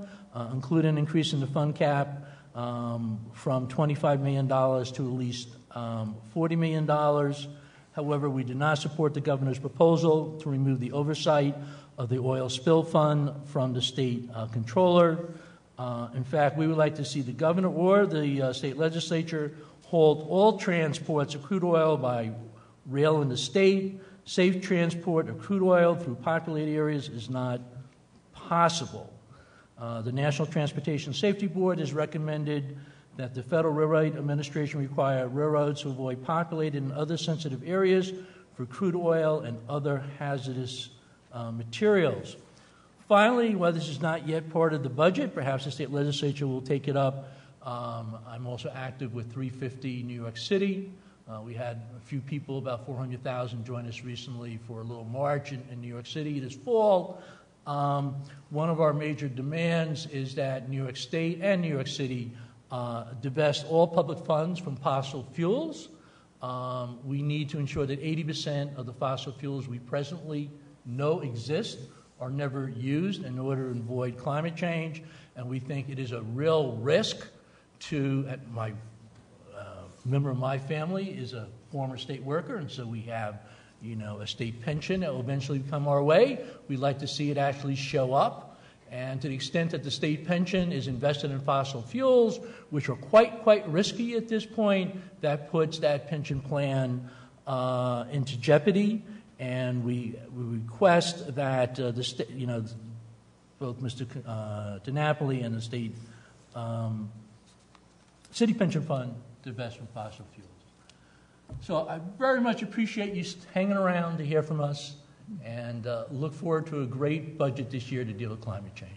including an increase in the fund cap from $25 million to at least $40 million. However, we did not support the governor's proposal to remove the oversight of the oil spill fund from the state controller. In fact, we would like to see the governor or the state legislature hold all transports of crude oil by rail in the state. Safe transport of crude oil through populated areas is not possible. The National Transportation Safety Board has recommended that the Federal Railroad Administration require railroads to avoid populated and other sensitive areas for crude oil and other hazardous materials. Finally, while this is not yet part of the budget, perhaps the state legislature will take it up. I'm also active with 350 New York City. We had a few people, about 400,000, join us recently for a little march in New York City this fall. One of our major demands is that New York State and New York City divest all public funds from fossil fuels. We need to ensure that 80% of the fossil fuels we presently know exist are never used in order to avoid climate change, and we think it is a real risk to, my member of my family is a former state worker, and so we have, a state pension that will eventually come our way. We'd like to see it actually show up, and to the extent that the state pension is invested in fossil fuels, which are quite risky at this point, that puts that pension plan into jeopardy. And we request that the state, both Mr. DiNapoli and the state city pension fund divest from fossil fuels. So I very much appreciate you hanging around to hear from us, and look forward to a great budget this year to deal with climate change.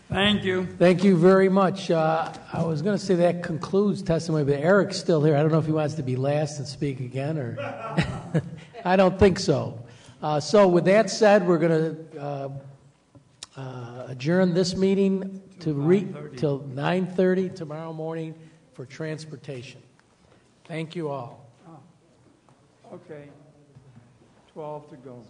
Thank you. Thank you very much. I was going to say that concludes testimony, but Eric's still here. I don't know if he wants to be last and speak again, or I don't think so. So with that said, we're going to adjourn this meeting till 9:30 tomorrow morning for transportation. Thank you all. Okay, 12 to go.